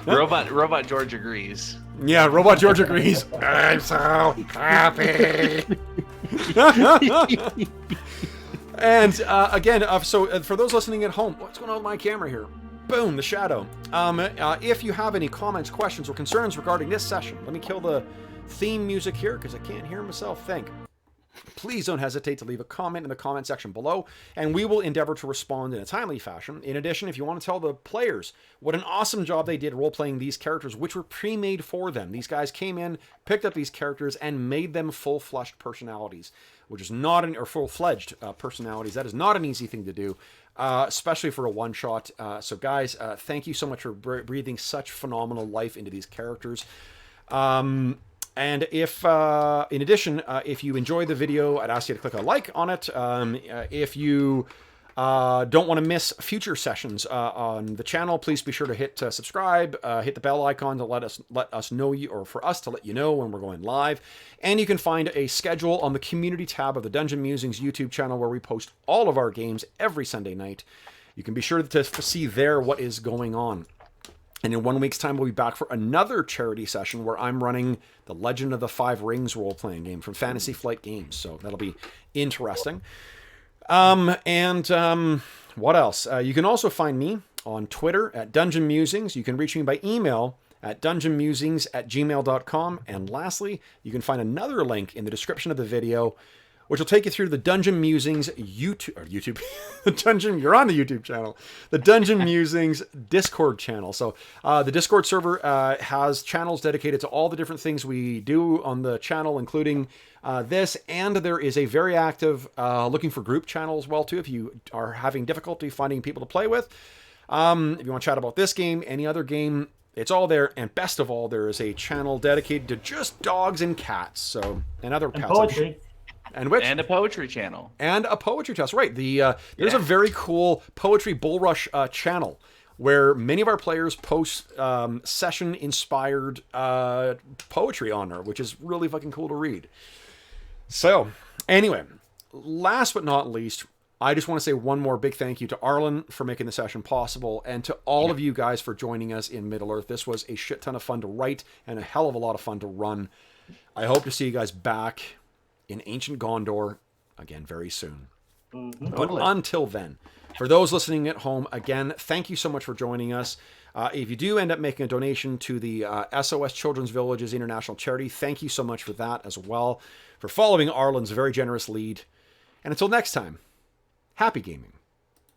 Robot George agrees. Yeah, Robot George agrees. I'm so happy. And again, so for those listening at home, what's going on with my camera here? Boom, the shadow. If you have any comments, questions, or concerns regarding this session, let me kill the theme music here because I can't hear myself think. please don't hesitate to leave a comment in the comment section below, and we will endeavor to respond in a timely fashion. In addition, if you want to tell the players what an awesome job they did role-playing these characters, which were pre-made for them. These guys came in, picked up these characters, and made them full-fleshed personalities, which is not or full-fledged personalities. That is not an easy thing to do, especially for a one-shot. So guys, thank you so much for breathing such phenomenal life into these characters. And if, in addition, if you enjoyed the video, I'd ask you to click a like on it. If you don't want to miss future sessions on the channel, please be sure to hit subscribe, hit the bell icon to let us know or for us to let you know when we're going live. And you can find a schedule on the community tab of the Dungeon Musings YouTube channel where we post all of our games every Sunday night. You can be sure to see there what is going on. And in 1 week's time, we'll be back for another charity session where I'm running the Legend of the Five Rings role-playing game from Fantasy Flight Games. So that'll be interesting. What else? You can also find me on Twitter at Dungeon Musings. You can reach me by email at dungeonmusings@gmail.com. And lastly, you can find another link in the description of the video, which will take you through the Dungeon Musings YouTube, you're on the YouTube channel, the Dungeon Musings Discord channel. So the Discord server has channels dedicated to all the different things we do on the channel, including this, and there is a very active looking for group channel as well too, if you are having difficulty finding people to play with. If you want to chat about this game, any other game, it's all there. And best of all, there is a channel dedicated to just dogs and cats, so, and other pets. Poetry. And a poetry channel. And a poetry channel. Right. There's a very cool poetry bullrush channel where many of our players post session-inspired poetry on there, which is really fucking cool to read. So, anyway, last but not least, I just want to say one more big thank you to Arlen for making the session possible, and to all of you guys for joining us in Middle-earth. This was a shit ton of fun to write and a hell of a lot of fun to run. I hope to see you guys back in Ancient Gondor again very soon. But until then, for those listening at home, again, thank you so much for joining us. If you do end up making a donation to the SOS Children's Villages International Charity, thank you so much for that as well, for following Arlen's very generous lead. And until next time, happy gaming.